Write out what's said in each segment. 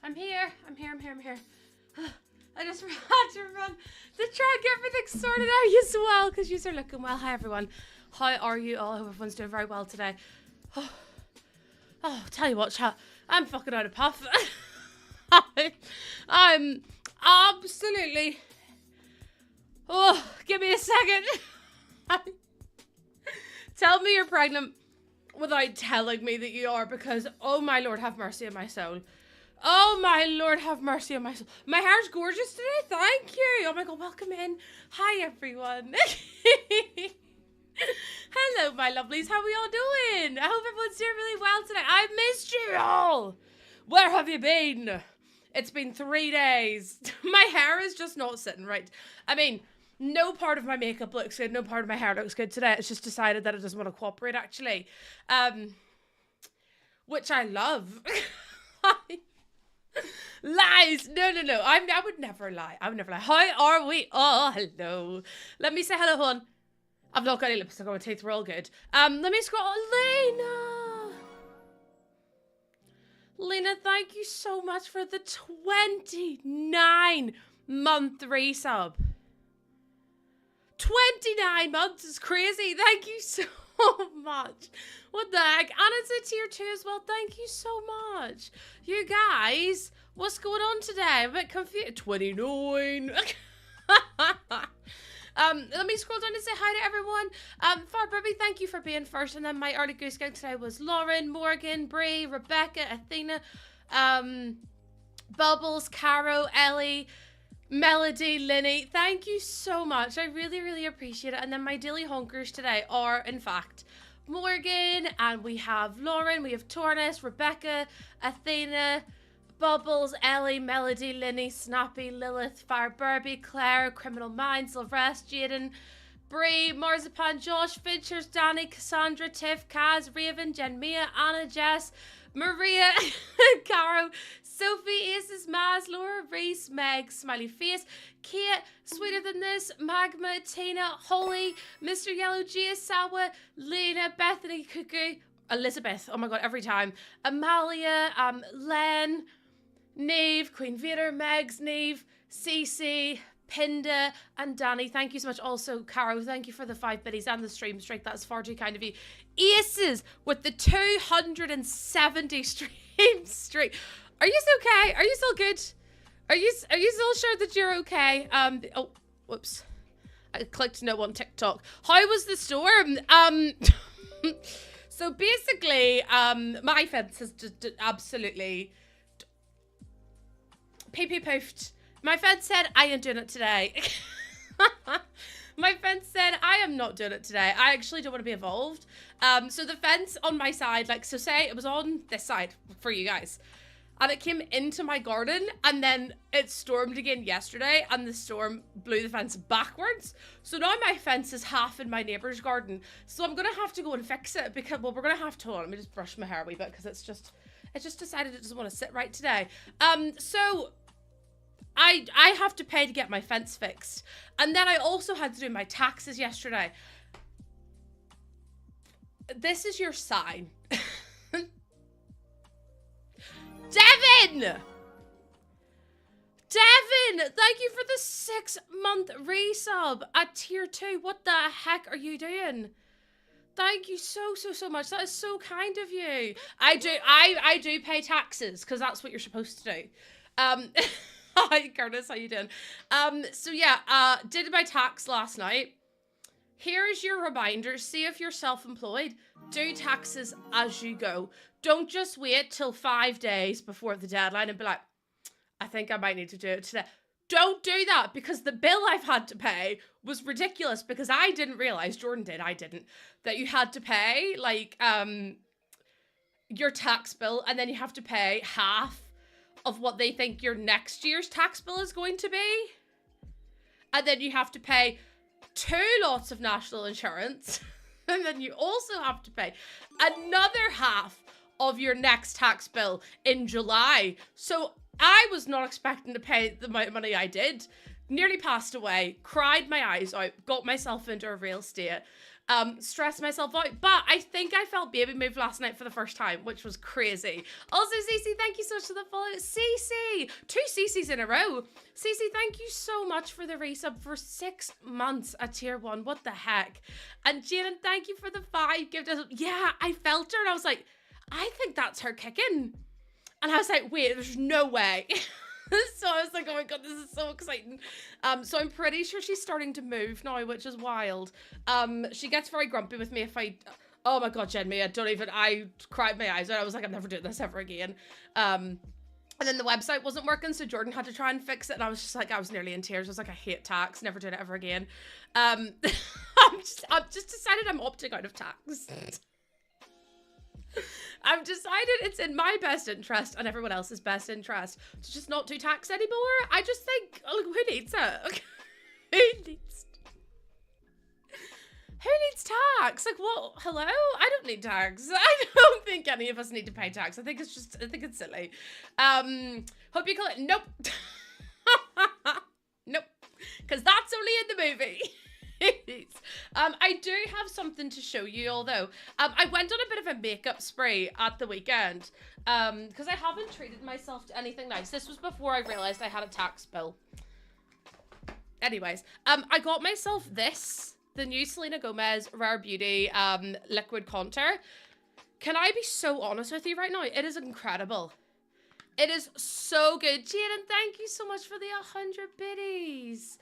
I'm here. I just had to run to try and get everything sorted out as well, because you are looking well. Hi, everyone. How are you all? I hope everyone's doing very well today. Tell you what, chat. I'm fucking out of puff. I'm absolutely... Oh, give me a second. Tell me you're pregnant without telling me that you are, because, oh my Lord, have mercy on my soul. Oh my Lord, have mercy on my soul. My hair's gorgeous today, thank you. Oh my God, welcome in. Hi, everyone. Hello, my lovelies. How are we all doing? I hope everyone's doing really well today. I missed you all. Where have you been? It's been 3 days. My hair is just not sitting right. I mean, no part of my makeup looks good. No part of my hair looks good today. It's just decided that it doesn't want to cooperate, actually. Which I love. Lies. No. I would never lie. How are we? Oh, hello. Let me say hello, hon. I've not got any lipstick on my teeth. We're all good. Let me scroll. Lena, thank you so much for the 29-month resub. 29 months is crazy. Thank you so much. What the heck? And it's a tier 2 as well. Thank you so much. You guys, what's going on today? I'm a bit confused. 29. Let me scroll down and say hi to everyone. Farberby, thank you for being first. And then my early goose gang today was Lauren, Morgan, Bree, Rebecca, Athena, Bubbles, Caro, Ellie, Melody, Linny. Thank you so much. I really, really appreciate it. And then my daily honkers today are, in fact, Morgan, and we have Lauren, we have Tornis, Rebecca, Athena, Bubbles, Ellie, Melody, Linny, Snappy, Lilith, Fire Burby, Claire, Criminal Minds, Sylvester, Jaden, Bree, Marzipan, Josh, Finchers, Danny, Cassandra, Tiff, Kaz, Raven, Jen, Mia, Anna, Jess, Maria, Caro, Sophie, Aces, Maz, Laura, Reese, Meg, Smiley Face, Kate, Sweeter Than This, Magma, Tina, Holly, Mr. Yellow, Gia, Sawa, Lena, Bethany, Cuckoo, Elizabeth, oh my God, every time, Amalia, Len, Neve, Queen Vader, Megs, Neve, Cece, Pinda, and Danny. Thank you so much. Also, Caro, thank you for the 5 biddies and the stream strike. That's far too kind of you. Aces with the 270 stream streak. Are you okay? Are you still good? Are you still sure that you're okay? Oh, whoops. I clicked no on TikTok. How was the storm? So basically, my fence has just absolutely pee-pee-poofed. My fence said, I ain't doing it today. My fence said, I am not doing it today. I actually don't want to be involved. So the fence on my side, like, so say it was on this side for you guys, and it came into my garden, and then it stormed again yesterday, and the storm blew the fence backwards. So now my fence is half in my neighbor's garden. So I'm gonna have to go and fix it, because, well, we're gonna have to, let me just brush my hair a wee bit, because it just decided it doesn't want to sit right today. So I have to pay to get my fence fixed. And then I also had to do my taxes yesterday. This is your sign. Devin! Thank you for the 6-month resub at tier 2. What the heck are you doing? Thank you so much. That is so kind of you. I do pay taxes, because that's what you're supposed to do. Hi Curtis, how you doing? So yeah, did my tax last night. Here is your reminder. See if you're self-employed. Do taxes as you go. Don't just wait till 5 days before the deadline and be like, I think I might need to do it today. Don't do that, because the bill I've had to pay was ridiculous, because I didn't realize, Jordan did, I didn't, that you had to pay like your tax bill, and then you have to pay half of what they think your next year's tax bill is going to be. And then you have to pay 2 lots of national insurance. And then you also have to pay another half of your next tax bill in July. So I was not expecting to pay the amount of money I did. Nearly passed away, cried my eyes out, got myself into a real state. stress myself out. But I think I felt baby move last night for the first time, which was crazy. Also, Cece, thank you so much for the follow. Cece, 2 Cece's in a row. Cece, thank you so much for the resub for 6 months at tier 1. What the heck? And Jaden, thank you for the 5 gift. Yeah, I felt her and I was like, I think that's her kicking. And I was like, wait, there's no way. So I was like, oh my god, this is so exciting. So I'm pretty sure she's starting to move now, which is wild. She gets very grumpy with me if I, oh my god, Jen, I cried my eyes out. I was like, I'm never doing this ever again. And then the website wasn't working, so Jordan had to try and fix it, and I was just like, I was nearly in tears. I was like, I hate tax, never doing it ever again. I've just decided I'm opting out of tax. I've decided it's in my best interest and everyone else's best interest to just not do tax anymore. I just think, oh, look, who needs it? Who needs tax? Like, what? Hello? I don't need tax. I don't think any of us need to pay tax. I think it's silly. Hope you call it. Nope. Nope. Because that's only in the movie. I do have something to show you all though. I went on a bit of a makeup spree at the weekend because I haven't treated myself to anything nice. This was before I realized I had a tax bill. Anyways, I got myself the new Selena Gomez Rare Beauty liquid contour. Can I be so honest with you right now? It is incredible. It is so good. Jaden, thank you so much for the 100 biddies.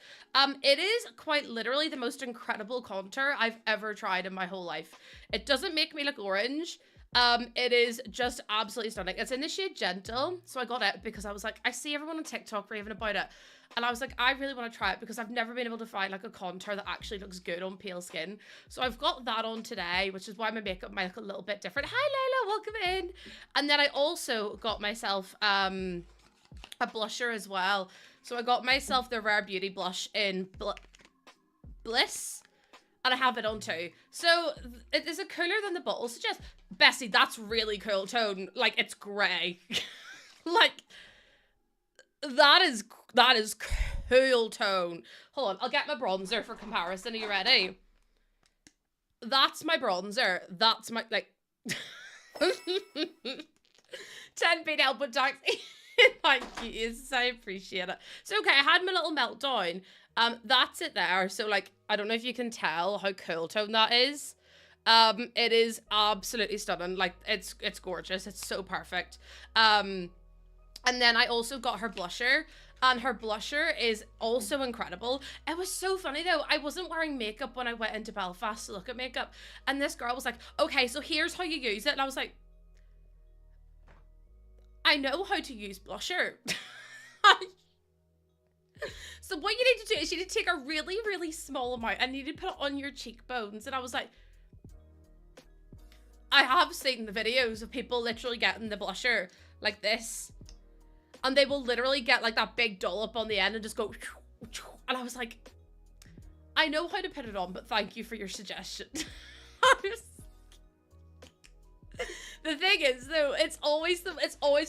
It is quite literally the most incredible contour I've ever tried in my whole life. It doesn't make me look orange. It is just absolutely stunning. It's in the shade Gentle, so I got it because I was like, I see everyone on TikTok raving about it. And I was like, I really want to try it because I've never been able to find like a contour that actually looks good on pale skin. So I've got that on today, which is why my makeup might look a little bit different. Hi Layla, welcome in. And then I also got myself a blusher as well. So I got myself the Rare Beauty blush in Bliss. And I have it on too. So it is it cooler than the bottle suggests? Bessie, that's really cool tone. Like, it's grey. Like, that is cool tone. Hold on, I'll get my bronzer for comparison. Are you ready? That's my bronzer. That's my, like... 10 beat elbow taxi. Thank you, I appreciate it. So, okay, I had my little meltdown. That's it there. So, like, I don't know if you can tell how cool tone that is. It is absolutely stunning. Like, it's gorgeous. It's so perfect. And then I also got her blusher, and her blusher is also incredible. It was so funny though. I wasn't wearing makeup when I went into Belfast to look at makeup, and this girl was like, okay, so here's how you use it. And I was like, I know how to use blusher. So what you need to do is you need to take a really, really small amount and you need to put it on your cheekbones. And I was like, I have seen the videos of people literally getting the blusher like this. And they will literally get like that big dollop on the end and just go. And I was like, I know how to put it on, but thank you for your suggestion. The thing is though, it's always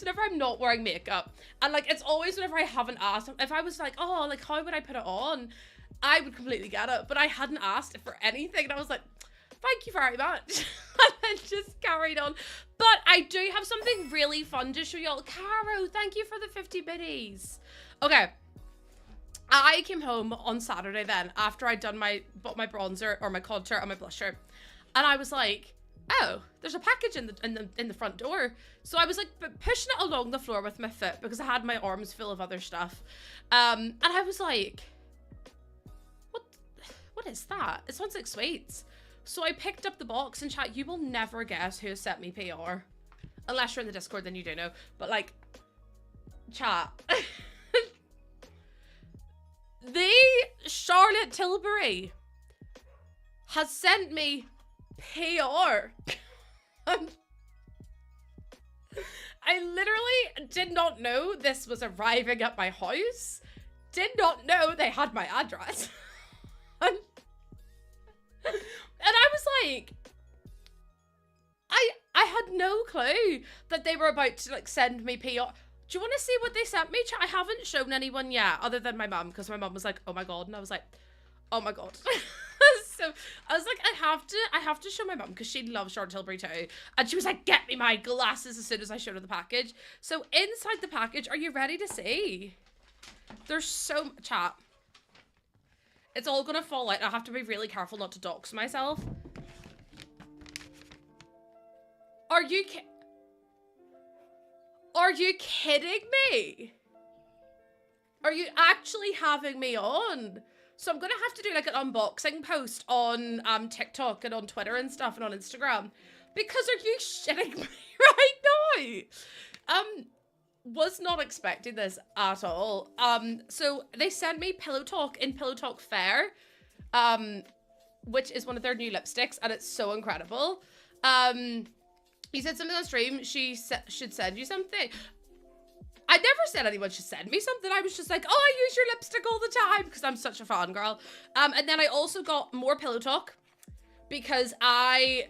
whenever I'm not wearing makeup, and like it's always whenever I haven't asked. If I was like, oh, like how would I put it on, I would completely get it, but I hadn't asked for anything, and I was like, thank you very much. And then just carried on. But I do have something really fun to show y'all. Caro, thank you for the 50 biddies. Okay, I came home on Saturday then after I'd done bought my bronzer or my contour and my blusher, and I was like, oh, there's a package in the front door. So I was like pushing it along the floor with my foot because I had my arms full of other stuff. And I was like, what is that? It sounds like sweets. So I picked up the box and chat, you will never guess who has sent me PR. Unless you're in the Discord, then you do know. But like, chat. The Charlotte Tilbury has sent me PR. I literally did not know this was arriving at my house. Did not know they had my address. And I was like, I had no clue that they were about to like send me PR. Do you want to see what they sent me? I haven't shown anyone yet other than my mum, because my mum was like, oh my god, and I was like, oh my god. So I was like, I have to show my mum because she loves Charlotte Tilbury too. And she was like, get me my glasses as soon as I showed her the package. So inside the package, are you ready to see? There's so much chat. It's all gonna fall out. I have to be really careful not to dox myself. Are you kidding me? Are you actually having me on? So I'm gonna have to do like an unboxing post on TikTok and on Twitter and stuff and on Instagram. Because are you shitting me right now? Was not expecting this at all. So they sent me Pillow Talk in Pillow Talk Fair, which is one of their new lipsticks, and it's so incredible. He said something on stream. She should send you something. I never said anyone should send me something. I was just like, oh, I use your lipstick all the time because I'm such a fangirl. And then I also got more Pillow Talk because I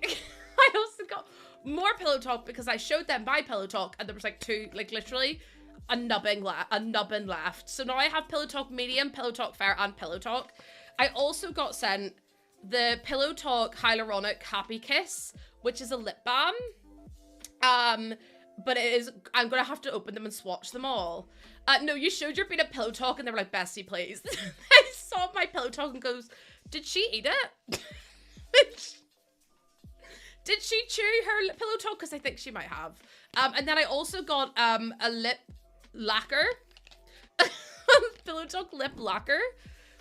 also got more Pillow Talk because I showed them my Pillow Talk and there was like two, like literally a nubbin left. So now I have Pillow Talk Medium, Pillow Talk Fair, and Pillow Talk. I also got sent the Pillow Talk Hyaluronic Happy Kiss, which is a lip balm. But it is, I'm gonna have to open them and swatch them all. No, you showed your beat at Pillow Talk and they were like, Bestie, please. I saw my Pillow Talk and goes, did she eat it? Did she chew her Pillow Talk? Because I think she might have. And then I also got a lip lacquer. Pillow Talk lip lacquer,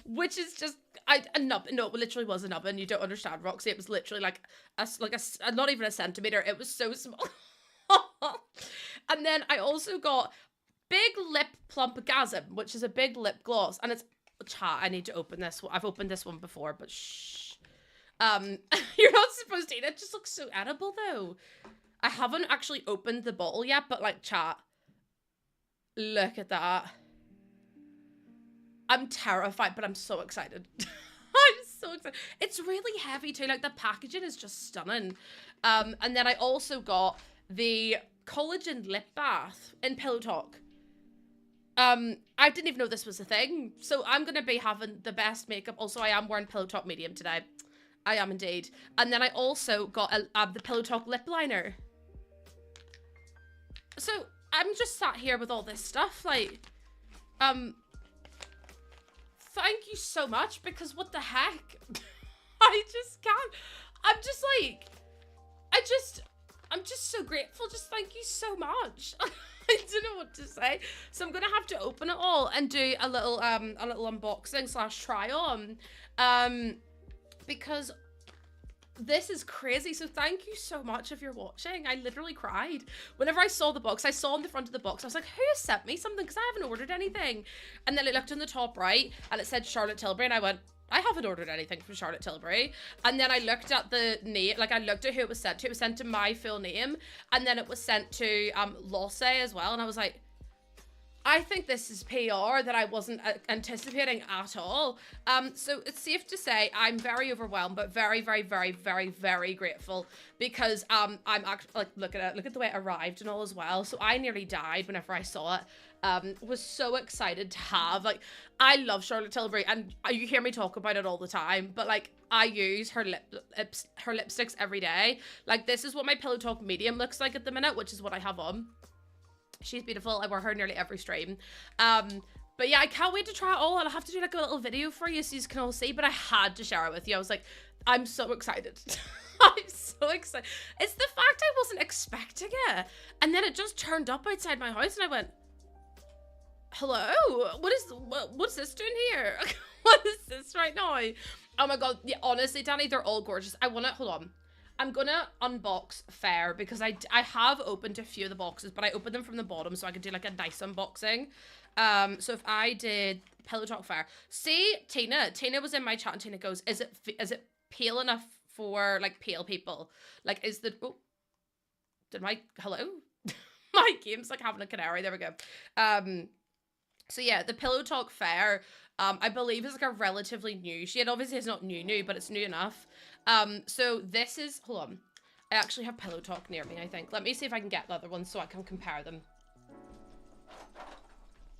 which is just a nubbin. No, it literally was a nubbin. You don't understand, Roxy. It was literally like a not even a centimeter. It was so small. And then I also got Big Lip Plumpgasm, which is a big lip gloss, and it's chat. I need to open this one. I've opened this one before, but shh. You're not supposed to eat it. It just looks so edible though. I haven't actually opened the bottle yet, but like chat. Look at that. I'm terrified, but I'm so excited. I'm so excited. It's really heavy too. Like the packaging is just stunning. And then I also got the collagen lip bath in Pillow Talk. I didn't even know this was a thing. So I'm going to be having the best makeup. Also, I am wearing Pillow Talk Medium today. I am indeed. And then I also got the Pillow Talk lip liner. So I'm just sat here with all this stuff. Like, thank you so much, because what the heck? I just can't. I'm just like, I'm just so grateful. Just thank you so much. I don't know what to say. So I'm gonna have to open it all and do a little unboxing / try on, because this is crazy. So thank you so much if you're watching. I literally cried whenever I saw the box. I saw on the front of the box, I was like, who has sent me something? Because I haven't ordered anything. And then I looked on the top right and it said Charlotte Tilbury, and I went, I haven't ordered anything from Charlotte Tilbury. And then I looked at the name, like I looked at who it was sent to. It was sent to my full name, and then it was sent to Losse as well. And I was like, I think this is PR that I wasn't anticipating at all. So it's safe to say I'm very overwhelmed, but very, very, very, very, very grateful, because I'm actually like, look at the way it arrived and all as well. So I nearly died whenever I saw it. Was so excited to have, like, I love Charlotte Tilbury, and you hear me talk about it all the time, but like I use her lipsticks every day. Like, this is what my Pillow Talk Medium looks like at the minute, which is what I have on. She's beautiful. I wear her nearly every stream. But yeah, I can't wait to try it all, and I'll have to do like a little video for you so you can all see, but I had to share it with you. I was like, I'm so excited. I'm so excited. It's the fact I wasn't expecting it, and then it just turned up outside my house, and I went, hello, what's this doing here? What is this right now? Oh my god, yeah, honestly, Danny, they're all gorgeous. Hold on. I'm gonna unbox Fair, because I have opened a few of the boxes, but I opened them from the bottom so I could do like a nice unboxing. So if I did Pillow Talk Fair, see, Tina was in my chat, and Tina goes, is it pale enough for like pale people? Like, is the, oh, hello? My game's like having a canary, there we go. So yeah, the Pillow Talk Fair, I believe is like a relatively new shade. Obviously it's not new, but it's new enough. So this is, hold on, I actually have Pillow Talk near me, I think. Let me see if I can get the other ones so I can compare them.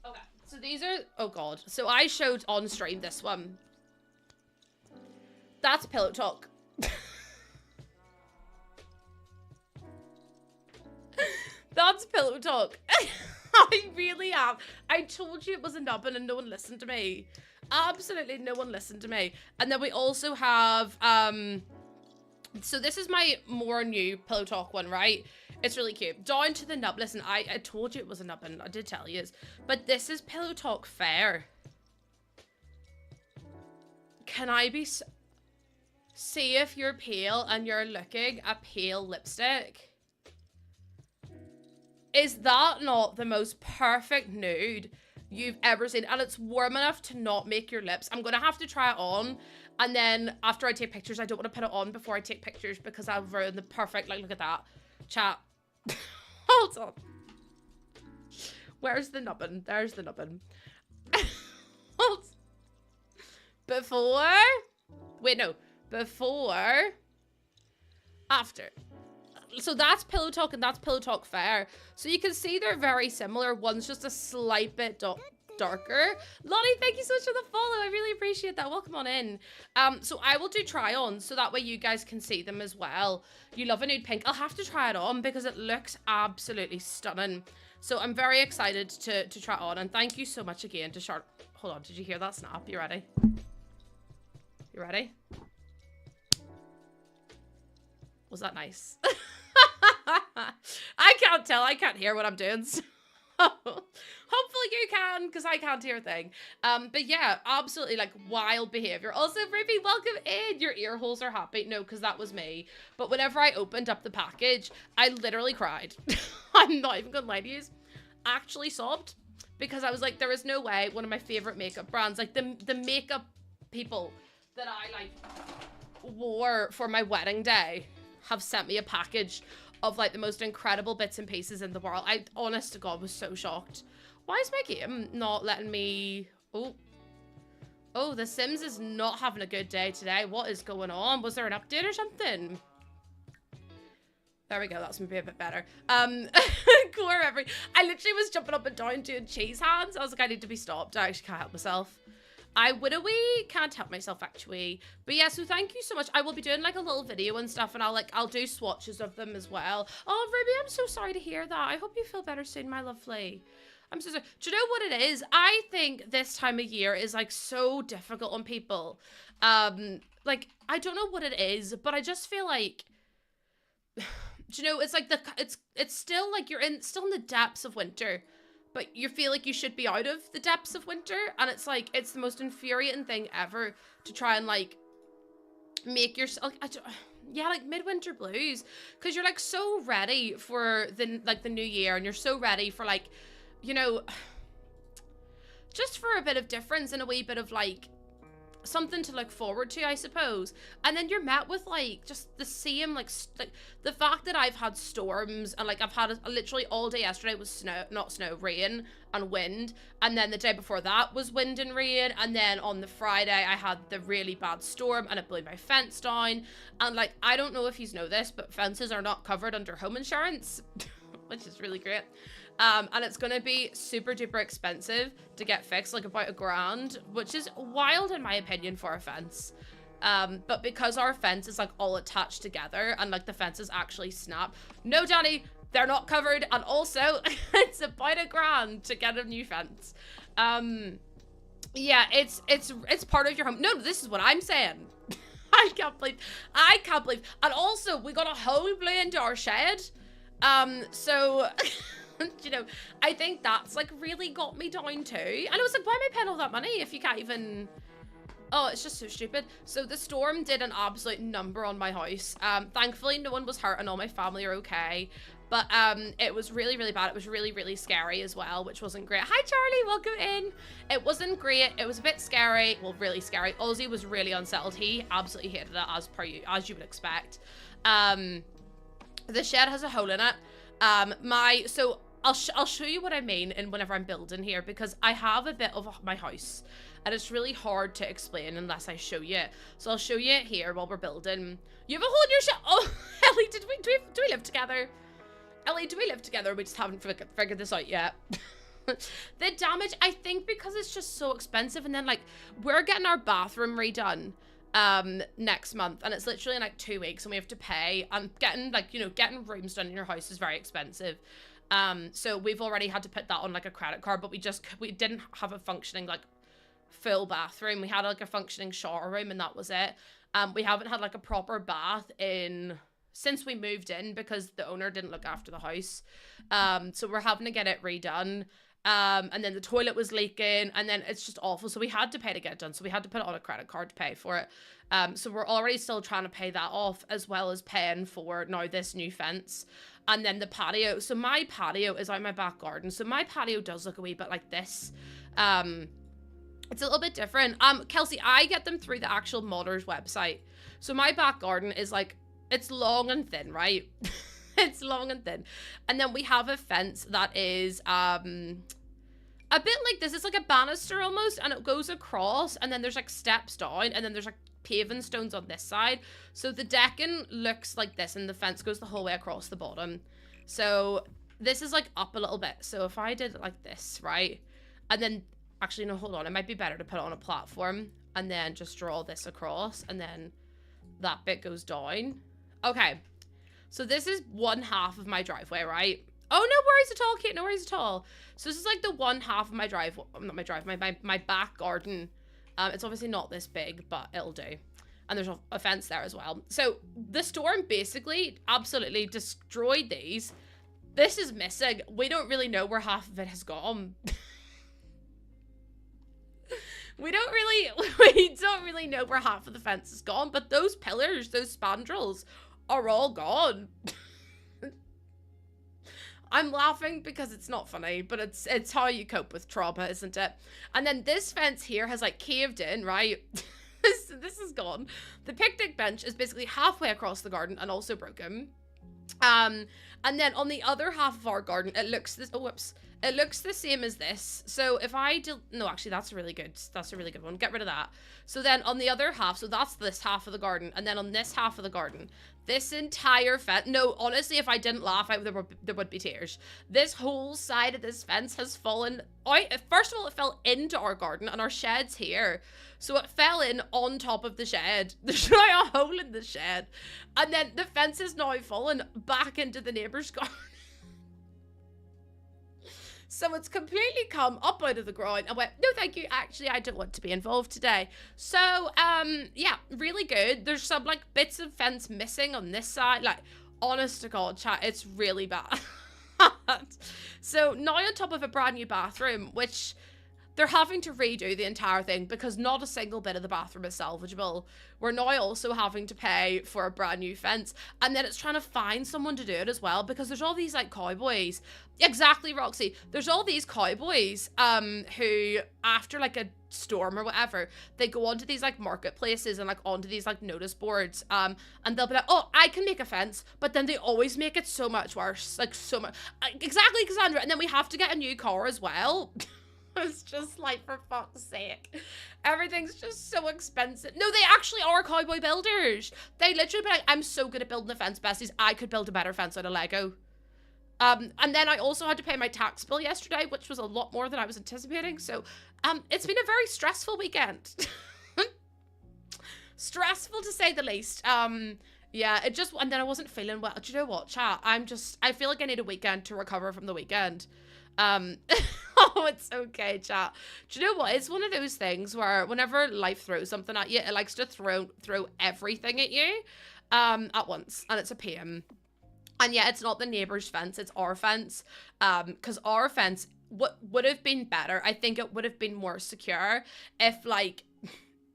Okay, so these are, oh god. So I showed on stream this one. That's pillow talk. That's pillow talk. I really am. I told you it was a nubbin and no one listened to me. Absolutely no one listened to me. And then we also have, so this is my more new pillow talk one, right? It's really cute. Down to the nub. Listen, I told you it was a nubbin. I did tell you. But this is pillow talk fair. Can I be... See if you're pale and you're looking a pale lipstick. Is that not the most perfect nude you've ever seen? And it's warm enough to not make your lips. I'm going to have to try it on. And then after I take pictures, I don't want to put it on before I take pictures because I'll ruin the perfect, like, look at that. Chat. Hold on. Where's the nubbin? There's the nubbin. Hold. Before. Wait, no. Before. After. So that's pillow talk and that's pillow talk fair. So you can see they're very similar. One's just a slight bit darker. Lottie, thank you so much for the follow. I really appreciate that. Welcome on in. So I will do try-ons so that way you guys can see them as well. You love a nude pink. I'll have to try it on because it looks absolutely stunning. So I'm very excited to try it on. And thank you so much again to Sharp. Hold on, did you hear that snap? You ready? You ready? Was that nice? I can't tell. I can't hear what I'm doing. So hopefully you can, because I can't hear a thing. But yeah, absolutely like wild behavior. Also, Ruby, welcome in. Your ear holes are happy. No, because that was me. But whenever I opened up the package, I literally cried. I'm not even gonna lie to you. Actually sobbed because I was like, there is no way one of my favorite makeup brands, like the makeup people that I like wore for my wedding day, have sent me a package of like the most incredible bits and pieces in the world. I, honest to God, was so shocked. Why is my game not letting me... Oh, The Sims is not having a good day today. What is going on? Was there an update or something? There we go. That's maybe a bit better. Core every... I literally was jumping up and down doing cheese hands. I was like, I need to be stopped. I actually can't help myself. I would-a-wee, can't help myself actually. But yeah, so thank you so much. I will be doing like a little video and stuff, and I'll do swatches of them as well. Oh, Ruby, I'm so sorry to hear that. I hope you feel better soon, my lovely. I'm so sorry. Do you know what it is? I think this time of year is like so difficult on people. Like, I don't know what it is, but I just feel like, do you know, it's like it's still like you're still in the depths of winter. But you feel like you should be out of the depths of winter. And it's like, it's the most infuriating thing ever to try and like make yourself, yeah, like midwinter blues. Because you're like so ready for the new year. And you're so ready for like, you know, just for a bit of difference and a wee bit of like something to look forward to, I suppose. And then you're met with like just the same like the fact that I've had storms and like I've had literally all day yesterday was rain and wind, and then the day before that was wind and rain, and then on the Friday I had the really bad storm and it blew my fence down. And like, I don't know if you know this, but fences are not covered under home insurance, which is really great. And it's gonna be super duper expensive to get fixed, like about $1,000, which is wild in my opinion for a fence. But because our fence is like all attached together and like the fences actually snap. No, Danny, they're not covered, and also it's about $1,000 to get a new fence. Yeah, it's part of your home. No, this is what I'm saying. I can't believe. And also we got a hole blew into our shed. So. You know, I think that's like really got me down too. And I was like, why am I paying all that money if you can't even... Oh, it's just so stupid. So the storm did an absolute number on my house. Thankfully no one was hurt and all my family are okay. But it was really, really bad. It was really, really scary as well, which wasn't great. Hi Charlie, welcome in. It wasn't great. It was a bit scary. Well, really scary. Ozzy was really unsettled. He absolutely hated it as you would expect. The shed has a hole in it. So I'll show you what I mean whenever I'm building here, because I have a bit of my house and it's really hard to explain unless I show you. So I'll show you it here while we're building. You have a hole in your shed. Oh, Ellie, do we live together? Ellie, do we live together? We just haven't figured this out yet. The damage, I think because it's just so expensive, and then like we're getting our bathroom redone. next month, and it's literally in like 2 weeks, and we have to pay, and getting like, you know, getting rooms done in your house is very expensive. So we've already had to put that on like a credit card, but we didn't have a functioning like full bathroom. We had like a functioning shower room, and that was it. We haven't had like a proper bath since we moved in, because the owner didn't look after the house. So we're having to get it redone. And then the toilet was leaking, and then it's just awful. So we had to pay to get it done. So we had to put it on a credit card to pay for it. So we're already still trying to pay that off, as well as paying for now this new fence. And then the patio. So my patio is out my back garden. So my patio does look a wee bit like this. It's a little bit different. Kelsey, I get them through the actual Modders website. So my back garden is like, it's long and thin, right? It's long and thin. And then we have a fence that is a bit like this. It's like a banister almost, and it goes across, and then there's like steps down, and then there's like paving stones on this side. So the decking looks like this, and the fence goes the whole way across the bottom. So this is like up a little bit. So if I did it like this, right? And then, actually, no, hold on. It might be better to put it on a platform and then just draw this across, and then that bit goes down. Okay. So this is one half of my driveway, right? Oh, no worries at all, Kate. No worries at all. So this is like the one half of my driveway. Not my driveway, my back garden. It's obviously not this big, but it'll do. And there's a fence there as well. So the storm basically absolutely destroyed these. This is missing. We don't really know where half of it has gone. We don't really know where half of the fence is gone, but those pillars, those spandrels are all gone. I'm laughing because it's not funny, but it's how you cope with trauma, isn't it? And then this fence here has like caved in, right? This is gone. The picnic bench is basically halfway across the garden and also broken. And then on the other half of our garden, it looks this. Oh, whoops. It looks the same as this. So if I do, no, actually, that's a really good one. Get rid of that. So then on the other half, so that's this half of the garden, and then on this half of the garden, this entire fence. No, honestly, if I didn't laugh, there would be tears. This whole side of this fence has fallen out. First of all, it fell into our garden, and our shed's here. So it fell in on top of the shed. There's now a hole in the shed. And then the fence is now fallen back into the neighbor's garden. So it's completely come up out of the ground. I went, no, thank you. Actually, I don't want to be involved today. So, yeah, really good. There's some, like, bits of fence missing on this side. Like, honest to God, chat, it's really bad. So, now on top of a brand new bathroom, which they're having to redo the entire thing because not a single bit of the bathroom is salvageable. We're now also having to pay for a brand new fence. And then it's trying to find someone to do it as well, because there's all these like cowboys. Exactly, Roxy. There's all these cowboys who, after like a storm or whatever, they go onto these like marketplaces and like onto these like notice boards, and they'll be like, oh, I can make a fence, but then they always make it so much worse. Like so much. Exactly, Cassandra. And then we have to get a new car as well. It's just like, for fuck's sake, everything's just so expensive. No, they actually are cowboy builders. They literally be like, I'm so good at building a fence, besties. I could build a better fence out of Lego. And then I also had to pay my tax bill yesterday, which was a lot more than I was anticipating. So, it's been a very stressful weekend. Stressful to say the least. Yeah, and then I wasn't feeling well. Do you know what, chat? I feel like I need a weekend to recover from the weekend. Oh, it's okay, chat. Do you know what? It's one of those things where whenever life throws something at you, it likes to throw everything at you, at once, and it's a pain. And yeah, it's not the neighbor's fence, it's our fence. Because our fence, what would have been better, I think it would have been more secure if, like,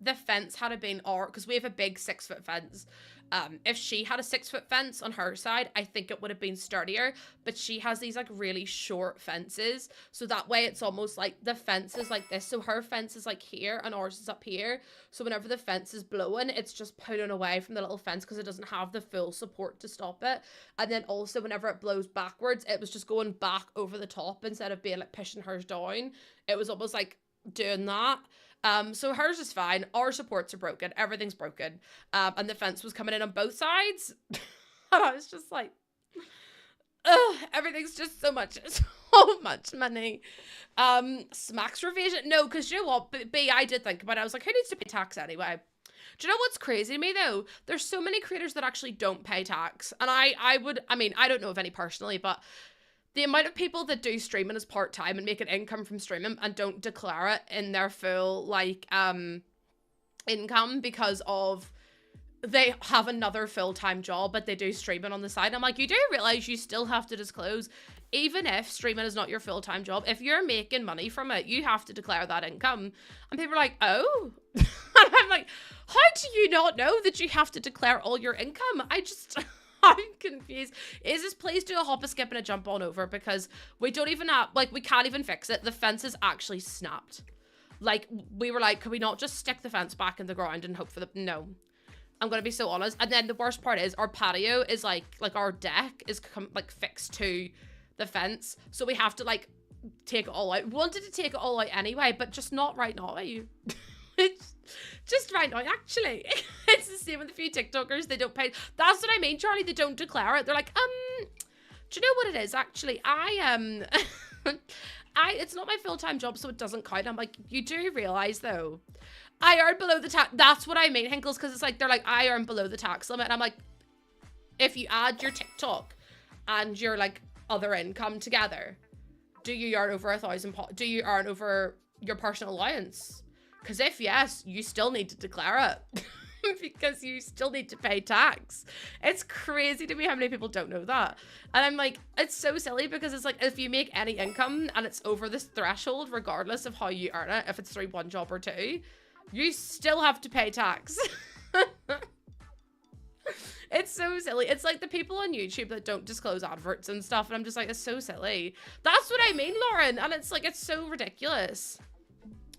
the fence had been because we have a big 6-foot fence. If she had a 6-foot fence on her side, I think it would have been sturdier, but she has these like really short fences. So that way it's almost like the fence is like this. So her fence is like here and ours is up here. So whenever the fence is blowing, it's just pulling away from the little fence because it doesn't have the full support to stop it. And then also whenever it blows backwards, it was just going back over the top instead of being like pushing hers down. It was almost like doing that. So hers is fine. Our supports are broken. Everything's broken. And the fence was coming in on both sides. And I was just like, ugh, everything's just so much money. Smacks revision. No, because you know what? B, I did think about it. I was like, who needs to pay tax anyway? Do you know what's crazy to me though? There's so many creators that actually don't pay tax. And I don't know of any personally, but the amount of people that do streaming as part-time and make an income from streaming and don't declare it in their full, like, income because of they have another full-time job, but they do streaming on the side. I'm like, you do realize you still have to disclose, even if streaming is not your full-time job, if you're making money from it, you have to declare that income. And people are like, oh. And I'm like, how do you not know that you have to declare all your income? I'm confused. Is this, please do a hop, a skip, and a jump on over, because we don't even have, like, we can't even fix it. The fence is actually snapped. Like, we were like, could we not just stick the fence back in the ground and hope for the, no. I'm gonna be so honest. And then the worst part is our patio is like our deck is fixed to the fence. So we have to like take it all out. Wanted to take it all out anyway, but just not right now. It's just right now, actually. It's the same with a few TikTokers. They don't pay. That's what I mean, Charlie. They don't declare it. They're like, do you know what it is? Actually, it's not my full-time job, so it doesn't count. I'm like, you do realize though, I earn below the tax. That's what I mean, Hinkles, because it's like, they're like, I earn below the tax limit. And I'm like, if you add your TikTok and your like other income together, do you earn over £1,000? Do you earn over your personal allowance? Because if yes, you still need to declare it because you still need to pay tax. It's crazy to me how many people don't know that. And I'm like, it's so silly because it's like, if you make any income and it's over this threshold, regardless of how you earn it, if it's through one job or two, you still have to pay tax. It's so silly. It's like the people on YouTube that don't disclose adverts and stuff. And I'm just like, it's so silly. That's what I mean, Lauren. And it's like, it's so ridiculous.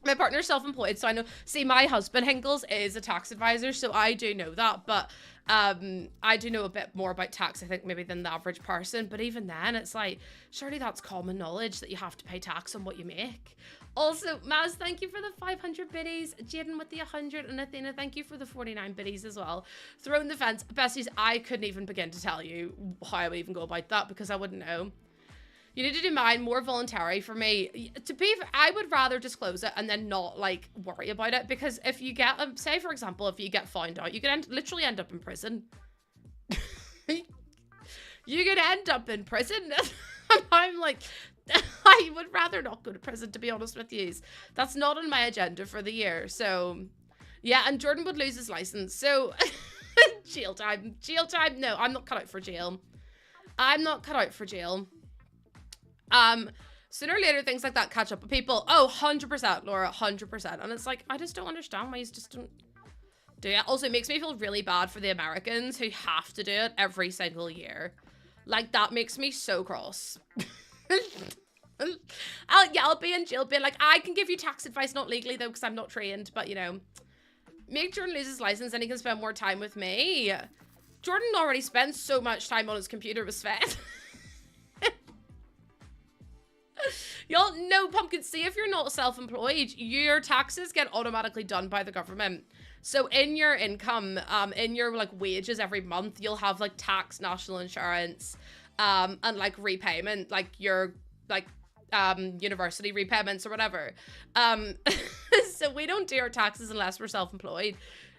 My partner's self-employed, so I know. See, my husband, Hinkles, is a tax advisor, so I do know that. But I do know a bit more about tax, I think, maybe than the average person. But even then, it's like, surely that's common knowledge that you have to pay tax on what you make. Also, Maz, thank you for the 500 biddies. Jaden with the 100. And Athena, thank you for the 49 biddies as well. Throwing the fence. Besties, I couldn't even begin to tell you how I would even go about that because I wouldn't know. You need to do mine more voluntary for me. I would rather disclose it and then not, like, worry about it. Because if you get, say, for example, if you get found out, you could literally end up in prison. You could end up in prison. I'm like, I would rather not go to prison, to be honest with you. That's not on my agenda for the year. So, yeah, and Jordan would lose his license. So, jail time. Jail time. No, I'm not cut out for jail. I'm not cut out for jail. Sooner or later, things like that catch up with people. Oh, 100%, Laura, 100%. And it's like, I just don't understand why you just don't do it. Also, it makes me feel really bad for the Americans who have to do it every single year. Like, that makes me so cross. I'll be in jail being like, I can give you tax advice, not legally though, because I'm not trained, but you know, make Jordan lose his license and he can spend more time with me. Jordan already spends so much time on his computer with Sven. Y'all know, Pumpkin, see, if you're not self-employed, your taxes get automatically done by the government. So in your income, in your like wages every month, you'll have like tax, national insurance, and like repayment, like your like university repayments or whatever. So we don't do our taxes unless we're self-employed,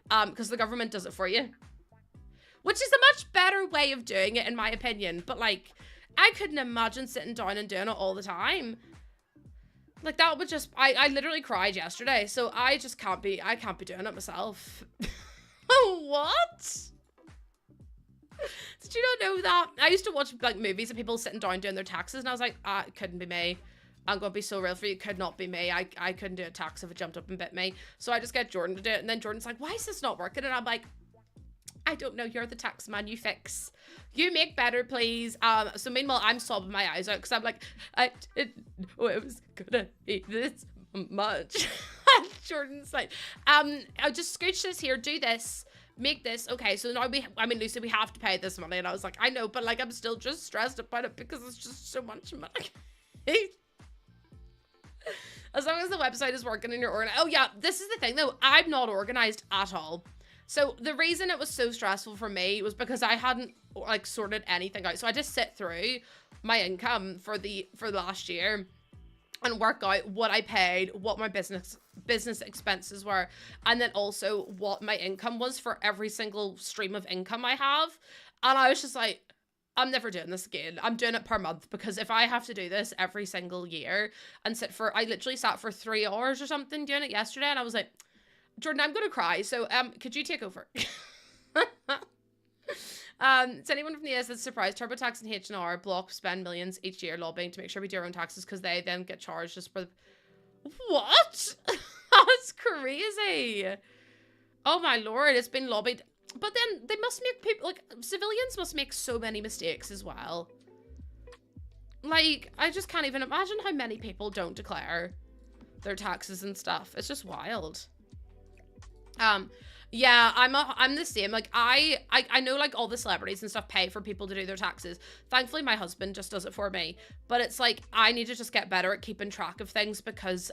because the government does it for you, which is a much better way of doing it in my opinion. But like, I couldn't imagine sitting down and doing it all the time. Like, that would just, I literally cried yesterday, so I can't be doing it myself. What? Did you not know that? I used to watch, like, movies of people sitting down doing their taxes, and I was like, it couldn't be me. I'm gonna be so real for you, it could not be me. I couldn't do a tax if it jumped up and bit me. So I just get Jordan to do it, and then Jordan's like, why is this not working? And I'm like, I don't know, you're the tax man, you fix. You make better, please. So meanwhile, I'm sobbing my eyes out because I'm like, I didn't know it was gonna be this much. Jordan's like, I'll just scooch this here, do this, make this. Okay, so now Lucy, we have to pay this money. And I was like, I know, but like, I'm still just stressed about it because it's just so much money. As long as the website is working and you're organized. Oh yeah, this is the thing though, I'm not organized at all. So the reason it was so stressful for me was because I hadn't like sorted anything out. So I just sit through my income for the last year and work out what I paid, what my business expenses were, and then also what my income was for every single stream of income I have. And I was just like, I'm never doing this again. I'm doing it per month, because if I have to do this every single year and I literally sat for 3 hours or something doing it yesterday, and I was like, Jordan, I'm gonna cry. So could you take over? It's anyone from the US that's surprised TurboTax and H&R block spend millions each year lobbying to make sure we do our own taxes, because they then get charged just for what? That's crazy. Oh my lord, it's been lobbied. But then they must make people, like, civilians must make so many mistakes as well. Like, I just can't even imagine how many people don't declare their taxes and stuff. It's just wild. Yeah, I'm the same. Like, I know, like, all the celebrities and stuff pay for people to do their taxes. Thankfully, my husband just does it for me. But it's like, I need to just get better at keeping track of things, because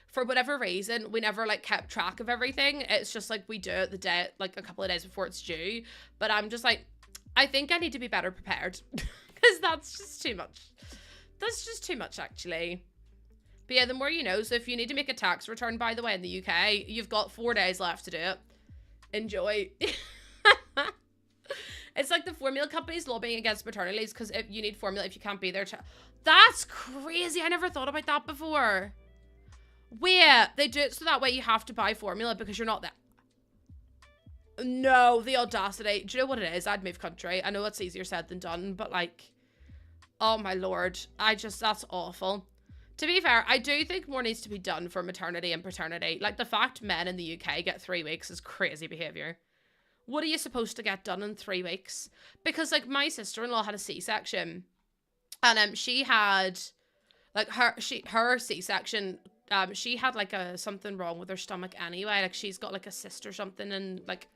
for whatever reason, we never, like, kept track of everything. It's just, like, we do it the day, like, a couple of days before it's due. But I'm just like, I think I need to be better prepared, because that's just too much. That's just too much, actually. But yeah, the more you know. So if you need to make a tax return, by the way, in the UK, you've got 4 days left to do it. Enjoy. It's like the formula companies lobbying against maternity leaves, because if you need formula if you can't be there. That's crazy. I never thought about that before. Wait, they do it so that way you have to buy formula because you're not there. No, the audacity. Do you know what it is? I'd move country. I know that's easier said than done, but like, oh my lord. That's awful. To be fair, I do think more needs to be done for maternity and paternity. Like, the fact men in the UK get 3 weeks is crazy behavior. What are you supposed to get done in 3 weeks? Because, like, my sister-in-law had a C-section, and she had, like, her C-section, she had, like, something wrong with her stomach anyway. Like, she's got, like, a cyst or something, and, like,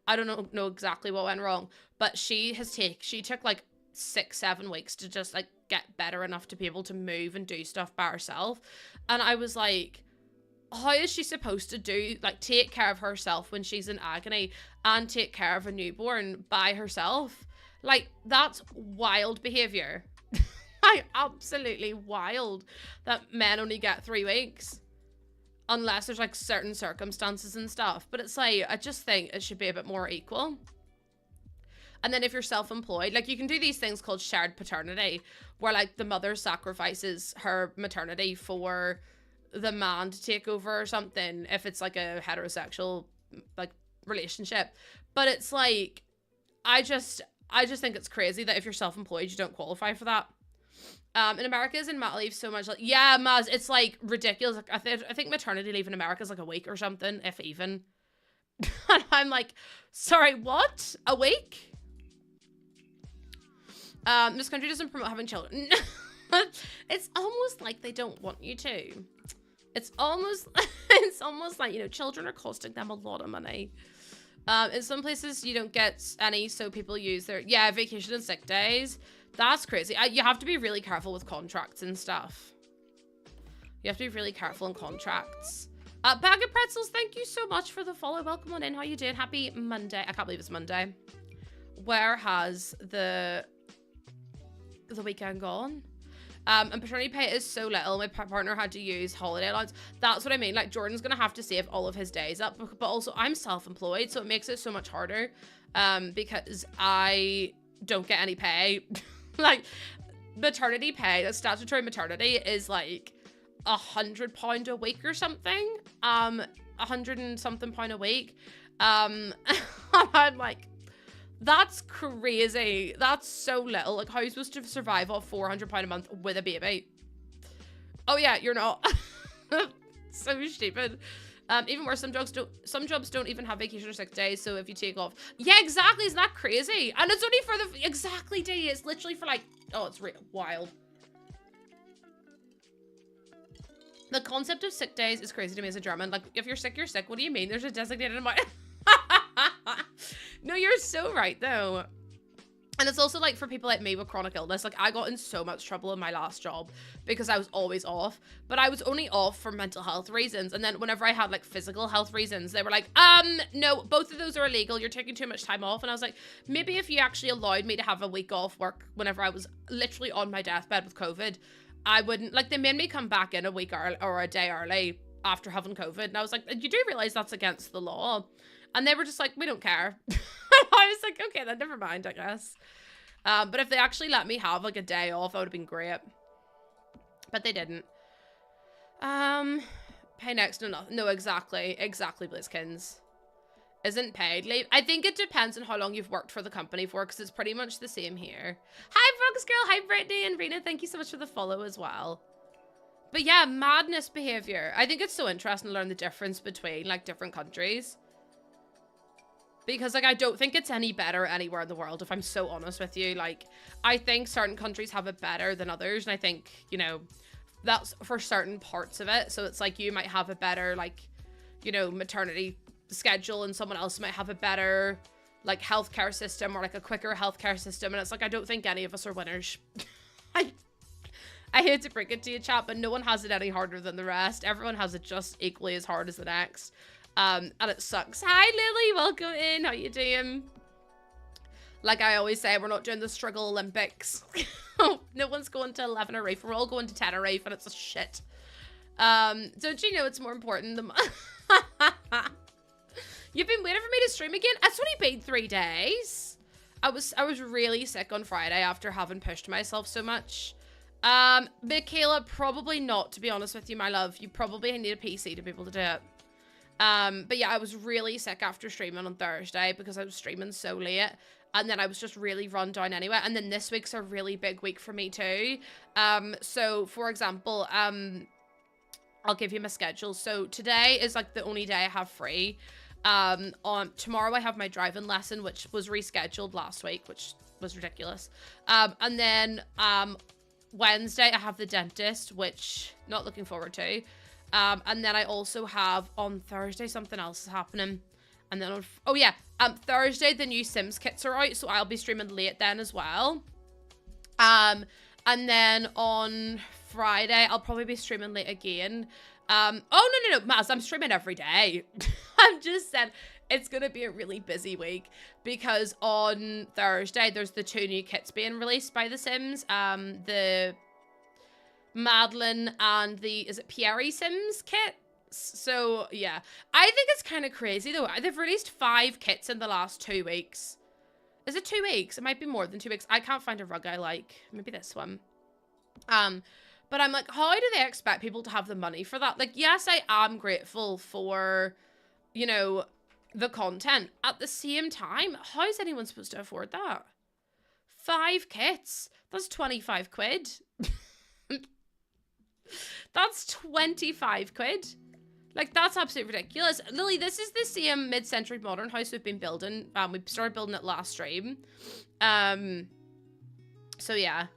I don't know exactly what went wrong, but she took, like, 6-7 weeks to just, like, get better enough to be able to move and do stuff by herself. And I was like, how is she supposed to take care of herself when she's in agony and take care of a newborn by herself? Like, that's wild behavior. Like, absolutely wild that men only get 3 weeks. Unless there's, like, certain circumstances and stuff. But it's like, I just think it should be a bit more equal. And then if you're self-employed, like, you can do these things called shared paternity, where, like, the mother sacrifices her maternity for the man to take over or something, if it's, like, a heterosexual, like, relationship. But it's, like, I just think it's crazy that if you're self-employed, you don't qualify for that. In America, isn't mat leave so much, like, yeah, Maz, it's, like, ridiculous. Like, I think maternity leave in America is, like, a week or something, if even. And I'm like, sorry, what? A week? This country doesn't promote having children. It's almost like they don't want you to. It's almost like, you know, children are costing them a lot of money. In some places you don't get any, so people use their, vacation and sick days. That's crazy. You have to be really careful with contracts and stuff. You have to be really careful in contracts. Bag of Pretzels, thank you so much for the follow. Welcome on in. How you doing? Happy Monday. I can't believe it's Monday. Where has the weekend gone? And paternity pay is so little. My partner had to use holiday allowance. That's what I mean. Like, Jordan's gonna have to save all of his days up, but also I'm self-employed, so it makes it so much harder. Because I don't get any pay. Like, maternity pay, the statutory maternity is like £100 a week or something. 100 and something pound a week. I'm like, that's crazy. That's so little. Like, how are you supposed to survive off £400 a month with a baby? Oh yeah, you're not. So stupid. Even worse, some jobs don't even have vacation or sick days, so if you take off. Yeah, exactly. Isn't that crazy? And it's only for the exactly day. It's literally for like, oh, it's wild. The concept of sick days is crazy to me as a German. Like, if you're sick, you're sick. What do you mean? There's a designated amount. No, you're so right though. And it's also like for people like me with chronic illness, like I got in so much trouble in my last job because I was always off, but I was only off for mental health reasons. And then whenever I had like physical health reasons, they were like, no, both of those are illegal. You're taking too much time off. And I was like, maybe if you actually allowed me to have a week off work whenever I was literally on my deathbed with COVID, I wouldn't, like, they made me come back in a week early, or a day early after having COVID. And I was like, you do realize that's against the law? And they were just like, we don't care. I was like, okay, then never mind, I guess. But if they actually let me have like a day off, that would have been great. But they didn't. Pay next to nothing. No, exactly, Blizzkins. Isn't paid leave. I think it depends on how long you've worked for the company for, because it's pretty much the same here. Hi, Frogs Girl. Hi, Brittany and Rena. Thank you so much for the follow as well. But yeah, madness behavior. I think it's so interesting to learn the difference between like different countries. Because like, I don't think it's any better anywhere in the world, if I'm so honest with you. Like, I think certain countries have it better than others. And I think, you know, that's for certain parts of it. So it's like, you might have a better, like, you know, maternity schedule, and someone else might have a better like healthcare system, or like a quicker healthcare system. And it's like, I don't think any of us are winners. I hate to break it to you, chat, but no one has it any harder than the rest. Everyone has it just equally as hard as the next. And it sucks. Hi Lily, welcome in. How you doing? Like I always say, we're not doing the struggle Olympics. No one's going to 11 or Tenerife. We're all going to Tenerife, and it's a shit. Don't you know it's more important than You've been waiting for me to stream again? It's only been 3 days. I was really sick on Friday after having pushed myself so much. Michaela, probably not, to be honest with you, my love. You probably need a PC to be able to do it. But yeah, I was really sick after streaming on Thursday because I was streaming so late. And then I was just really run down anyway. And then this week's a really big week for me too. So for example, I'll give you my schedule. So today is like the only day I have free. On tomorrow I have my driving lesson, which was rescheduled last week, which was ridiculous. And then Wednesday I have the dentist, which not looking forward to. And then I also have on Thursday something else is happening. And then on, oh yeah, Thursday the new Sims kits are out, so I'll be streaming late then as well. And then on Friday I'll probably be streaming late again. Oh no, Maz, I'm streaming every day. I'm just saying it's gonna be a really busy week because on Thursday there's the 2 new kits being released by the Sims. The Madeline and the, is it Pierre Sims kit? So yeah, I think it's kind of crazy though. They've released 5 kits in the last 2 weeks. Is it 2 weeks? It might be more than 2 weeks. I can't find a rug I like. Maybe this one. But I'm like, how do they expect people to have the money for that? Like, yes, I am grateful for, you know, the content. At the same time, how is anyone supposed to afford that? 5 kits. That's 25 quid. That's 25 quid. Like, that's absolutely ridiculous. Lily, this is the same mid-century modern house we've been building. We started building it last stream. So yeah.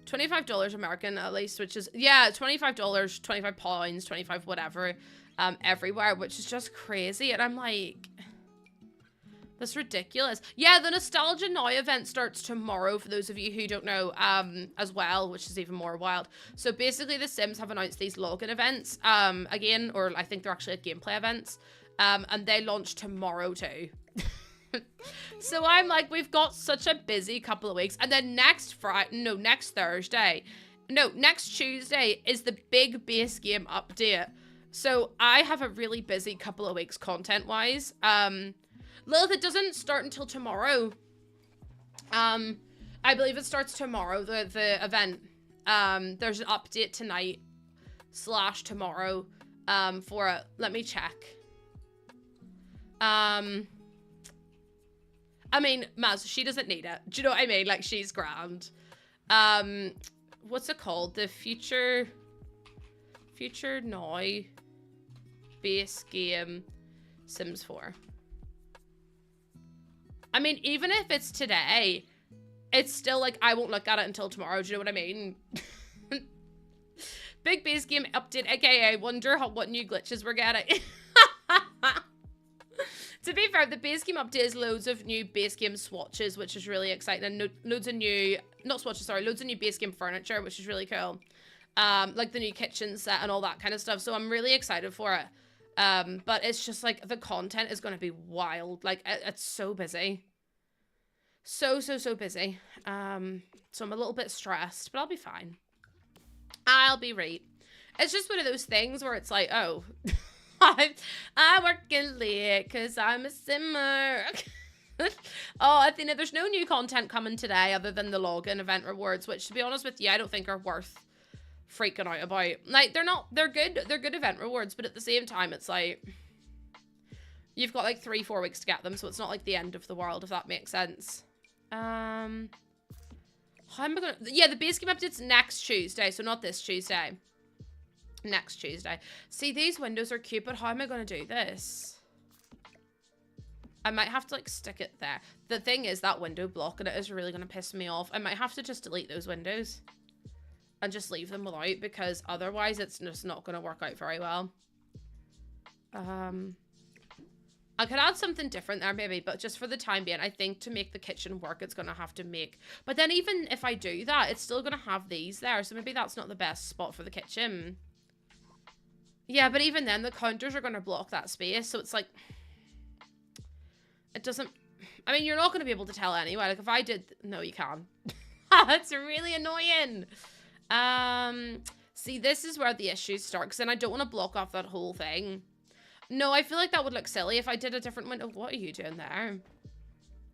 $25 American at least, which is, yeah, $25, 25 pounds, 25 whatever, everywhere, which is just crazy. And I'm like, that's ridiculous. Yeah, the Nostalgia Now event starts tomorrow, for those of you who don't know, as well, which is even more wild. So basically the Sims have announced these login events, again, or I think they're actually gameplay events, and they launch tomorrow too. So I'm like, we've got such a busy couple of weeks. And then next Thursday, next Tuesday is the big base game update. So I have a really busy couple of weeks content-wise. Lilith, it doesn't start until tomorrow. I believe it starts tomorrow, the event. There's an update tonight / tomorrow for it. Let me check. I mean, Maz, she doesn't need it. Do you know what I mean? Like, she's grand. What's it called? The Future Now base game Sims 4. I mean, even if it's today, it's still like, I won't look at it until tomorrow. Do you know what I mean? Big base game update, aka wonder what new glitches we're getting. To be fair, the base game update is loads of new base game swatches, which is really exciting, and loads of new, not swatches, sorry, loads of new base game furniture, which is really cool. Like the new kitchen set and all that kind of stuff. So I'm really excited for it. But it's just like the content is going to be wild. Like it's so busy. So busy. So I'm a little bit stressed, but I'll be fine. I'll be right. It's just one of those things where it's like, oh, I'm working late because I'm a simmer. Oh, Athena, there's no new content coming today other than the login event rewards, which, to be honest with you, I don't think are worth freaking out about. Like, they're good event rewards, but at the same time, it's like, you've got like 3-4 weeks to get them, so it's not like the end of the world, if that makes sense. How am I gonna... Yeah, the base game update's next Tuesday, so not this Tuesday. Next Tuesday. See, these windows are cute, but how am I gonna do this? I might have to, like, stick it there. The thing is, that window blocking it is really gonna piss me off. I might have to just delete those windows and just leave them without, because otherwise it's just not gonna work out very well. I could add something different there maybe, but just for the time being, I think to make the kitchen work, it's going to have to make... But then even if I do that, it's still going to have these there, so maybe that's not the best spot for the kitchen. Yeah, but even then, the counters are going to block that space, so it's like... It doesn't... I mean, you're not going to be able to tell anyway. Like, if I did... No, you can. That's really annoying. See, this is where the issues start, because then I don't want to block off that whole thing. No, I feel like that would look silly if I did a different window. What are you doing there?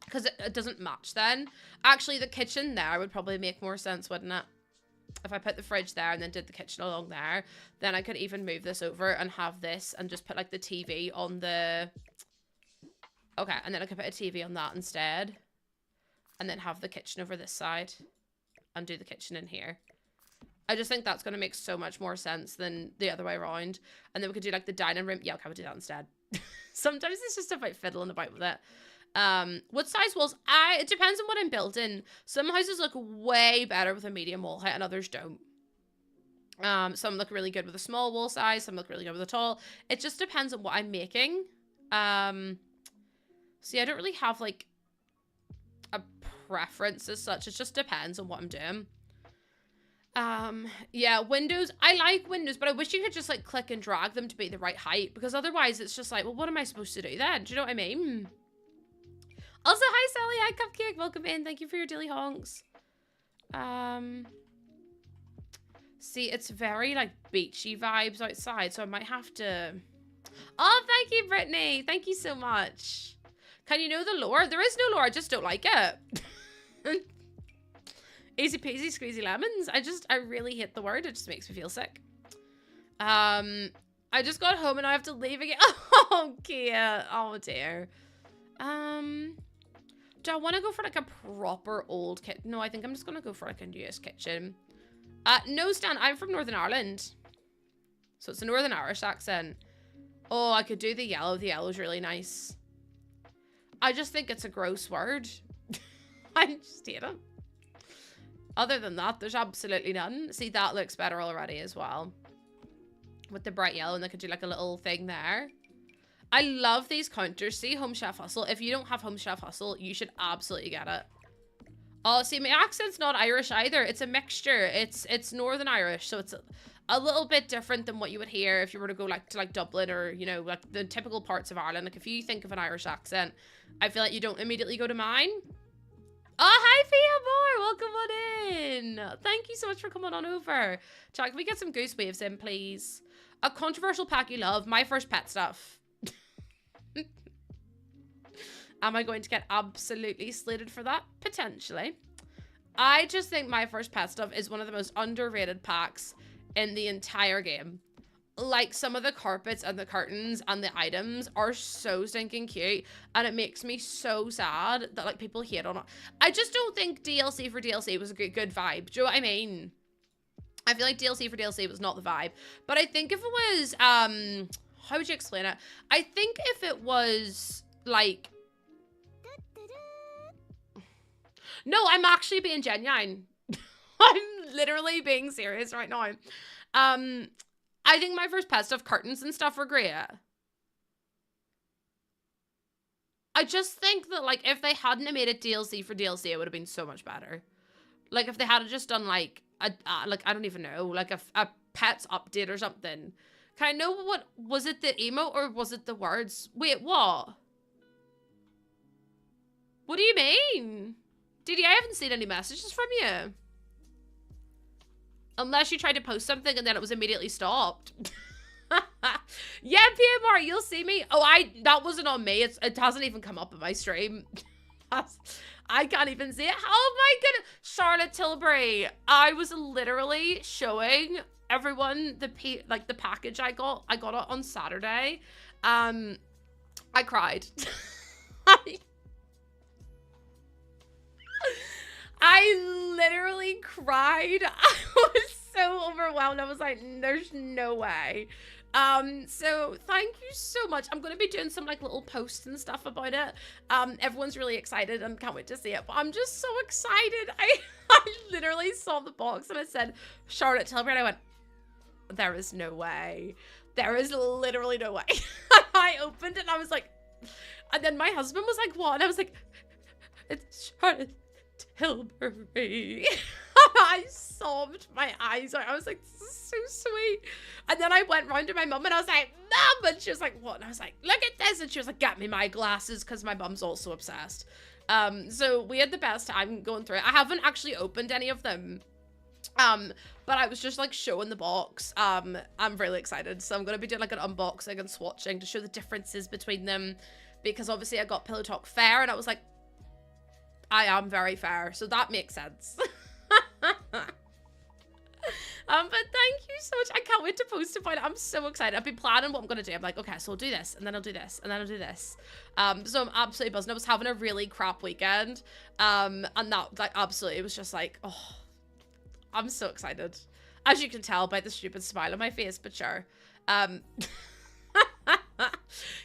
Because it doesn't match then. Actually, the kitchen there would probably make more sense, wouldn't it? If I put the fridge there and then did the kitchen along there, then I could even move this over and have this and just put like the TV on the... Okay, and then I could put a TV on that instead. And then have the kitchen over this side. And do the kitchen in here. I just think that's going to make so much more sense than the other way around. And then we could do like the dining room. Yeah, okay, we'll do that instead. Sometimes it's just about fiddling about with it. What size walls? It depends on what I'm building. Some houses look way better with a medium wall height and others don't. Some look really good with a small wall size. Some look really good with a tall. It just depends on what I'm making. See, I don't really have like a preference as such. It just depends on what I'm doing. Yeah, windows. I like windows, but I wish you could just like click and drag them to be the right height, because otherwise it's just like, well, what am I supposed to do then? Do you know what I mean? Also, hi Sally, hi Cupcake, welcome in. Thank you for your dilly honks. See, it's very like beachy vibes outside, so I might have to... Oh, thank you, Brittany. Thank you so much. Can you know the lore? There is no lore, I just don't like it. Easy peasy, squeezy lemons. I really hate the word. It just makes me feel sick. I just got home and I have to leave again. Oh, Kia. Oh, dear. Do I want to go for like a proper old kitchen? No, I think I'm just going to go for like a newest kitchen. No, Stan, I'm from Northern Ireland. So it's a Northern Irish accent. Oh, I could do the yellow. The yellow's really nice. I just think it's a gross word. I just hate it. Other than that, there's absolutely none. See, that looks better already as well. With the bright yellow, and they could do like a little thing there. I love these counters. See, Home Chef Hustle. If you don't have Home Chef Hustle, you should absolutely get it. Oh, see, my accent's not Irish either. It's a mixture. It's Northern Irish, so it's a little bit different than what you would hear if you were to go like to like Dublin or, you know, like the typical parts of Ireland. Like if you think of an Irish accent, I feel like you don't immediately go to mine. Oh, hi, Fia Moore. Welcome on in. Thank you so much for coming on over. Chat, can we get some goose waves in, please? A controversial pack you love. My first pet stuff. Am I going to get absolutely slated for that? Potentially. I just think My First Pet Stuff is one of the most underrated packs in the entire game. Like, some of the carpets and the curtains and the items are so stinking cute, and it makes me so sad that, like, people hate on it. I just don't think DLC for DLC was a good vibe. Do you know what I mean? I feel like DLC for DLC was not the vibe. But I think if it was, how would you explain it? I think if it was, like... No, I'm actually being genuine. I'm literally being serious right now. I think My First Pet Stuff curtains and stuff are great. I just think that, like, if they hadn't made it DLC for DLC, it would have been so much better. Like, if they had just done, like, like, I don't even know, like, a pets update or something. Can I know what, was it the emote or was it the words? Wait, what? What do you mean? Didi, I haven't seen any messages from you. Unless you tried to post something and then it was immediately stopped. Yeah, PMR, you'll see me. Oh, that wasn't on me. It hasn't even come up in my stream. I can't even see it. Oh my goodness. Charlotte Tilbury. I was literally showing everyone the package I got. I got it on Saturday. I cried. I literally cried. I was so overwhelmed. I was like, there's no way. So thank you so much. I'm going to be doing some like little posts and stuff about it. Everyone's really excited and can't wait to see it. But I'm just so excited. I literally saw the box and it said Charlotte Tilbury and I went, there is no way. There is literally no way. I opened it and I was like, and then my husband was like, what? And I was like, it's Charlotte Tilbury. I sobbed my eyes out. I was like, this is so sweet. And then I went round to my mum and I was like, Mum! And she was like, what? And I was like, look at this. And she was like, get me my glasses, because my mum's also obsessed. So we had the best time going through it. I haven't actually opened any of them. But I was just like showing the box. I'm really excited. So I'm going to be doing like an unboxing and swatching to show the differences between them. Because obviously I got Pillow Talk Fair and I was like, I am very fair. So that makes sense. But thank you so much. I can't wait to post about it. I'm so excited. I've been planning what I'm gonna do. I'm like, okay, so I'll do this, and then I'll do this, and then I'll do this. So I'm absolutely buzzing. I was having a really crap weekend, and that, like, absolutely, it was just like, oh, I'm so excited. As you can tell by the stupid smile on my face, but sure.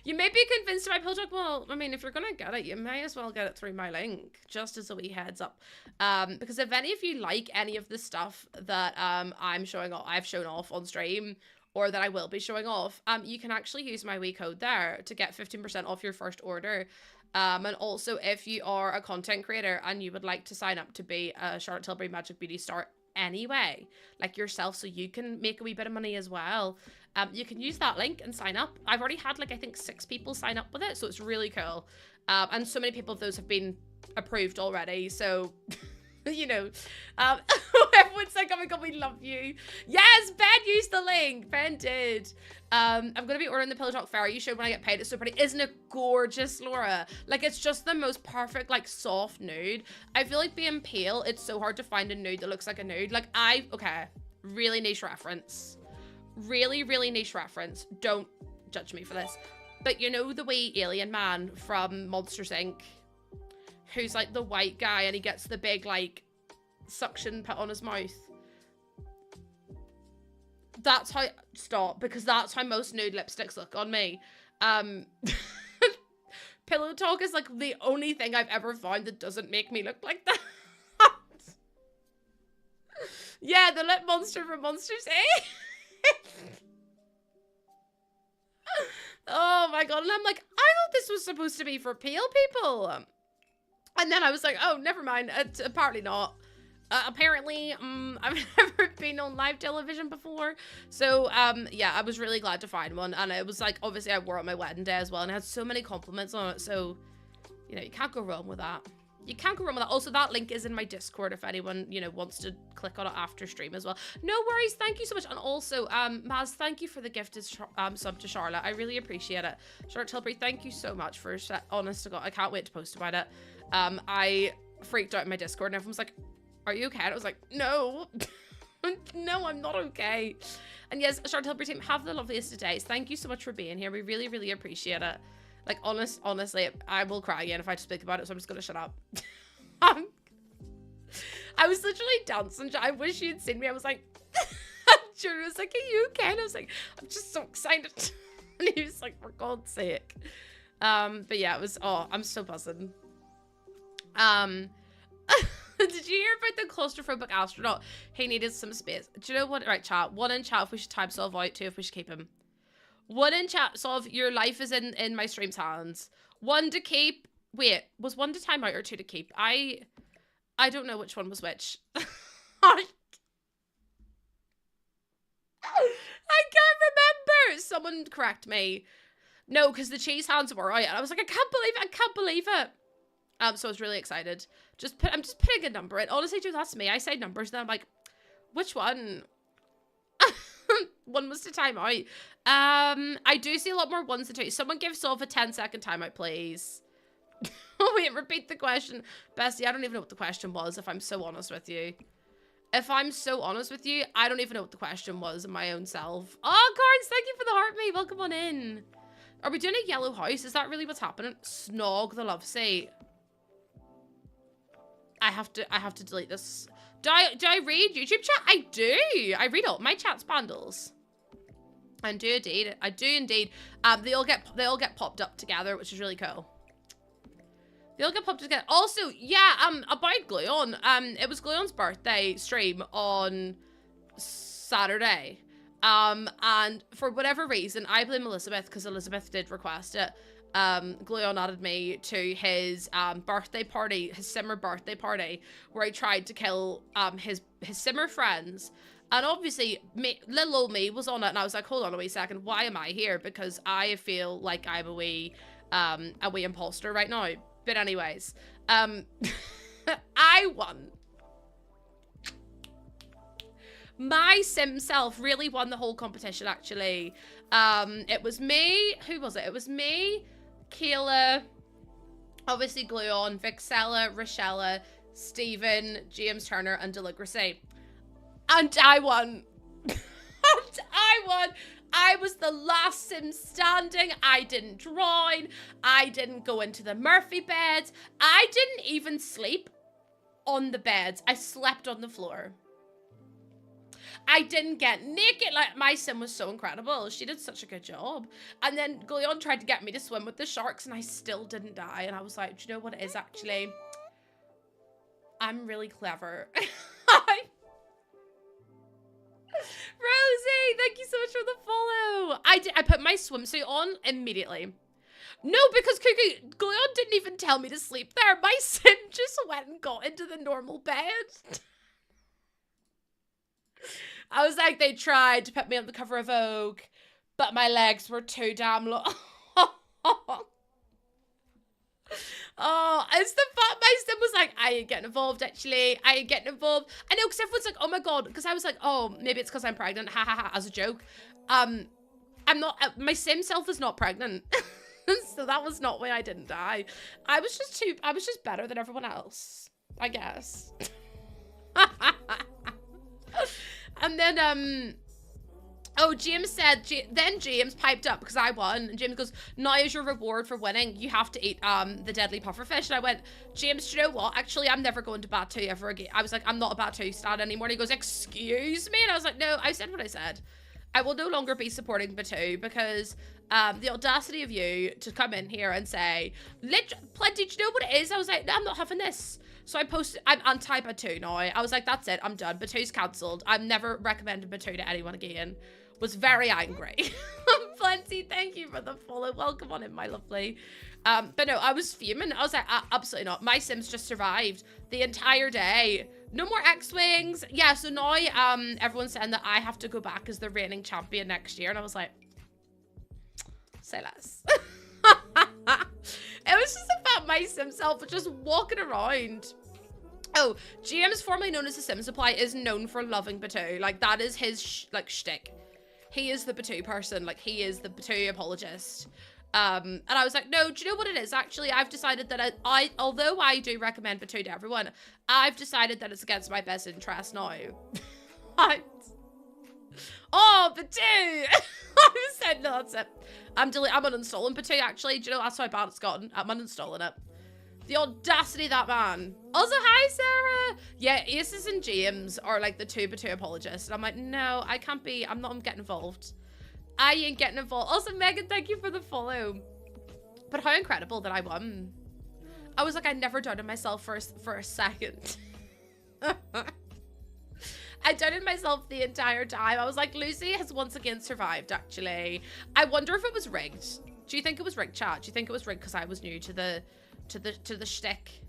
You may be convinced by Pillow Talk. Well, I mean, if you're gonna get it, you may as well get it through my link, just as a wee heads up. Because if any of you like any of the stuff that I've shown off on stream, or that I will be showing off, you can actually use my wee code there to get 15% off your first order. And also, if you are a content creator and you would like to sign up to be a Charlotte Tilbury Magic Beauty star anyway, like yourself, so you can make a wee bit of money as well, you can use that link and sign up. I've already had like, I think 6 people sign up with it, so it's really cool. And so many people of those have been approved already, so you know, everyone's like, oh my god, we love you. Yes, Ben used the link. Ben did. I'm gonna be ordering the Pillow Talk Fair you showed when I get paid. It's so pretty. Isn't it gorgeous, Laura? Like, it's just the most perfect, like, soft nude. I feel like being pale, it's so hard to find a nude that looks like a nude. Like, okay, really niche reference. Really, really niche reference. Don't judge me for this. But you know the wee alien man from Monsters, Inc., who's like the white guy and he gets the big like suction put on his mouth? That's how, stop, because that's how most nude lipsticks look on me. Pillow Talk is like the only thing I've ever found that doesn't make me look like that. Yeah, the lip monster from Monsters, eh? Oh my god. And I'm like, I thought this was supposed to be for pale people. And then I was like, oh, never mind. Apparently not. Apparently, I've never been on live television before. So, yeah, I was really glad to find one. And it was like, obviously, I wore it on my wedding day as well. And it had so many compliments on it. So, you know, you can't go wrong with that. You can't go wrong with that. Also, that link is in my Discord if anyone, you know, wants to click on it after stream as well. No worries. Thank you so much. And also, Maz, thank you for the gifted sub to Charlotte. I really appreciate it. Charlotte Tilbury, thank you so much for, honest to God, I can't wait to post about it. I freaked out in my Discord and everyone's like, are you okay? And I was like, no. No, I'm not okay. And yes, Charlotte Tilbury team, have the loveliest of days. Thank you so much for being here. We really, really appreciate it. Like, honestly, I will cry again if I speak about it, so I'm just gonna shut up. I was literally dancing. I wish you'd seen me. I was like, Jordan was like, are you okay? And I was like, I'm just so excited. And he was like, for God's sake. But yeah, it was, oh, I'm so buzzing. Did you hear about the claustrophobic astronaut? He needed some space. Do you know what? Right, chat. 1 in chat if we should time solve out. 2 if we should keep him. 1 in chat solve. Your life is in my stream's hands. 1 to keep. Wait, was 1 to time out or 2 to keep? I don't know which one was which. I can't remember. Someone correct me. No, because the cheese hands were out. And I was like, I can't believe it. I can't believe it. So I was really excited. I'm just putting a number in. Honestly, dude, that's me. I say numbers, then I'm like, Which one? One was to time out. I do see a lot more ones to two. Someone give Solve a 10-second timeout, please. Oh, wait, repeat the question. Bestie, I don't even know what the question was, if I'm so honest with you. If I'm so honest with you, I don't even know what the question was in my own self. Oh, Cards, thank you for the heart, mate. Welcome on in. Are we doing a yellow house? Is that really what's happening? Snog the love seat. I have to delete this. Do I read YouTube chat? I do. I read all my chat's bundles. I do indeed. I do indeed. They all get popped up together, which is really cool. They all get popped together. Also, yeah, about Gluon. It was Gluon's birthday stream on Saturday. And for whatever reason, I blame Elizabeth because Elizabeth did request it. Gluon added me to his birthday party, his Simmer birthday party, where he tried to kill his Simmer friends. And obviously, little old me was on it, and I was like, hold on a wee second, why am I here? Because I feel like I'm a wee imposter right now. But anyways, I won. My sim self really won the whole competition, actually. It was me. Who was it? It was me, Kayla, obviously Gluon, Vixella, Rochella, Stephen, James Turner, and Deligracy. And I won. And I won. I was the last sim standing. I didn't drown. I didn't go into the Murphy beds. I didn't even sleep on the beds. I slept on the floor. I didn't get naked. Like, my sim was so incredible. She did such a good job. And then Gleon tried to get me to swim with the sharks, and I still didn't die. And I was like, do you know what it is, actually? I'm really clever. Rosie, thank you so much for the follow. I put my swimsuit on immediately. No, because Cookie, Gleon didn't even tell me to sleep there. My sim just went and got into the normal bed. I was like, they tried to put me on the cover of Vogue, but my legs were too damn long. Oh, it's the fact my sim was like, I ain't getting involved, actually. I ain't getting involved. I know, because everyone's like, oh my god, because I was like, oh, maybe it's because I'm pregnant, ha ha ha, as a joke. I'm not, my sim self is not pregnant. So that was not why I didn't die. I was just better than everyone else, I guess. And then, oh, James said, then James piped up because I won. And James goes, now is your reward for winning. You have to eat the deadly pufferfish. And I went, James, do you know what? Actually, I'm never going to Batu ever again. I was like, I'm not a Batu stan anymore. And he goes, excuse me? And I was like, no, I said what I said. I will no longer be supporting Batu because the audacity of you to come in here and say, Plenty, do you know what it is? I was like, no, I'm not having this. So I posted, I'm anti-Batu now. I was like, that's it, I'm done. Batu's cancelled. I'm never recommending Batu to anyone again. Was very angry. Plenty, thank you for the follow. Welcome on in, my lovely. But no, I was fuming. I was like, absolutely not. My Sims just survived the entire day. No more X-Wings. Yeah, so now everyone's saying that I have to go back as the reigning champion next year. And I was like, say less. It was just about my sim self just walking around. Oh, James, formerly known as the Sim Supply, is known for loving Batu. Like, that is his, like, shtick. He is the Batu person. Like, he is the Batu apologist. And I was like, no, do you know what it is? Actually, I've decided that although I do recommend Batu to everyone, I've decided that it's against my best interest now. Oh, Batu! I said, no, that's it. I'm uninstalling Batu, actually. Do you know, that's how bad it's gotten. I'm uninstalling it. The audacity of that man. Also, hi, Sarah. Yeah, Aces and James are like the two Batu apologists. And I'm like, no, I can't be. I'm getting involved. I ain't getting involved. Also, Megan, thank you for the follow. But how incredible that I won. I was like, I never doubted myself for a second. I doubted myself the entire time. I was like, Lucy has once again survived, actually. I wonder if it was rigged. Do you think it was rigged, chat? Do you think it was rigged because I was new to the shtick?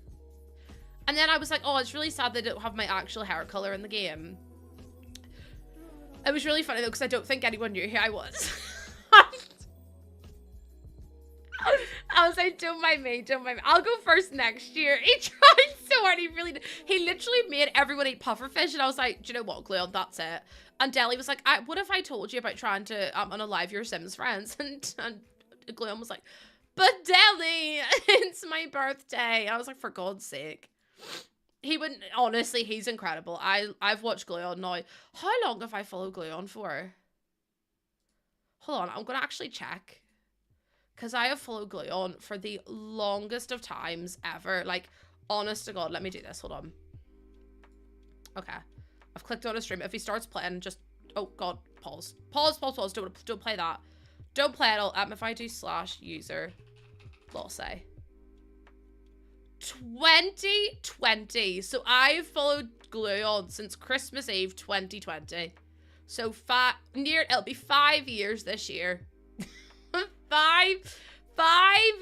And then I was like, oh, it's really sad they don't have my actual hair color in the game. It was really funny though, because I don't think anyone knew who I was. I was like, don't mind me, don't mind me. I'll go first next year. He tried so hard, he really did. He literally made everyone eat pufferfish, and I was like, do you know what, Gleon, that's it. And Deli was like, what if I told you about trying to unalive your Sims friends? And Gleon was like, but Deli, it's my birthday. And I was like, for God's sake. He wouldn't, honestly, he's incredible. I've watched Gleon now. How long have I followed Gleon for? Hold on, I'm going to actually check. Because I have followed Gleon for the longest of times ever. Like, honest to God, let me do this. Hold on. Okay. I've clicked on a stream. If he starts playing, just... Oh, God. Pause. Pause. Don't play that. Don't play it all. If I do /user, let's say. 2020. So I've followed Gleon since Christmas Eve 2020. So it'll be 5 years this year. 5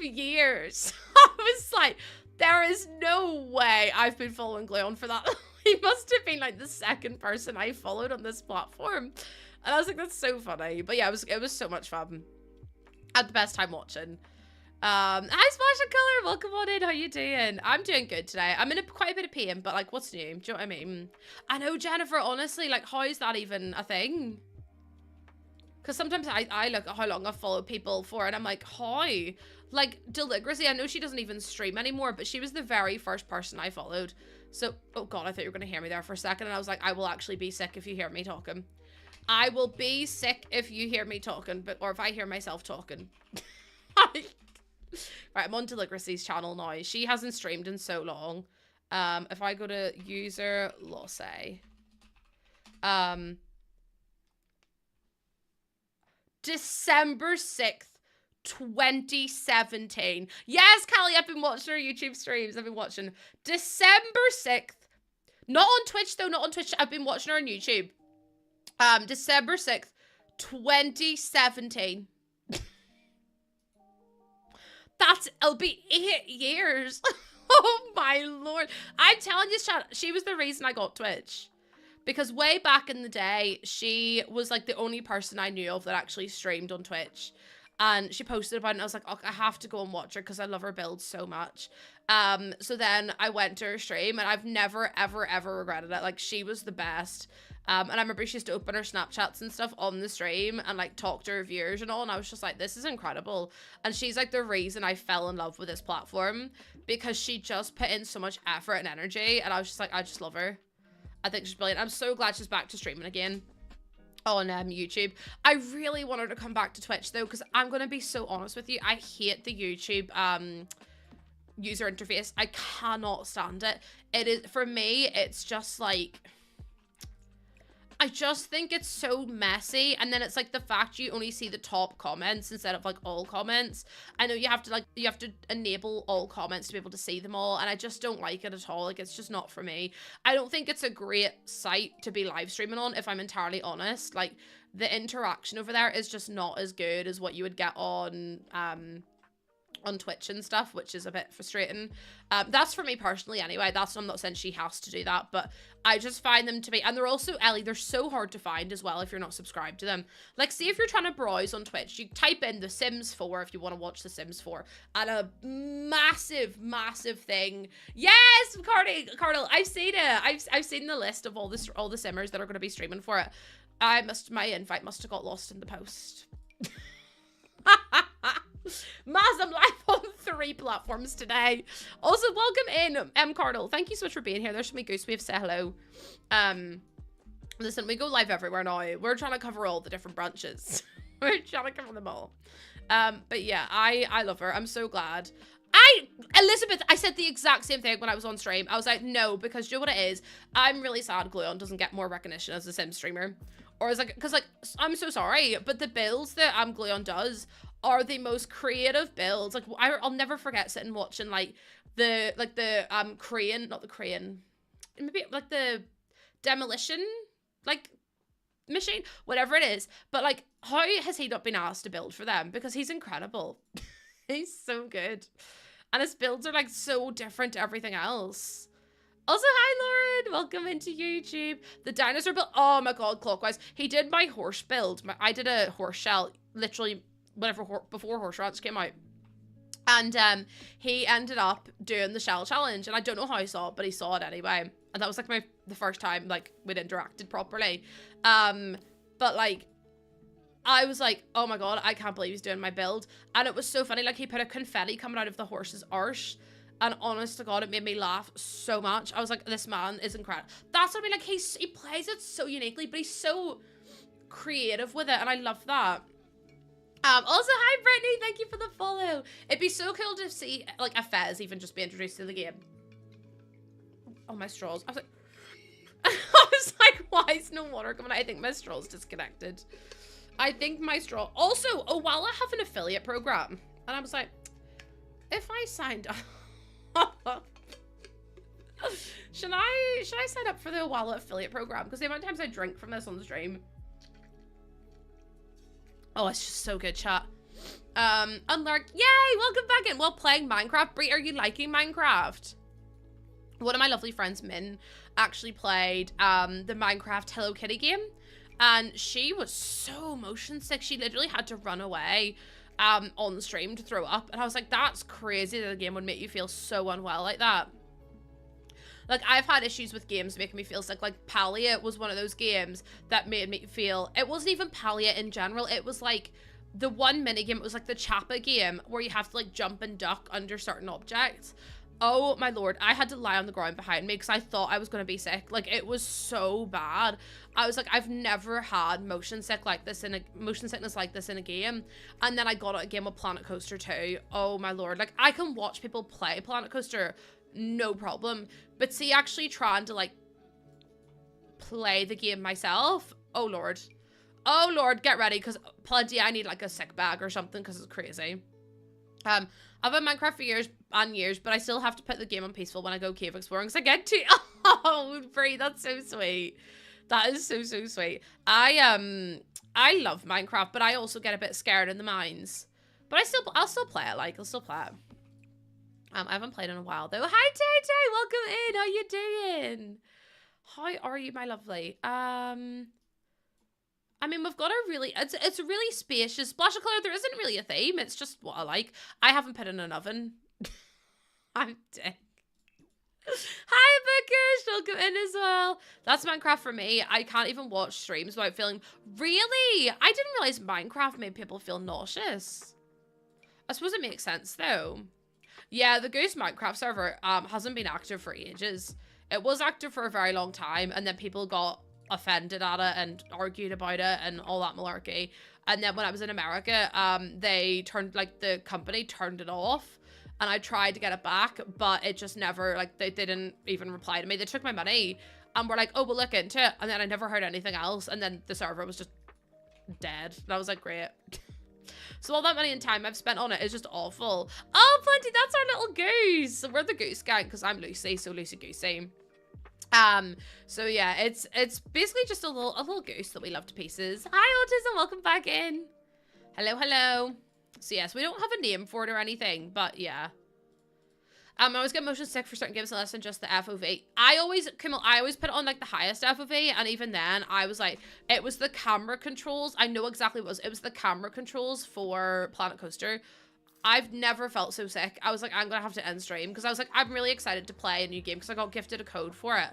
years. I was like, there is no way I've been following Gleon for that. He must have been like the second person I followed on this platform. And I was like, that's so funny. But yeah, it was so much fun. I had the best time watching. Hi Splash Color, welcome on in. How you doing? I'm doing good today. I'm in quite a bit of pain, but like, what's new? Do you know what I mean? I know, Jennifer, honestly, like, how is that even a thing? Because sometimes I look at how long I've followed people for, and I'm like, how? Like, Deligracy, I know she doesn't even stream anymore, but she was the very first person I followed. So, oh God, I thought you were going to hear me there for a second, and I was like, I will actually be sick if you hear me talking. I will be sick if you hear me talking, or if I hear myself talking. Right, I'm on Deligracy's channel now. She hasn't streamed in so long. If I go to user, let's say, December 6th, 2017. Yes, Callie, I've been watching her YouTube streams. I've been watching December 6th. Not on Twitch, though. Not on Twitch. I've been watching her on YouTube. December 6th, 2017. It'll be 8 years. Oh my Lord. I'm telling you, she was the reason I got Twitch. Because way back in the day, she was like the only person I knew of that actually streamed on Twitch. And she posted about it, and I was like, oh, I have to go and watch her because I love her build so much. So then I went to her stream, and I've never, ever, ever regretted it. Like, she was the best. And I remember she used to open her Snapchats and stuff on the stream and like talk to her viewers and all. And I was just like, this is incredible. And she's like the reason I fell in love with this platform, because she just put in so much effort and energy. And I was just like, I just love her. I think she's brilliant. I'm so glad she's back to streaming again on YouTube. I really want her to come back to Twitch though, because I'm going to be so honest with you. I hate the YouTube user interface. I cannot stand it. It is, for me, it's just like, I just think it's so messy. And then it's like the fact you only see the top comments instead of like all comments. I know you have to enable all comments to be able to see them all. And I just don't like it at all. Like, it's just not for me. I don't think it's a great site to be live streaming on, if I'm entirely honest. Like, the interaction over there is just not as good as what you would get on Twitch and stuff, which is a bit frustrating. That's for me personally anyway. I'm not saying she has to do that, but I just find them to be, and they're also, Ellie, they're so hard to find as well if you're not subscribed to them. Like, see, if you're trying to browse on Twitch, you type in The Sims 4 if you want to watch The Sims 4, and a massive thing. Yes, Cardinal, I've seen it. I've seen the list of all the Simmers that are going to be streaming for it. My invite must have got lost in the post. Maz, I'm live on 3 platforms today. Also, welcome in, Cardinal. Thank you so much for being here. There's me Goose. We have said hello. Listen, we go live everywhere now. We're trying to cover all the different branches. We're trying to cover them all. But yeah, I love her. I'm so glad. Elizabeth, I said the exact same thing when I was on stream. I was like, no, because you know what it is? I'm really sad Gleon doesn't get more recognition as a Sim streamer. Or as like, because like, I'm so sorry, but the builds that Gleon does are the most creative builds. Like, I'll never forget sitting watching like the crane, not the crane, maybe like the demolition like machine, whatever it is. But like, how has he not been asked to build for them? Because he's incredible. He's so good, and his builds are like so different to everything else. Also, hi Lauren, welcome into YouTube. The dinosaur build, oh my god, Clockwise. He did my horse build. I did a horse shell, literally whenever before horse rats came out. And he ended up doing the shell challenge, and I don't know how he saw it, but he saw it anyway. And that was like the first time like we'd interacted properly. But like I was like, oh my god, I can't believe he's doing my build. And it was so funny, like he put a confetti coming out of the horse's arse. And honest to god, it made me laugh so much. I was like, this man is incredible. That's what I mean, like he plays it so uniquely, but he's so creative with it, and I love that. Also, hi Brittany, thank you for the follow. It'd be so cool to see like a Fez even just be introduced to the game. Oh, my straws. I was like, I was like, why is no water coming out? I think my straw's disconnected. I think my straw. Also, Owala have an affiliate program, and I was like, if I signed up, should I sign up for the Owala affiliate program? Because the amount of times I drink from this on the stream. Oh, it's just so good, chat. Unlark, yay, welcome back in. Well, playing Minecraft. Brie, are you liking Minecraft? One of my lovely friends, Min, actually played the Minecraft Hello Kitty game. And she was so motion sick. She literally had to run away on the stream to throw up. And I was like, that's crazy that the game would make you feel so unwell like that. Like, I've had issues with games making me feel sick. Like, Pallia was one of those games that made me feel... It wasn't even Pallia in general. It was, like, the one minigame. It was, like, the Chappa game where you have to, like, jump and duck under certain objects. Oh, my lord. I had to lie on the ground behind me because I thought I was going to be sick. Like, it was so bad. I was like, I've never had motion sickness like this in a game. And then I got a game with Planet Coaster 2. Oh, my lord. Like, I can watch people play Planet Coaster... no problem, but see, actually trying to like play the game myself, oh lord, get ready, because plenty I need like a sick bag or something because it's crazy. I've had Minecraft for years and years, but I still have to put the game on peaceful when I go cave exploring because I get to. Oh, Brie, that's so sweet. That is so sweet. I love Minecraft, but I also get a bit scared in the mines, but I'll still play it. Like, I'll still play it. I haven't played in a while though. Hi Tay Tay, welcome in. How you doing? How are you, my lovely? I mean, we've got a really, it's a really spacious splash of colour. There isn't really a theme. It's just what I like. I haven't put in an oven. I'm dead. Hi Bookish, welcome in as well. That's Minecraft for me. I can't even watch streams without feeling, really? I didn't realise Minecraft made people feel nauseous. I suppose it makes sense though. Yeah, the Goose Minecraft server hasn't been active for ages. It was active for a very long time, and then people got offended at it and argued about it and all that malarkey. And then when I was in America, they turned, like, the company turned it off, and I tried to get it back, but it just never, like, they didn't even reply to me. They took my money, and were like, oh, we'll look into it, and then I never heard anything else, and then the server was just dead. And I was like, great. So all that money and time I've spent on it is just awful. Oh, plenty, that's our little goose. We're the goose gang because I'm Lucy, so Lucy Goosey. So yeah, it's basically just a little goose that we love to pieces. Hi, Autism, welcome back in. Hello. So yes, we don't have a name for it or anything, but yeah. I always get motion sick for certain games unless than just the FOV. I always put it on like the highest FOV, and even then I was like, it was the camera controls. I know exactly what it was the camera controls for Planet Coaster. I've never felt so sick. I was like, I'm gonna have to end stream because I was like, I'm really excited to play a new game because I got gifted a code for it.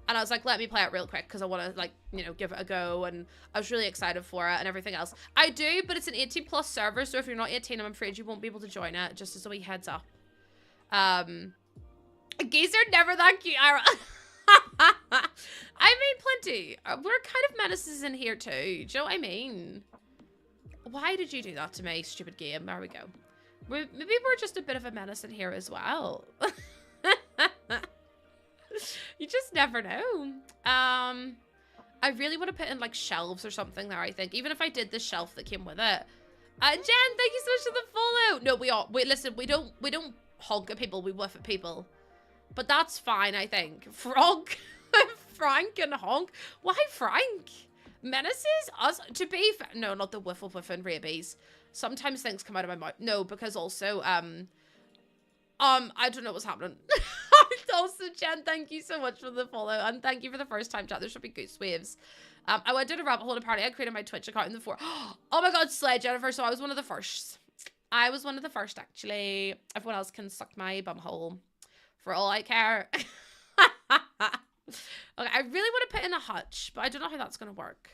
And I was like, let me play it real quick because I want to, like, you know, give it a go. And I was really excited for it and everything else. I do, but it's an 18+ server, so if you're not 18, I'm afraid you won't be able to join it, just as a wee heads up. Geese are never that cute. I mean, plenty. We're kind of menaces in here too. Do you know what I mean? Why did you do that to me, stupid game? There we go. Maybe we're just a bit of a menace in here as well. You just never know. I really want to put in like shelves or something there, I think. Even if I did the shelf that came with it. Jen, thank you so much for the follow. No, listen, we don't honk at people, we whiff at people. But that's fine, I think. Frank and honk. Why Frank? Menaces? Us? To be fair, no, not the whiffle and rabies. Sometimes things come out of my mouth. No, because also, I don't know what's happening. Also, Jen, thank you so much for the follow, and thank you for the first time chat. There should be goose waves. I went down a rabbit hole, apparently I created my Twitch account in the 4. Oh my god, slay, Jennifer, so I was one of the first. I was one of the first, actually. Everyone else can suck my bum hole for all I care. Okay, I really want to put in a hutch, but I don't know how that's going to work.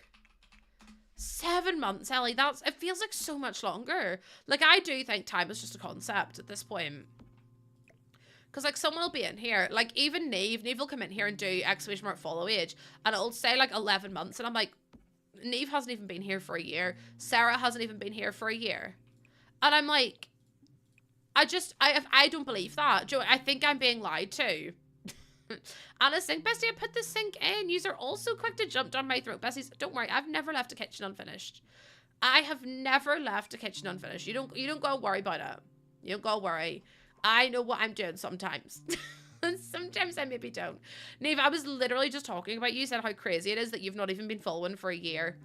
7 months, Ellie. It feels like so much longer. Like, I do think time is just a concept at this point. Because, like, someone will be in here. Like, even Neve will come in here and do exclamation mark follow age. And it'll say, like, 11 months. And I'm like, Neve hasn't even been here for a year. Sarah hasn't even been here for a year. And I'm like, I don't believe that. Joe, I think I'm being lied to. Anna Sink, Bestie, I put the sink in. Yous are all so quick to jump down my throat. Besties, don't worry. I've never left a kitchen unfinished. I have never left a kitchen unfinished. You don't gotta worry about it. You don't gotta worry. I know what I'm doing sometimes. Sometimes I maybe don't. Neve, I was literally just talking about you, said how crazy it is that you've not even been following for a year.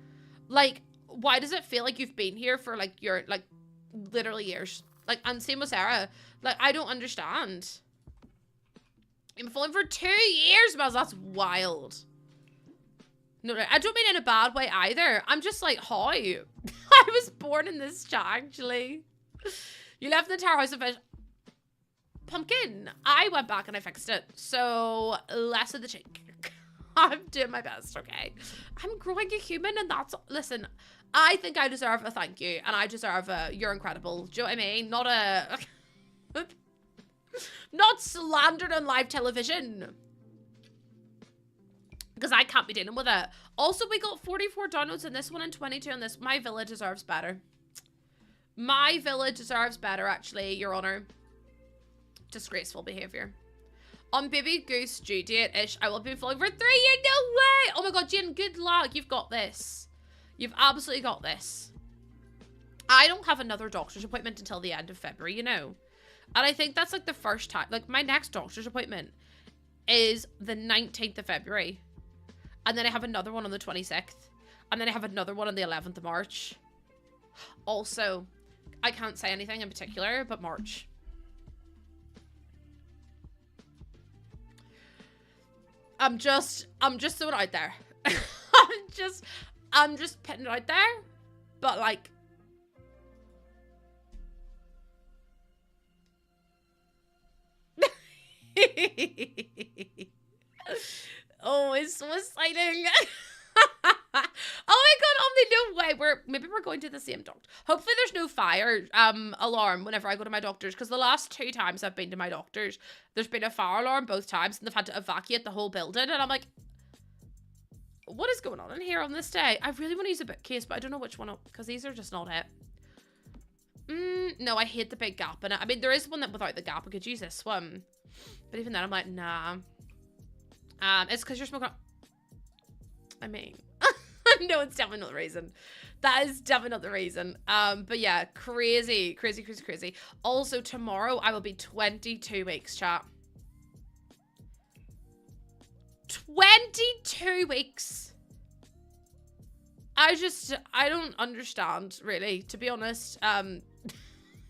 Like, why does it feel like you've been here for, like, literally years? Like, and same with Sarah. Like, I don't understand. I've been following for 2 years, Miles. That's wild. No, I don't mean in a bad way either. I'm just like, how? I was born in this chat, actually. You left the entire house of fish. Pumpkin, I went back and I fixed it. So, less of the cheek. I'm doing my best, okay? I'm growing a human and that's... Listen, I think I deserve a thank you. And I deserve a, you're incredible. Do you know what I mean? Not a... Not slandered on live television. Because I can't be dealing with it. Also, we got 44 downloads in this one and 22 on this. My villa deserves better. My villa deserves better, actually, Your Honor. Disgraceful behavior. On Baby Goose due date-ish, I will be following for 3 years. No way! Oh my god, Jen, good luck. You've got this. You've absolutely got this. I don't have another doctor's appointment until the end of February, you know. And I think that's like the first time. Like, my next doctor's appointment is the 19th of February. And then I have another one on the 26th. And then I have another one on the 11th of March. Also, I can't say anything in particular, but March. I'm just throwing it out there. I'm just putting it out there. But like, oh, it's so exciting. Oh my god, Omni, no way. Maybe we're going to the same doctor. Hopefully there's no fire alarm whenever I go to my doctor's, because the last 2 times I've been to my doctor's, there's been a fire alarm both times and they've had to evacuate the whole building, and I'm like, what is going on in here on this day? I really want to use a bookcase, but I don't know which one, because these are just not it. No, I hate the big gap in it. I mean, there is one that without the gap. I could use this one, but even then I'm like, nah. It's because you're smoking. I mean, no, it's definitely not the reason. That is definitely not the reason. But yeah, crazy. Also, tomorrow I will be 22 weeks, chat. 22 weeks. I don't understand, really, to be honest.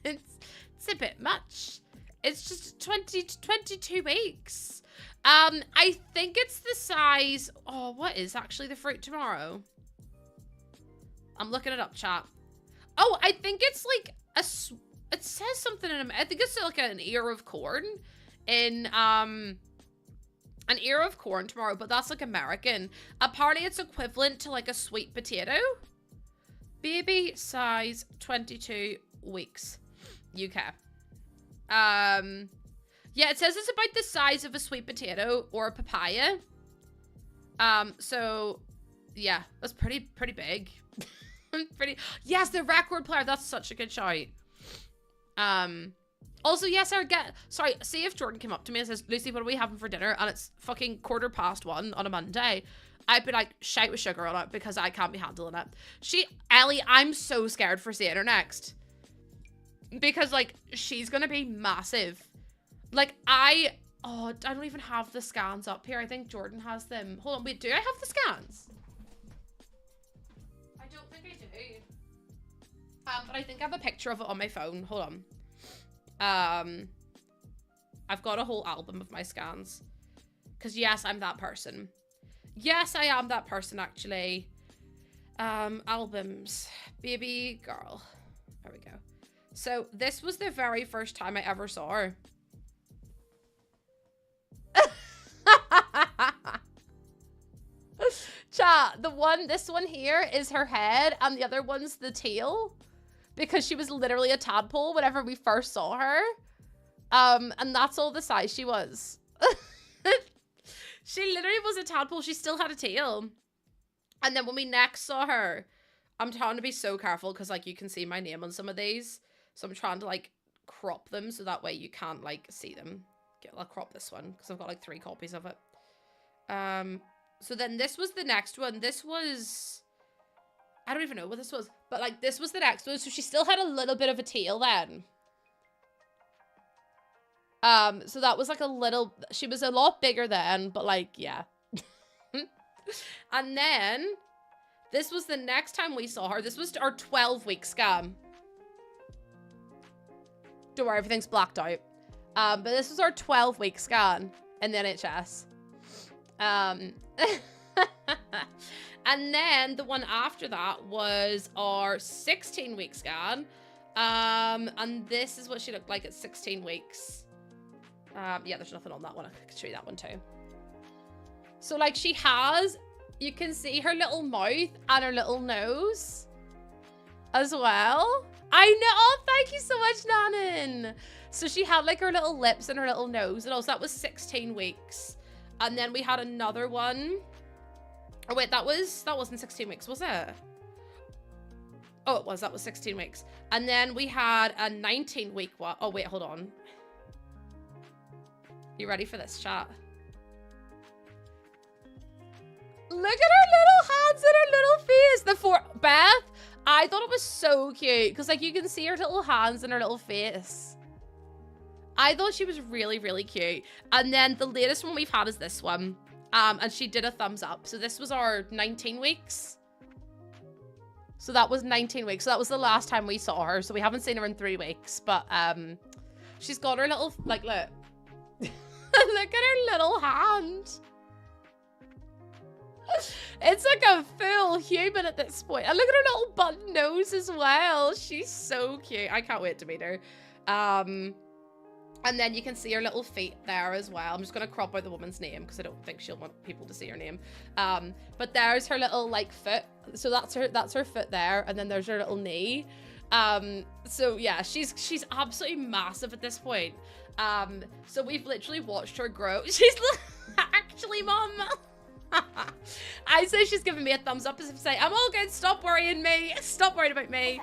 It's a bit much. It's just 22 weeks. I think it's the size. Oh, what is actually the fruit tomorrow? I'm looking it up, chat. Oh, I think it's like it says something in I think it's like an ear of corn in an ear of corn tomorrow, but that's like American. Apparently it's equivalent to like a sweet potato. Baby size 22 weeks. UK. Yeah, it says it's about the size of a sweet potato or a papaya. So yeah, that's pretty big. Yes, the record player. That's such a good shout. Also, yes, sorry, see if Jordan came up to me and says, Lucy, what are we having for dinner? And it's fucking 1:15 on a Monday. I'd be like, shite with sugar on it because I can't be handling it. Ellie, I'm so scared for seeing her next. Because, like, she's gonna be massive. Like, I don't even have the scans up here. I think Jordan has them. Hold on, wait, do I have the scans? I don't think I do. But I think I have a picture of it on my phone. Hold on. I've got a whole album of my scans. Because, yes, I'm that person. Yes, I am that person, actually. Albums. Baby girl. There we go. So this was the very first time I ever saw her. Chat, this one here is her head, and the other one's the tail. Because she was literally a tadpole whenever we first saw her. And that's all the size she was. She literally was a tadpole. She still had a tail. And then when we next saw her, I'm trying to be so careful because, like, you can see my name on some of these. So I'm trying to, like, crop them so that way you can't, like, see them. I'll crop this one because I've got, like, 3 copies of it. So then this was the next one. This was... I don't even know what this was. But, like, this was the next one. So she still had a little bit of a tail then. So that was, like, a little... She was a lot bigger then, but, like, yeah. And then... This was the next time we saw her. This was our 12-week scan. Don't worry, everything's blacked out. But this was our 12-week scan in the NHS. And then the one after that was our 16-week scan. And this is what she looked like at 16 weeks. Yeah, there's nothing on that one. I can show you that one too. So, like, she has... You can see her little mouth and her little nose as well. I know. Oh, thank you so much, Nanan. So she had, like, her little lips and her little nose. And also that was 16 weeks. And then we had another one. Oh, wait, that wasn't 16 weeks, was it? Oh, it was. That was 16 weeks. And then we had a 19-week one. Oh, wait, hold on. You ready for this, chat? Look at her little hands and her little face. Beth, I thought it was so cute because, like, you can see her little hands and her little face. I thought she was really, really cute. And then the latest one we've had is this one. And she did a thumbs up. So this was our 19 weeks. So that was 19 weeks. So that was the last time we saw her. So we haven't seen her in 3 weeks. But she's got her little, like, look. Look at her little hand. It's like a full human at this point. And look at her little button nose as well. She's so cute. I can't wait to meet her. And then you can see her little feet there as well. I'm just going to crop out the woman's name because I don't think she'll want people to see her name. But there's her little, like, foot. So that's her foot there. And then there's her little knee. So yeah, she's absolutely massive at this point. So we've literally watched her grow. She's actually, Mom. I say she's giving me a thumbs up as if to say, I'm all good, stop worrying me. Stop worrying about me.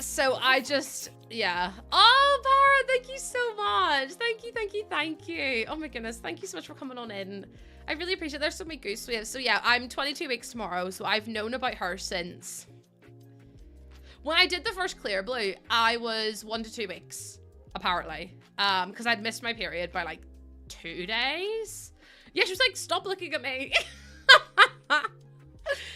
So I just, yeah. Oh, Para, thank you so much. Thank you, thank you, thank you. Oh my goodness, thank you so much for coming on in. I really appreciate it. There's so many goose waves. So yeah, I'm 22 weeks tomorrow, so I've known about her since... When I did the first Clear Blue, I was 1 to 2 weeks, apparently. Because I'd missed my period by, like, 2 days. Yeah, she was like, stop looking at me.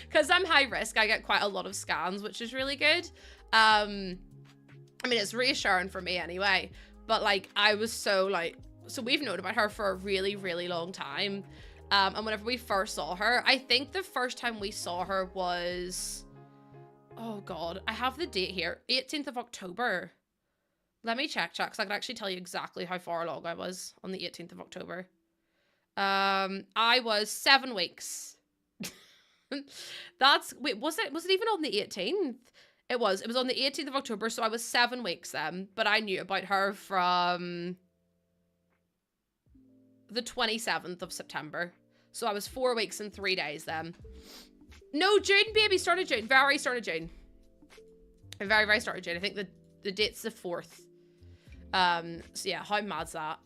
Because I'm high risk, I get quite a lot of scans, which is really good. I mean, it's reassuring for me anyway. But, like, I was so, like... So we've known about her for a really, really long time. And whenever we first saw her, I think the first time we saw her was... Oh, God. I have the date here. 18th of October. Let me check, because I can actually tell you exactly how far along I was on the 18th of October. I was 7 weeks. Wait, was it even on the 18th? It was on the 18th of October, so I was 7 weeks then, but I knew about her from the 27th of September. So I was 4 weeks and 3 days then. No, June, baby, start of June. Very start of June. Very, very start of June. I think the date's the 4th. So yeah, how mad's that?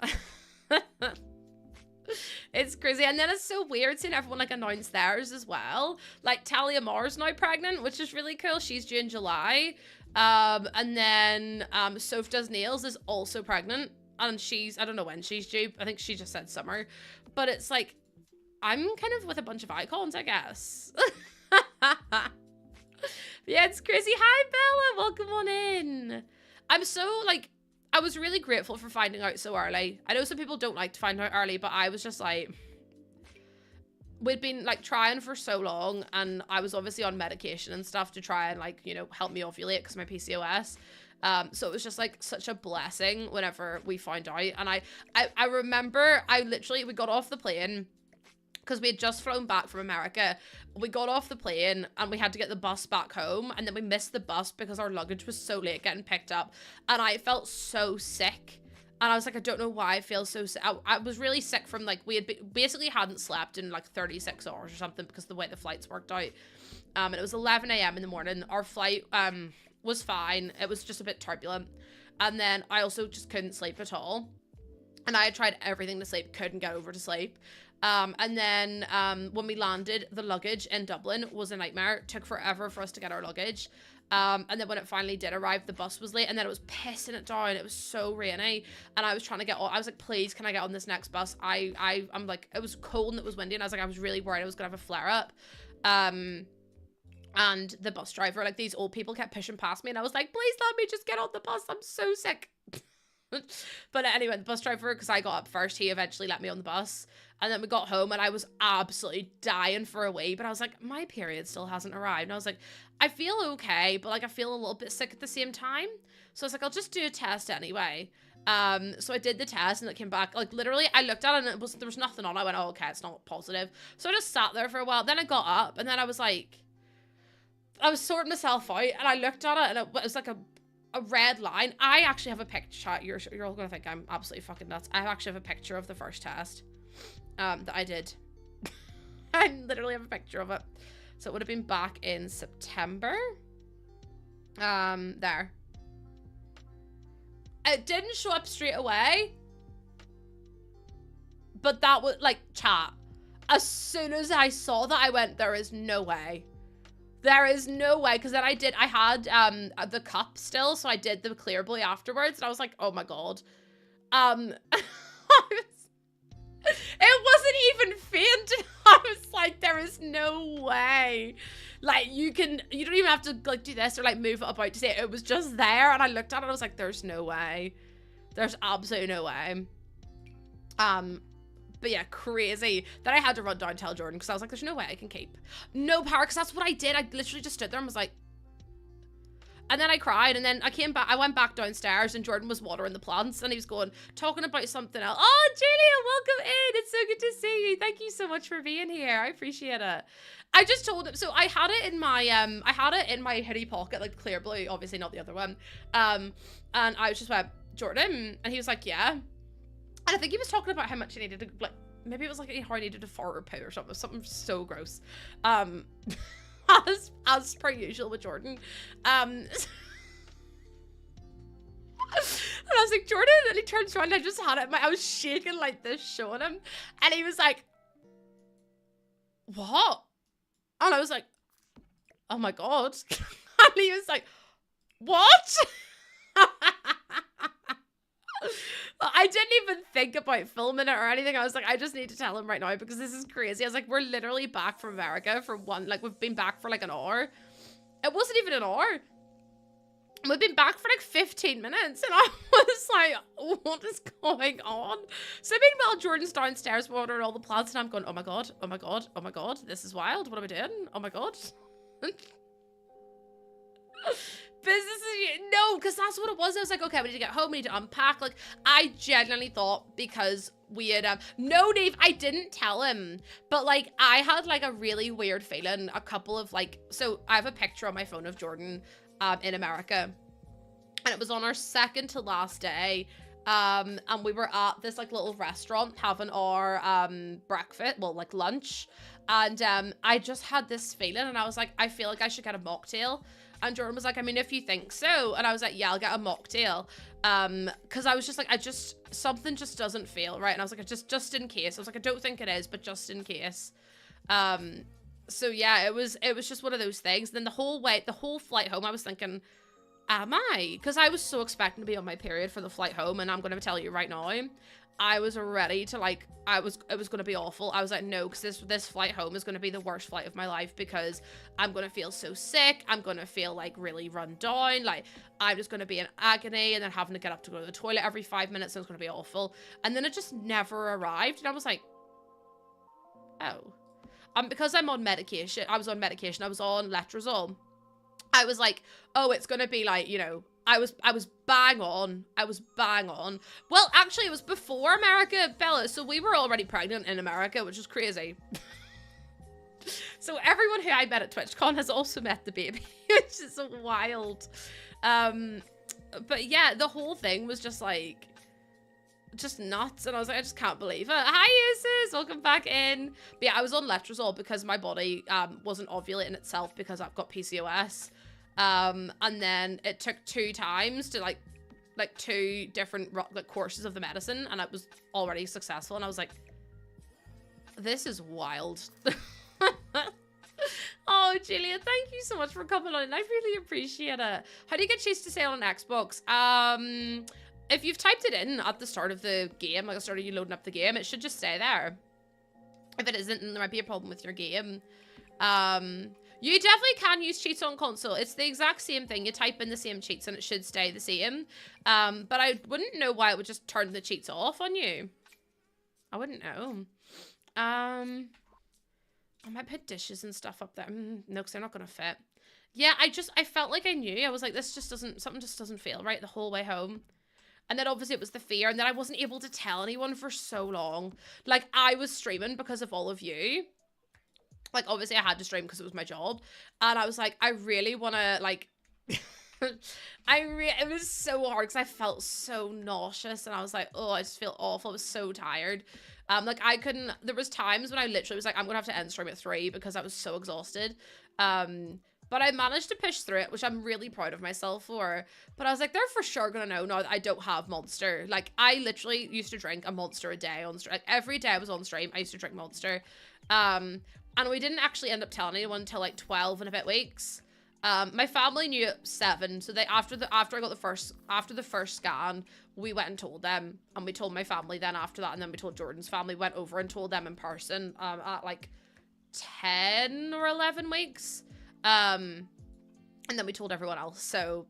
It's crazy. And then it's so weird seeing everyone, like, announce theirs as well. Like, Talia Marr's now pregnant, which is really cool. She's due in July. And then Soph Does Nails is also pregnant. And she's, I don't know when she's due. I think she just said summer. But it's like, I'm kind of with a bunch of icons, I guess. Yeah, it's crazy. Hi, Bella. Welcome on in. I'm so, like... I was really grateful for finding out so early. I know some people don't like to find out early, but I was just like... we'd been like trying for so long, and I was obviously on medication and stuff to try and like, you know, help me ovulate because my PCOS. So it was just like such a blessing whenever we found out. And I remember we got off the plane because we had just flown back from America. We got off the plane and we had to get the bus back home, and then we missed the bus because our luggage was so late getting picked up, and I felt so sick. And I was like, I don't know why I feel so sick. I was really sick from like, we had basically hadn't slept in like 36 hours or something because of the way the flights worked out. And it was 11 a.m. in the morning. Our flight was fine. It was just a bit turbulent. And then I also just couldn't sleep at all. And I had tried everything to sleep, couldn't get over to sleep. And then when we landed, the luggage in Dublin was a nightmare. It took forever for us to get our luggage. And then when it finally did arrive, the bus was late, and then it was pissing it down. It was so rainy, and I was trying to get on. I was like, please, can I get on this next bus? I'm like, it was cold and it was windy, and I was like, I was really worried I was gonna have a flare up. And the bus driver, like, these old people kept pushing past me, and I was like, please let me just get on the bus. I'm so sick. But anyway, the bus driver, because I got up first, he eventually let me on the bus. And then we got home, and I was absolutely dying for a wee, but I was like, my period still hasn't arrived. And I was like, I feel okay, but like I feel a little bit sick at the same time. So I was like, I'll just do a test anyway. So I did the test, and it came back, like, literally I looked at it, and there was nothing on. I went, oh, okay, it's not positive. So I just sat there for a while. Then I got up, and then I was like, I was sorting myself out, and I looked at it, and it was like a red line. I actually have a picture. You're all gonna think I'm absolutely fucking nuts. I actually have a picture of the first test that I did. I literally have a picture of it. So it would have been back in September. There. It didn't show up straight away, but that was like, chat, as soon as I saw that, I went, there is no way. There is no way, because then I had the cup still, so I did the clear boy afterwards, and I was like, oh my god. It wasn't even faint. I was like, there is no way. Like, you don't even have to like do this or like move it about to say it. It was just there, and I looked at it, and I was like, there's no way. There's absolutely no way. But yeah, crazy that I had to run down and tell Jordan, because I was like, there's no way I can keep. No power, because that's what I did. I literally just stood there and was like, and then I cried, and then I came back. I went back downstairs, and Jordan was watering the plants, and he was talking about something else. Oh, Julia, welcome in. It's so good to see you. Thank you so much for being here. I appreciate it. I just told him, so I had it in my hoodie pocket, like clear blue, obviously not the other one. And I was just went, Jordan, and he was like, yeah. And I think he was talking about how much he needed to, like, maybe it was like how he needed to fart or poo or something so gross. As per usual with Jordan. And I was like, Jordan, and he turns around, and I just had it, I was shaking like this, showing him, and he was like, what? And I was like, oh my god. And he was like, what? I didn't even think about filming it or anything. I was like, I just need to tell him right now, because this is crazy. I was like, we're literally back from America for we've been back for like an hour. It wasn't even an hour. We've been back for like 15 minutes, and I was like, what is going on? So meanwhile, Jordan's downstairs watering all the plants, and I'm going, oh my god, oh my god, oh my god, this is wild. What am I doing? Oh my god. Business is, no, because that's what it was. I was like, okay, we need to get home, we need to unpack. Like, I genuinely thought, because we had, no, Dave, I didn't tell him, but like, I had like a really weird feeling, a couple of like, so I have a picture on my phone of Jordan in America, and it was on our second to last day, and we were at this like little restaurant having our breakfast, well, like lunch, and I just had this feeling, and I was like, I feel like I should get a mocktail. And Jordan was like, I mean, if you think so. And I was like, yeah, I'll get a mocktail. Because I was just like, something just doesn't feel right. And I was like, just in case. I was like, I don't think it is, but just in case. So yeah, it was just one of those things. And then the whole flight home, I was thinking, am I? Because I was so expecting to be on my period for the flight home. And I'm going to tell you right now, I was ready to like, it was going to be awful. I was like, no, because this flight home is going to be the worst flight of my life, because I'm going to feel so sick. I'm going to feel like really run down. Like, I'm just going to be in agony, and then having to get up to go to the toilet every 5 minutes. So it's going to be awful. And then it just never arrived. And I was like, oh. and because I'm on medication, I was on letrozole. I was like, oh, it's gonna be like, you know, I was bang on. Well, actually, it was before America, Bella, so we were already pregnant in America, which is crazy. So everyone who I met at TwitchCon has also met the baby, which is wild. But yeah, the whole thing was just like, just nuts, and I was like, I just can't believe it. Hi, Isis, welcome back in. But yeah, I was on letrozole because my body wasn't ovulating itself because I've got PCOS. And then it took 2 times to like 2 different courses of the medicine, and I was already successful, and I was like, this is wild. Oh, Julia, thank you so much for coming on. I really appreciate it. How do you get Chase to say on an Xbox? If you've typed it in at the start of the game, like the start of you loading up the game, it should just stay there. If it isn't, then there might be a problem with your game. You definitely can use cheats on console. It's the exact same thing. You type in the same cheats and it should stay the same. But I wouldn't know why it would just turn the cheats off on you. I wouldn't know. I might put dishes and stuff up there. No, because they're not going to fit. Yeah, I felt like I knew. I was like, something just doesn't feel right the whole way home. And then obviously it was the fear, and then I wasn't able to tell anyone for so long. Like, I was streaming because of all of you. Like, obviously I had to stream because it was my job. And I was like, I really want to, like... it was so hard because I felt so nauseous, and I was like, oh, I just feel awful. I was so tired. Like, I couldn't... There was times when I literally was like, I'm going to have to end stream at 3 because I was so exhausted. But I managed to push through it, which I'm really proud of myself for. But I was like, they're for sure going to know now that I don't have Monster. Like, I literally used to drink a Monster a day on stream. Like, every day I was on stream, I used to drink Monster. And we didn't actually end up telling anyone until like 12 and a bit weeks. My family knew at 7, so they after the first scan, we went and told them, and we told my family then after that, and then we told Jordan's family, went over and told them in person at like 10 or 11 weeks. And then we told everyone else. So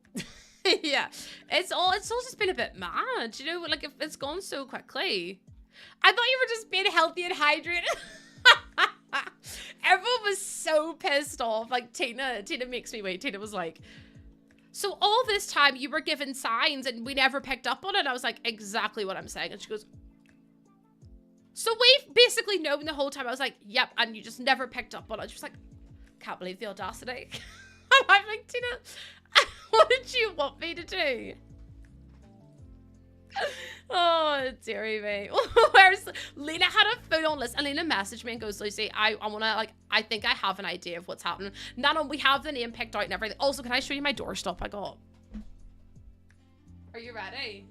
yeah, it's all just been a bit mad, you know, like it's gone so quickly. I thought you were just being healthy and hydrated. Everyone was so pissed off. Like, Tina makes me wait. Tina was like, so all this time you were given signs and we never picked up on it. I was like, exactly what I'm saying. And she goes, so we've basically known the whole time. I was like, yep, and you just never picked up on it. She was like, can't believe the audacity. I'm like, Tina, what did you want me to do? Oh, dearie me. Where's Lena had a full-on list, and Lena messaged me and goes, Lucy, I want to, like, I think I have an idea of what's happening. Nana, we have the name picked out and everything. Also, can I show you my doorstop I got? Are you ready?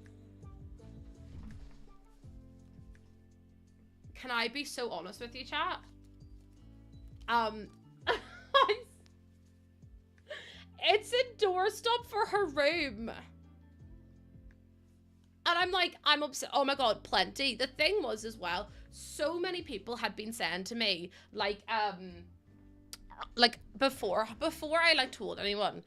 Can I be so honest with you, chat? It's a doorstop for her room. And I'm like, I'm upset. Oh my God, plenty. The thing was as well, so many people had been saying to me, like before I like told anyone,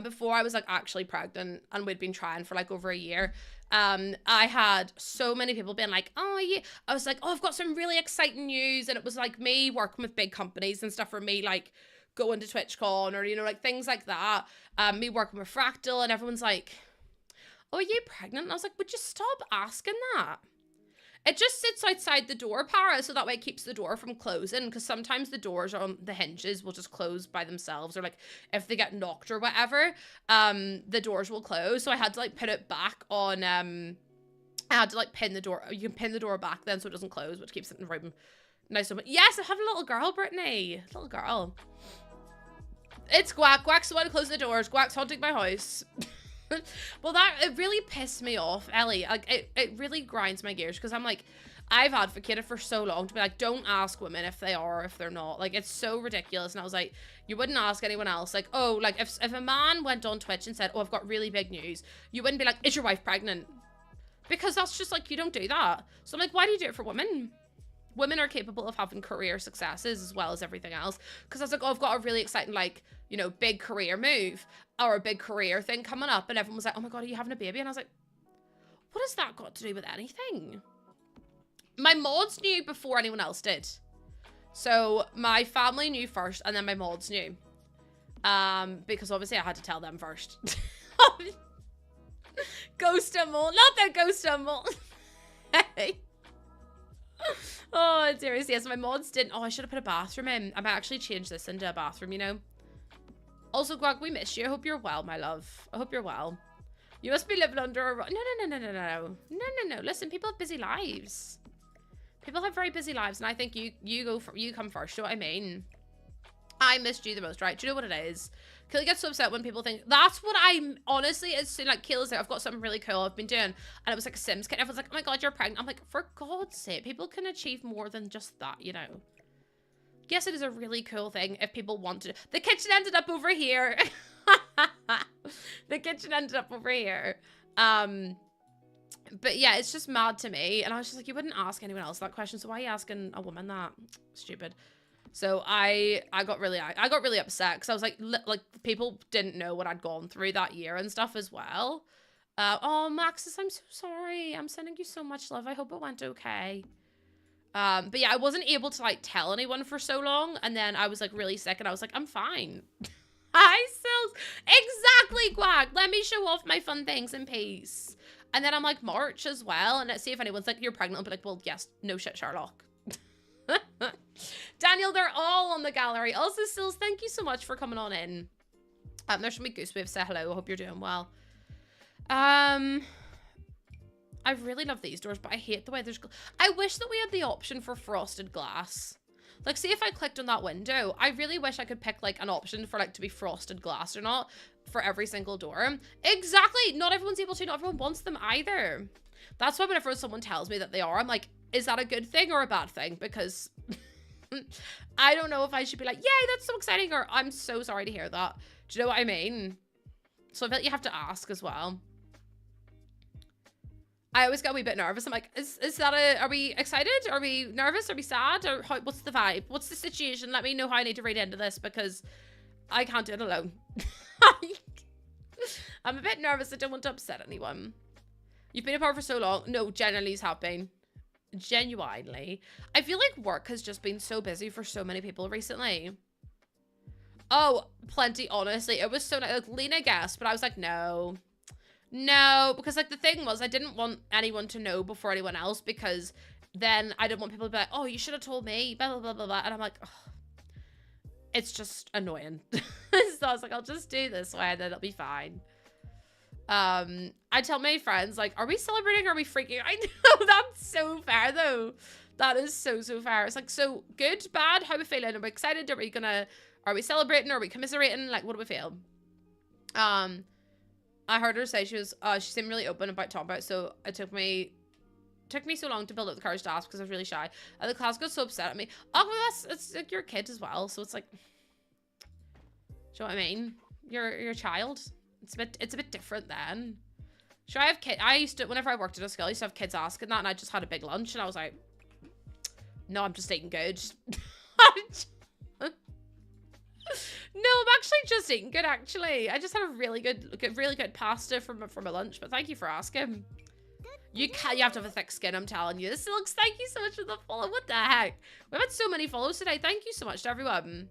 before I was like actually pregnant and we'd been trying for like over a year, I had so many people being like, oh yeah, I was like, oh, I've got some really exciting news. And it was like me working with big companies and stuff, for me, like going to TwitchCon or, you know, like things like that. Me working with Fractal, and everyone's like, oh, are you pregnant? And I was like, would you stop asking that? It just sits outside the door, Para, so that way it keeps the door from closing, because sometimes the doors on the hinges will just close by themselves, or like if they get knocked or whatever, the doors will close. So I had to like put it back on, I had to like pin the door. You can pin the door back then so it doesn't close, which keeps it in the room nice. So yes, I have a little girl, Brittany. Little girl. It's Guac. Guac's the one closing the doors. Guac's haunting my house. Well, it really pissed me off, Ellie. Like, it really grinds my gears, because I'm like, I've advocated for so long to be like, don't ask women if they are or if they're not. Like, it's so ridiculous. And I was like, you wouldn't ask anyone else. Like, oh, like if a man went on Twitch and said, oh, I've got really big news, you wouldn't be like, is your wife pregnant? Because that's just like, you don't do that. So I'm like, why do you do it for women? Women are capable of having career successes as well as everything else. Because I was like, oh, I've got a really exciting, like, you know, big career move or a big career thing coming up. And everyone was like, oh my God, are you having a baby? And I was like, what has that got to do with anything? My mods knew before anyone else did. So my family knew first, and then my mods knew. Because obviously I had to tell them first. Ghost and mole, not the ghost and mole. Hey. Oh, seriously, yes, my mods didn't. Oh, I should have put a bathroom in. I might actually change this into a bathroom, you know. Also, Gwag, we missed you. I hope you're well, my love. I hope you're well. You must be living under a rock. No. Listen, people have busy lives. People have very busy lives, and I think you come first. You know what I mean? I missed you the most, right? Do you know what it is? Kaylee gets so upset when people think that's what I'm honestly. It's soon like Kayla's like, I've got something really cool I've been doing, and it was like a Sims kit. Everyone's like, oh my god, you're pregnant. I'm like, for God's sake, people can achieve more than just that, you know. Yes, it is a really cool thing if people want to. The kitchen ended up over here. The kitchen ended up over here. But yeah, it's just mad to me. And I was just like, you wouldn't ask anyone else that question, so why are you asking a woman that? Stupid. So I got really upset because I was like people didn't know what I'd gone through that year and stuff as well. Oh, Maxis, I'm so sorry. I'm sending you so much love. I hope it went okay. But yeah, I wasn't able to like tell anyone for so long, and then I was like really sick, and I was like, I'm fine. Hi, Sills. Exactly, Quack. Let me show off my fun things in peace. And then I'm like, March as well, and let's see if anyone's like, you're pregnant. I'll be like, well, yes, no shit, Sherlock. Daniel, they're all on the gallery. Also, Sills, thank you so much for coming on in. There's from me Goosewave. Say hello. I hope you're doing well. I really love these doors, but I hate the way there's... I wish that we had the option for frosted glass. Like, see if I clicked on that window. I really wish I could pick, like, an option for, like, to be frosted glass or not for every single door. Exactly! Not everyone's able to. Not everyone wants them either. That's why whenever someone tells me that they are, I'm like, is that a good thing or a bad thing? Because I don't know if I should be like, yay, that's so exciting, or I'm so sorry to hear that. Do you know what I mean? So I feel like you have to ask as well. I always get a wee bit nervous. I'm like, is that are we excited? Are we nervous? Are we sad? Or what's the vibe? What's the situation? Let me know how I need to read into this, because I can't do it alone. I'm a bit nervous. I don't want to upset anyone. You've been apart for so long. No, genuinely have been. Genuinely. I feel like work has just been so busy for so many people recently. Oh, plenty, honestly. It was so nice. Like, Lena guessed, but I was like, no. No, because like the thing was I didn't want anyone to know before anyone else, because then I didn't want people to be like, oh, you should have told me, blah, blah, blah, blah, blah. And I'm like, oh, it's just annoying. So I was like, I'll just do this way and then it'll be fine. I tell my friends, like, are we celebrating or are we freaking out? I know, that's so fair though. That is so fair. It's like, so good, bad, how are we feeling? Are we excited? Are we celebrating? Are we commiserating? Like, what do we feel? I heard her say she seemed really open about talking about it, so it took me so long to build up the courage to ask because I was really shy. And the class got so upset at me. Oh, well, it's like you're a kid as well, so it's like, do you know what I mean? You're a child. It's a bit different then. Sure, I have kids. I used to, whenever I worked at a school, I used to have kids asking that, and I just had a big lunch, and I was like, no, I'm just eating good. No, I'm actually just eating good, actually. I just had a really good pasta from a lunch, but thank you for asking. You have to have a thick skin, I'm telling you. Silks, thank you so much for the follow. What the heck? We've had so many follows today. Thank you so much to everyone.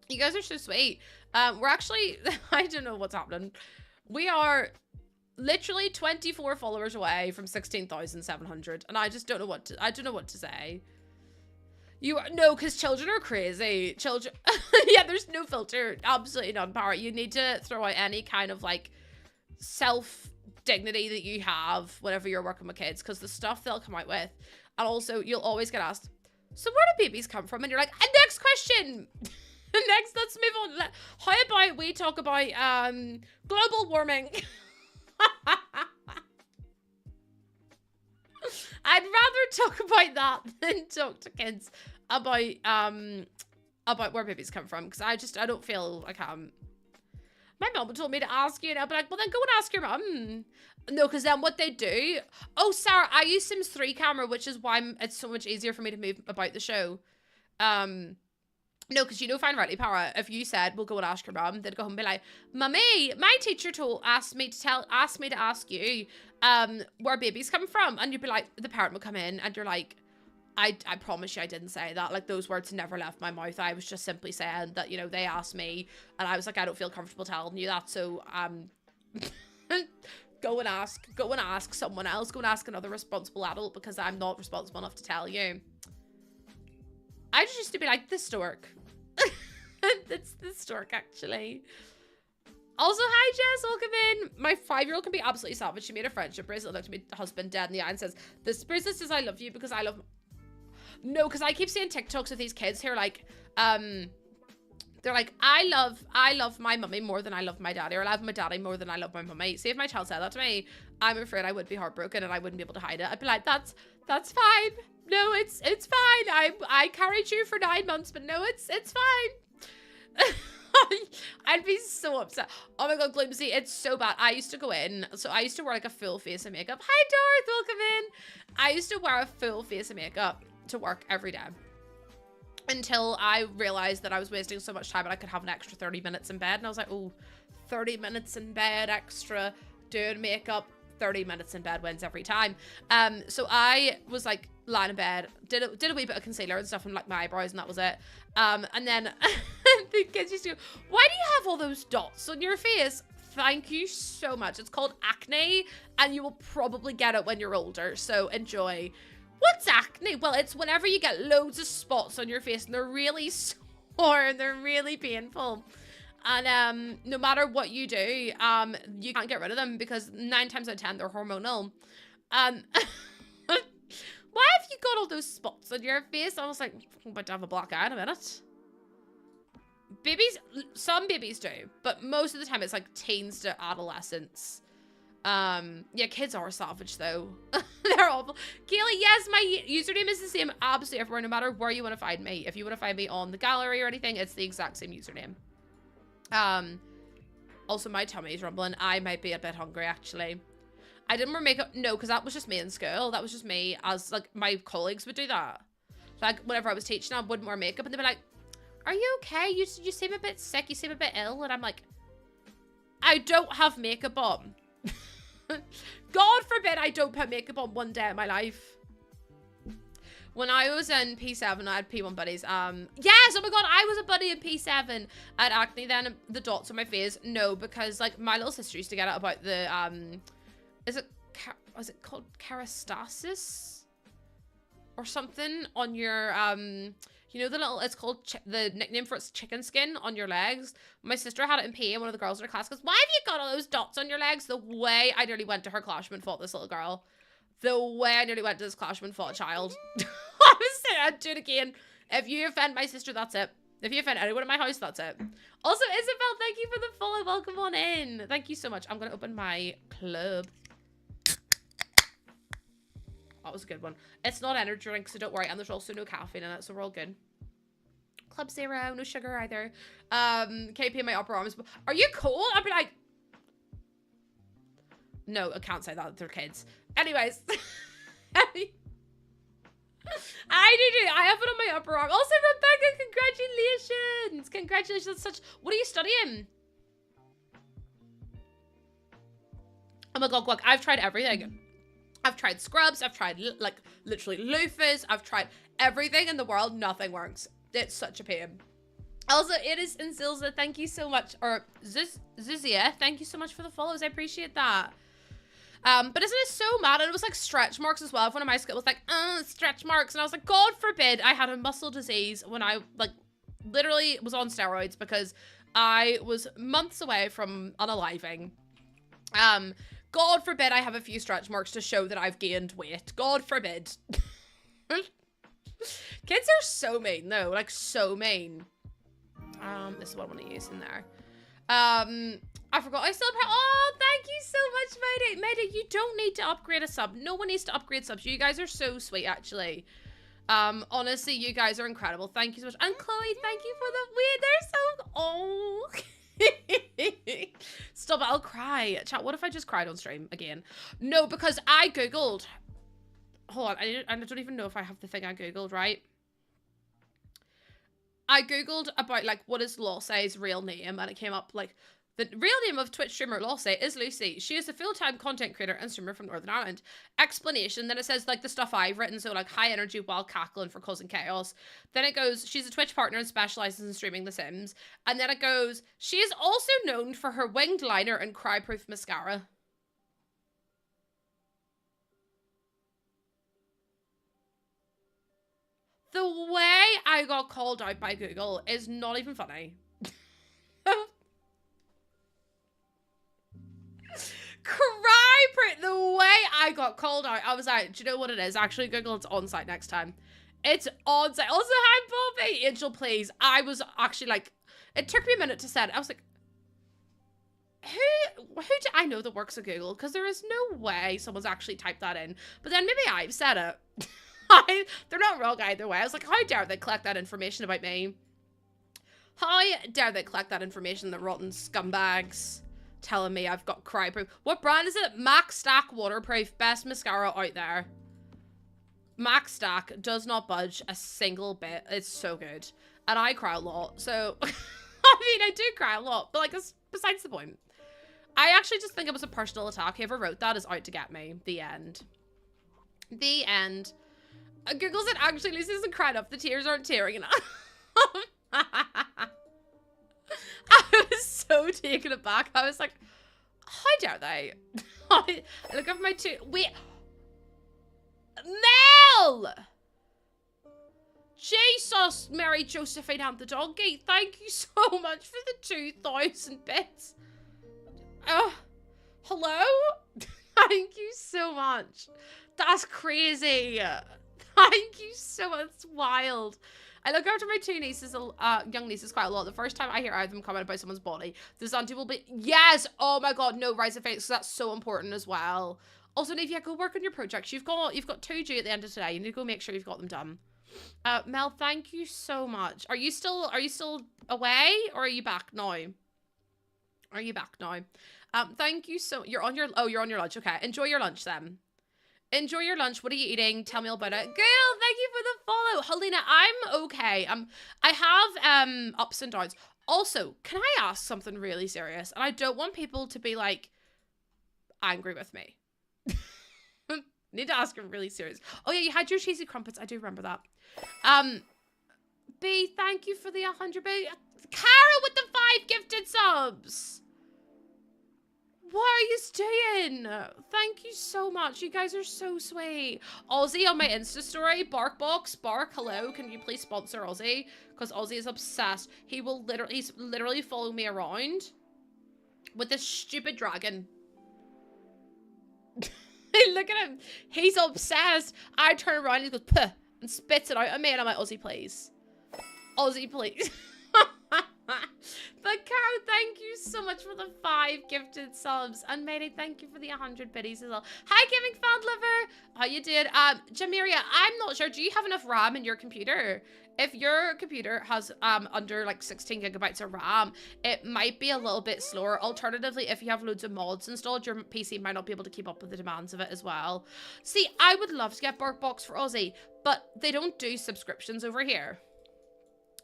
You guys are so sweet. We're actually, I don't know what's happening. We are literally 24 followers away from 16,700, and I just don't know what to say. No, because children are crazy. Children, yeah, there's no filter. Absolutely none, Parrot. You need to throw out any kind of, like, self-dignity that you have whenever you're working with kids, because the stuff they'll come out with. And also, you'll always get asked, so where do babies come from? And you're like, next question! Next, let's move on. How about we talk about, global warming? I'd rather talk about that than talk to kids about where babies come from, because I don't feel like my mom told me to ask you, and I'll be like, well, then go and ask your mom. No, because then what they do, oh, Sarah, I use Sims 3 camera, which is why it's so much easier for me to move about the show. No, because you know, fine, rightly, Para, if you said, we'll go and ask your mom, they'd go home and be like, Mummy, my teacher asked me to ask you, where babies come from. And you'd be like, the parent will come in and you're like, I promise you I didn't say that. Like, those words never left my mouth. I was just simply saying that, you know, they asked me, and I was like, I don't feel comfortable telling you that, so, go and ask someone else. Go and ask another responsible adult, because I'm not responsible enough to tell you. I just used to be like, this stork. It's the stork, actually. Also, hi, Jess. Welcome in. My 5-year-old can be absolutely savage. She made a friendship bracelet, looked at my husband dead in the eye and says, this bracelet says I love you because I love... No, because I keep seeing TikToks of these kids who are like, they're like, I love my mummy more than I love my daddy, or I love my daddy more than I love my mummy. See, if my child said that to me, I'm afraid I would be heartbroken and I wouldn't be able to hide it. I'd be like, that's fine. No, it's fine. I carried you for 9 months, but no, it's fine. I'd be so upset. Oh my god, Gloomsy, it's so bad. I used to go in, so I used to wear like a full face of makeup. Hi, Dorth, welcome in. I used to wear a full face of makeup to work every day, until I realized that I was wasting so much time and I could have an extra 30 minutes in bed. And I was like, oh, 30 minutes in bed extra doing makeup. 30 minutes in bed wins every time. So I was like lying in bed, did a wee bit of concealer and stuff and like my eyebrows, and that was it. And then the kids used to go, why do you have all those dots on your face? Thank you so much. It's called acne, and you will probably get it when you're older, so enjoy. What's acne? Well, it's whenever you get loads of spots on your face and they're really sore and they're really painful. And no matter what you do, you can't get rid of them because 9 times out of 10 they're hormonal. Why have you got all those spots on your face? I was like, I'm about to have a black eye in a minute. Babies, some babies do, but most of the time it's like teens to adolescents. Yeah, kids are savage though. They're awful. Kaylee, yes, my username is the same absolutely everywhere, no matter where you want to find me. If you want to find me on the gallery or anything, it's the exact same username. Also my tummy's rumbling. I might be a bit hungry actually. I didn't wear makeup, no, because that was just me in school. That was just me, as like my colleagues would do that. Like whenever I was teaching, I wouldn't wear makeup and they'd be like, are you okay? You seem a bit sick, you seem a bit ill. And I'm like, I don't have makeup on. God forbid I don't put makeup on one day in my life. When I was in P7, I had P1 buddies. Yes, oh my god, I was a buddy in P7. I had acne then, the dots on my face. No, because like my little sister used to get out about the, is it called kerastasis? Or something on your, you know the little, it's called, the nickname for it's chicken skin on your legs. My sister had it in PE and one of the girls in her class goes, why have you got all those dots on your legs? The way I nearly went to her classroom and fought this little girl. The way I nearly went to this classroom and fought a child. I was saying I'd do it again. If you offend my sister, that's it. If you offend anyone in my house, that's it. Also, Isabel, thank you for the follow. Welcome on in. Thank you so much. I'm going to open my club. That was a good one. It's not energy drink, so don't worry. And there's also no caffeine in it, so we're all good. Club Zero, no sugar either. KP in my upper arms. Are you cold? I'd be like... No, I can't say that. They're kids. Anyways. I do. I have it on my upper arm. Also, Rebecca, congratulations. Congratulations. Such... What are you studying? Oh my god, look. I've tried everything. I've tried scrubs. I've tried, like, literally loofahs. I've tried everything in the world. Nothing works. It's such a pain. Also, it is in Zilza. Thank you so much. Or Zizia, thank you so much for the follows. I appreciate that. But isn't it so mad? And it was like stretch marks as well. One of my skills was like, stretch marks. And I was like, God forbid I had a muscle disease when I, like, literally was on steroids because I was months away from unaliving. God forbid I have a few stretch marks to show that I've gained weight. God forbid. Kids are so mean, though. Like, so mean. This is what I want to use in there. I forgot. I still... Oh, thank you so much, Mayday. Mayday, you don't need to upgrade a sub. No one needs to upgrade subs. You guys are so sweet, actually. Honestly, you guys are incredible. Thank you so much. And Chloe, thank you for the... Wait, they're so... Oh... Stop it, I'll cry. Chat, what if I just cried on stream again? No, because I googled. Hold on, I don't even know if I have the thing I googled, right? I googled about, like, what is Lossay's real name, and it came up, like, The real name of Twitch streamer Lucy is Lucy. She is a full-time content creator and streamer from Northern Ireland. Explanation, then it says like the stuff I've written, so like high energy while cackling for causing chaos. Then it goes, she's a Twitch partner and specializes in streaming The Sims. And then it goes, she is also known for her winged liner and cry-proof mascara. The way I got called out by Google is not even funny. The way I got called out, I was like, do you know what it is? Actually, Google, it's on site next time. It's on site. Also, hi, Bobby. Angel, please. I was actually like, it took me a minute to set it. I was like, who do I know that works at Google? Because there is no way someone's actually typed that in. But then maybe I've said it. They're not wrong either way. I was like, how dare they collect that information about me? How dare they collect that information, the rotten scumbags? Telling me I've got cry-proof. What brand is it? Max Stack Waterproof. Best mascara out there. Max Stack does not budge a single bit. It's so good. And I cry a lot. So, I mean, I do cry a lot. But, like, it's besides the point. I actually just think it was a personal attack. Whoever wrote that is out to get me. The end. The end. Google said, actually, Lucy isn't crying up. The tears aren't tearing enough. I was so taken aback. I was like, how dare they? I look at my two. Wait. Mel! Jesus, Mary Josephine and the donkey. Thank you so much for the 2,000 bits. Hello? Thank you so much. That's crazy. Thank you so much. It's wild. I look after my two nieces, young nieces, quite a lot. The first time I hear either of them comment about someone's body, this auntie will be, yes, oh my god, no, rise of face, that's so important as well. Also, Navia, go work on your projects. You've got 2 due at the end of today. You need to go make sure you've got them done. Mel, thank you so much. Are you still away, or are you back now? Are you back now? Thank you so, you're on your lunch. Okay, enjoy your lunch then. Enjoy your lunch. What are you eating? Tell me all about it. Girl, thank you for the follow. Helena, I'm okay. I have ups and downs. Also, can I ask something really serious? And I don't want people to be like angry with me. Need to ask them really serious. Oh yeah, you had your cheesy crumpets. I do remember that. B, thank you for the 100 B. Carol with the 5 gifted subs. What are you doing? Thank you so much. You guys are so sweet. Ozzy on my Insta story. Barkbox. Bark. Hello. Can you please sponsor Ozzy? Because Ozzy is obsessed. He's literally following me around with this stupid dragon. Look at him. He's obsessed. I turn around and he goes, puh, and spits it out at me. And I'm like, Ozzy, please. Ozzy, please. But Carol, thank you so much for the 5 gifted subs. And Mayday, thank you for the 100 biddies as well. Hi, Gaming Fan Lover. How you doing? Jamiria, I'm not sure. Do you have enough RAM in your computer? If your computer has under like 16 gigabytes of RAM, it might be a little bit slower. Alternatively, if you have loads of mods installed, your PC might not be able to keep up with the demands of it as well. See, I would love to get Barkbox for Ozzy, but they don't do subscriptions over here.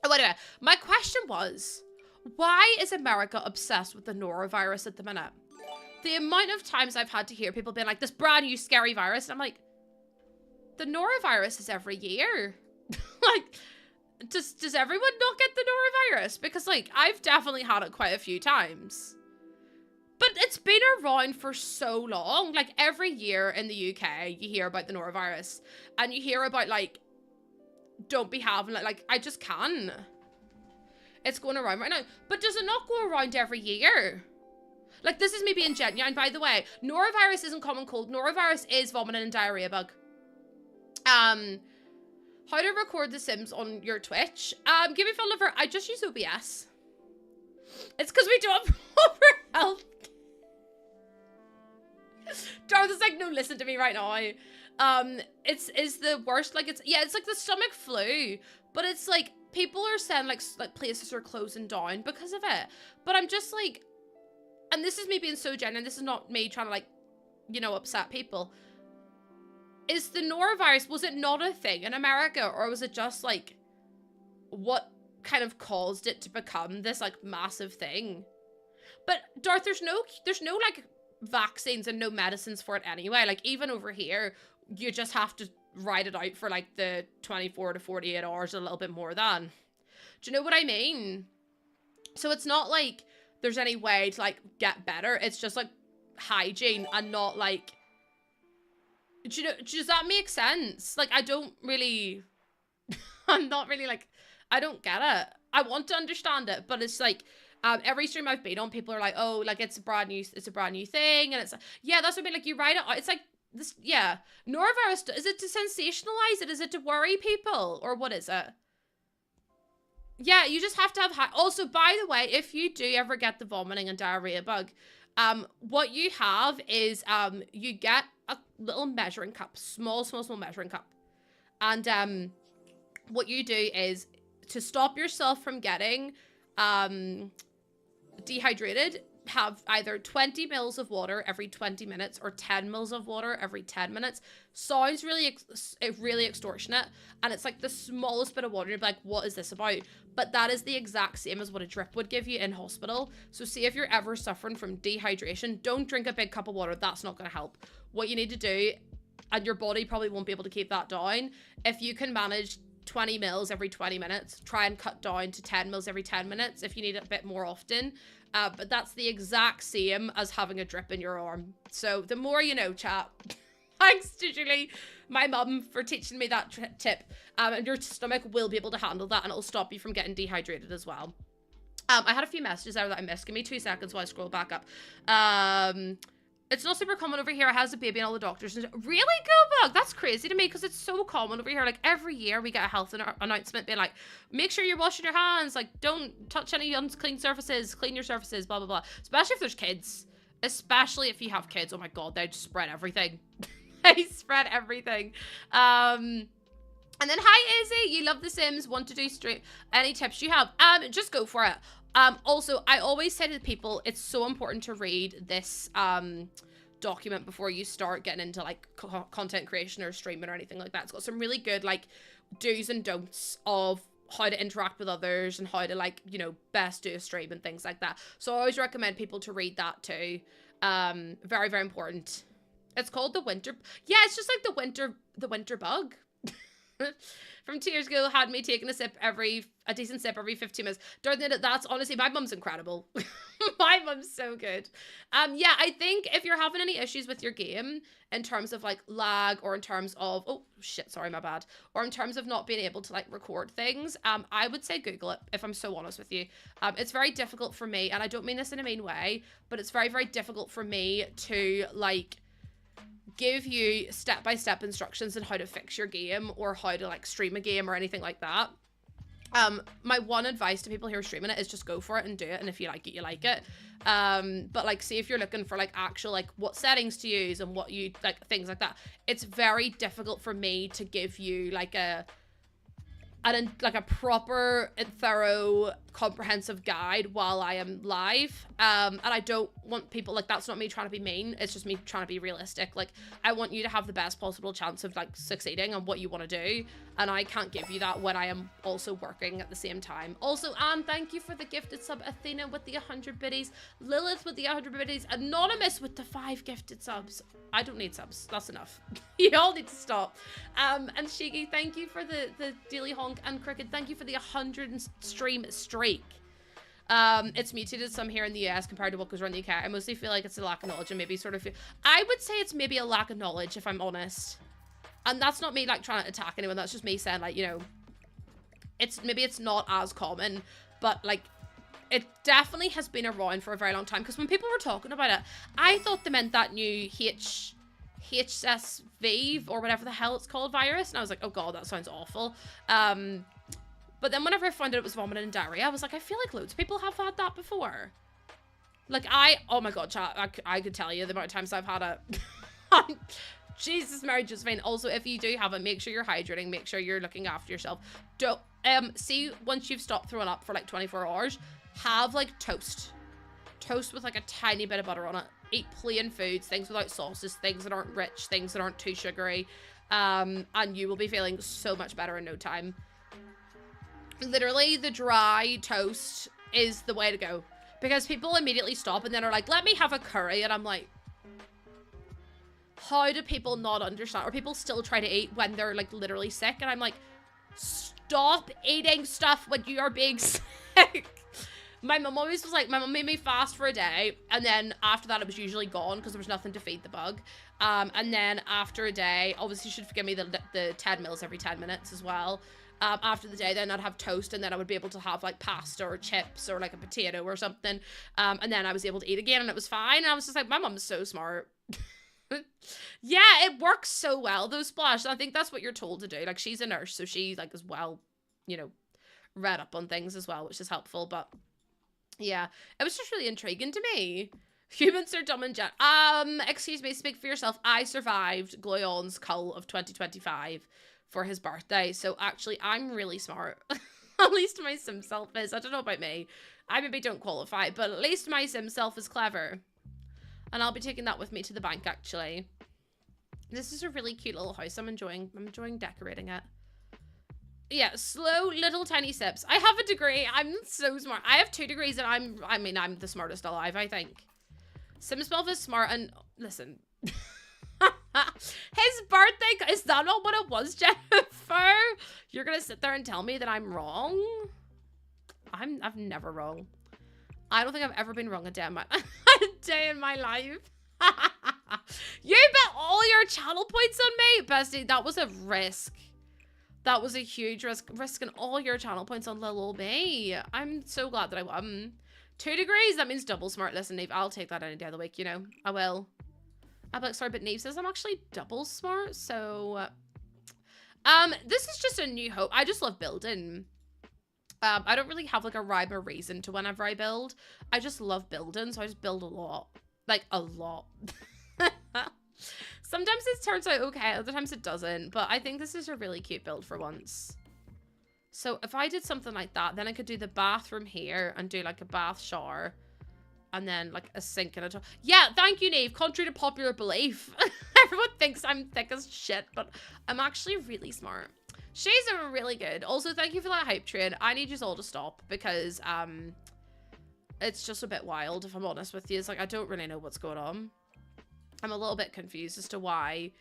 Oh, anyway, my question was, why is America obsessed with the norovirus at the minute? The amount of times I've had to hear people being like, this brand new scary virus, and I'm like, the norovirus is every year. Like, does everyone not get the norovirus? Because, like, I've definitely had it quite a few times. But it's been around for so long. Like, every year in the UK, you hear about the norovirus. And you hear about, like, don't be having it. Like, I just can. It's going around right now. But does it not go around every year? Like, this is me being genuine, by the way. Norovirus isn't common cold. Norovirus is vomiting and diarrhea bug. How to record The Sims on your Twitch? Give me a follow. I just use OBS. It's because we don't have proper health. Darth is like, no, listen to me right now. It's the worst. Like, it's like the stomach flu, but it's like people are saying like places are closing down because of it. But I'm just like, and this is me being so genuine. This is not me trying to like, you know, upset people. Is the norovirus, was it not a thing in America, or was it just like what kind of caused it to become this like massive thing? But Darth, there's no like vaccines and no medicines for it anyway. Like even over here, you just have to ride it out for like the 24 to 48 hours, a little bit more than. Do you know what I mean? So it's not like there's any way to like get better. It's just like hygiene and not like, do you know, does that make sense? Like I don't really, I'm not really like, I don't get it. I want to understand it, but it's like, every stream I've been on, people are like, oh, like it's a brand new thing. And it's, yeah, that's what I mean. Like you write it out. It's like this, yeah. Norovirus, is it to sensationalize it? Is it to worry people? Or what is it? Yeah, you just have to have also, by the way, if you do ever get the vomiting and diarrhea bug, what you have is, you get a little measuring cup, small measuring cup. And, what you do is to stop yourself from getting, dehydrated, have either 20 mils of water every 20 minutes or 10 mils of water every 10 minutes. Sounds really, really extortionate. And it's like the smallest bit of water. You'd be like, what is this about? But that is the exact same as what a drip would give you in hospital. So see if you're ever suffering from dehydration, don't drink a big cup of water. That's not going to help. What you need to do, and your body probably won't be able to keep that down, if you can manage 20 mils every 20 minutes, try and cut down to 10 mils every 10 minutes if you need it a bit more often. But that's the exact same as having a drip in your arm. So the more you know, chat. Thanks to Julie, my mum, for teaching me that tip. And your stomach will be able to handle that, and it'll stop you from getting dehydrated as well. I had a few messages there that I missed. Give me 2 seconds while I scroll back up. It's not super common over here. It has a baby and all the doctors. Really, Goobug? That's crazy to me because it's so common over here. Like every year we get a health announcement being like, make sure you're washing your hands. Like don't touch any unclean surfaces. Clean your surfaces, blah, blah, blah. Especially if there's kids. Especially if you have kids. Oh my God, they just spread everything. They spread everything. And then, hi, Izzy. You love The Sims. Want to do stream. Any tips you have? Just go for it. Also, I always say to people, it's so important to read this document before you start getting into like content creation or streaming or anything like that. It's got some really good like do's and don'ts of how to interact with others and how to like, you know, best do a stream and things like that. So I always recommend people to read that too. Very, very important. It's called the winter. Yeah, it's just like the winter bug. From Tears School had me taking a decent sip every 15 minutes. That's honestly, my mum's incredible. My mum's so good. Yeah, I think if you're having any issues with your game in terms of like lag or in terms of, oh shit, sorry, my bad. Or in terms of not being able to like record things, I would say Google it, if I'm so honest with you. It's very difficult for me, and I don't mean this in a mean way, but it's very, very difficult for me to like give you step-by-step instructions on how to fix your game or how to like stream a game or anything like that. My one advice to people who are streaming it is just go for it and do it, and if you like it, you like it. But like, see if you're looking for like actual like what settings to use and what you like, things like that. It's very difficult for me to give you like a proper and thorough comprehensive guide while I am live. And I don't want people, like, that's not me trying to be mean, it's just me trying to be realistic. Like, I want you to have the best possible chance of like succeeding on what you want to do, and I can't give you that when I am also working at the same time. Also, Anne, thank you for the gifted sub. Athena with the 100 biddies, Lilith with the 100 biddies, Anonymous with the 5 gifted subs. I don't need subs, that's enough. You all need to stop. And Shiki, thank you for the Daily Honk, and Cricket, thank you for the 100 stream streak. It's mutated some here in the US compared to what goes around the UK. I mostly feel like it's a lack of knowledge and maybe sort of I would say it's maybe a lack of knowledge, if I'm honest. And that's not me like trying to attack anyone, that's just me saying like, you know, maybe it's not as common, but like it definitely has been around for a very long time. Because when people were talking about it, I thought they meant that new HSV or whatever the hell it's called virus, and I was like, oh god, that sounds awful. But then whenever I found out it was vomiting and diarrhea, I was like, I feel like loads of people have had that before. Like oh my god, chat, I could tell you the amount of times I've had it. Jesus, Mary Josephine. Also, if you do have it, make sure you're hydrating, make sure you're looking after yourself. Don't, see, once you've stopped throwing up for like 24 hours, have like toast with like a tiny bit of butter on it. Eat plain foods, things without sauces, things that aren't rich, things that aren't too sugary, and you will be feeling so much better in no time. Literally, the dry toast is the way to go. Because people immediately stop and then are like, let me have a curry. And I'm like, how do people not understand? Or people still try to eat when they're like literally sick. And I'm like, stop eating stuff when you are being sick. My mum always was like, my mum made me fast for a day. And then after that, it was usually gone because there was nothing to feed the bug. And then after a day, obviously you should forgive me the 10 mils every 10 minutes as well. After the day, then I'd have toast, and then I would be able to have like pasta or chips or like a potato or something. And then I was able to eat again and it was fine. And I was just like, my mum's so smart. Yeah, it works so well, those splash. I think that's what you're told to do. Like, she's a nurse, so she like is well, you know, read up on things as well, which is helpful. But yeah, it was just really intriguing to me. Humans are dumb and jet. Excuse me, speak for yourself. I survived Gloyon's cull of 2025 for his birthday, so actually I'm really smart. At least my sim self is. I don't know about me. I maybe don't qualify, but at least my sim self is clever. And I'll be taking that with me to the bank, actually. This is a really cute little house. I'm enjoying decorating it. Yeah, slow little tiny sips. I have a degree. I'm so smart. I have 2 degrees and I'm the smartest alive, I think. Sim12 is smart and listen. His birthday, is that not what it was, Jennifer? You're gonna sit there and tell me that I'm wrong? I'm never wrong. I don't think I've ever been wrong a day in my life. You bet all your channel points on me, bestie. That was a risk. That was a huge risk. Risking all your channel points on little old me. I'm so glad that I won. 2 degrees, that means double smart. Listen, Neve, I'll take that any day of the week, you know. I will. I'm like, sorry, but Neve says I'm actually double smart, so... this is just a new hope. I just love building. I don't really have, like, a rhyme or reason to whenever I build. I just love building, so I just build a lot. Like, a lot. Sometimes it turns out okay, other times it doesn't, but I think this is a really cute build for once. So if I did something like that, then I could do the bathroom here and do, like, a bath shower. And then, like, a sink and a toilet. Yeah, thank you, Nave. Contrary to popular belief. Everyone thinks I'm thick as shit, but I'm actually really smart. She's really good. Also, thank you for that hype train. I need you all to stop because, it's just a bit wild, if I'm honest with you. It's like, I don't really know what's going on. I'm a little bit confused as to why.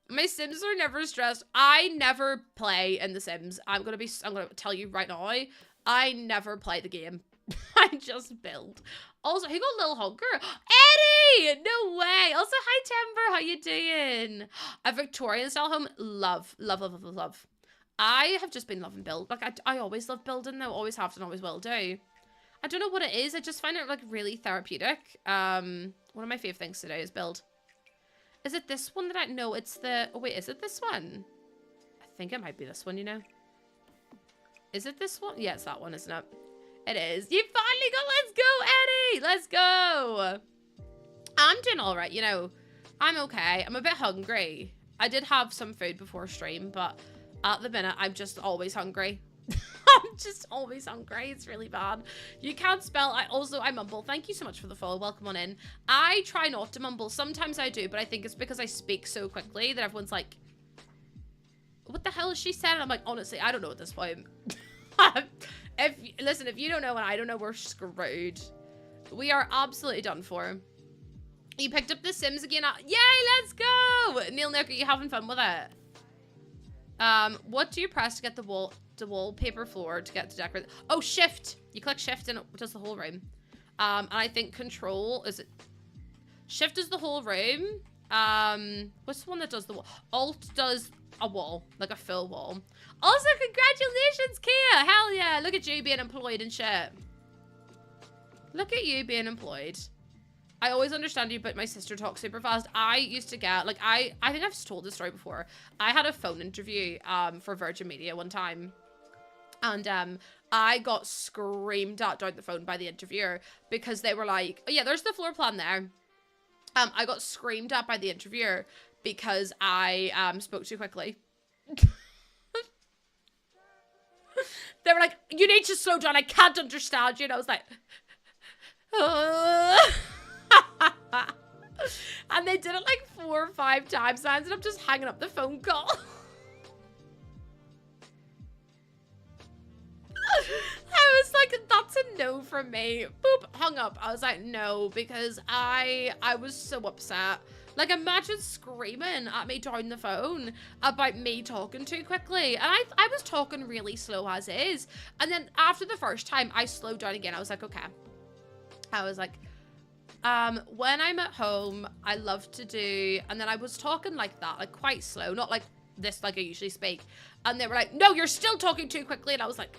My Sims are never stressed. I never play in The Sims. I'm gonna tell you right now, I never play the game. I just build. Also, who got Little Hunker? Eddie! No way! Also, hi Timber, how you doing? A Victorian style home. Love, love, love, love, love. I have just been loving build. Like, I always love building though. Always have and always will do. I don't know what it is. I just find it, like, really therapeutic. One of my favorite things to do is build. Is it this one that I... No, it's the... Oh, wait, is it this one? I think it might be this one, you know? Is it this one? Yeah, it's that one, isn't it? It is. You finally got... Let's go, Eddie! Let's go! I'm doing all right, you know. I'm okay. I'm a bit hungry. I did have some food before stream, but at the minute, I'm just always hungry. I'm just always hungry. It's really bad. You can't spell. I mumble. Thank you so much for the follow. Welcome on in. I try not to mumble. Sometimes I do, but I think it's because I speak so quickly that everyone's like, what the hell is she saying? And I'm like, honestly, I don't know at this point. Listen, if you don't know and I don't know, we're screwed. We are absolutely done for. You picked up The Sims again. Yay, let's go! Neil Nick, are you having fun with it? What do you press to get the wallpaper floor to get to decorate? Oh, shift. You click shift and it does the whole room. And I think control is it. Shift is the whole room. What's the one that does the wall? Alt does a wall, like a full wall. Also, congratulations, Kia. Hell yeah. Look at you being employed and shit. Look at you being employed. I always understand you, but my sister talks super fast. I used to get, like, I think I've told this story before. I had a phone interview for Virgin Media one time. And I got screamed at down the phone by the interviewer because they were like, oh, yeah, there's the floor plan there. I got screamed at by the interviewer because I spoke too quickly. They were like, you need to slow down. I can't understand you. And I was like, and they did it like 4 or 5 times. And I ended up just hanging up the phone call. I was like, that's a no from me. Boop. hung up. I was like, no, because I was so upset. Like, imagine screaming at me down the phone about me talking too quickly. And I was talking really slow as is. And then after the first time, I slowed down again. I was like, okay. I was like, when I'm at home, I love to do, and then I was talking like that, like quite slow, not like this, like I usually speak. And they were like, no, you're still talking too quickly. And I was like,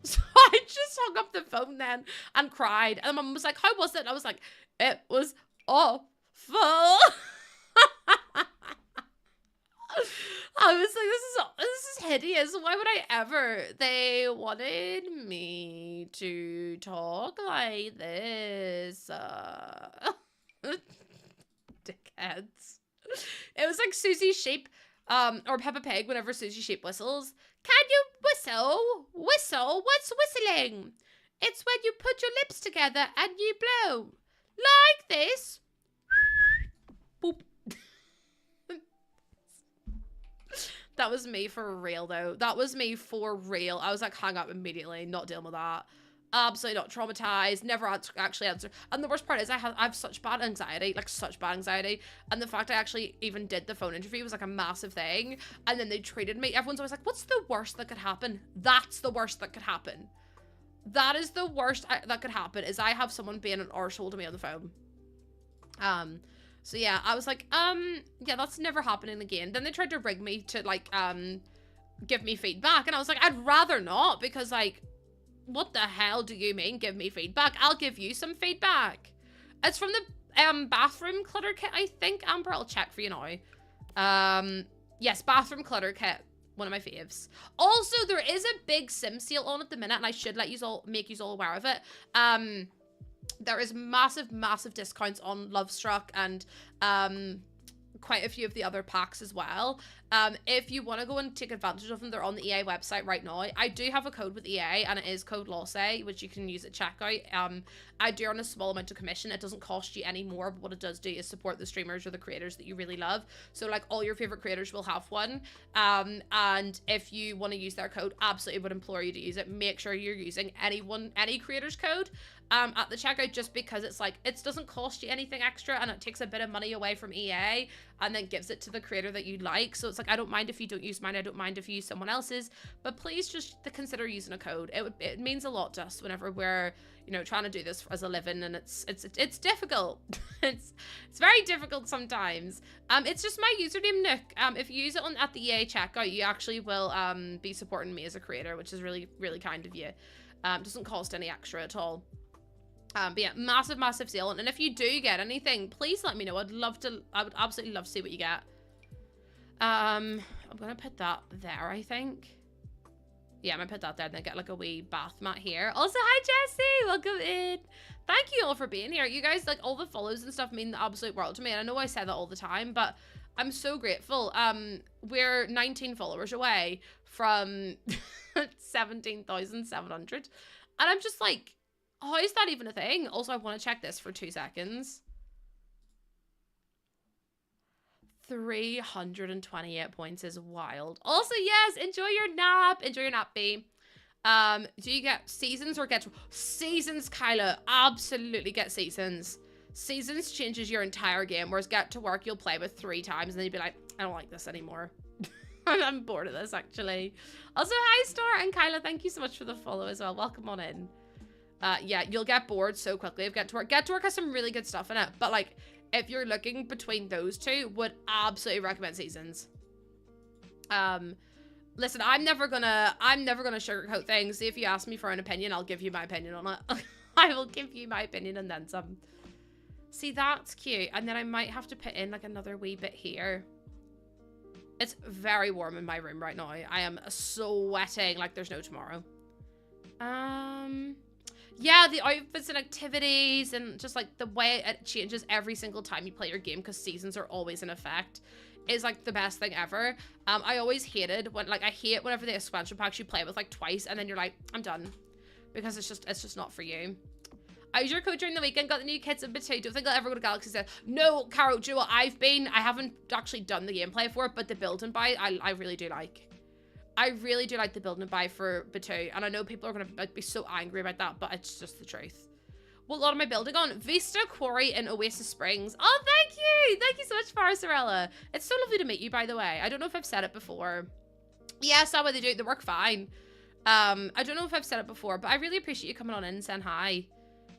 so I just hung up the phone then and cried. And Mum was like, how was it? And I was like, it was awful. I was like, this is hideous. Why would I ever? They wanted me to talk like this. Dickheads. It was like Susie Sheep, or Peppa Pig whenever Susie Sheep whistles. Can you whistle? Whistle? What's whistling? It's when you put your lips together and you blow. Like this. Boop. That was me for real, though. That was me for real. I was like, hang up immediately, not dealing with that. Absolutely not traumatized, never actually answered. And the worst part is I have such bad anxiety, like such bad anxiety. And the fact I actually even did the phone interview was like a massive thing. And then they treated me. Everyone's always like, what's the worst that could happen? That's the worst that could happen. That is the worst that could happen, is I have someone being an arsehole to me on the phone. So yeah, I was like, yeah, that's never happening again. Then they tried to rig me to like, give me feedback. And I was like, I'd rather not, because like, what the hell do you mean give me feedback? I'll give you some feedback. It's from the bathroom clutter kit, I think. Amber, I'll check for you now. Yes, bathroom clutter kit. One of my faves. Also, there is a big sim sale on at the minute, and I should make you all aware of it. There is massive discounts on Lovestruck and quite a few of the other packs as well. If you want to go and take advantage of them, they're on the EA website right now. I do have a code with EA, and it is code LOSSE, which you can use at checkout. I do earn a small amount of commission. It doesn't cost you any more, but what it does do is support the streamers or the creators that you really love. So like all your favorite creators will have one. And if you want to use their code, absolutely would implore you to use it. Make sure you're using any creator's code at the checkout, just because it's like, it doesn't cost you anything extra, and it takes a bit of money away from EA and then gives it to the creator that you like. So it's like, I don't mind if you don't use mine, I don't mind if you use someone else's, but please just consider using a code. It means a lot to us whenever we're, you know, trying to do this as a living, and it's difficult. it's very difficult sometimes. It's just my username, Nook. If you use it at the EA checkout, you actually will be supporting me as a creator, which is really kind of you. Doesn't cost any extra at all. But yeah, massive sale. And if you do get anything, please let me know. I would absolutely love to see what you get. I'm gonna put that there, I think. Yeah, I'm gonna put that there and then get like a wee bath mat here. Also, hi Jessie, welcome in. Thank you all for being here. You guys, like, all the follows and stuff mean the absolute world to me. And I know I say that all the time, but I'm so grateful. We're 19 followers away from 17,700. And I'm just like, how is that even a thing? Also, I want to check this for 2 seconds. 328 points is wild. Also, yes, enjoy your nap. Enjoy your nap, B. Do you get seasons or get seasons, Kyla? Absolutely get seasons. Seasons changes your entire game, whereas get to work, you'll play with 3 times and then you'll be like, I don't like this anymore. I'm bored of this, actually. Also, hi, Star and Kyla. Thank you so much for the follow as well. Welcome on in. Yeah, you'll get bored so quickly of Get to Work. Get to Work has some really good stuff in it, but like, if you're looking between those two, would absolutely recommend Seasons. Listen, I'm never gonna sugarcoat things. If you ask me for an opinion, I'll give you my opinion on it. I will give you my opinion and then some. See, that's cute. And then I might have to put in like another wee bit here. It's very warm in my room right now. I am sweating like there's no tomorrow. Yeah, the outfits and activities and just like the way it changes every single time you play your game, because seasons are always in effect, is like the best thing ever. I always hated when, like, I hate whenever the expansion packs you play with like twice and then you're like, I'm done, because it's just not for you. I used your code during the weekend, got the new kits in bit too. Don't think I'll ever go to Galaxy Set. No, Caro, Jewel, I haven't actually done the gameplay for it, but the build and buy, I really do like. I really do like the building and buy for Batu, and I know people are going to like, be so angry about that, but it's just the truth. What lot am I building on? Vista Quarry in Oasis Springs. Oh, thank you! Thank you so much, Farasarella. It's so lovely to meet you, by the way. I don't know if I've said it before. Yes, that's what they do. They work fine. I don't know if I've said it before, but I really appreciate you coming on in and saying hi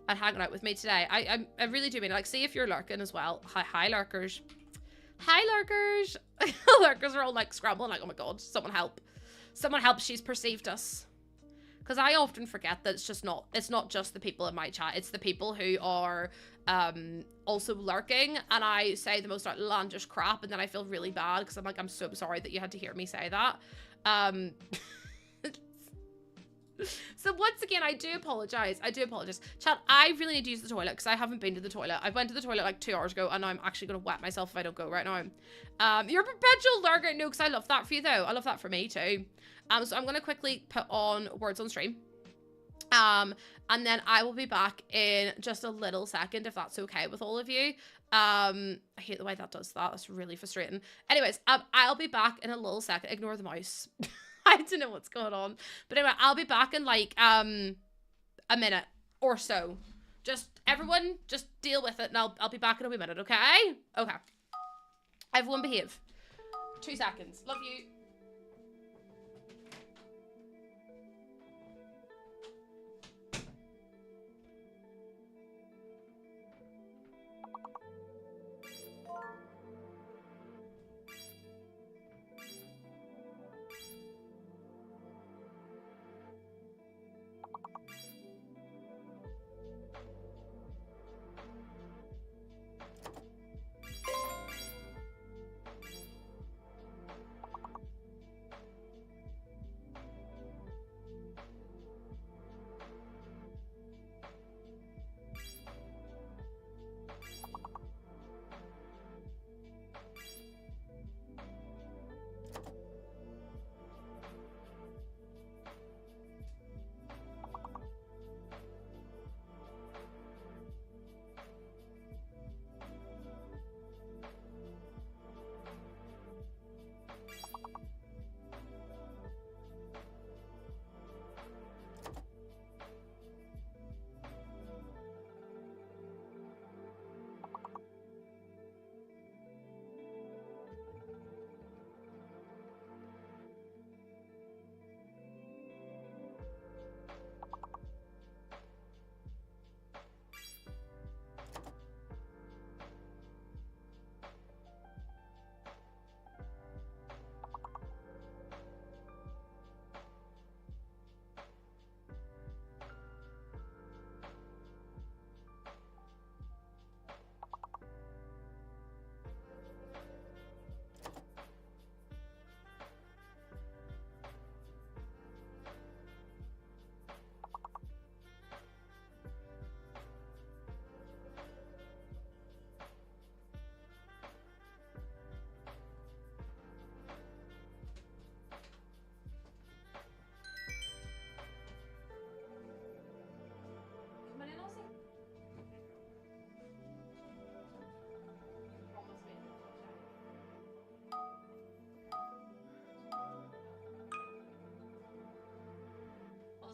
and hanging out with me today. I really do mean it. Like, see if you're lurking as well. Hi, lurkers. Hi, lurkers. Lurkers are all like scrambling like, oh my god, someone help. Someone help, she's perceived us. Because I often forget that it's not just the people in my chat, it's the people who are also lurking, and I say the most outlandish crap, and then I feel really bad because I'm like, I'm so sorry that you had to hear me say that. So once again, I do apologize. Chat, I really need to use the toilet because I haven't been to the toilet. I went to the toilet like 2 hours ago, and I'm actually going to wet myself if I don't go right now. You're a perpetual lurker. No, because I love that for you, though. I love that for me, too. So I'm going to quickly put on words on stream. And then I will be back in just a little second, if that's okay with all of you. I hate the way that does that. That's really frustrating. Anyways, I'll be back in a little second. Ignore the mouse. I don't know what's going on. But anyway, I'll be back in like a minute or so. Just everyone just deal with it, and I'll be back in a wee minute, okay? Okay. Everyone behave. 2 seconds. Love you.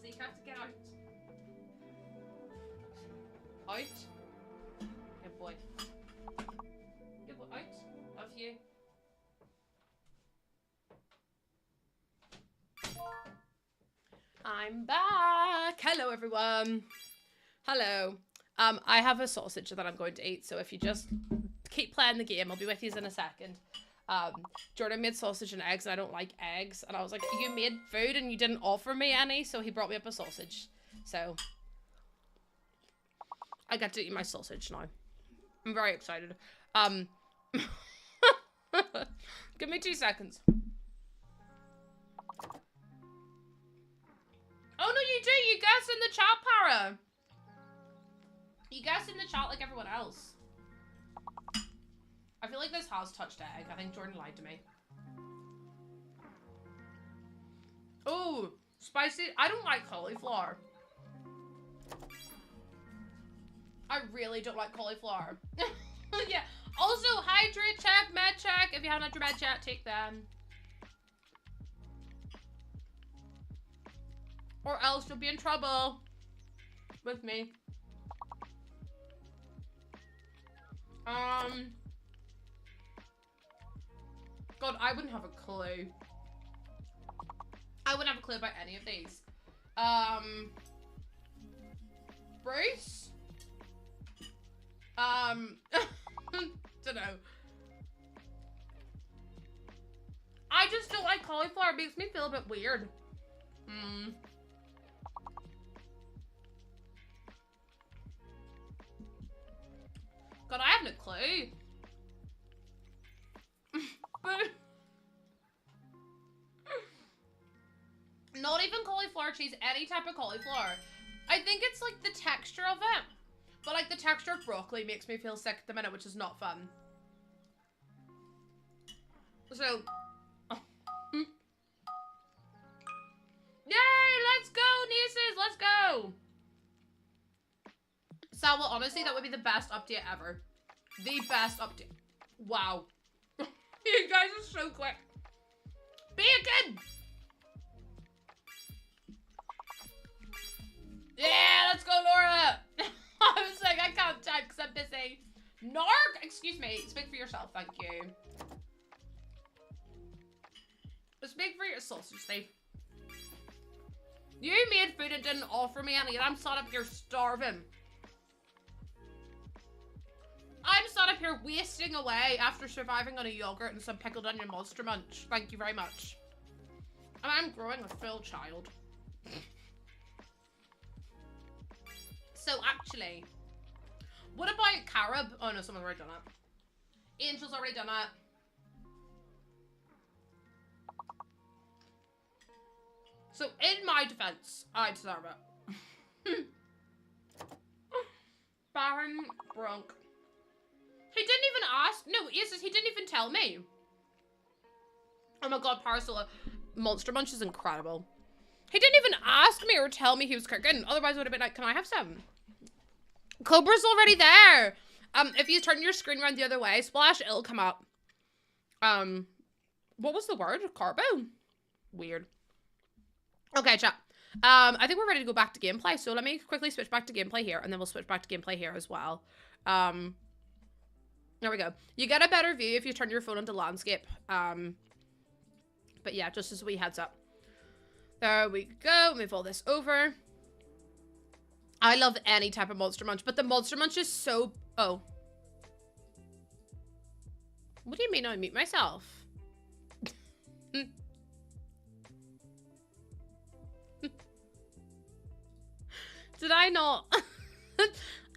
You have to get out. Out. Good boy. Good boy. Out. Love you. I'm back. Hello, everyone. Hello. I have a sausage that I'm going to eat, so if you just keep playing the game, I'll be with you in a second. Jordan made sausage and eggs, and I don't like eggs, and I was like, you made food and you didn't offer me any, so he brought me up a sausage. So I got to eat my sausage now. I'm very excited. Give me 2 seconds. Oh no, you do. You guessed in the chat, Para. You guessed in the chat like everyone else. I feel like this has touched egg. I think Jordan lied to me. Oh, spicy. I don't like cauliflower. I really don't like cauliflower. Yeah. Also, hydrate check, med check. If you haven't had your med check, take them. Or else you'll be in trouble with me. God, I wouldn't have a clue. I wouldn't have a clue about any of these. Bruce? Don't know. I just don't like cauliflower. It makes me feel a bit weird. God, I haven't a clue. But not even cauliflower cheese, any type of cauliflower. I think it's like the texture of it. But like the texture of broccoli makes me feel sick at the minute, which is not fun. So, yay, let's go, nieces, let's go. Sal, well, honestly, that would be the best update ever. The best update. Wow. You guys are so quick. Bacon! Yeah, let's go, Laura. I was like, I can't type because I'm busy. Narc! Excuse me. Speak for yourself, thank you. Speak for yourself, Steve. You made food and didn't offer me any, and I'm sat up here starving. I'm sat up here wasting away after surviving on a yogurt and some pickled onion monster munch. Thank you very much. And I'm growing a full child. So actually, what about carob? Oh no, someone's already done it. Angel's already done it. So in my defense, I deserve it. Baron Bronk. He didn't even ask. No, he didn't even tell me. Oh my god, Parasol Monster Munch is incredible. He didn't even ask me or tell me he was cooking. Otherwise, it would have been like, can I have some? Cobra's already there. If you turn your screen around the other way, Splash, it'll come up. What was the word? Carbo? Weird. Okay, chat. I think we're ready to go back to gameplay. So let me quickly switch back to gameplay here, and then we'll switch back to gameplay here as well. There we go. You get a better view if you turn your phone into landscape. But yeah, just as a wee heads up. There we go. Move all this over. I love any type of Monster Munch, but the Monster Munch is so... Oh. What do you mean I mute myself? Did I not?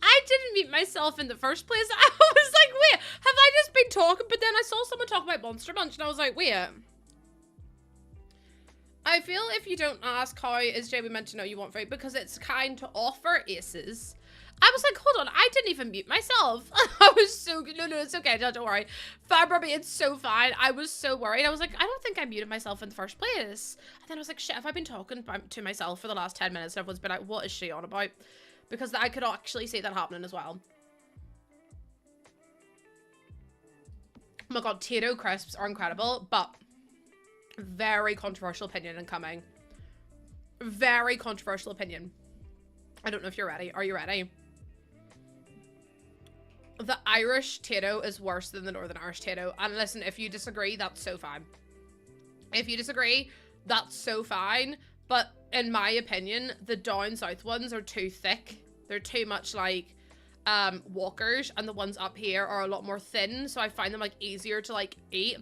I didn't mute myself in the first place. I was like, wait, have I just been talking? But then I saw someone talk about Monster Munch and I was like, wait. I feel if you don't ask how is JB meant to know you want food because it's kind to offer aces. I was like, hold on, I didn't even mute myself. I was so good. No, it's okay. Don't worry. Fabrubby, it's so fine. I was so worried. I was like, I don't think I muted myself in the first place. And then I was like, shit, have I been talking to myself for the last 10 minutes? And everyone's been like, what is she on about? Because I could actually see that happening as well. Oh my god, Tato crisps are incredible, but very controversial opinion incoming. Very controversial opinion. I don't know if you're ready. Are you ready? The Irish Tato is worse than the Northern Irish Tato. And listen, if you disagree, that's so fine. If you disagree, that's so fine. But in my opinion, the down south ones are too thick. They're too much like Walkers, and the ones up here are a lot more thin, so I find them like easier to like eat.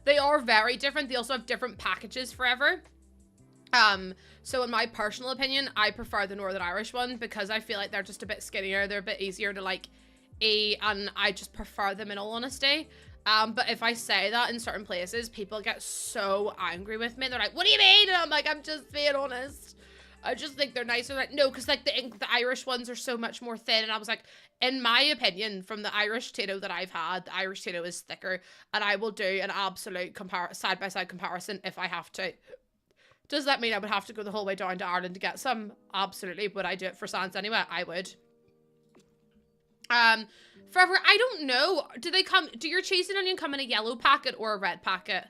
They are very different. They also have different packages forever. So in my personal opinion, I prefer the Northern Irish one because I feel like they're just a bit skinnier. They're a bit easier to like eat, and I just prefer them in all honesty. But if I say that in certain places, people get so angry with me. They're like, what do you mean? And I'm like, I'm just being honest. I just think they're nicer. Like, no, because like the Irish ones are so much more thin. And I was like, in my opinion, from the Irish Tato that I've had, the Irish Tato is thicker. And I will do an absolute side-by-side comparison if I have to. Does that mean I would have to go the whole way down to Ireland to get some? Absolutely. Would I do it for Sans anyway? I would. Forever, I don't know. Do your cheese and onion come in a yellow packet or a red packet?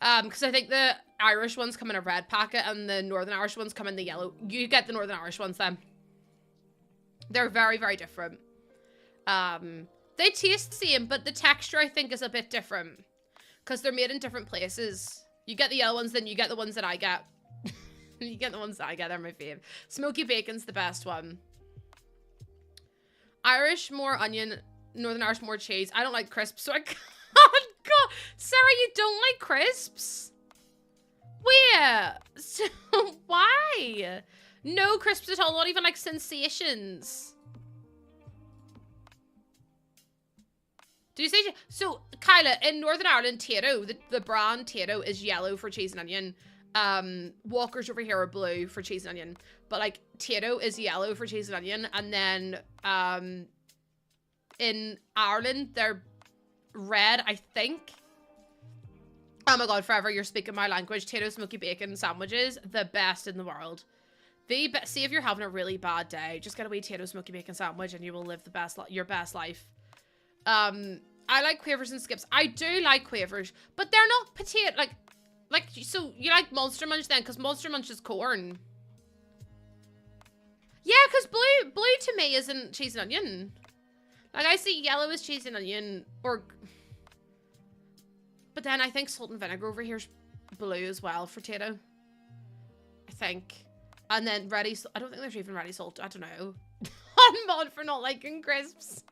Because I think the Irish ones come in a red packet and the Northern Irish ones come in the yellow. You get the Northern Irish ones then. They're very, very different. They taste the same, but the texture, I think, is a bit different. Because they're made in different places. You get the yellow ones, then you get the ones that I get. You get the ones that I get, they're my fave. Smoky bacon's the best one. Irish, more onion. Northern Irish, more cheese. I don't like crisps, so I can't go. Sarah, you don't like crisps? Where? So, why? No crisps at all, not even like sensations. Do you say? So, Kyla, in Northern Ireland, Tato, the brand Tato is yellow for cheese and onion. Walkers over here are blue for cheese and onion. But, like, Tato is yellow for cheese and onion. And then, in Ireland, they're red, I think. Oh my god, forever, you're speaking my language. Tato smoky bacon sandwiches, the best in the world. See, if you're having a really bad day, just get a wee Tato smoky bacon sandwich and you will live your best life. I like quavers and skips. I do like quavers, but they're not potato, like, so you like Monster Munch then, because Monster Munch is corn. Yeah, because blue to me isn't cheese and onion. Like, I see yellow as cheese and onion, but then I think salt and vinegar over here's blue as well for Tato. I think. And then ready, I don't think there's even ready salt, I don't know. I'm mod for not liking crisps.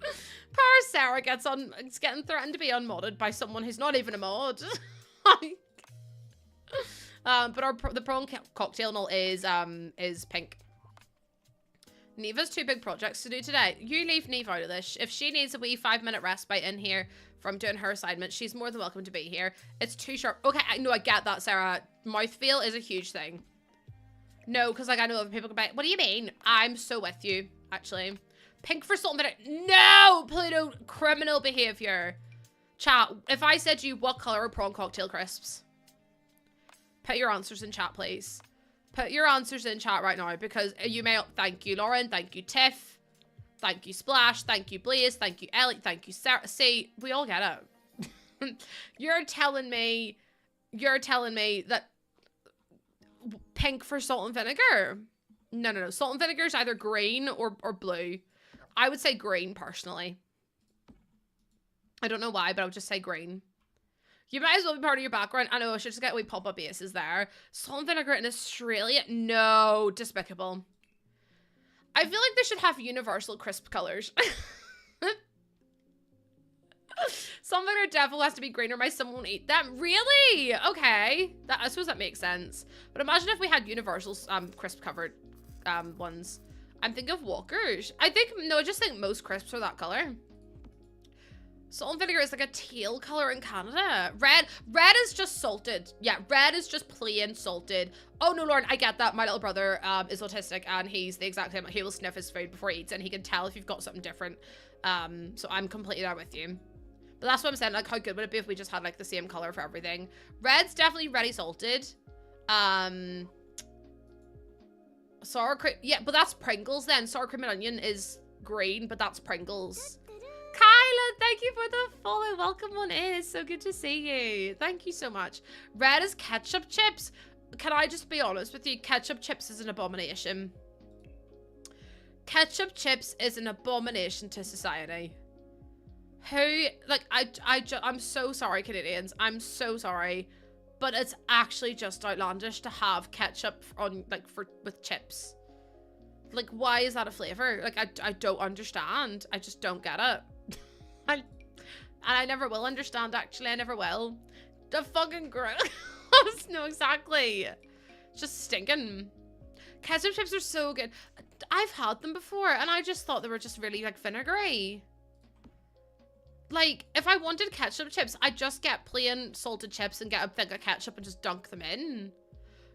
Poor Sarah it's getting threatened to be unmodded by someone who's not even a mod. But the prawn cocktail and all is pink. Neva's 2 big projects to do today. You leave Neve out of this. If she needs a wee 5-minute respite in here from doing her assignment, she's more than welcome to be here. It's too sharp. Okay, I get that, Sarah. Mouthfeel is a huge thing. No, because like I know other people can buy. What do you mean? I'm so with you, actually. Pink for something that no, Pluto, criminal behavior. Chat, if I said to you what color are prawn cocktail crisps? Put your answers in chat, please. Put your answers in chat right now because you may. Thank you, Lauren. Thank you, Tiff. Thank you, Splash. Thank you, Blaze. Thank you, Ellie. Thank you, Sarah. See, we all get it. You're telling me that pink for salt and vinegar? No. Salt and vinegar is either green or blue. I would say green, personally. I don't know why, but I would just say green. You might as well be part of your background. I know, I should just get a wee pop-up bases there. Salt and vinegar in Australia? No, despicable. I feel like they should have universal crisp colors. Salt and vinegar definitely has to be green or my son won't eat them. Really? Okay. I suppose that makes sense. But imagine if we had universal crisp covered ones. I'm thinking of Walkers. I just think most crisps are that color. Salt and vinegar is like a teal color in Canada. Red is just salted. Yeah, red is just plain salted. Oh no, Lauren, I get that. My little brother is autistic and he's the exact same. He will sniff his food before he eats and he can tell if you've got something different. So I'm completely there with you. But that's what I'm saying. Like, how good would it be if we just had like the same color for everything? Red's definitely ready salted. Sour cream. Yeah, but that's Pringles then. Sour cream and onion is green, but that's Pringles. Kyla, thank you for the follow. Welcome on in. It's so good to see you. Thank you so much. Red is ketchup chips. Can I just be honest with you? Ketchup chips is an abomination. Ketchup chips is an abomination to society. I'm so sorry, Canadians. I'm so sorry. But it's actually just outlandish to have ketchup on, like, with chips. Like, why is that a flavor? Like, I don't understand. I just don't get it. And I never will understand, actually. I never will. The fucking gross. No, exactly. It's just stinking. Ketchup chips are so good. I've had them before, and I just thought they were just really, like, vinegary. Like, if I wanted ketchup chips, I'd just get plain salted chips and get a thing of ketchup and just dunk them in.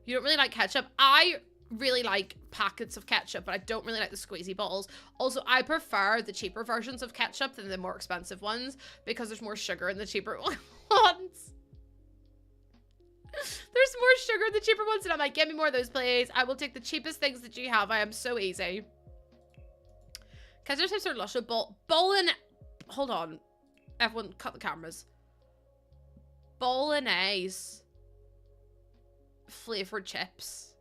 You don't really like ketchup? I really like packets of ketchup, but I don't really like the squeezy bottles. Also, I prefer the cheaper versions of ketchup than the more expensive ones because there's more sugar in the cheaper ones. There's more sugar in the cheaper ones, and I'm like, give me more of those, please. I will take the cheapest things that you have. I am so easy. Ketchup chips are lush. Hold on. Everyone, cut the cameras. Bolognese flavored chips.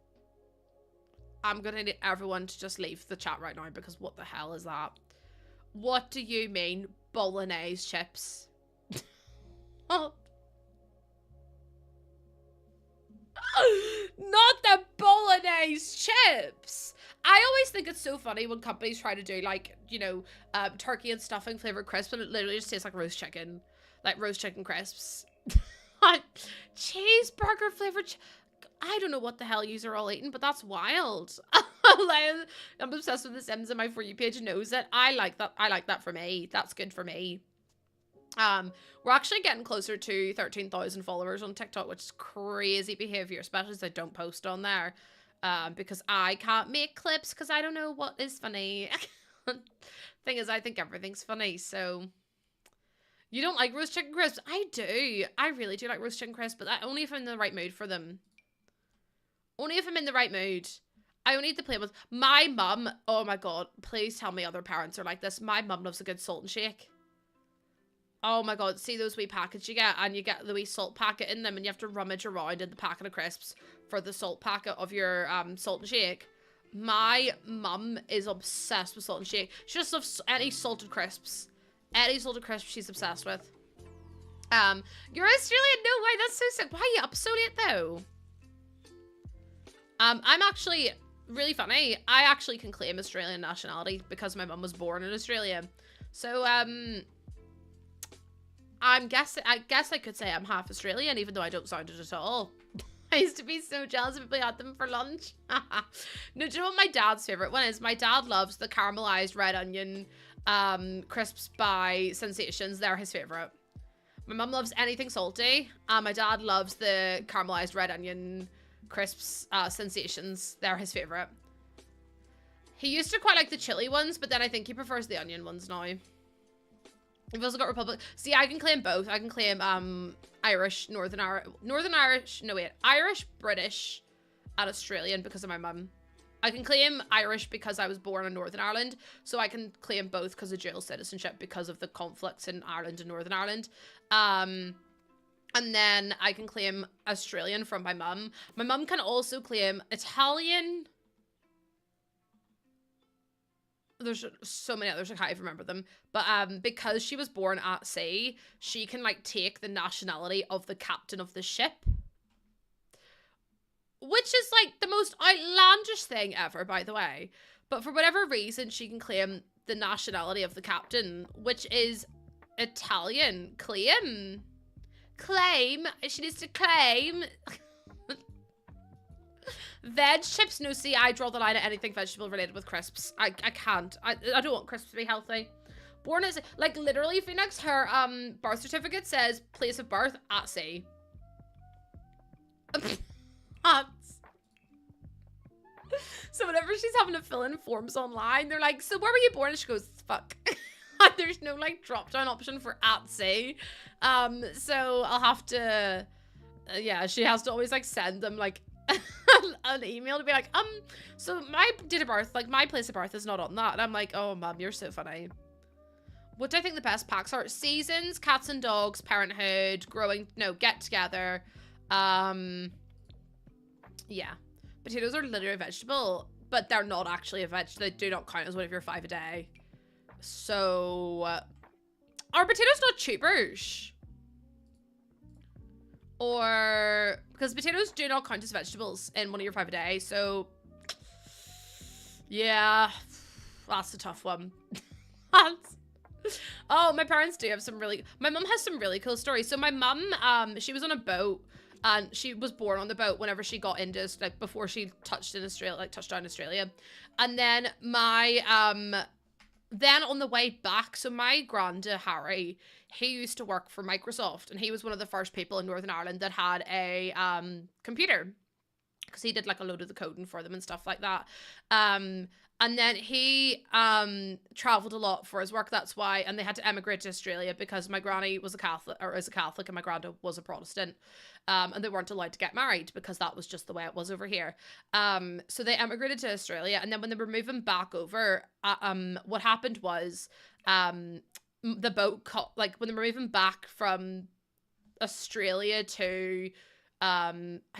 I'm gonna need everyone to just leave the chat right now because what the hell is that? What do you mean, bolognese chips? Oh. Not the bolognese chips. I always think it's so funny when companies try to do like, you know, turkey and stuffing flavored crisps, and it literally just tastes like roast chicken crisps. Cheeseburger flavored. I don't know what the hell you are all eating, but that's wild. I'm obsessed with The Sims, and my For You page knows it. I like that. I like that for me. That's good for me. We're actually getting closer to 13,000 followers on TikTok, which is crazy behavior, especially as I don't post on there. Because I can't make clips because I don't know what is funny. Thing is, I think everything's funny, so... You don't like roast chicken crisps? I do. I really do like roast chicken crisps, but only if I'm in the right mood for them. Only if I'm in the right mood. I only eat the plain ones. My mum, oh my god, please tell me other parents are like this. My mum loves a good salt and shake. Oh my god, see those wee packets you get, and you get the wee salt packet in them, and you have to rummage around in the packet of crisps for the salt packet of your salt and shake. My mum is obsessed with salt and shake. She just loves any salted crisps. Any salted crisps she's obsessed with. You're Australian? No way, that's so sick. Why are you up so late though? I'm actually really funny. I actually can claim Australian nationality because my mum was born in Australia. So, I guess I could say I'm half Australian, even though I don't sound it at all. I used to be so jealous if people had them for lunch. No, do you know what my dad's favorite one is? My dad loves the caramelized red onion crisps by Sensations. They're his favorite. My mum loves anything salty. My dad loves the caramelized red onion crisps Sensations. They're his favorite. He used to quite like the chili ones, but then I think he prefers the onion ones now. We've also got Republic. See, I can claim both. I can claim Irish, Irish, British, and Australian because of my mum. I can claim Irish because I was born in Northern Ireland, so I can claim both because of dual citizenship because of the conflicts in Ireland and Northern Ireland. And then I can claim Australian from my mum. My mum can also claim Italian. There's so many others, I can't even remember them. But because she was born at sea, she can like take the nationality of the captain of the ship. Which is like the most outlandish thing ever, by the way. But for whatever reason, she can claim the nationality of the captain, which is Italian. Claim. She needs to claim. Veg chips, no, see, I draw the line at anything vegetable related with crisps. I can't. I don't want crisps to be healthy. Born as, like, literally, Phoenix, her birth certificate says place of birth at sea. So whenever she's having to fill in forms online, they're like, so where were you born? And she goes, fuck. There's no, like, drop-down option for at sea. So I'll have to, yeah, she has to always, like, send them, like, an email to be like, so my date of birth, like, my place of birth is not on that. And I'm like, oh, mum, you're so funny. What do I think the best packs are? Seasons, Cats and Dogs, Parenthood, Get Together. Yeah. Potatoes are literally a vegetable, but they're not actually a veg. They do not count as one of your 5 a day. So, are potatoes not tubers? Or, because potatoes do not count as vegetables in one of your 5 a day, so, yeah, that's a tough one. Oh, my parents do have some really, my mum has some really cool stories. So my mum, she was on a boat, and she was born on the boat whenever she got into, like, before she touched down in Australia. And then then on the way back, so my granda, Harry, he used to work for Microsoft, and he was one of the first people in Northern Ireland that had a computer, because he did like a load of the coding for them and stuff like that. And then he traveled a lot for his work. That's why, and they had to emigrate to Australia because my granny was a Catholic, or is a Catholic, and my granda was a Protestant. And they weren't allowed to get married because that was just the way it was over here. So they emigrated to Australia, and then when they were moving back over, what happened was, the boat when they were moving back from Australia to I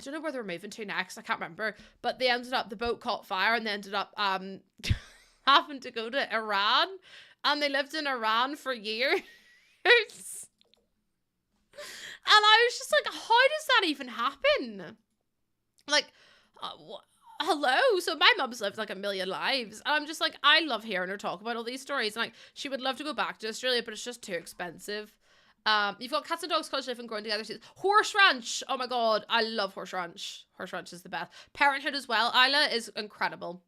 don't know where they were moving to next. I can't remember. But they ended up, the boat caught fire and they ended up having to go to Iran. And they lived in Iran for years. And I was just like, how does that even happen? Like, hello? So my mum's lived like a million lives. And I'm just like, I love hearing her talk about all these stories. And like, she would love to go back to Australia, but it's just too expensive. You've got cats and dogs, cottage life and growing together. Horse Ranch. Oh my God. I love Horse Ranch. Horse Ranch is the best. Parenthood as well. Isla is incredible.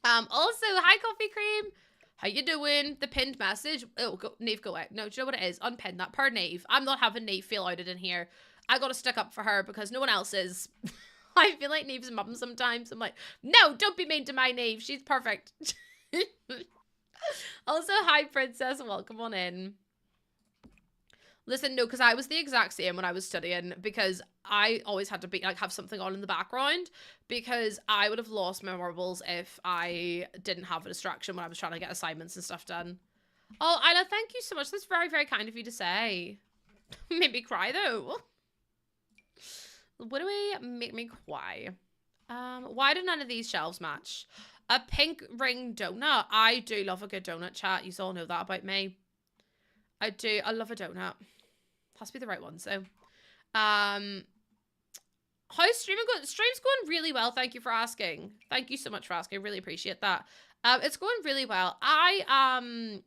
Also, hi Coffee Cream. How you doing? The pinned message. Oh, Neve, go out. No, do you know what it is? Unpin that. Per Neve. I'm not having Neve feel outed in here. I gotta stick up for her because no one else is. I feel like Neve's mum sometimes. I'm like, no, don't be mean to my Neve. She's perfect. Also, hi Princess. Welcome on in. Listen, no, because I was the exact same when I was studying, because I always had to be like have something on in the background, because I would have lost my marbles if I didn't have a distraction when I was trying to get assignments and stuff done. Oh, Isla, thank you so much. That's very, very kind of you to say. Made me cry though. What do we make me cry? Why do none of these shelves match? A pink ring donut. I do love a good donut, chat. You all know that about me. I do. I love a donut. Has to be the right one. So, how's streaming going? Stream's going really well. Thank you for asking. Thank you so much for asking. I really appreciate that. It's going really well. I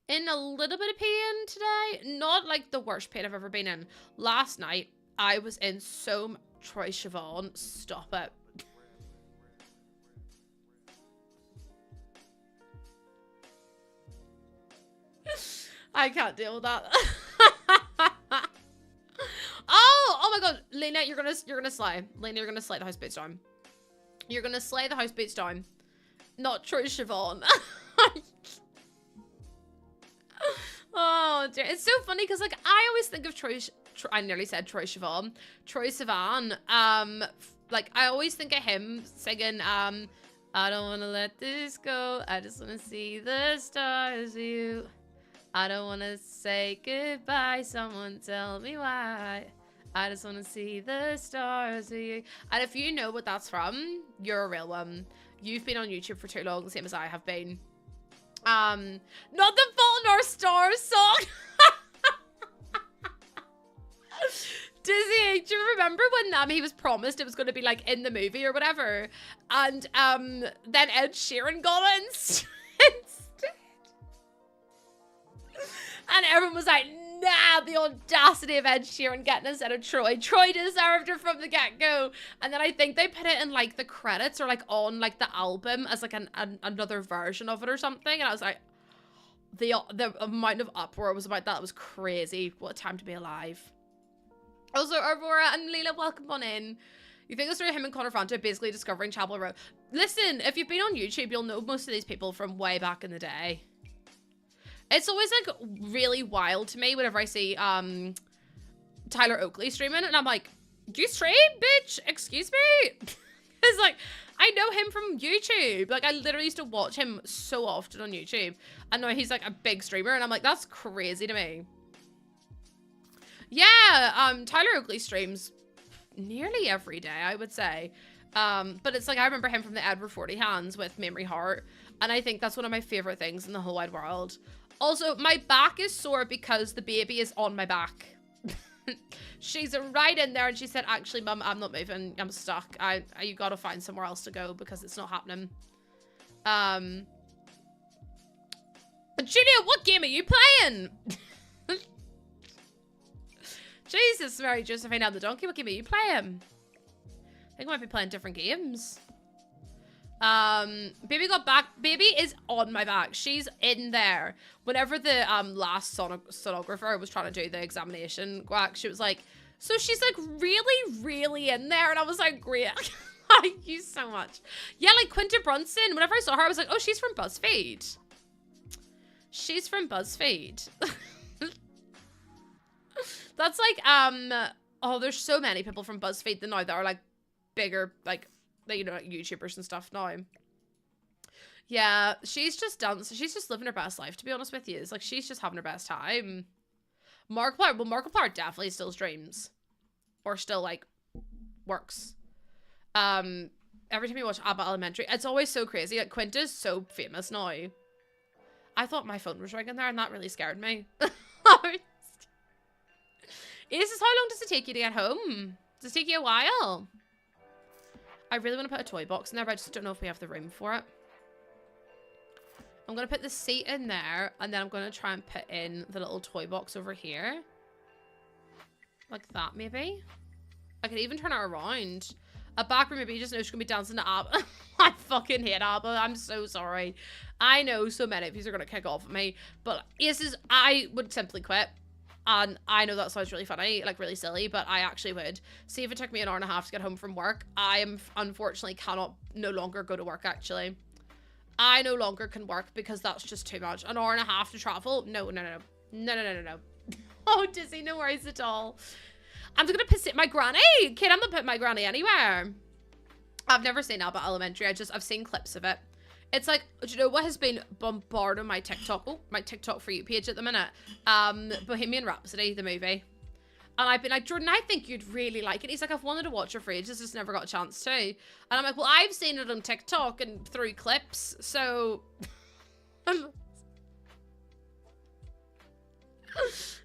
in a little bit of pain today. Not like the worst pain I've ever been in. Last night I was in so much. Troy Sivan, stop it. I can't deal with that. Oh my God, Lena, you're gonna slay. Lena, you're gonna slay the house boots down. You're gonna slay the house boots down. Not Troy Sivan. Oh dear, it's so funny because like I always think of I nearly said Troy Sivan. Troy Sivan. Like I always think of him singing I don't wanna let this go. I just wanna see the stars with you. I don't want to say goodbye. Someone tell me why. I just want to see the stars with you. And if you know what that's from, you're a real one. You've been on YouTube for too long, the same as I have been. Not the Fault in Our Stars song. Dizzy, do you remember when he was promised it was going to be like in the movie or whatever? And then Ed Sheeran got it instead. And everyone was like, nah, the audacity of Ed Sheeran getting it instead of Troy. Troy deserved it from the get-go. And then I think they put it in like the credits or like on like the album as like another version of it or something. And I was like, the amount of uproar was about that was crazy. What a time to be alive. Also, Aurora and Leela, welcome on in. You think the story of him and Connor Fanta basically discovering Chapel Row? Listen, if you've been on YouTube, you'll know most of these people from way back in the day. It's always, like, really wild to me whenever I see, Tyler Oakley streaming, and I'm like, do you stream, bitch? Excuse me? It's like, I know him from YouTube. Like, I literally used to watch him so often on YouTube, and now he's, like, a big streamer, and I'm like, that's crazy to me. Yeah, Tyler Oakley streams nearly every day, I would say. But it's like, I remember him from the Edward 40 Hands with Memory Heart, and I think that's one of my favorite things in the whole wide world. Also, my back is sore because the baby is on my back. She's right in there and she said, actually, Mum, I'm not moving. I'm stuck. You gotta find somewhere else to go because it's not happening. Julia, what game are you playing? Jesus, Mary Josephine and the Donkey, what game are you playing? I think I might be playing different games. Baby got back. Baby is on my back. She's in there. Whenever the last sonographer was trying to do the examination, she was like, so she's like really in there, and I was like, great. Thank you so much. Yeah, like Quinta Brunson. Whenever I saw her, I was like, oh, she's from BuzzFeed. She's from BuzzFeed. That's like oh, there's so many people from BuzzFeed that now that are like bigger, like, you know, like YouTubers and stuff now. Yeah, she's just living her best life, to be honest with you. It's like, she's just having her best time. Markiplier definitely still streams. or still like works. Every time you watch Abbott Elementary, it's always so crazy. Like, Quinta's so famous now. I thought my phone was ringing there, and that really scared me. Aces, how long does it take you to get home? Does it take you a while? I really want to put a toy box in there, but I just don't know if we have the room for it. I'm going to put the seat in there, and then I'm going to try and put in the little toy box over here. Like that, maybe? I could even turn it around. A back room, maybe you just know she's going to be dancing to ABBA. I fucking hate ABBA. I'm so sorry. I know so many of you are going to kick off at me, but Aces, I would simply quit. And I know that sounds really funny, like really silly, but I actually would. See, if it took me an hour and a half to get home from work, I am unfortunately no longer go to work, actually. I no longer can work because that's just too much. An hour and a half to travel? No. Oh, Dizzy, no worries at all. I'm just gonna piss my granny. Kid, I'm not putting my granny anywhere. I've never seen Abbott Elementary. I've seen clips of it. It's like, do you know what has been bombarding my TikTok? Oh, my TikTok For You page at the minute. Bohemian Rhapsody, the movie. And I've been like, Jordan, I think you'd really like it. He's like, I've wanted to watch it for ages, just never got a chance to. And I'm like, well, I've seen it on TikTok and through clips, so...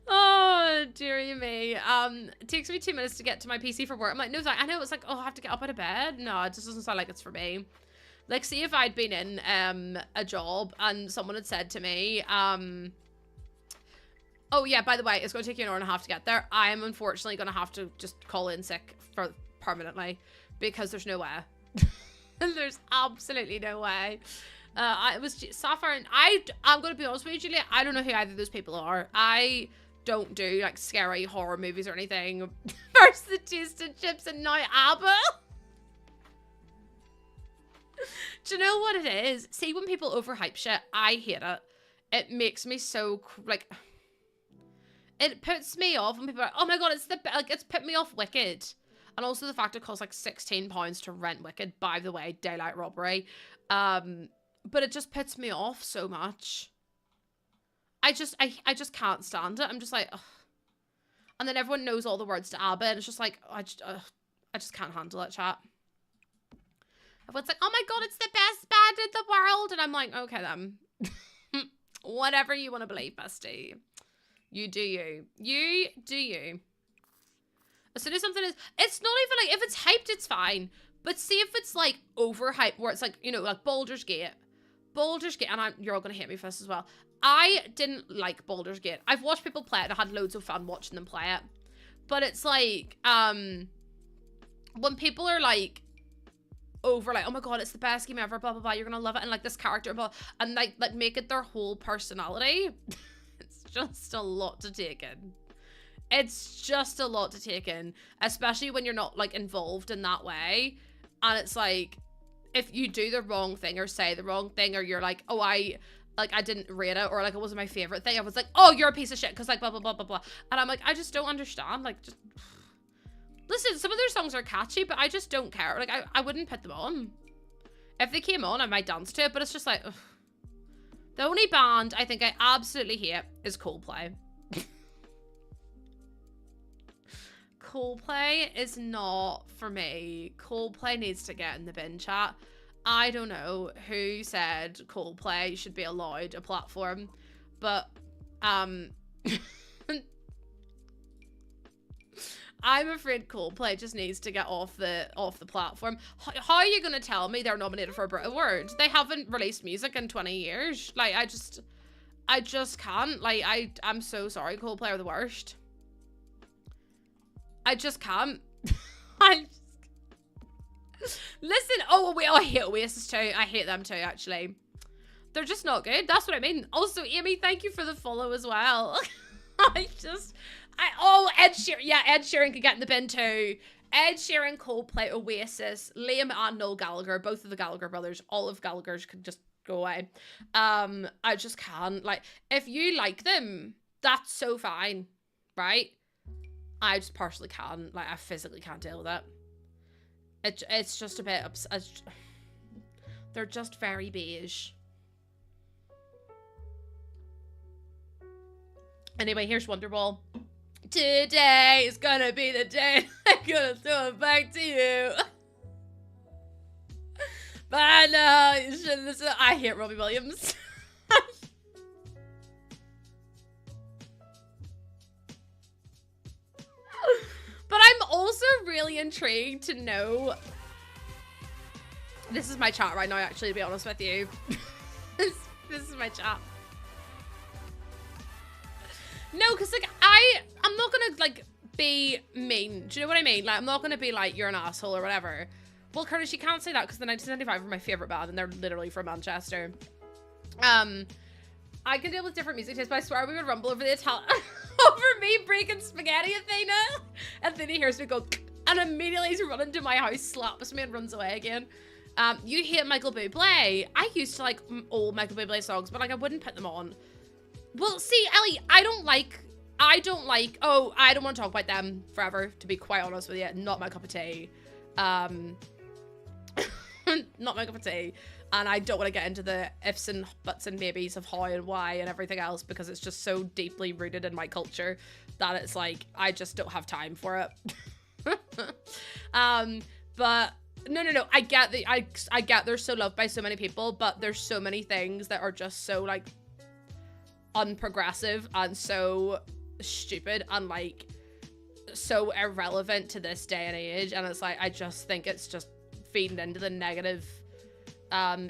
Oh, dearie me. It takes me 2 minutes to get to my PC for work. I'm like, no, I know it's like, oh, I have to get up out of bed. No, it just doesn't sound like it's for me. Like, see if I'd been in a job and someone had said to me, oh yeah, by the way, it's going to take you an hour and a half to get there. I am unfortunately going to have to just call in sick for permanently because there's no way. There's absolutely no way. It was Sapphire, and I'm going to be honest with you, Julia, I don't know who either of those people are. I don't do like scary horror movies or anything. First the Taste and Chips and now ABBA. Do you know what it is? See, when people overhype shit, I hate it. It makes me so, like, it puts me off when people are like, oh my god, it's put me off Wicked. And also the fact it costs like £16 to rent Wicked, by the way, daylight robbery. But it just puts me off so much. I just can't stand it. I'm just like, ugh. And then everyone knows all the words to ABBA, and it's just like, I just can't handle it, chat. Everyone's like, oh my god, it's the best band in the world. And I'm like, okay then. Whatever you want to believe, bestie. You do you. You do you. As soon as something is, it's not even like, if it's hyped, it's fine. But see if it's like overhyped, where it's like, you know, like Baldur's Gate, and you're all going to hate me for this as well. I didn't like Baldur's Gate. I've watched people play it. I had loads of fun watching them play it. But it's like, when people are like, over like, oh my god, it's the best game ever, blah blah blah, you're gonna love it, and like this character, blah, and like make it their whole personality. It's just a lot to take in. It's just a lot to take in, especially when you're not like involved in that way. And it's like, if you do the wrong thing or say the wrong thing, or you're like, oh, I didn't rate it, or like it wasn't my favorite thing, I was like, oh, you're a piece of shit because like blah blah blah blah blah. And I'm like, I just don't understand. Like, just listen, some of their songs are catchy, but I just don't care. Like, I wouldn't put them on. If they came on, I might dance to it, but it's just like, ugh. The only band I think I absolutely hate is Coldplay. Coldplay is not for me. Coldplay needs to get in the bin, chat. I don't know who said Coldplay should be allowed a platform, but, I'm afraid Coldplay just needs to get off the platform. How are you gonna tell me they're nominated for a Brit Award? They haven't released music in 20 years. Like, I just can't. Like, I'm so sorry. Coldplay are the worst. I just can't. Listen. Oh, I hate Oasis too. I hate them too, actually. They're just not good. That's what I mean. Also, Amy, thank you for the follow as well. Ed Sheeran. Yeah, Ed Sheeran could get in the bin too. Ed Sheeran, Coldplay, Oasis, Liam and Noel Gallagher, both of the Gallagher brothers. All of Gallagher's could just go away. I just can't. Like, if you like them, that's so fine, right? I just personally can't. Like, I physically can't deal with it. It's just a bit they're just very beige. Anyway, here's Wonderwall. Today is gonna be the day I'm gonna throw it back to you. But I know you should listen. I hate Robbie Williams. But I'm also really intrigued to know. This is my chat right now, actually, to be honest with you. This is my chat. No, because, like, I'm not gonna, like, be mean. Do you know what I mean? Like, I'm not gonna be like, you're an asshole or whatever. Well, Curtis, you can't say that because the 1995 are my favorite band and they're literally from Manchester. I can deal with different music tastes, but I swear we would rumble over the over me breaking spaghetti, Athena. Athena hears me go, and immediately he's running to my house, slaps me, and runs away again. You hate Michael Bublé. I used to like old Michael Bublé songs, but like I wouldn't put them on. Well, see, Ellie, I don't want to talk about them forever, to be quite honest with you. Not my cup of tea. Not my cup of tea. And I don't want to get into the ifs and buts and maybes of how and why and everything else because it's just so deeply rooted in my culture that it's like, I just don't have time for it. But no. I get that. I get they're so loved by so many people, but there's so many things that are just so like unprogressive and so stupid and like so irrelevant to this day and age. And it's like, I just think it's just feeding into the negative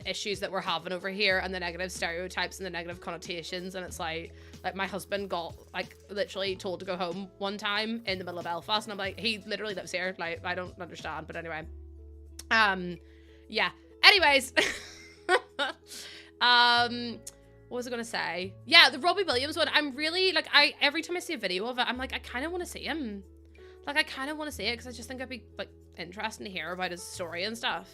issues that we're having over here and the negative stereotypes and the negative connotations. And it's like my husband got like literally told to go home one time in the middle of Belfast, and I'm like, he literally lives here. Like, I don't understand, but anyway. Yeah. Anyways. What was I gonna say? Yeah, the Robbie Williams one. I'm really like, every time I see a video of it, I'm like, I kind of want to see him. Like, I kind of want to see it because I just think it'd be like interesting to hear about his story and stuff.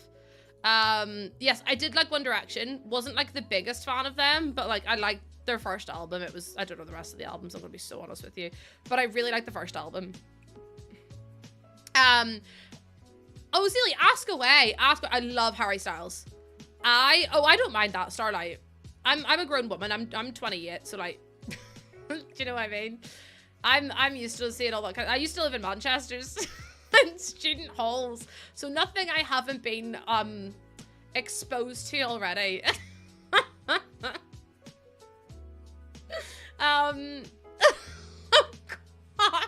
Yes, I did like One Direction. Wasn't like the biggest fan of them, but like I liked their first album. It was, I don't know the rest of the albums, I'm gonna be so honest with you, but I really liked the first album. Oh, Zelie, ask away. I love Harry Styles. I don't mind that. Starlight. I'm a grown woman. I'm 28, so like, do you know what I mean? I'm used to seeing all that kind of, I used to live in Manchester and student halls, so nothing I haven't been exposed to already. Oh God.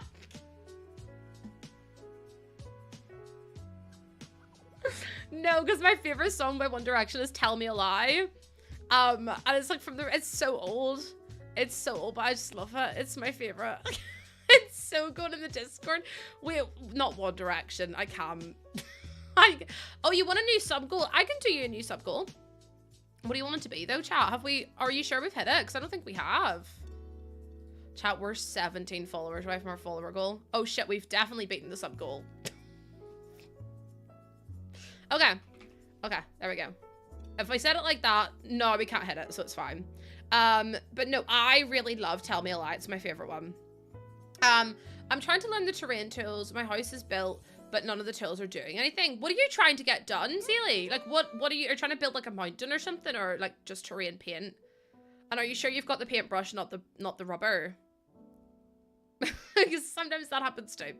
No, because my favorite song by One Direction is "Tell Me a Lie," and it's like it's so old. It's so old, but I just love it. It's my favorite. It's so good in the Discord. Wait, not One Direction. I can. Oh, you want a new sub goal? I can do you a new sub goal. What do you want it to be though, chat? Are you sure we've hit it? Because I don't think we have. Chat, we're 17 followers away from our follower goal. Oh shit, we've definitely beaten the sub goal. Okay, there we go. If I said it like that, no, we can't hit it, so it's fine. But no, I really love Tell Me a Lie. It's my favorite one. I'm trying to learn the terrain tools. My house is built, but none of the tools are doing anything. What are you trying to get done, Zelie? Like, what are you trying to build, like a mountain or something, or like just terrain paint? And are you sure you've got the paintbrush, not the rubber? Because sometimes that happens too.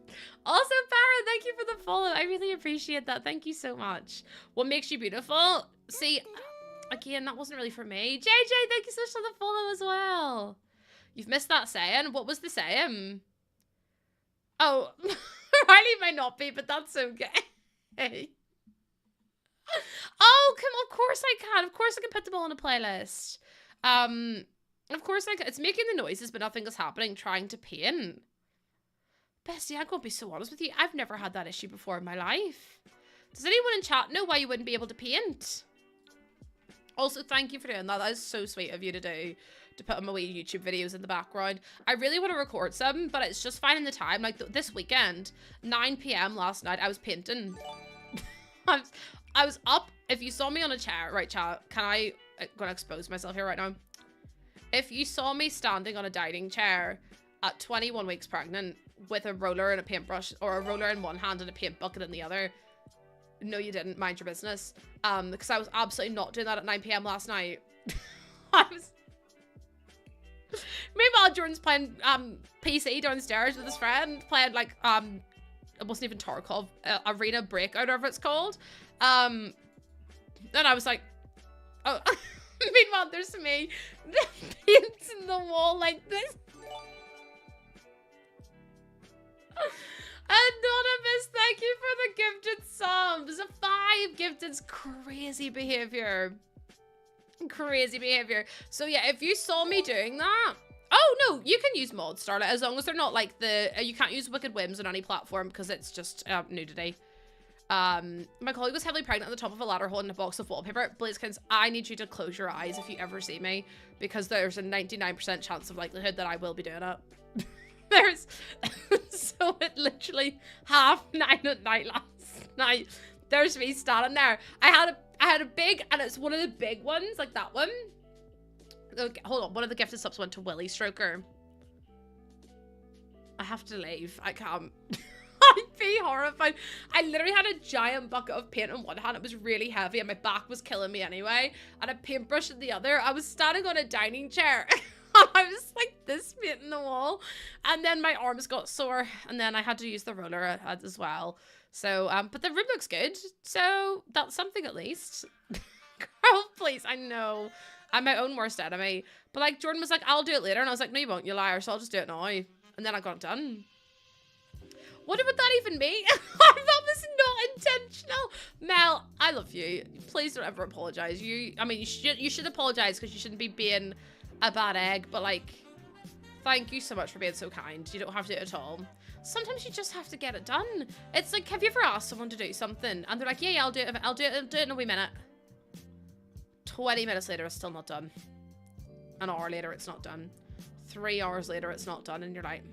Also, Farah, thank you for the follow. I really appreciate that. Thank you so much. What makes you beautiful? See, again, that wasn't really for me. JJ, thank you so much for the follow as well. You've missed that saying. What was the saying? Oh, Riley might not be, but that's okay. Oh, come on. Of course I can. Of course I can put them all on a playlist. Of course I can. It's making the noises, but nothing is happening. Trying to paint. Bestie, I'm going to be so honest with you. I've never had that issue before in my life. Does anyone in chat know why you wouldn't be able to paint? Also, thank you for doing that. That is so sweet of you to do. To put on my wee YouTube videos in the background. I really want to record some, but it's just finding the time. Like this weekend, 9 PM last night, I was painting. I was up. If you saw me on a chair, right, chat, I'm going to expose myself here right now. If you saw me standing on a dining chair at 21 weeks pregnant with a roller and a paintbrush, or a roller in one hand and a paint bucket in the other, no, you didn't. Mind your business. Because I was absolutely not doing that at 9 PM last night. Meanwhile, Jordan's playing PC downstairs with his friend, playing like it wasn't even Tarkov, Arena Breakout, whatever it's called. And I was like, oh. Meanwhile, there's me, paints in the wall like this. Anonymous, thank you for the gifted subs. 5 gifted's crazy behavior. Crazy behavior. So yeah, if you saw me doing that, oh no, you can use mods, Starlet, as long as they're not like the you can't use Wicked Whims on any platform because it's just nudity. My colleague was heavily pregnant at the top of a ladder holding a box of wallpaper. Blazekins, I need you to close your eyes if you ever see me, because there's a 99% chance of likelihood that I will be doing it. There's so it literally 9:30 at night last night. There's me standing there. I had a big, and it's one of the big ones, like that one. Okay, hold on, one of the gifted subs went to Willy Stroker. I have to leave. I can't. I'd be horrified. I literally had a giant bucket of paint in one hand. It was really heavy and my back was killing me anyway. And a paintbrush in the other. I was standing on a dining chair. I was like this painting the wall. And then my arms got sore. And then I had to use the roller as well. So, but the room looks good. So that's something at least. Girl, please. I know. I'm my own worst enemy. But like Jordan was like, I'll do it later. And I was like, no, you won't, you liar. So I'll just do it now. And then I got it done. What would that even mean? That was not intentional. Mel, I love you. Please don't ever apologize. I mean, you should apologize because you shouldn't be being a bad egg. But like, thank you so much for being so kind. You don't have to do it at all. Sometimes you just have to get it done. It's like, have you ever asked someone to do something and they're like, yeah, I'll do it. I'll do it in a wee minute. 20 minutes later, it's still not done. An hour later, it's not done. 3 hours later, it's not done, and you're like,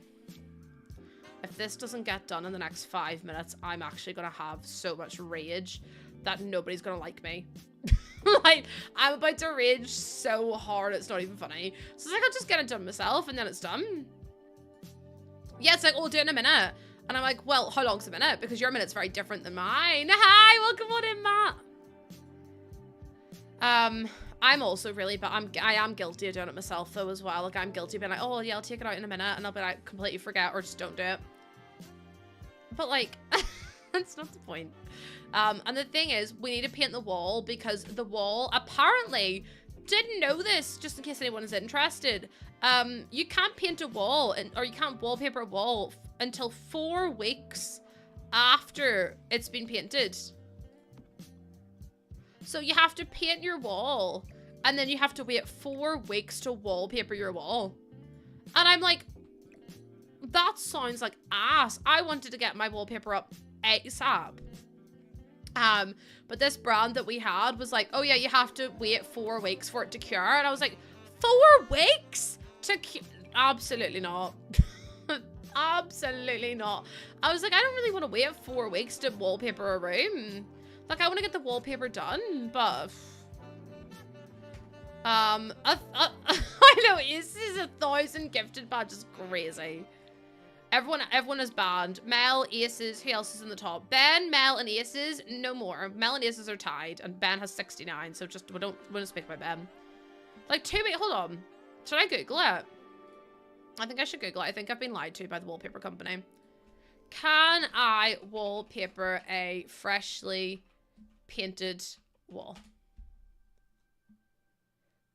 if this doesn't get done in the next 5 minutes, I'm actually gonna have so much rage that nobody's gonna like me. Like, I'm about to rage so hard, it's not even funny. So it's like, I'll just get it done myself, and then it's done. Yeah, it's like, oh, do it in a minute. And I'm like, well, how long's a minute? Because your minute's very different than mine. Hi, welcome on in, Matt. I'm also really, but I am guilty of doing it myself though as well. Like, I'm guilty of being like, oh yeah, I'll take it out in a minute, and I'll be like, completely forget or just don't do it. But like, that's not the point. And the thing is, we need to paint the wall because the wall, apparently, didn't know this, just in case anyone is interested. You can't paint a wall, or you can't wallpaper a wall until 4 weeks after it's been painted. So you have to paint your wall, and then you have to wait 4 weeks to wallpaper your wall. And I'm like, that sounds like ass. I wanted to get my wallpaper up ASAP. But this brand that we had was like, oh yeah, you have to wait 4 weeks for it to cure. And I was like, 4 weeks to cure? Absolutely not. Absolutely not. I was like, I don't really want to wait 4 weeks to wallpaper a room. Like, I want to get the wallpaper done, but I know this is 1,000 gifted badges, crazy. Everyone is banned. Mel, Aces, who else is in the top? Ben, Mel, and Aces, no more. Mel and Aces are tied, and Ben has 69, so just we don't speak about Ben. Like 2 weeks. Hold on. Should I Google it? I think I should Google it. I think I've been lied to by the wallpaper company. Can I wallpaper a freshly painted wall?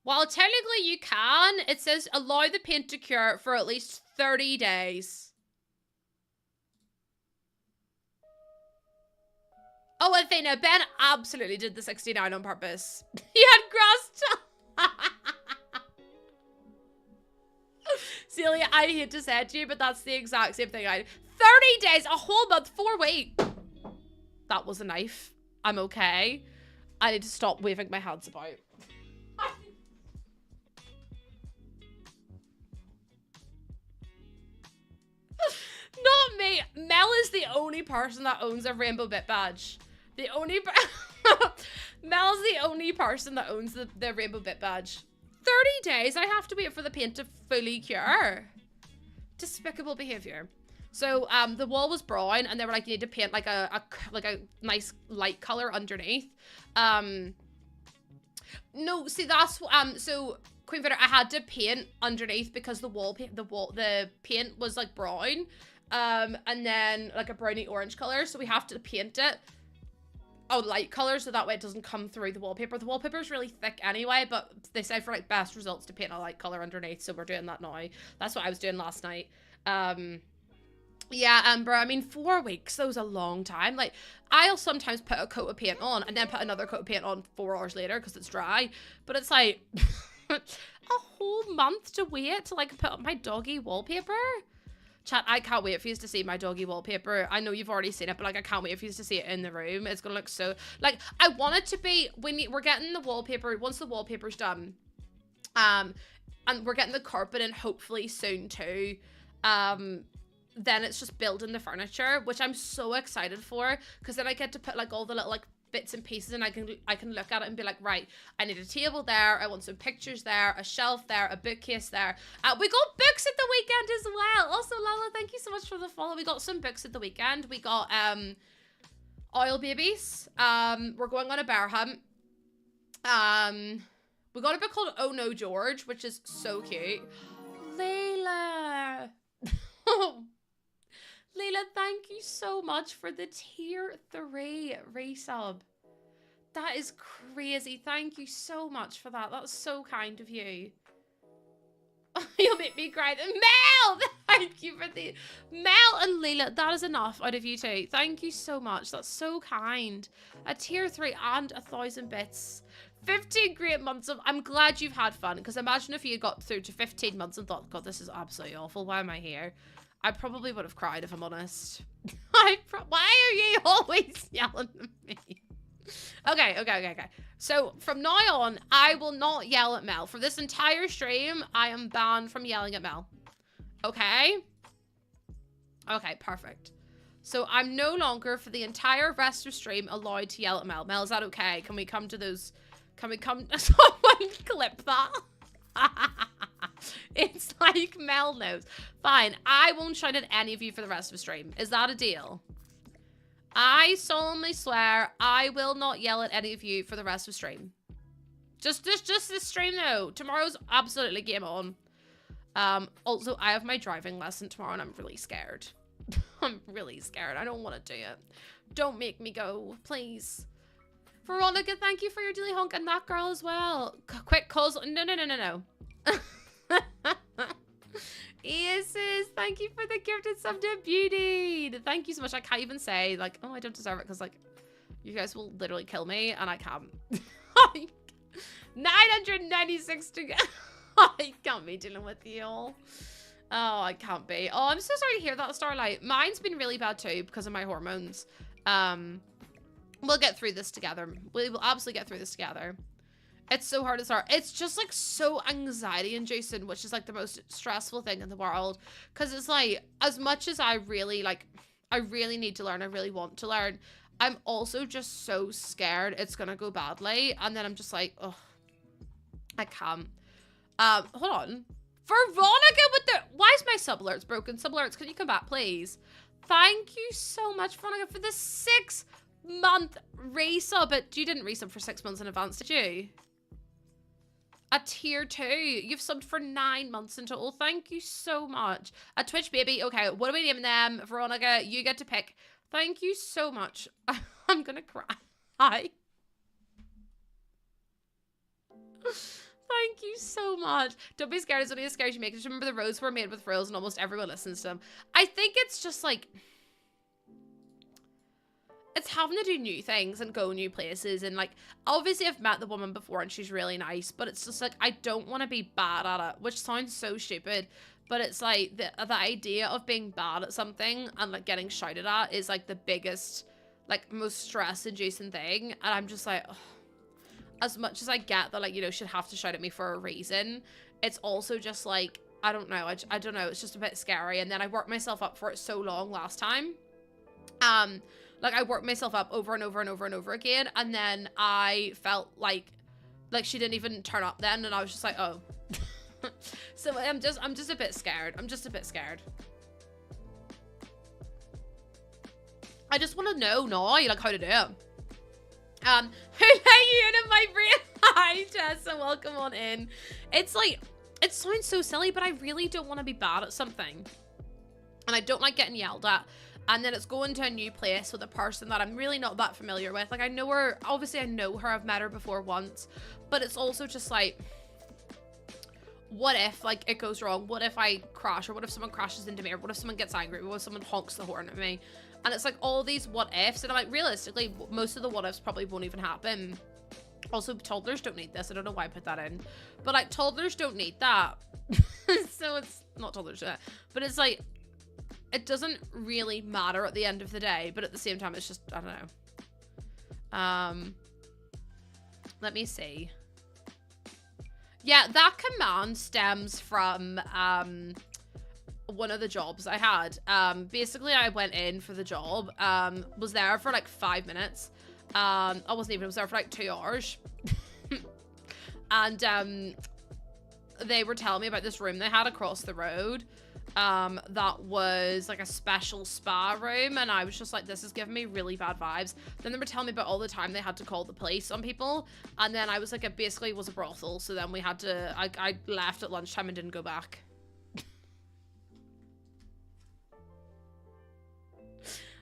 While technically you can, it says allow the paint to cure for at least 30 days. Oh, Athena, Ben absolutely did the 69 on purpose. He had grass. Celia, I hate to say it to you, but that's the exact same thing I did. 30 days, a whole month, 4 weeks. That was a knife. I'm okay. I need to stop waving my hands about. Not me. Mel is the only person that owns a rainbow bit badge. The only Mel's the only person that owns the rainbow bit badge. 30 days. I have to wait for the paint to fully cure. Despicable behavior. So the wall was brown, and they were like, you need to paint like a nice light color underneath. No, see, that's, so, Queen Vitter, I had to paint underneath because the paint was, like, brown, and then, like, a browny orange color, so we have to paint it light color, so that way it doesn't come through the wallpaper. The wallpaper is really thick anyway, but they said for, like, best results to paint a light color underneath, so we're doing that now. That's what I was doing last night. Yeah, Amber, I mean, 4 weeks, that was a long time. Like, I'll sometimes put a coat of paint on and then put another coat of paint on 4 hours later because it's dry. But it's like a whole month to wait to, like, put up my doggy wallpaper. Chat, I can't wait for you to see my doggy wallpaper. I know you've already seen it, but, like, I can't wait for you to see it in the room. It's gonna look so, like, I want it to be, we're getting the wallpaper, once the wallpaper's done, and we're getting the carpet in hopefully soon too. Then it's just building the furniture, which I'm so excited for, because then I get to put, like, all the little, like, bits and pieces, and I can look at it and be like, right, I need a table there, I want some pictures there, a shelf there, a bookcase there. We got books at the weekend as well. Also, Lala, thank you so much for the follow. We got some books at the weekend. We got Oil Babies. We're going on a bear hunt. We got a book called Oh No George, which is so cute. Layla. Layla, thank you so much for the tier 3 resub. That is crazy. Thank you so much for that. That's so kind of you. You'll make me cry. Mel! Thank you for the... Mel and Layla, that is enough out of you two. Thank you so much. That's so kind. A tier 3 and 1,000 bits. 15 great months of... I'm glad you've had fun, because imagine if you got through to 15 months and thought, God, this is absolutely awful. Why am I here? I probably would have cried if I'm honest. Why are you always yelling at me? Okay. So from now on, I will not yell at Mel. For this entire stream, I am banned from yelling at Mel. Okay? Okay, perfect. So I'm no longer, for the entire rest of stream, allowed to yell at Mel. Mel, is that okay? Can we come to those... Can we come... Someone clip that. It's like Mel knows. Fine, I won't shout at any of you for the rest of the stream. Is that a deal? I solemnly swear I will not yell at any of you for the rest of the stream. Just this stream though. Tomorrow's absolutely game on. Also, I have my driving lesson tomorrow and I'm really scared. I'm really scared. I don't want to do it. Don't make me go, please. Veronica, thank you for your dilly honk, and that girl as well. Quick calls. No. Aces, thank you for the gifted sub to Beauty. Thank you so much. I can't even say, like, oh, I don't deserve it, because, like, you guys will literally kill me, and I can't. 996 to go. I can't be dealing with you all. Oh, I can't be. Oh, I'm so sorry to hear that, Starlight. Mine's been really bad too because of my hormones. We'll get through this together. We will absolutely get through this together. It's so hard to start. It's just like so anxiety inducing, which is like the most stressful thing in the world. Because it's like, as much as I really need to learn, I really want to learn, I'm also just so scared it's gonna go badly. And then I'm just like, oh, I can't. Hold on. Veronica with the... Why is my sub alerts broken? Sub alerts, can you come back, please? Thank you so much, Veronica, for the 6-month resub. But you didn't resub for 6 months in advance, did you? A tier 2. You've subbed for 9 months in total. Thank you so much. A Twitch baby. Okay, what are we naming them? Veronica, you get to pick. Thank you so much. I'm gonna cry. Hi. Thank you so much. Don't be scared. It's only as scary as you make. Just remember the roads were made with frills and almost everyone listens to them. I think it's just like... It's having to do new things and go new places. And like, obviously I've met the woman before and she's really nice. But it's just like, I don't want to be bad at it. Which sounds so stupid. But it's like, the idea of being bad at something and like getting shouted at is like the biggest, like most stress-inducing thing. And I'm just like... Ugh. As much as I get that, like, you know, she'd have to shout at me for a reason, it's also just like, I don't know. I don't know. It's just a bit scary. And then I worked myself up for it so long last time. Like, I worked myself up over and over and over and over again. And then I felt like she didn't even turn up then. And I was just like, oh. So I'm just a bit scared. I'm just a bit scared. I just want to know now, like, how to do it. Who let you in my brain? Hi, welcome on in. It's like, it sounds so silly, but I really don't want to be bad at something. And I don't like getting yelled at. And then it's going to a new place with a person that I'm really not that familiar with. Like, I know her, obviously I know her, I've met her before once. But it's also just like, what if, like, it goes wrong? What if I crash? Or what if someone crashes into me? Or what if someone gets angry? What if someone honks the horn at me? And it's like all these what ifs. And I'm like, realistically, most of the what ifs probably won't even happen. Also, toddlers don't need this. I don't know why I put that in. But, like, toddlers don't need that. So it's not toddlers, but it's like, it doesn't really matter at the end of the day, but at the same time, it's just, I don't know. Let me see. Yeah, that command stems from one of the jobs I had. Basically, I went in for the job, was there for like 5 minutes. I was there for like 2 hours. And they were telling me about this room they had across the road. That was like a special spa room, and I was just like, this is giving me really bad vibes. Then they were telling me about all the time they had to call the police on people, and then I was like, it basically was a brothel, so then we had to, I left at lunchtime and didn't go back.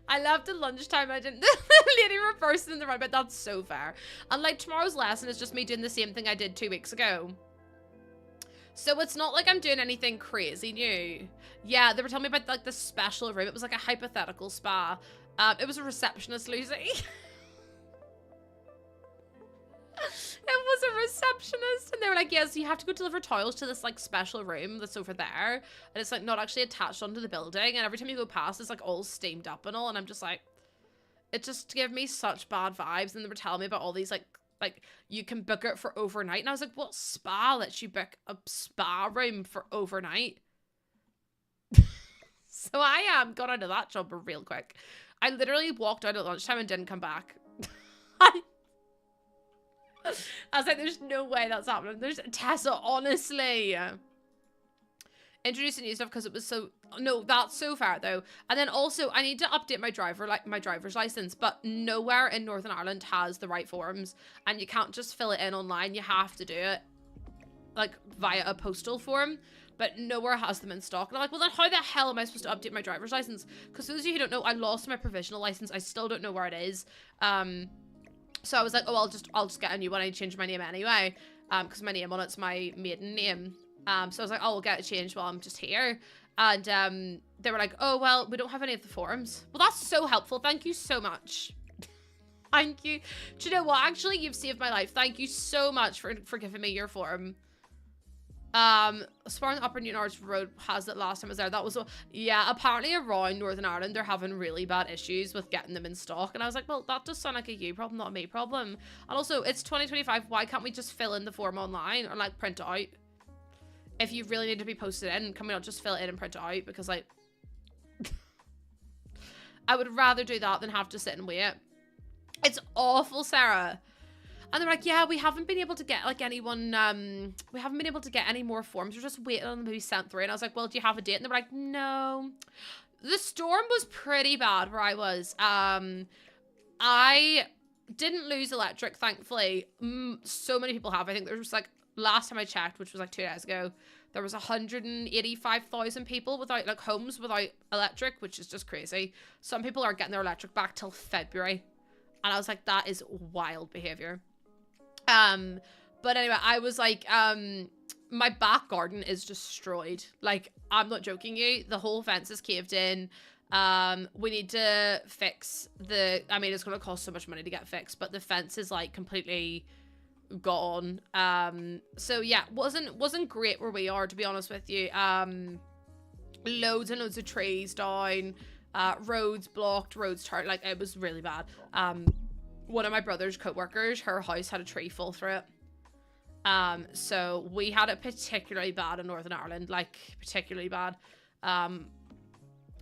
I left at lunchtime, I didn't. The lady reversed in the roundabout. That's so fair. And like, tomorrow's lesson is just me doing the same thing I did 2 weeks ago. So it's not like I'm doing anything crazy new. Yeah, they were telling me about like the special room. It was like a hypothetical spa. It was a receptionist, Lucy. It was a receptionist, and they were like, yes, you have to go deliver towels to this like special room that's over there, and it's like not actually attached onto the building, and every time you go past it's like all steamed up and all, and I'm just like, it just gave me such bad vibes. And they were telling me about all these like you can book it for overnight, and I was like, what spa lets you book a spa room for overnight? So I got out of that job real quick. I literally walked out at lunchtime and didn't come back. I was like, there's no way that's happening. There's Tessa, honestly. Introducing new stuff because it was so, no, that's so far though. And then also I need to update my driver's license, but nowhere in Northern Ireland has the right forms, and you can't just fill it in online. You have to do it like via a postal form, but nowhere has them in stock. And I'm like, well then how the hell am I supposed to update my driver's license? Because those of you who don't know, I lost my provisional license. I still don't know where it is. So I was like, oh, I'll just get a new one. I changed my name anyway, because my name on it's my maiden name. So I was like, oh, we'll get it changed while I'm just here. And they were like, oh, well, we don't have any of the forms. Well, that's so helpful. Thank you so much. Thank you. Do you know what? Actually, you've saved my life. Thank you so much for giving me your form. Sparring Upper Newton Arts Road has it last time I was there. That was, yeah, apparently around Northern Ireland, they're having really bad issues with getting them in stock. And I was like, well, that does sound like a you problem, not a me problem. And also, it's 2025. Why can't we just fill in the form online or like print it out? If you really need to be posted in, can we not just fill it in and print it out? Because like, I would rather do that than have to sit and wait. It's awful, Sarah. And they're like, yeah, we haven't been able to get like anyone, we haven't been able to get any more forms. We're just waiting on them to be sent through. And I was like, well, do you have a date? And they were like, no. The storm was pretty bad where I was. I didn't lose electric, thankfully. So many people have. I think there was like, last time I checked, which was like 2 days ago, there was 185,000 people without, like, homes without electric, which is just crazy. Some people aren't getting their electric back till February. And I was like, that is wild behavior. But anyway, I was like, my back garden is destroyed. Like, I'm not joking you. The whole fence is caved in. We need to fix I mean, it's going to cost so much money to get fixed, but the fence is like completely gone. So yeah, wasn't great where we are, to be honest with you. Loads and loads of trees down, roads blocked, roads turned, like it was really bad. One of my brother's co-workers, her house had a tree fall through it. So we had it particularly bad in Northern Ireland, like particularly bad. I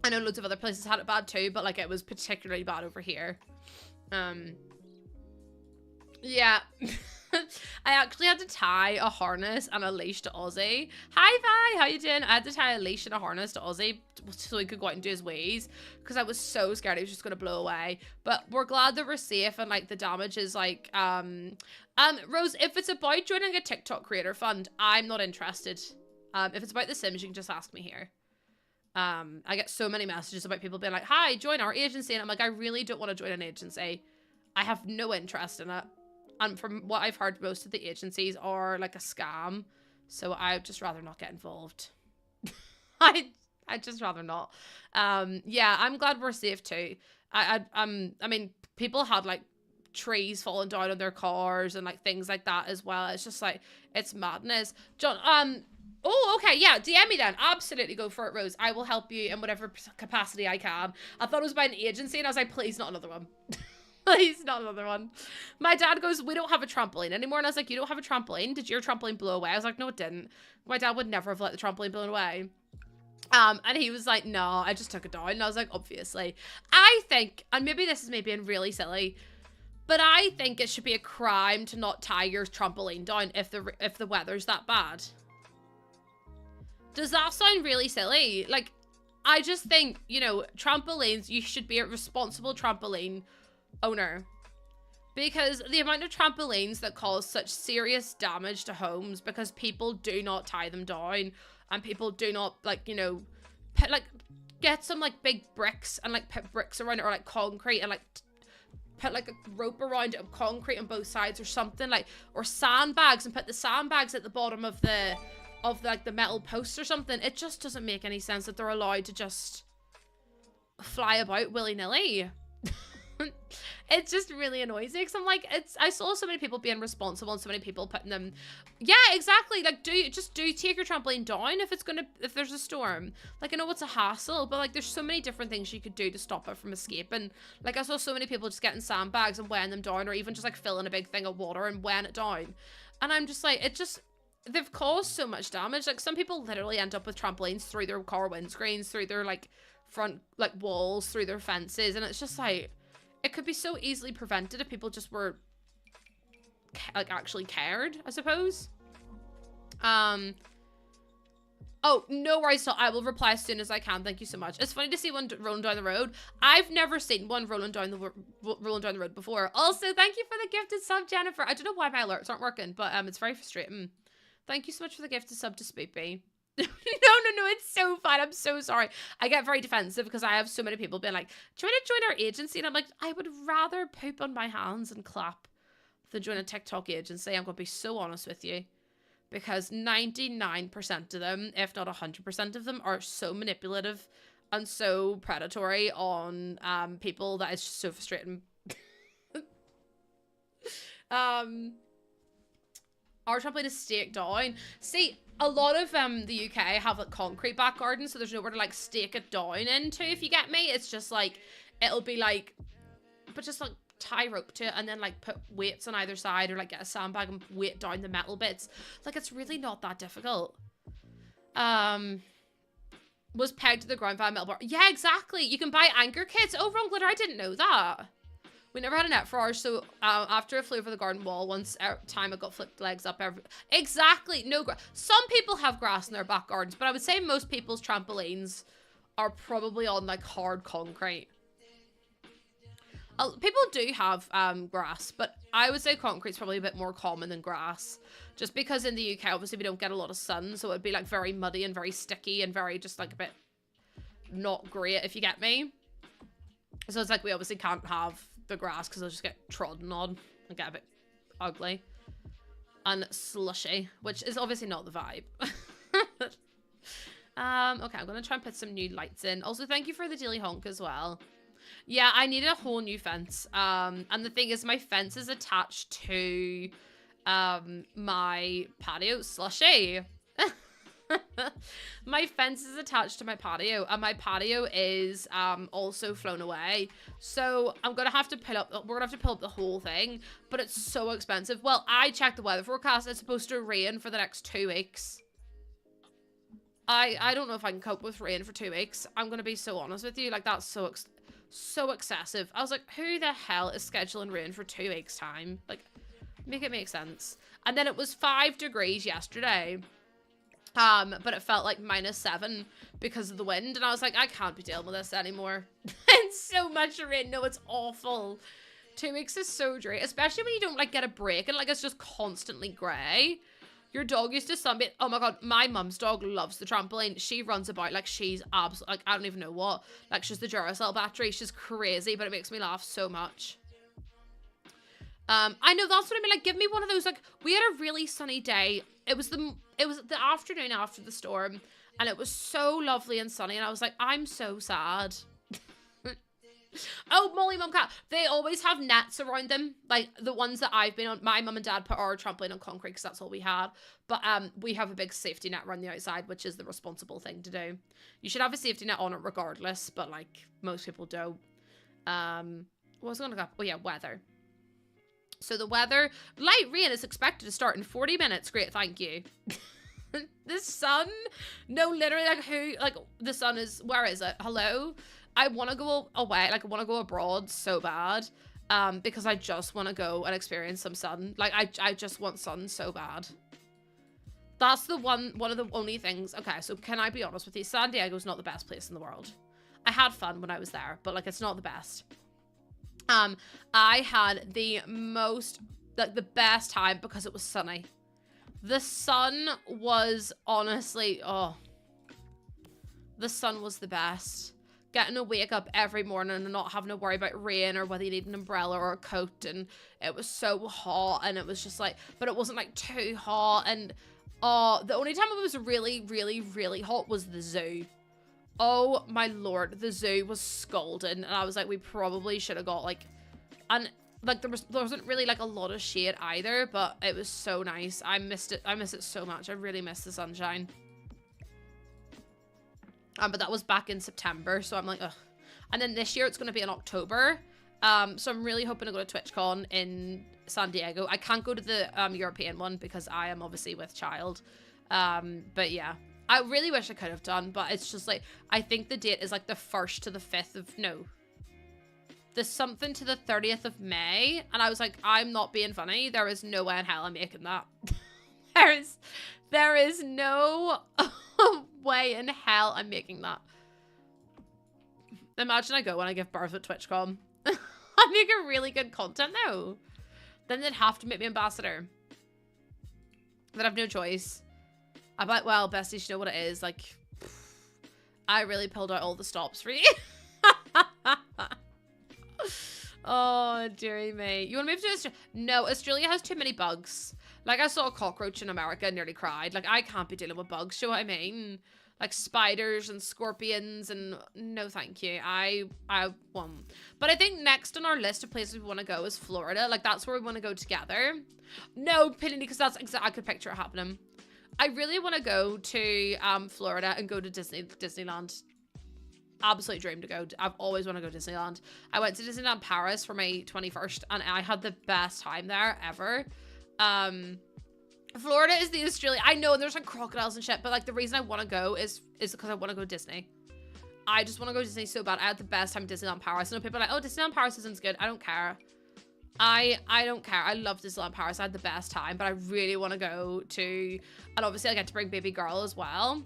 know loads of other places had it bad too, but like it was particularly bad over here. Yeah. I actually had to tie a harness and a leash to Ozzy. Hi, Vi, how you doing? I had to tie a leash and a harness to Ozzy so he could go out and do his ways because I was so scared he was just going to blow away. But we're glad that we're safe and, like, the damage is, like, Rose, if it's about joining a TikTok creator fund, I'm not interested. If it's about The Sims, you can just ask me here. I get so many messages about people being like, hi, join our agency. And I'm like, I really don't want to join an agency. I have no interest in it. And from what I've heard, most of the agencies are like a scam. So I'd just rather not get involved. I'd just rather not. Yeah, I'm glad we're safe too. I mean, people had like trees falling down on their cars and like things like that as well. It's just like, it's madness. John, oh, okay, yeah, DM me then. Absolutely go for it, Rose. I will help you in whatever capacity I can. I thought it was about an agency and I was like, please, not another one. Please, not another one. My dad goes, we don't have a trampoline anymore. And I was like, you don't have a trampoline? Did your trampoline blow away? I was like, no, it didn't. My dad would never have let the trampoline blow away. And he was like, no, I just took it down. And I was like, obviously. I think, and maybe this is me being really silly, but I think it should be a crime to not tie your trampoline down if the weather's that bad. Does that sound really silly? Like, I just think, you know, trampolines, you should be a responsible trampoline owner. Because the amount of trampolines that cause such serious damage to homes because people do not tie them down and people do not, like, you know, get some, like, big bricks and, like, put bricks around it or, like, concrete and, like, put, like, a rope around it of concrete on both sides or something, like, or sandbags and put the sandbags at the bottom of the like the metal posts or something. It just doesn't make any sense that they're allowed to just fly about willy-nilly. It just really annoys me because I'm like, I saw so many people being responsible and so many people putting them, yeah, exactly, like, just take your trampoline down if there's a storm. Like, I know it's a hassle, but like there's so many different things you could do to stop it from escaping. Like, I saw so many people just getting sandbags and weighing them down, or even just like filling a big thing of water and weighing it down. And I'm just like, they've caused so much damage. Like, some people literally end up with trampolines through their car windscreens, through their, like, front, like, walls, through their fences. And it's just, like, it could be so easily prevented if people just were, like, actually cared, I suppose. Oh, no worries. So I will reply as soon as I can. Thank you so much. It's funny to see one rolling down the road. I've never seen one rolling down the road before. Also, thank you for the gifted sub, Jennifer. I don't know why my alerts aren't working, but it's very frustrating. Thank you so much for the gifted sub to Spoopy. No, it's so fun. I'm so sorry. I get very defensive because I have so many people being like, do you want to join our agency? And I'm like, I would rather poop on my hands and clap than join a TikTok agency. I'm going to be so honest with you. Because 99% of them, if not 100% of them, are so manipulative and so predatory on people that it's just so frustrating. Our trampoline is staked down. See, a lot of the UK have like concrete back gardens, so there's nowhere to like stake it down into, if you get me. It's just like, it'll be like, but just like tie rope to it and then like put weights on either side, or like get a sandbag and weight down the metal bits. Like, it's really not that difficult. Was pegged to the ground by a metal bar. Yeah, exactly. You can buy anchor kits. Oh, wrong glitter. I didn't know that. We never had a net for ours, so after it flew over the garden wall, once time it got flipped legs up. Exactly, no grass. Some people have grass in their back gardens, but I would say most people's trampolines are probably on like hard concrete. People do have grass, but I would say concrete's probably a bit more common than grass, just because in the UK obviously we don't get a lot of sun, so it'd be like very muddy and very sticky and very just like a bit not great, if you get me. So it's like we obviously can't have the grass because it'll just get trodden on and get a bit ugly and slushy, which is obviously not the vibe. Okay, I'm gonna try and put some new lights in. Also, thank you for the daily honk as well. Yeah, I need a whole new fence. And the thing is, my fence is attached to my patio. Slushy. My fence is attached to my patio, and my patio is also flown away, so I'm gonna have to we're gonna have to pull up the whole thing, but it's so expensive. Well, I checked the weather forecast. It's supposed to rain for the next 2 weeks. I don't know if I can cope with rain for 2 weeks. I'm gonna be so honest with you. Like, that's so excessive. I was like, who the hell is scheduling rain for 2 weeks time? Like, Make it make sense. And then it was 5 degrees yesterday. But it felt like -7 because of the wind. And I was like, I can't be dealing with this anymore. And so much rain. No, it's awful. 2 weeks is so dreary. Especially when you don't, like, get a break. And, like, it's just constantly grey. Your dog used to sunbathe. Oh, my God. My mum's dog loves the trampoline. She runs about like she's absolutely, like, I don't even know what. Like, she's the Duracell battery. She's crazy, but it makes me laugh so much. I know, that's what I mean. Like, give me one of those, like, we had a really sunny day. It was the afternoon after the storm, and it was so lovely and sunny, and I was like, I'm so sad. Oh, Molly Mum Cat. They always have nets around them. Like, the ones that I've been on, my mum and dad put our trampoline on concrete because that's all we had. But we have a big safety net around the outside, which is the responsible thing to do. You should have a safety net on it regardless, but, like, most people don't. What was I going to go? Oh, yeah, weather. So the weather, light rain is expected to start in 40 minutes. Great, thank you. The sun, no, literally, like, who, like, the sun is, where is it? Hello? I want to go away, like, I want to go abroad so bad, because I just want to go and experience some sun. Like, I just want sun so bad. That's the one of the only things. Okay, so can I be honest with you? San Diego's not the best place in the world. I had fun when I was there, but, like, it's not the best. I had the most, like, the best time because it was sunny. The sun was honestly, oh, the sun was the best. Getting to wake up every morning and not having to worry about rain or whether you need an umbrella or a coat, and it was so hot, and it was just like, but it wasn't like too hot, and oh, the only time it was really, really, really hot was the zoo. Oh my lord, the zoo was scalding, and I was like, we probably should have got, like, and like there wasn't really like a lot of shade either, but it was so nice. I missed it. I miss it so much. I really miss the sunshine. But that was back in September, so I'm like, ugh. And then this year it's going to be in October. So I'm really hoping to go to TwitchCon in San Diego. I can't go to the European one because I am obviously with child. But yeah. I really wish I could have done, but it's just like, I think the date is like the 1st to the 5th of, no. The something to the 30th of May. And I was like, I'm not being funny. There is no way in hell I'm making that. There is no way in hell I'm making that. Imagine I go when I give birth at TwitchCon. I make a really good content though. Then they'd have to make me ambassador. Then I have no choice. I'm like, well, besties, you know what it is. Like, I really pulled out all the stops for you. Oh, dearie me. You want to move to Australia? No, Australia has too many bugs. Like, I saw a cockroach in America and nearly cried. Like, I can't be dealing with bugs. You know what I mean? Like, spiders and scorpions and no, thank you. I won't. But I think next on our list of places we want to go is Florida. Like, that's where we want to go together. No, Penny, because that's exactly, I could picture it happening. I really want to go to Florida and go to Disneyland. Absolute dream to go. I've always wanted to go to Disneyland. I went to Disneyland Paris for my 21st and I had the best time there ever. Florida is the Australia. I know there's like crocodiles and shit, but like the reason I want to go is because I want to go to Disney. I just want to go to Disney so bad. I had the best time at Disneyland Paris. I know people are like, oh, Disneyland Paris isn't good. I don't care. I don't care. I love Disneyland Paris. I had the best time, but I really want to go to, and obviously I get to bring baby girl as well.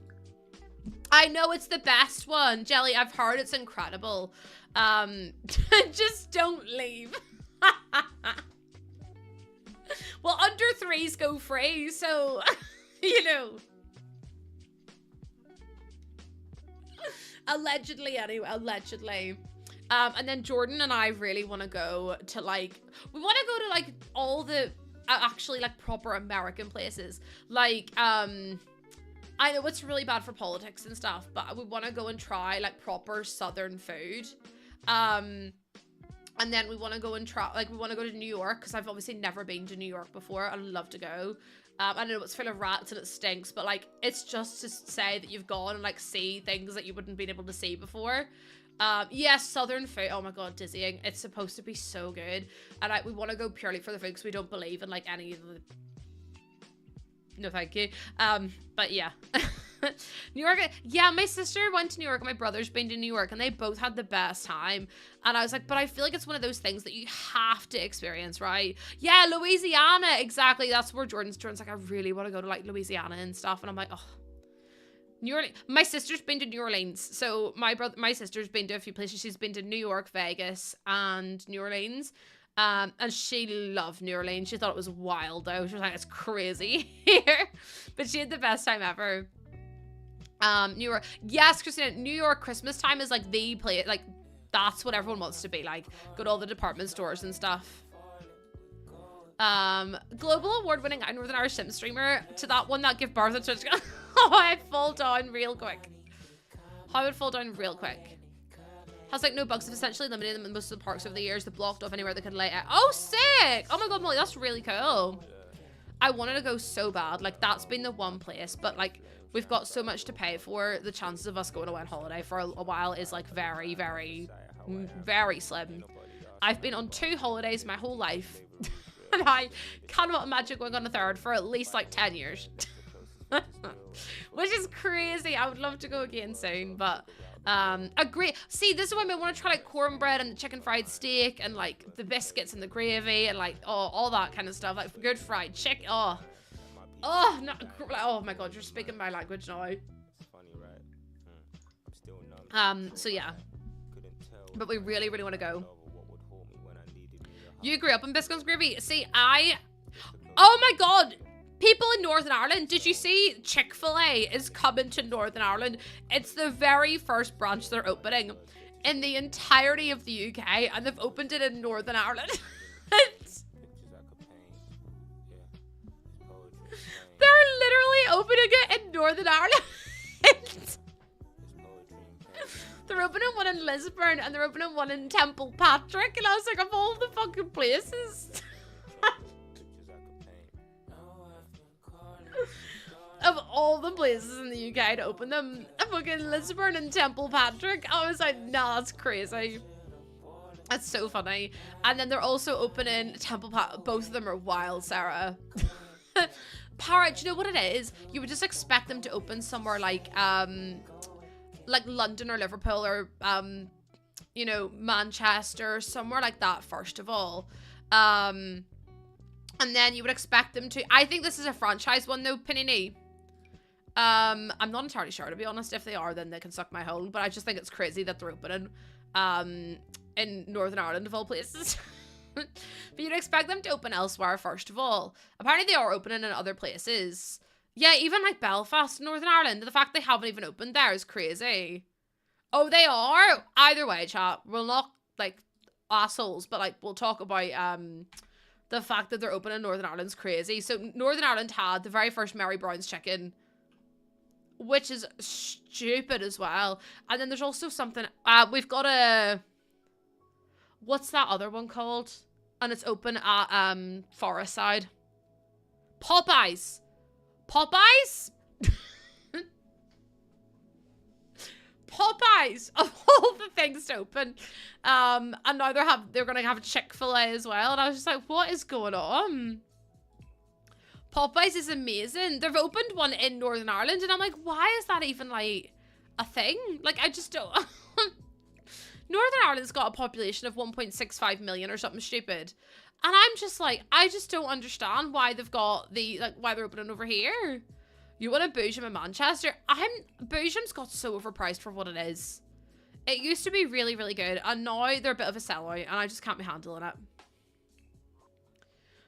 I know it's the best one, Jelly. I've heard it's incredible. Just don't leave. Well, under 3s go free, so you know. Allegedly, anyway. Allegedly. And then Jordan and I really want to go to like, we want to go to like all the actually like proper American places. Like, I know it's really bad for politics and stuff, but we want to go and try like proper Southern food. And then we want to go and try, like we want to go to New York because I've obviously never been to New York before. I'd love to go. I know it's full of rats and it stinks, but like it's just to say that you've gone and like see things that you wouldn't been able to see before. Yes, Southern food. Oh my god, dizzying. It's supposed to be so good. And we want to go purely for the food because we don't believe in like any of the... No, thank you. But yeah. New York, yeah, my sister went to New York and my brother's been to New York and they both had the best time. And I was like, but I feel like it's one of those things that you have to experience, right? Yeah, Louisiana, exactly. That's where Jordan's like, I really want to go to like Louisiana and stuff. And I'm like, oh, New Orleans. My sister's been to New Orleans. So my sister's been to a few places. She's been to New York, Vegas, and New Orleans. And she loved New Orleans. She thought it was wild though. She was like, it's crazy here. But she had the best time ever. New York. Yes, Christina, New York Christmas time is like the place. Like, that's what everyone wants to be like. Go to all the department stores and stuff. Global award-winning Northern Irish sim streamer to that one that give birth to Twitch. Oh, I'd fall down real quick. I would fall down real quick. Has like no bugs. Have essentially limited them in most of the parks over the years. They've blocked off anywhere they can lay out. Oh, sick! Oh my god, Molly, that's really cool. I wanted to go so bad. Like, that's been the one place, but like, we've got so much to pay for. The chances of us going away on holiday for a while is like very, very, very slim. I've been on 2 holidays my whole life. And I cannot imagine going on a 3rd for at least like 10 years. Which is crazy. I would love to go again soon, but agree. See, this is why I want to try like cornbread and the chicken fried steak and like the biscuits and the gravy and like all that kind of stuff. Like good fried chicken. Oh, no, oh my god, you're speaking my language now. So yeah, but we really, really want to go. You grew up in biscuits and gravy. See, oh my god. People in Northern Ireland, did you see Chick-fil-A is coming to Northern Ireland? It's the very first branch they're opening in the entirety of the UK, and they've opened it in Northern Ireland. They're literally opening it in Northern Ireland. They're opening one in Lisburn, and they're opening one in Temple Patrick, and I was like, of all the fucking places. Of all the places in the UK to open them, fucking Lisburn and Temple Patrick. I was like, nah, that's crazy. That's so funny. And then they're also opening Temple Patrick. Both of them are wild, Sarah. Parrot, do you know what it is? You would just expect them to open somewhere like London or Liverpool or, you know, Manchester, somewhere like that, first of all. And then you would expect them to, I think this is a franchise one though, Panini. I'm not entirely sure, to be honest. If they are, then they can suck my hole. But I just think it's crazy that they're opening in Northern Ireland, of all places. But you'd expect them to open elsewhere, first of all. Apparently they are opening in other places. Yeah, even like Belfast, Northern Ireland. The fact they haven't even opened there is crazy. Oh, they are? Either way, chat. We'll not, like, assholes, but, like, we'll talk about, the fact that they're opening in Northern Ireland's crazy. So, Northern Ireland had the very first Mary Brown's chicken, which is stupid as well. And then there's also something, we've got a, what's that other one called? And it's open at, Forest Side. Popeyes. Popeyes? Popeyes, of all the things to open. And now they're gonna have a Chick-fil-A as well. And I was just like, what is going on? Popeyes is amazing. They've opened one in Northern Ireland, and I'm like, why is that even like a thing? Like, I just don't. Northern Ireland's got a population of 1.65 million or something stupid. And I'm just like, I just don't understand why they've got why they're opening over here. You want a Boojum in Manchester? Boojum's got so overpriced for what it is. It used to be really, really good, and now they're a bit of a sellout, and I just can't be handling it.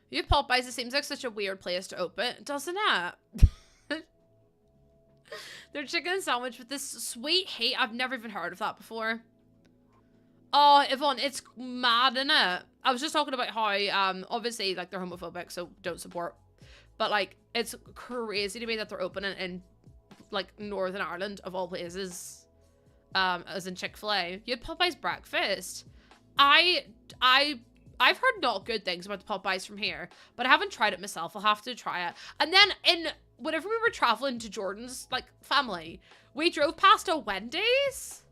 You Popeyes, it seems like such a weird place to open, doesn't it? Their chicken sandwich with this sweet heat. I've never even heard of that before. Oh, Yvonne, it's mad, innit? I was just talking about how, obviously, like, they're homophobic, so don't support. But, like, it's crazy to me that they're opening in, like, Northern Ireland, of all places. As in Chick-fil-A. You had Popeyes breakfast. I've heard not good things about the Popeyes from here, but I haven't tried it myself. I'll have to try it. And then whenever we were traveling to Jordan's, like, family, we drove past a Wendy's.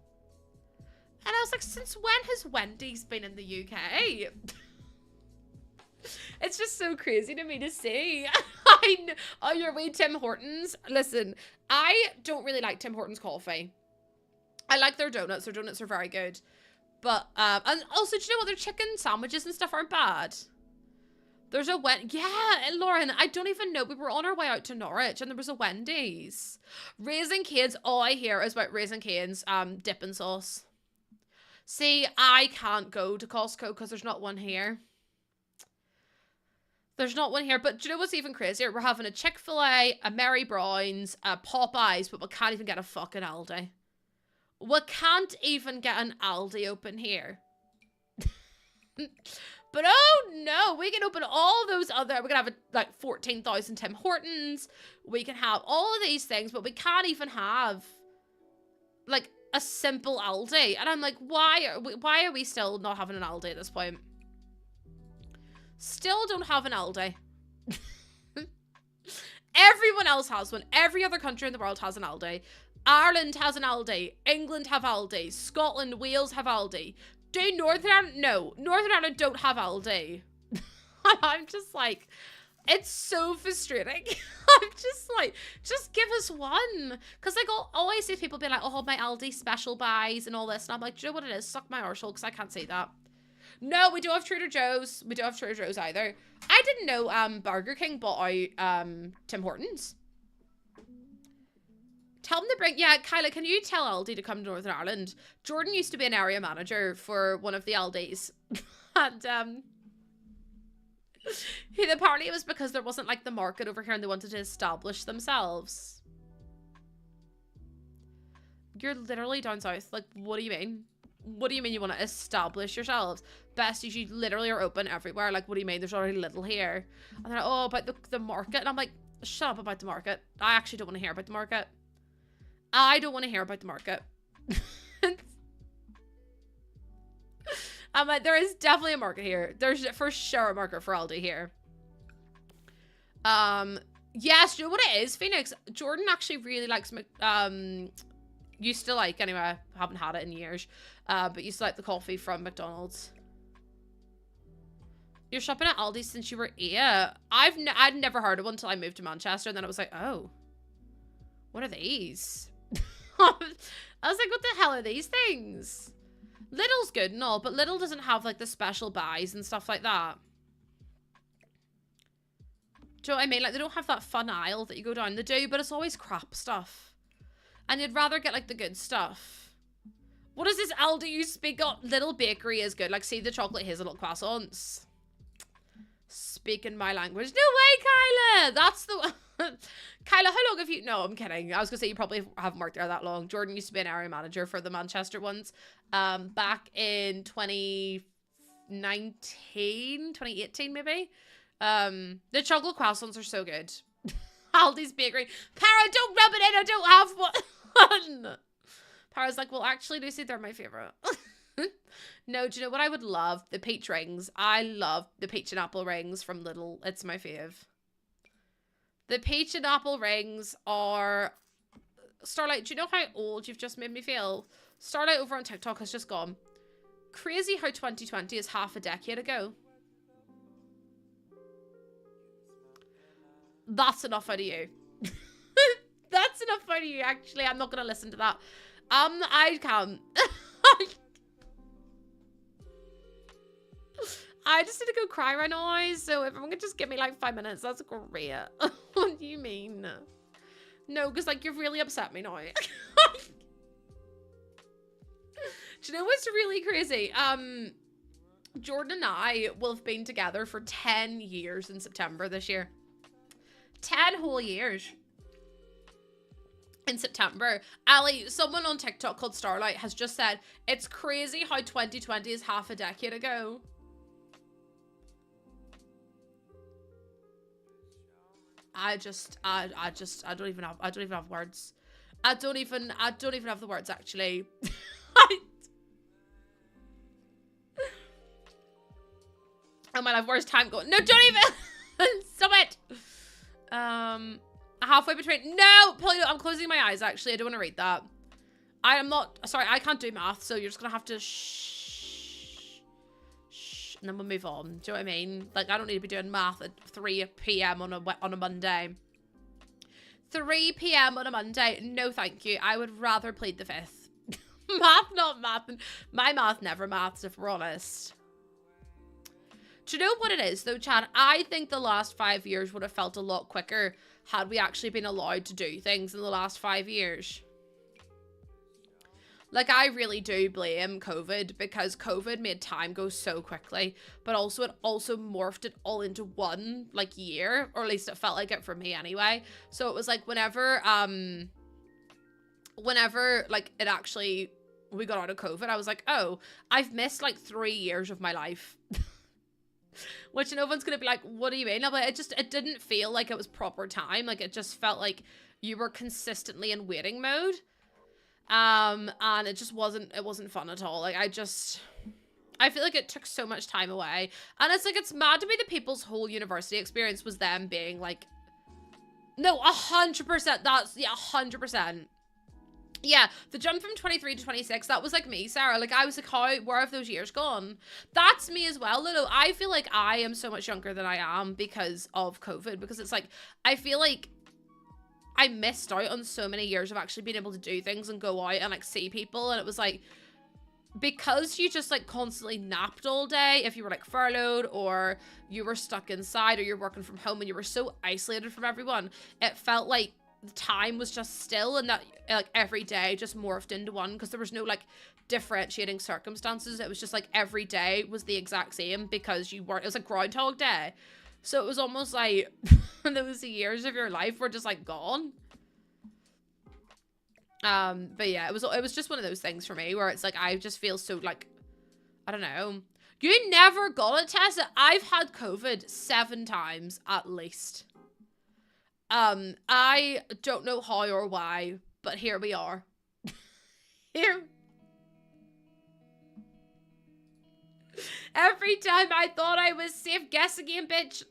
And I was like, since when has Wendy's been in the UK? It's just so crazy to me to see. Oh, your way Tim Hortons. Listen, I don't really like Tim Hortons coffee. I like their donuts. Their donuts are very good. But, and also, do you know what? Their chicken sandwiches and stuff aren't bad. There's a yeah, Lauren, I don't even know. We were on our way out to Norwich and there was a Wendy's. Raising Cane's, all I hear is about Raising Cane's dipping sauce. See, I can't go to Costco because there's not one here. There's not one here, but do you know what's even crazier? We're having a Chick-fil-A, a Mary Brown's, a Popeyes, but we can't even get a fucking Aldi. We can't even get an Aldi open here. But oh no, we can open all those other, we can have like 14,000 Tim Hortons, we can have all of these things, but we can't even have like a simple Aldi. And I'm like, why are we still not having an Aldi at this point? Still don't have an Aldi. Everyone else has one. Every other country in the world has an Aldi. Ireland has an Aldi. England have Aldi. Scotland, Wales have Aldi. Do Northern Ireland? No. Northern Ireland don't have Aldi. I'm just like, it's so frustrating. I'm just like, just give us one. Because like, I'll always see people being like, oh, my Aldi special buys and all this. And I'm like, do you know what it is? Suck my arsehole because I can't see that. No, we don't have Trader Joe's. We don't have Trader Joe's either. I didn't know Burger King bought out Tim Hortons. Tell them to bring... Yeah, Kyla, can you tell Aldi to come to Northern Ireland? Jordan used to be an area manager for one of the Aldis. And, apparently it was because there wasn't, like, the market over here and they wanted to establish themselves. You're literally down south. Like, what do you mean? What do you mean you want to establish yourselves? Besties, you literally are open everywhere. Like, what do you mean? There's already little here. And they're like, oh, about the market. And I'm like, shut up about the market. I actually don't want to hear about the market. I don't want to hear about the market. I'm like, there is definitely a market here. There's for sure a market for Aldi here. Yes, you know what it is, Phoenix? Jordan actually really likes, used to like, anyway, I haven't had it in years, but used to like the coffee from McDonald's. You're shopping at Aldi since you were 8? I'd never heard of one until I moved to Manchester, and then I was like, oh, what are these? I was like, what the hell are these things? Lidl's good and all, but Lidl doesn't have like the special buys and stuff like that. Do you know what I mean? Like, they don't have that fun aisle that you go down. They do, but it's always crap stuff. And you'd rather get like the good stuff. What is this Aldi you speak of? Little Bakery is good. Like, see the chocolate hazelnut croissants. Speaking my language. No way, Kyla! That's the one. Kyla, how long have you... No, I'm kidding. I was going to say you probably haven't worked there that long. Jordan used to be an area manager for the Manchester ones. Back in 2018 maybe. The chocolate croissants are so good. Aldi's Bakery. Para, don't rub it in. I don't have one. Para's like, well, actually, Lucy, they're my favorite. No, do you know what I would love? The peach rings. I love the peach and apple rings from Lidl. It's my fave. The peach and apple rings are... Starlight, do you know how old you've just made me feel? Starlight over on TikTok has just gone. Crazy how 2020 is half a decade ago. That's enough out of you. That's enough out of you, actually. I'm not going to listen to that. I can't. I just need to go cry right now, so if everyone could just give me like 5 minutes, that's great. What do you mean? No, because like you've really upset me now. Do you know what's really crazy? Jordan and I will have been together for 10 years in September this year. 10 whole years. In September. Ali, someone on TikTok called Starlight has just said, it's crazy how 2020 is half a decade ago. I don't even have words. I don't even have the words, actually. Oh my life, where's time going? No, don't even stop it. Halfway between. No, Polly, I'm closing my eyes, actually. I don't want to read that. I am not sorry, I can't do math, so you're just gonna have to shh. and then we'll move on. Do you know what I mean? Like, I don't need to be doing math at 3 p.m. on a Monday. 3 p.m. on a Monday. No, thank you. I would rather plead the fifth. Math, not math. My math never maths, if we're honest. Do you know what it is, though, Chad? I think the last 5 years would have felt a lot quicker had we actually been allowed to do things in the last 5 years. Like, I really do blame COVID, because COVID made time go so quickly, but also it also morphed it all into one, like, year, or at least it felt like it for me anyway. So it was like whenever, like, it actually, we got out of COVID, I was like, oh, I've missed, like, 3 years of my life. Which no one's gonna be like, what do you mean? But it didn't feel like it was proper time. Like, it just felt like you were consistently in waiting mode. And it just wasn't fun at all. Like, I feel like it took so much time away. And it's like, it's mad to me that people's whole university experience was them being like, no, 100%, that's, yeah, 100%. Yeah, the jump from 23 to 26, that was like me, Sarah. Like, I was like, where have those years gone? That's me as well, Lulu. I feel like I am so much younger than I am because of COVID. Because it's like, I feel like I missed out on so many years of actually being able to do things and go out and, like, see people. And it was like, because you just, like, constantly napped all day, if you were, like, furloughed or you were stuck inside or you're working from home and you were so isolated from everyone, it felt like the time was just still, and that, like, every day just morphed into one, because there was no, like, differentiating circumstances. It was just like every day was the exact same, because you weren't, it was like Groundhog Day. So it was almost like those years of your life were just, like, gone. But yeah, it was just one of those things for me where it's like, I just feel so, like, I don't know. You never got it, Tessa. I've had COVID 7 times at least. I don't know how or why, but here we are. Here. Every time I thought I was safe, guess again, bitch.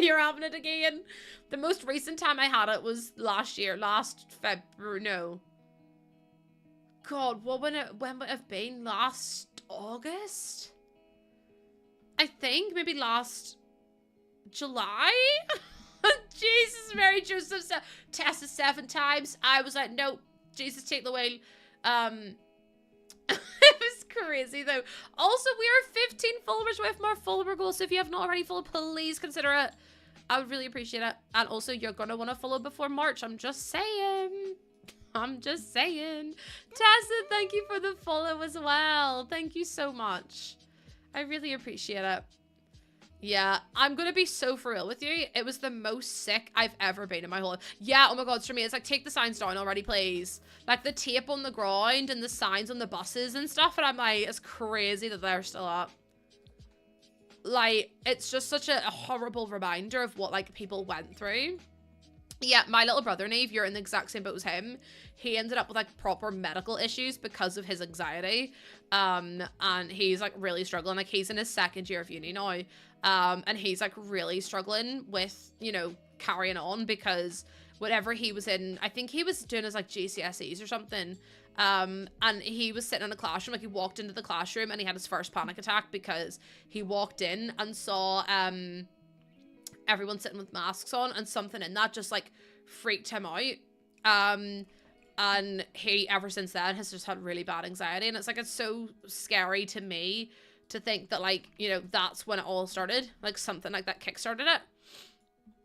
You're having it again. The most recent time I had it was last year, last February, no. God, when would it have been? Last August? I think, maybe last July? Jesus, Mary, Joseph, Tessa 7 times. I was like, no, Jesus, take the wheel. It was crazy, though. Also, we are 15 followers away from our follower goal, so if you have not already followed, please consider it. I would really appreciate it. And also, you're going to want to follow before March. I'm just saying. I'm just saying. Tessa, thank you for the follow as well. Thank you so much. I really appreciate it. Yeah, I'm gonna be so for real with you. It was the most sick I've ever been in my whole life. Yeah, oh my god, for me, it's like, take the signs down already, please. Like, the tape on the ground and the signs on the buses and stuff, and I'm like, it's crazy that they're still up. Like, it's just such a horrible reminder of what, like, people went through. Yeah, my little brother, Neve, you're in the exact same boat as him. He ended up with, like, proper medical issues because of his anxiety. And he's, like, really struggling. Like, he's in his 2nd year of uni now. And he's, like, really struggling with, you know, carrying on, because whatever he was in, I think he was doing his, like, GCSEs or something. And he was sitting in a classroom, like, he walked into the classroom and he had his first panic attack because he walked in and saw, everyone sitting with masks on, and something in that just, like, freaked him out. And he, ever since then, has just had really bad anxiety. And it's like, it's so scary to me to think that, like, you know, that's when it all started. Like, something like that kickstarted it.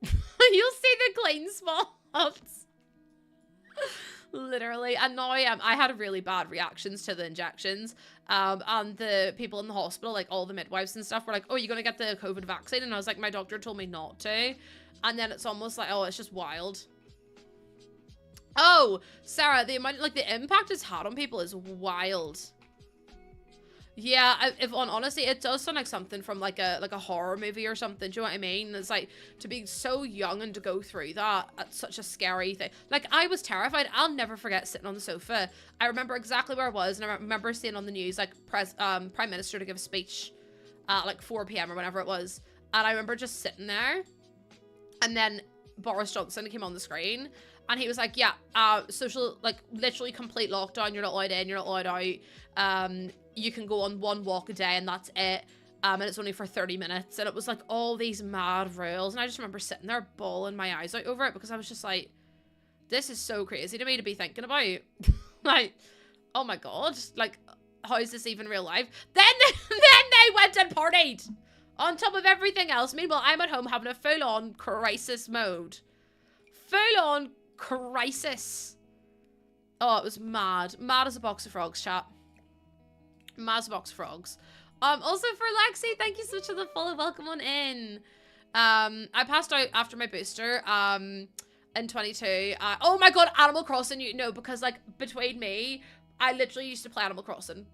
You'll see the clean spots. Literally. And now I had really bad reactions to the injections. And the people in the hospital, like, all the midwives and stuff, were like, oh, you're gonna get the COVID vaccine? And I was like, my doctor told me not to. And then it's almost like, oh, it's just wild. Oh, Sarah, the amount, like, the impact it's had on people is wild. Yeah, honestly, it does sound like something from, like a horror movie or something. Do you know what I mean? It's like, to be so young and to go through that, that's such a scary thing. Like, I was terrified. I'll never forget sitting on the sofa. I remember exactly where I was, and I remember seeing on the news, like, Prime Minister to give a speech at, like, 4 p.m. or whenever it was. And I remember just sitting there, and then Boris Johnson came on the screen, and he was like, yeah, social, like, literally complete lockdown. You're not allowed in, you're not allowed out. You can go on 1 walk a day, and that's it. And it's only for 30 minutes. And it was like all these mad rules. And I just remember sitting there bawling my eyes out over it because I was just like, this is so crazy to me to be thinking about. Like, oh my God. Like, how is this even real life? Then they went and partied on top of everything else. Meanwhile, I'm at home having a full-on crisis mode. Full-on crisis. Oh, it was mad. Mad as a box of frogs, chat. Mad as a box of frogs. Also for Lexi, thank you so much for the follow. Welcome on in. I passed out after my booster, in 22. Oh my God, Animal Crossing, you know, because like between me, I literally used to play Animal Crossing.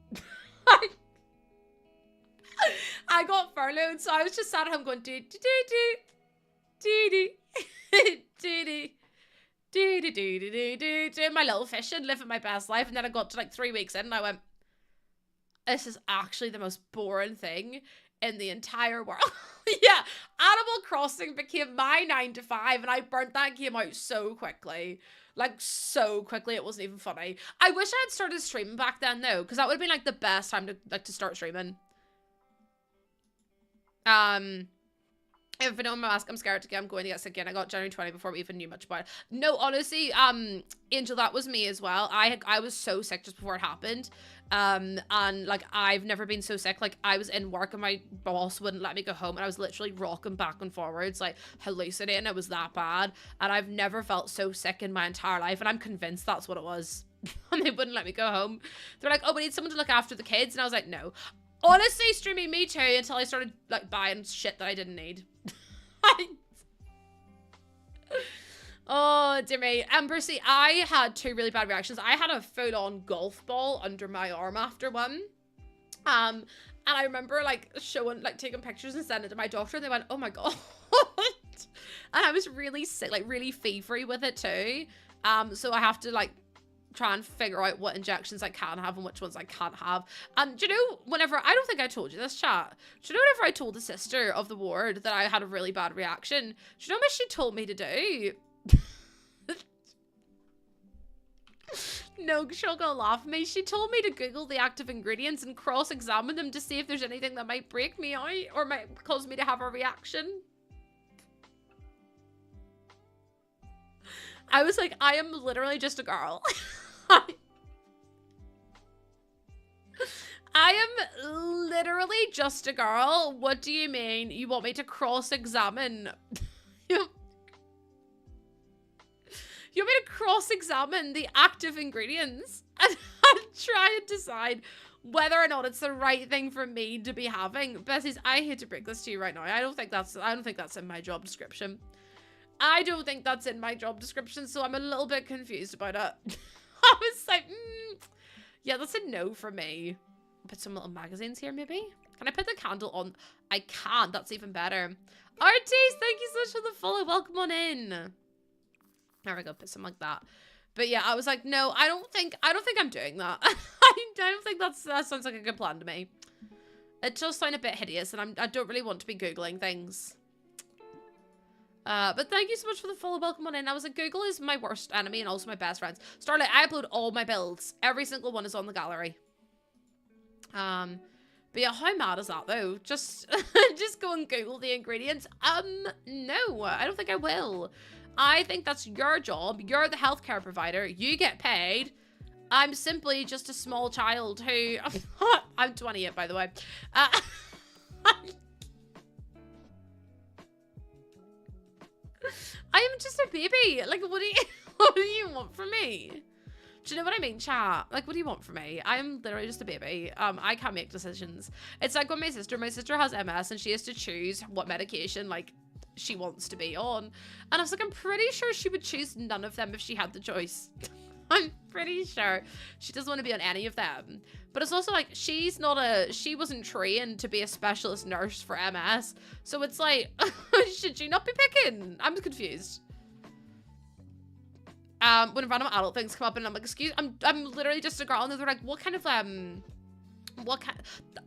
I got furloughed, so I was just sat at home going do do do do do do doing my little fishing, living my best life, and then I got to like 3 weeks in and I went, this is actually the most boring thing in the entire world. Yeah, Animal Crossing became my 9 to 5 and I burnt that game out so quickly. Like, so quickly, it wasn't even funny. I wish I had started streaming back then, though, because that would have been, like, the best time to start streaming. If I don't mask, I'm scared to get, I'm going to get sick again. I got January 20 before we even knew much about it. No, honestly, Angel, that was me as well. I was so sick just before it happened. And like, I've never been so sick. Like, I was in work and my boss wouldn't let me go home and I was literally rocking back and forwards, like hallucinating. It was that bad. And I've never felt so sick in my entire life. And I'm convinced that's what it was. And they wouldn't let me go home. They're like, oh, we need someone to look after the kids. And I was like, no. Honestly, streaming me too, until I started like buying shit that I didn't need. Oh, dear me. See, I had 2 really bad reactions. I had a full-on golf ball under my arm after one. And I remember like taking pictures and sending it to my doctor and they went, oh my God. And I was really sick, like really fevery with it too. So I have to like try and figure out what injections I can have and which ones I can't have. And do you know, whenever, I don't think I told you this, chat. Do you know whenever I told the sister of the ward that I had a really bad reaction, do you know what she told me to do? No, she'll go laugh at me. She told me to Google the active ingredients and cross-examine them to see if there's anything that might break me out or might cause me to have a reaction. I was like, I am literally just a girl. I am literally just a girl. What do you mean? You want me to cross-examine? You want me to cross-examine the active ingredients and try and decide whether or not it's the right thing for me to be having? Bessies, I hate to break this to you right now. I don't think that's in my job description. I don't think that's in my job description, so I'm a little bit confused about it. I was like, yeah, that's a no for me. Put some little magazines here, maybe? Can I put the candle on? I can't. That's even better. Artis, thank you so much for the follow. Welcome on in. There we go. Put something like that. But yeah, I was like, no, I don't think I'm doing that. I don't think that sounds like a good plan to me. It does sound a bit hideous, and I don't really want to be Googling things. But thank you so much for the follow. Welcome on in. I was like, Google is my worst enemy and also my best friends. Starlight, I upload all my builds. Every single one is on the gallery. But yeah, how mad is that though? Just go and Google the ingredients. No, I don't think I will. I think that's your job. You're the healthcare provider. You get paid. I'm simply just a small child who... I'm 28, by the way. I am just a baby. Like, what do you want from me? Do you know what I mean, chat? Like, what do you want from me? I'm literally just a baby. I can't make decisions. It's like when my sister has MS and she has to choose what medication, like, she wants to be on. And I was like, I'm pretty sure she would choose none of them if she had the choice. I'm pretty sure she doesn't want to be on any of them. But it's also like, she wasn't trained to be a specialist nurse for MS. So it's like, should she not be picking? I'm confused. When random adult things come up and I'm like, excuse, I'm literally just a girl. And they're like, what kind of,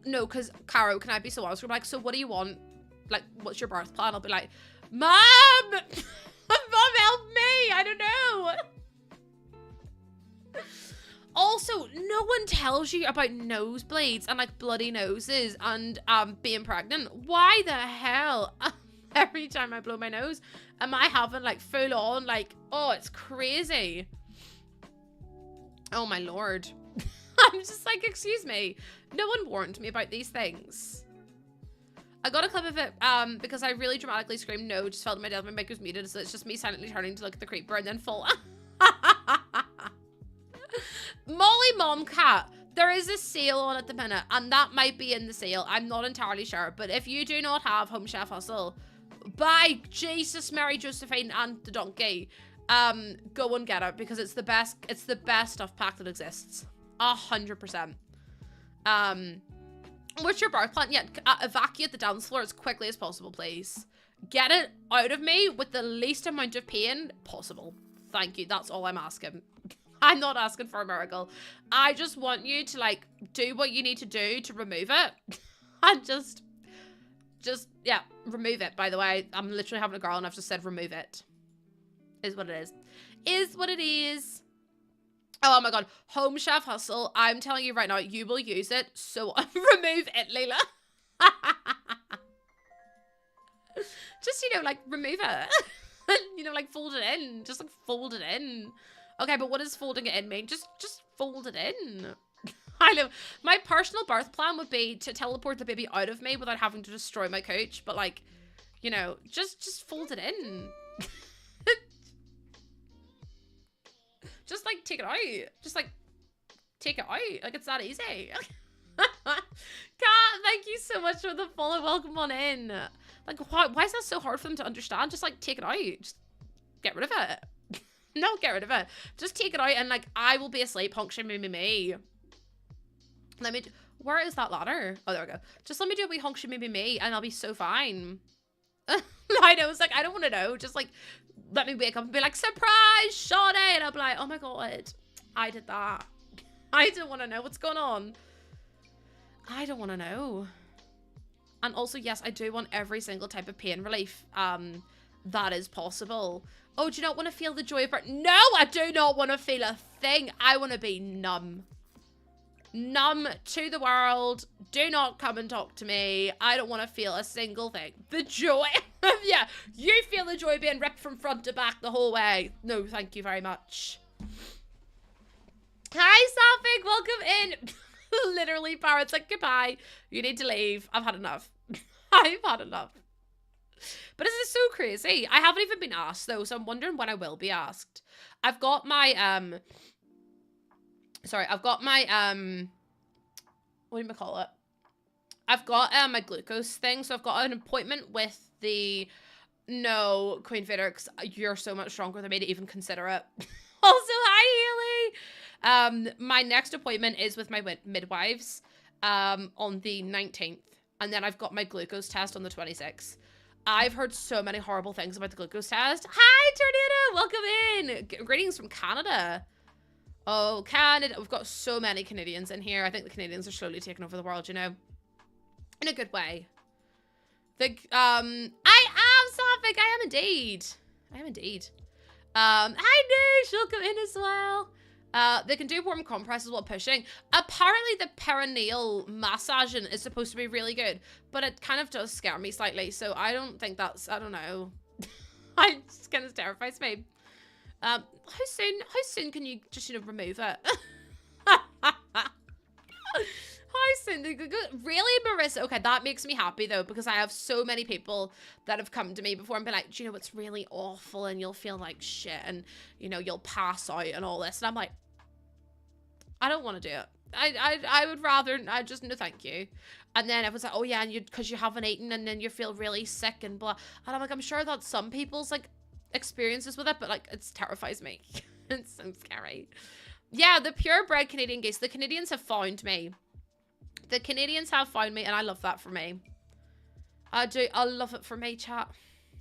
no, because Caro, can I be so honest? We're like, so what do you want? Like, what's your birth plan? I'll be like, Mom! Mom, help me! I don't know! Also, no one tells you about nosebleeds and like bloody noses and being pregnant. Why the hell every time I blow my nose am I having like full on like, oh, it's crazy. Oh my lord. I'm just like, excuse me, no one warned me about these things. I got a clip of it because I really dramatically screamed no, just felt my my mic was muted, so it's just me silently turning to look at the creeper and then fall. Molly Mom Cat, there is a sale on at the minute, and that might be in the sale. I'm not entirely sure, but if you do not have Home Chef Hustle, by Jesus, Mary, Josephine, and the donkey, go and get it because it's the best stuff pack that exists. 100%. What's your birth plan? Yeah, evacuate the dance floor as quickly as possible, please. Get it out of me with the least amount of pain possible. Thank you. That's all I'm asking. I'm not asking for a miracle. I just want you to, like, do what you need to do to remove it. And just, yeah, remove it, by the way. I'm literally having a girl and I've just said remove it. Is what it is. Is what it is. Oh my god. Home Chef Hustle. I'm telling you right now, you will use it. So remove it, Leila. Just, you know, like, remove it. You know, like, fold it in. Just, like, fold it in. Okay, but what does folding it in mean? Just fold it in. I know. My personal birth plan would be to teleport the baby out of me without having to destroy my couch. But, like, you know, just fold it in. Just, like, take it out. Just, like, take it out. Like, it's that easy. Kat, thank you so much for the follow. Welcome on in. Like, why is that so hard for them to understand? Just, like, take it out. Just get rid of it. No, get rid of it. Just take it out and, like, I will be asleep. Honk, shimmy, me. Let me... Where is that ladder? Oh, there we go. Just let me do a wee honk, shimmy, me, and I'll be so fine. I know. It's like, I don't want to know. Just, like, let me wake up and be like, surprise, Shawnee. And I'll be like, oh, my God. I did that. I don't want to know what's going on. I don't want to know. And also, yes, I do want every single type of pain relief that is possible. Oh, do you not want to feel the joy of birth? No, I do not want to feel a thing. I want to be numb. Numb to the world. Do not come and talk to me. I don't want to feel a single thing. The joy. Yeah, you feel the joy being ripped from front to back the whole way. No, thank you very much. Hi, Safik. Welcome in. Literally, parrots like, goodbye. You need to leave. I've had enough. I've had enough. But this is so crazy. I haven't even been asked, though, so I'm wondering when I will be asked. I've got my, I've got my, what do you call it? I've got, my glucose thing, so I've got an appointment with the, no, Queen Vader, because you're so much stronger than me to even consider it. Also, hi, Haley! My next appointment is with my midwives, on the 19th, and then I've got my glucose test on the 26th. I've heard so many horrible things about the glucose test. Hi, Tornado! Welcome in! Greetings from Canada. Oh, Canada. We've got so many Canadians in here. I think the Canadians are slowly taking over the world, you know. In a good way. I am Safik. I am indeed. I am indeed. Hi, Noosh. She'll come in as well. They can do warm compresses while pushing. Apparently the perineal massaging is supposed to be really good, but it kind of does scare me slightly, so I don't think that's, I don't know. It just kind of terrifies me. How soon can you just, you know, remove it? How soon? Really, Marissa? Okay, that makes me happy, though, because I have so many people that have come to me before and been like, do you know, it's really awful and you'll feel like shit and, you know, you'll pass out and all this. And I'm like, I don't want to do it. I would rather, I just, no thank you. And then it was like, oh yeah, and because you haven't eaten and then you feel really sick and blah. And I'm like, I'm sure that's some people's, like, experiences with it, but, like, it terrifies me. It's so scary. Yeah, the purebred Canadian geese. The Canadians have found me. The Canadians have found me, and I love that for me. I do. I love it for me, chat.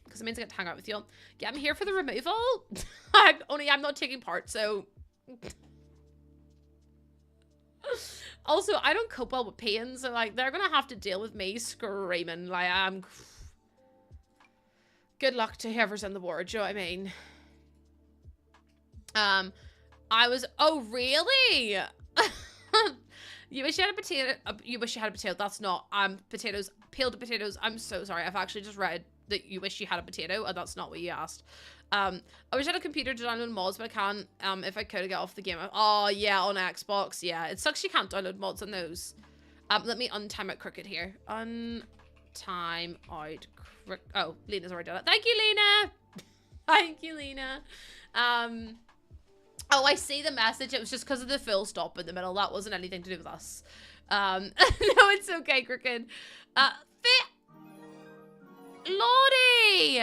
Because it means I get to hang out with you. Yeah, I'm here for the removal. I'm not taking part, so... Also, I don't cope well with pain, so, like, they're gonna have to deal with me screaming. Like, I'm... Good luck to whoever's in the ward, do you know what I mean? I was... Oh, really? You wish you had a potato. You wish you had a potato. That's not potatoes. Peeled potatoes. I'm so sorry. I've actually just read that you wish you had a potato, and that's not what you asked. I wish I had a computer to download mods, but I can't. If I could get off the game. Oh yeah, on Xbox. Yeah, it sucks you can't download mods on those. Let me untime out Crooked here. Untime out Crooked. Oh, Lena's already done it. Thank you, Lena. Thank you, Lena. Oh, I see the message. It was just because of the full stop in the middle. That wasn't anything to do with us. No, it's okay, Crooked. Lottie!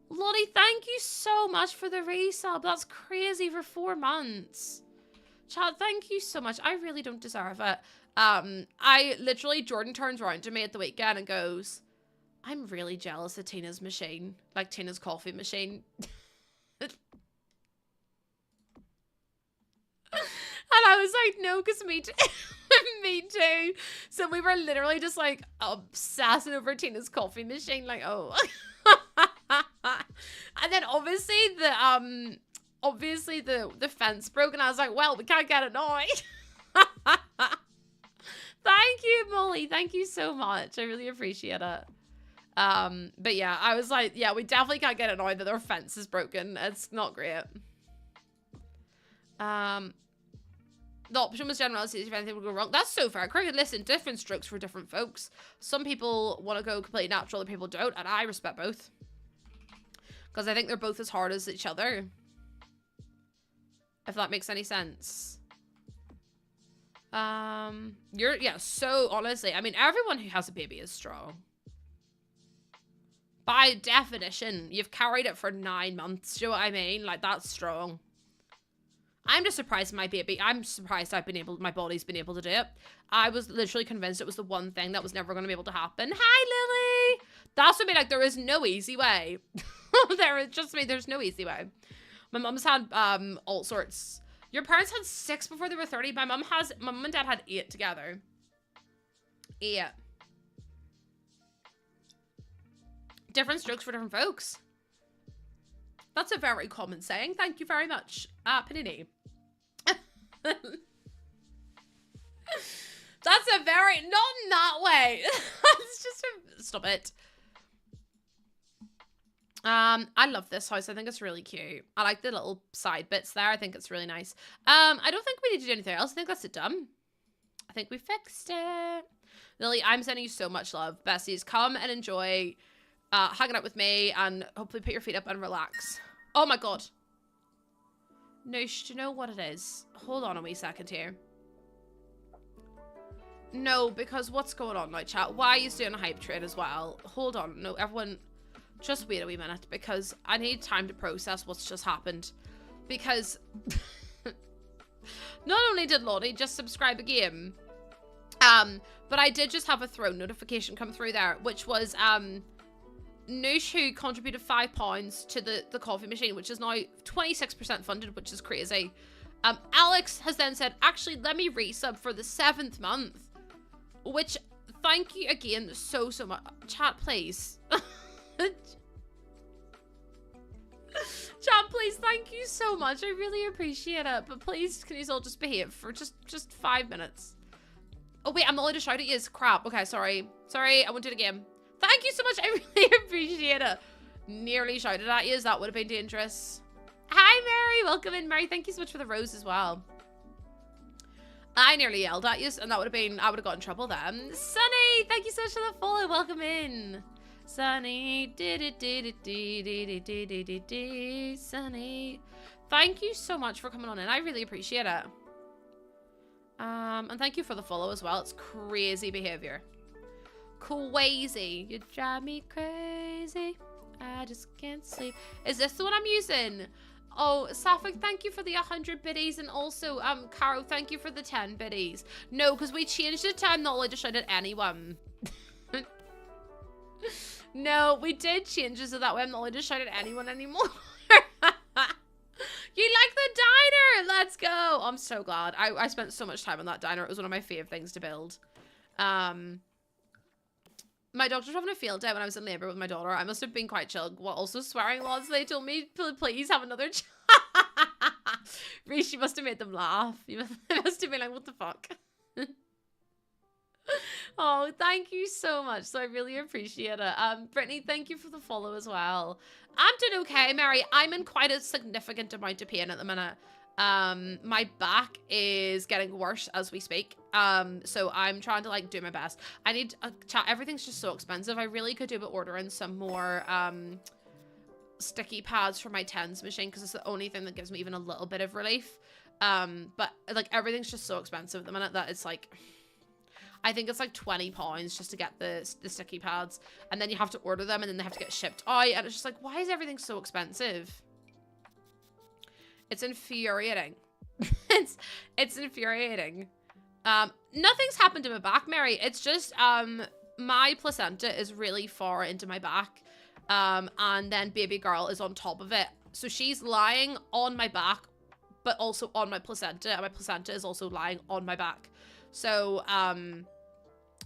Lottie, thank you so much for the resub. That's crazy for 4 months. Chad, thank you so much. I really don't deserve it. I literally, Jordan turns around to me at the weekend and goes, I'm really jealous of Tina's machine. Like Tina's coffee machine. And I was like, no, because me too. Me too. So we were literally just like obsessing over Tina's coffee machine. Like, oh. And then obviously the fence broke, and I was like, well, we can't get it now. Thank you, Molly. Thank you so much. I really appreciate it. But yeah, I was like, yeah, we definitely can't get it now that our fence is broken. It's not great. The option was generality if anything would go wrong. That's so fair. Cricket, listen, different strokes for different folks. Some people want to go completely natural, other people don't, and I respect both. Because I think they're both as hard as each other. If that makes any sense. Yeah, so honestly, I mean, everyone who has a baby is strong. By definition, you've carried it for 9 months. Do you know what I mean? Like, that's strong. I'm just surprised my baby, I'm surprised my body's been able to do it. I was literally convinced it was the one thing that was never going to be able to happen. Hi, Lily! That's what I mean, like, there is no easy way. There's no easy way. My mum's had, all sorts. Your parents had 6 before they were 30. My mum and dad had 8 together. 8. Different strokes for different folks. That's a very common saying. Thank you very much, Panini. That's a very, not in that way. It's just stop it. I love this house. I think it's really cute. I like the little side bits there. I think it's really nice. I don't think we need to do anything else. I think that's it done. I think we fixed it. Lily, I'm sending you so much love. Besties, come and enjoy hanging out with me and hopefully put your feet up and relax. Oh my god. Noosh, do you know what it is? Hold on a wee second here. No, because what's going on now, chat? Why are you doing a hype trade as well? Hold on. No, everyone, just wait a wee minute because I need time to process what's just happened. Because not only did Lottie just subscribe a game, but I did just have a throne notification come through there, which was Noosh, who contributed £5 to the coffee machine, which is now 26% funded, which is crazy. Alex has then said, actually, let me resub for the 7th month, which, thank you again so much. Chat, please. Chat, please, thank you so much. I really appreciate it. But please, can you all just behave for just 5 minutes? Oh, wait, I'm not allowed to shout at you. Crap. Okay, sorry. Sorry, I won't do it again. Thank you so much. I really appreciate it. Nearly shouted at you. That would have been dangerous. Hi, Mary. Welcome in, Mary. Thank you so much for the rose as well. I nearly yelled at you, and that would have been, I would have got in trouble then. Sunny, thank you so much for the follow. Welcome in. Sunny, Sunny. Thank you so much for coming on in. I really appreciate it. And thank you for the follow as well. It's crazy behavior. Crazy. You drive me crazy. I just can't sleep. Is this the one I'm using? Oh, Sapphic, thank you for the 100 biddies. And also, Caro, thank you for the 10 biddies. No, because we changed it to I'm not allowed to shout at anyone. No, we did change it so that way I'm not allowed to shout at anyone anymore. You like the diner? Let's go. I'm so glad. I spent so much time on that diner. It was one of my favorite things to build. My doctor was having a field day when I was in labor with my daughter. I must have been quite chill while also swearing a lot. So they told me, please have another child. Reese, you must have made them laugh. You must have been like, what the fuck? Oh, thank you so much. So I really appreciate it. Brittany, thank you for the follow as well. I'm doing okay, Mary. I'm in quite a significant amount of pain at the minute. My back is getting worse as we speak. So I'm trying to like do my best. I need a chat. Everything's just so expensive. I really could do with ordering some more sticky pads for my TENS machine because it's the only thing that gives me even a little bit of relief. But like everything's just so expensive at the minute that it's like, I think it's like £20 just to get the sticky pads, and then you have to order them and then they have to get shipped out, and it's just like, why is everything so expensive? It's infuriating. it's infuriating. Nothing's happened to my back, Mary. It's just my placenta is really far into my back, and then baby girl is on top of it, so she's lying on my back but also on my placenta, and my placenta is also lying on my back. So,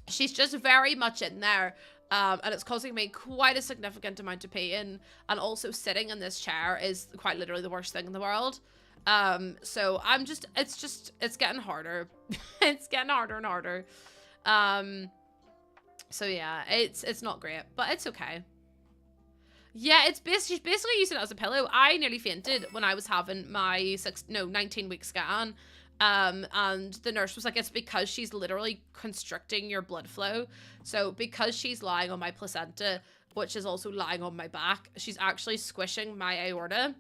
she's just very much in there, and it's causing me quite a significant amount of pain, and also sitting in this chair is quite literally the worst thing in the world. So I'm just, it's getting harder. It's getting harder and harder. So yeah, it's not great, but it's okay. Yeah, she's basically using it as a pillow. I nearly fainted when I was having my 19-week scan. And the nurse was like, it's because she's literally constricting your blood flow. So because she's lying on my placenta, which is also lying on my back, she's actually squishing my aorta.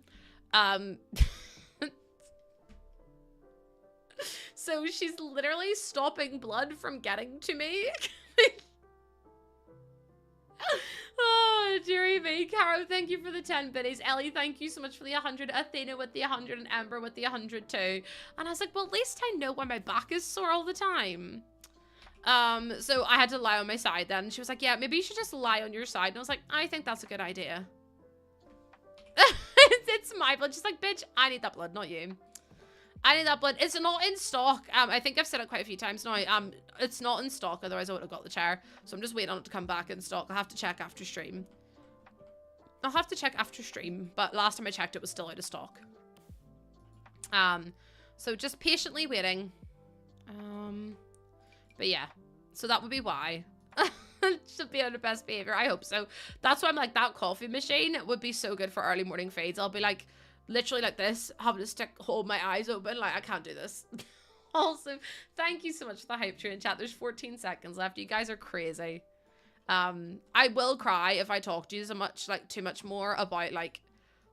So she's literally stopping blood from getting to me. Oh, dearie me. Caro, thank you for the 10 biddies. Ellie, thank you so much for the 100. Athena with the 100 and Amber with the 100 too. And I was like, well, at least I know why my back is sore all the time. So I had to lie on my side then. She was like, yeah, maybe you should just lie on your side. And I was like, I think that's a good idea. It's my blood. She's like, bitch, I need that blood, not you. I need that blood. It's not in stock. I think I've said it quite a few times now. It's not in stock, otherwise I would have got the chair. So I'm just waiting on it to come back in stock. I'll have to check after stream. But last time I checked, it was still out of stock. So just patiently waiting. But yeah, so that would be why. Should be on the best behavior. I hope so. That's why I'm like, that coffee machine would be so good for early morning feeds. I'll be like, literally like this, having to hold my eyes open, like I can't do this. Also, thank you so much for the hype train chat. There's 14 seconds left. You guys are crazy. I will cry if I talk to you too much more about like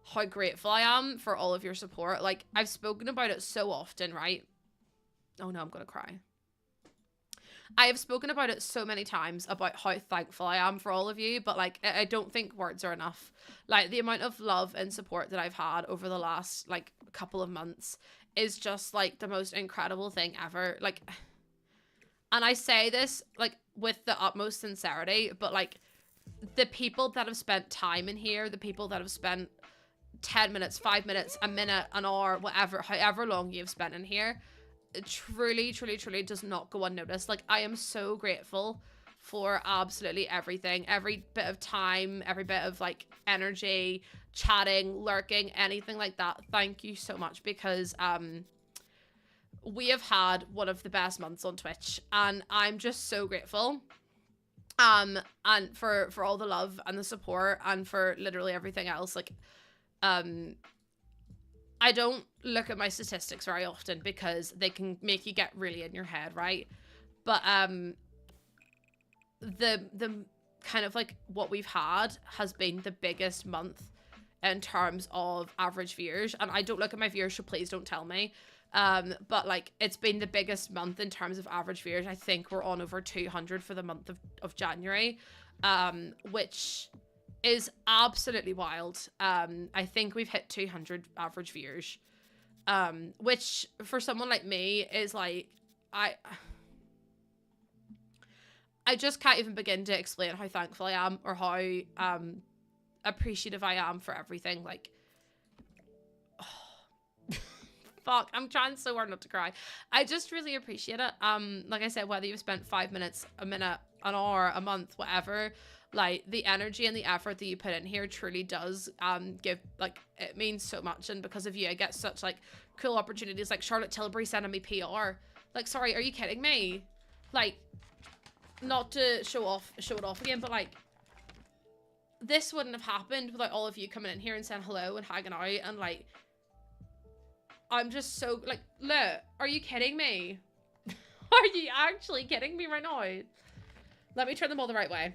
how grateful I am for all of your support. Like I've spoken about it so often, right? Oh no, I'm gonna cry. I have spoken about it so many times about how thankful I am for all of you, but like I don't think words are enough. Like the amount of love and support that I've had over the last like couple of months is just like the most incredible thing ever. Like, and I say this like with the utmost sincerity, but like the people that have spent time in here, the people that have spent 10 minutes, 5 minutes, a minute, an hour, whatever, however long you've spent in here, it truly, truly, truly does not go unnoticed. Like, I am so grateful for absolutely everything, every bit of time, every bit of like energy, chatting, lurking, anything like that. Thank you so much, because we have had one of the best months on Twitch, and I'm just so grateful. And for all the love and the support, and for literally everything else. Like, I don't look at my statistics very often because they can make you get really in your head, right? But the kind of like what we've had has been the biggest month in terms of average viewers. And I don't look at my viewers, so please don't tell me. But like it's been the biggest month in terms of average viewers. I think we're on over 200 for the month of January, which is absolutely wild. I think we've hit 200 average viewers, which for someone like me is like, I just can't even begin to explain how thankful I am, or how appreciative I am for everything. Like, oh, fuck, I'm trying so hard not to cry. I just really appreciate it. Like I said, whether you've spent 5 minutes, a minute, an hour, a month, whatever, Like, the energy and the effort that you put in here truly does give, like, it means so much. And because of you, I get such, like, cool opportunities. Like, Charlotte Tilbury sending me PR. Like, sorry, are you kidding me? Like, not to show it off again, but, like, this wouldn't have happened without all of you coming in here and saying hello and hanging out. And, like, I'm just so, like, look, are you kidding me? Are you actually kidding me right now? Let me turn them all the right way.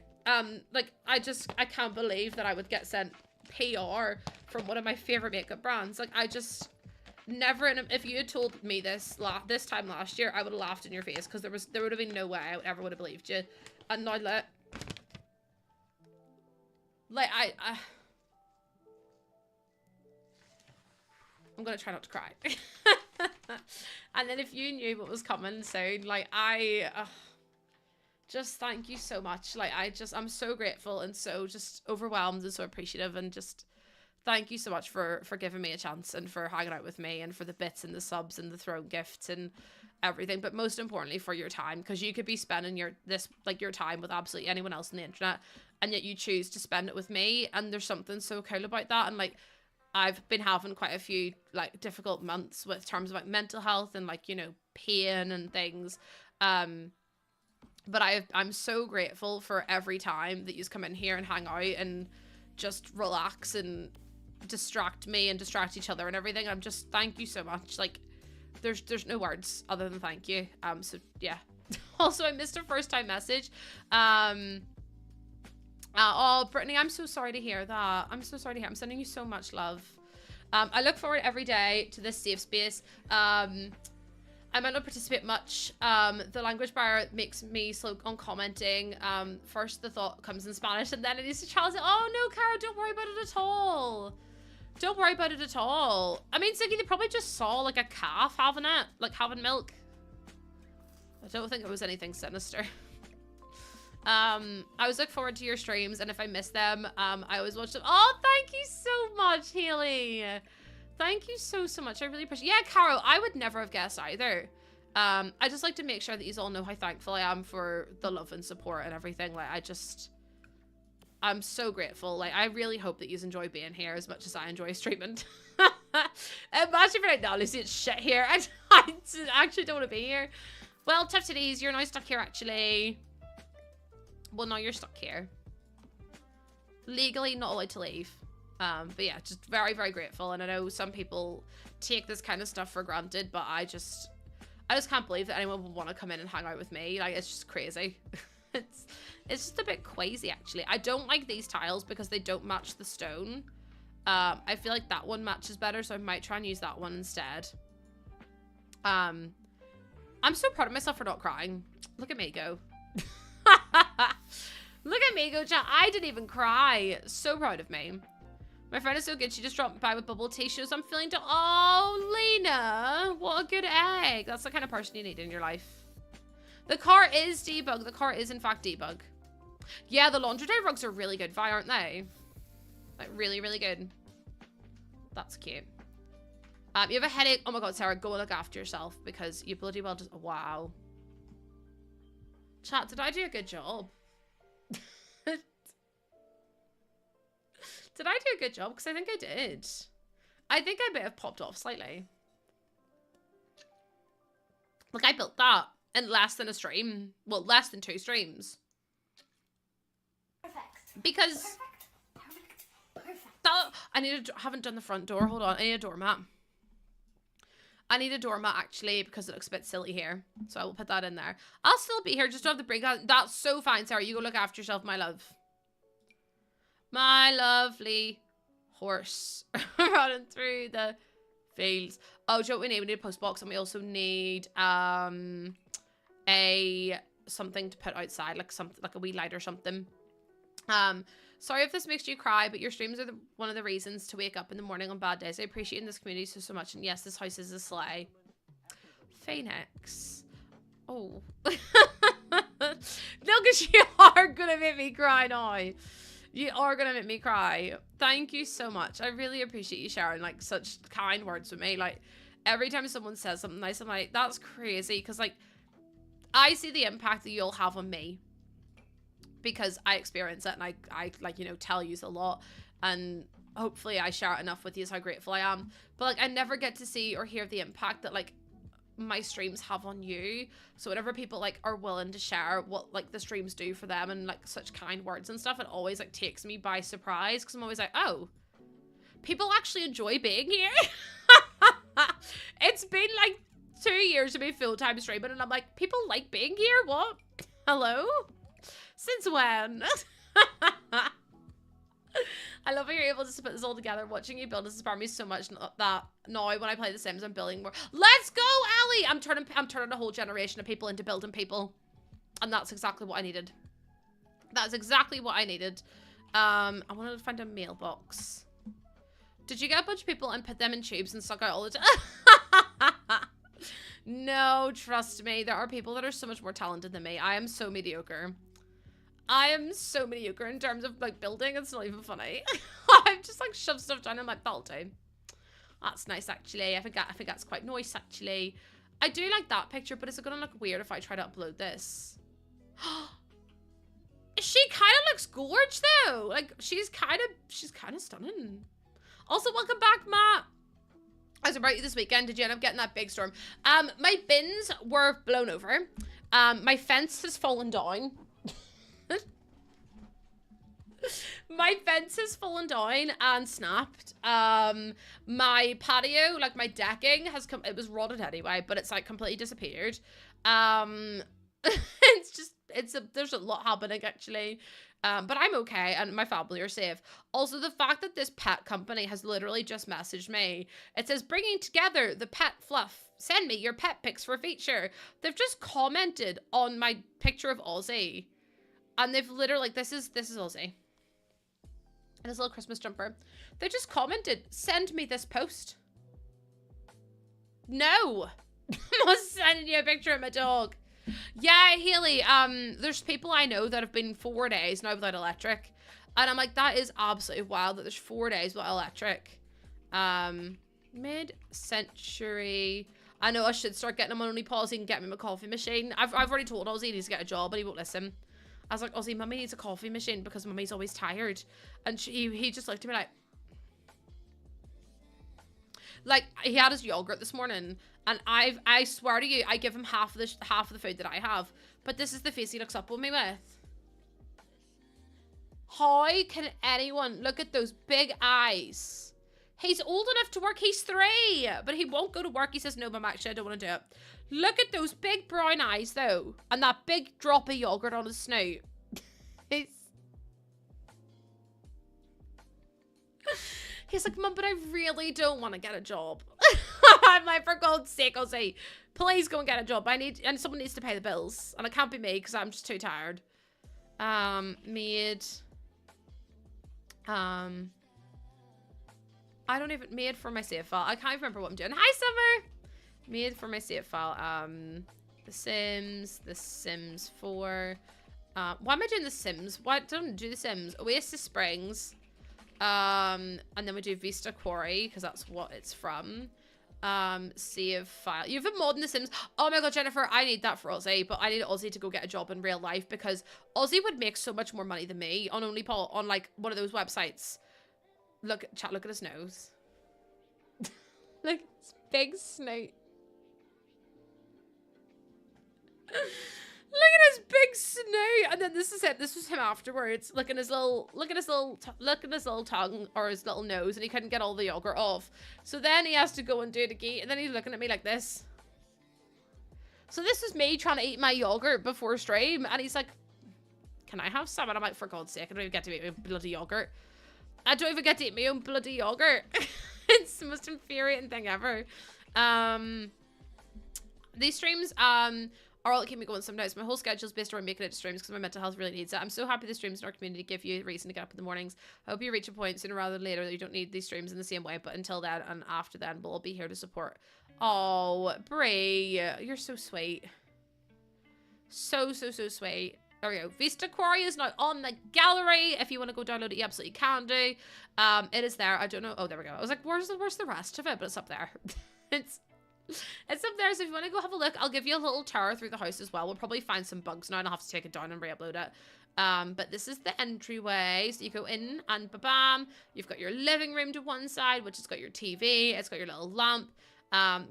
Like, I can't believe that I would get sent PR from one of my favorite makeup brands. Like, I just never, if you had told me this time last year, I would have laughed in your face, because there would have been no way I ever would have believed you. And now, look, like, I'm gonna try not to cry. And then if you knew what was coming soon, like, just thank you so much. Like, I'm so grateful and so just overwhelmed and so appreciative, and just thank you so much for giving me a chance and for hanging out with me and for the bits and the subs and the throne gifts and everything, but most importantly for your time, because you could be spending your time with absolutely anyone else on the internet, and yet you choose to spend it with me, and there's something so cool about that. And, like, I've been having quite a few, like, difficult months with terms of, like, mental health and, like, you know, pain and things, but I'm so grateful for every time that you come in here and hang out and just relax and distract me and distract each other and everything. I'm just, thank you so much. Like, there's no words other than thank you. So yeah. Also, I missed a first time message. Oh, Brittany, I'm so sorry to hear that. I'm so sorry to hear. I'm sending you so much love. I look forward every day to this safe space. I might not participate much. The language barrier makes me slow on commenting. First the thought comes in Spanish, and then it is to translate. Oh no, Cara, don't worry about it at all. Don't worry about it at all. I mean, Ziggy, they probably just saw, like, a calf having it, like, having milk. I don't think it was anything sinister. I always look forward to your streams, and if I miss them, I always watch them. Oh, thank you so much, Haley. Thank you so much. I really appreciate it. Yeah, Caro, I would never have guessed either. I just like to make sure that you all know how thankful I am for the love and support and everything. Like, I'm so grateful. Like, I really hope that you enjoy being here as much as I enjoy streaming. Imagine for like, no, Lucy, it's shit here. I actually don't want to be here. Well, tough titties, you're now stuck here, actually. Well, now you're stuck here. Legally not allowed to leave. But yeah, just very, very grateful. And I know some people take this kind of stuff for granted, but I just can't believe that anyone would want to come in and hang out with me. Like, it's just crazy. It's just a bit crazy, actually. I don't like these tiles because they don't match the stone. I feel like that one matches better, so I might try and use that one instead. I'm so proud of myself for not crying. Look at me go. Look at me go, chat. I didn't even cry. So proud of me. My friend is so good. She just dropped by with bubble tea. Shows I'm feeling to. Oh, Lena. What a good egg. That's the kind of person you need in your life. The car is debug. The car is, in fact, debug. Yeah, the laundry day rugs are really good, Vi, aren't they? Like, really, really good. That's cute. You have a headache. Oh my god, Sarah, go look after yourself because you bloody well just. Wow. Chat, did I do a good job? Did I do a good job? Because I think I did. I think I may have popped off slightly. Like, I built that in less than a stream. Well, less than 2 streams. Perfect. Because... Perfect. I haven't done the front door. Hold on. I need a doormat. I need a doormat, actually, because it looks a bit silly here. So I will put that in there. I'll still be here. Just don't have the break. That's so fine, Sarah. You go look after yourself, my love. My lovely horse running through the fields. Oh, do you know what we need? We need a post box, and we also need something to put outside, like a wee light or something. Sorry if this makes you cry, but your streams are one of the reasons to wake up in the morning on bad days. I appreciate in this community so much, and yes, this house is a sleigh. Phoenix. Oh. Look, because you are gonna make me cry now. You are gonna make me cry. Thank you so much. I really appreciate you sharing, like, such kind words with me. Like, every time someone says something nice, I'm like, that's crazy. Because, like, I see the impact that you'll have on me. because I experience it and I like, you know, tell you a lot, and hopefully I share it enough with you how grateful I am. But like, I never get to see or hear the impact that like my streams have on you. So whenever people like are willing to share what like the streams do for them and like such kind words and stuff, it always like takes me by surprise, because I'm always like, oh, people actually enjoy being here. It's been like 2 years to be full-time streaming and I'm like, people like being here? What? Hello? Since when? I love how you're able to put this all together. Watching you build this inspired me so much that now when I play The Sims, I'm building more. Let's go, Ellie! I'm turning a whole generation of people into building people. And that's exactly what I needed. That's exactly what I needed. I wanted to find a mailbox. Did you get a bunch of people and put them in tubes and suck out all the time? No, trust me. There are people that are so much more talented than me. I am so mediocre. I am so mediocre in terms of like building. It's not even funny. I've just like shoved stuff down and I'm like, that'll do. That's nice actually. I think that's quite nice actually. I do like that picture, but is it gonna look weird if I try to upload this? She kind of looks gorge though. Like she's kind of stunning. Also, welcome back, Matt. I was about you this weekend. Did you end up getting that big storm? My bins were blown over. My fence has fallen down. My fence has fallen down and snapped. My patio, like my decking, it was rotted anyway, but it's like completely disappeared. There's a lot happening actually. But I'm okay and my family are safe. Also, the fact that this pet company has literally just messaged me. It says, bringing together the pet fluff. Send me your pet pics for a feature. They've just commented on my picture of Ozzy. And they've literally, like, this is Ozzy. And his little Christmas jumper. They just commented, send me this post. No. I'm not sending you a picture of my dog. Yeah, Haley, there's people I know that have been 4 days now without electric. And I'm like, that is absolutely wild that there's 4 days without electric. Mid-century. I know I should start getting him on only pause. He can get me my coffee machine. I've already told Ozzy he needs to get a job, but he won't listen. I was like, Ozzy, Mummy needs a coffee machine because Mummy's always tired. And he just looked at me like he had his yogurt this morning, and I swear to you, I give him half of the food that I have. But this is the face he looks up on me with. How can anyone look at those big eyes? He's old enough to work. He's 3, but he won't go to work. He says, no, Mum, actually, I don't want to do it. Look at those big brown eyes, though, and that big drop of yogurt on his snout. He's like, Mum, but I really don't want to get a job. I'm like, for God's sake, Ozzy, please go and get a job. And someone needs to pay the bills, and it can't be me because I'm just too tired. Made for my save file. I can't even remember what I'm doing. Hi, Summer. Made for my save file. The Sims 4. Why am I doing The Sims? Why don't I do The Sims? Oasis Springs. And then we do Vista Quarry because that's what it's from. Save file. You have a mod in The Sims. Oh my God, Jennifer, I need that for Ozzy, but I need Ozzy to go get a job in real life because Ozzy would make so much more money than me on OnlyPaul on like one of those websites. Look at his nose. Look at his big snout. Look at his big snout, and then this is it. This was him afterwards. Look at his little tongue or his little nose, and he couldn't get all the yogurt off. So then he has to go and do it again, and then he's looking at me like this. So this is me trying to eat my yogurt before stream, and he's like, "Can I have some?" And I'm like, "For God's sake, I don't even get to eat my bloody yogurt. I don't even get to eat my own bloody yogurt." It's the most infuriating thing ever. These streams are all that keep me going sometimes. My whole schedule is based around making it to streams because my mental health really needs it. I'm so happy the streams in our community give you a reason to get up in the mornings. I hope you reach a point sooner rather than later that you don't need these streams in the same way, but until then and after then, we'll all be here to support. Oh, Brie, you're so sweet. So sweet. There we go. Vista Quarry is now on the gallery. If you want to go download it, you absolutely can do. It is there. I don't know. Oh, there we go. I was like, where's the rest of it? But it's up there. It's up there, so if you want to go have a look, I'll give you a little tour through the house as well. We'll probably find some bugs now and I'll have to take it down and re-upload it. But this is the entryway. So you go in and ba-bam. You've got your living room to one side, which has got your TV. It's got your little lamp,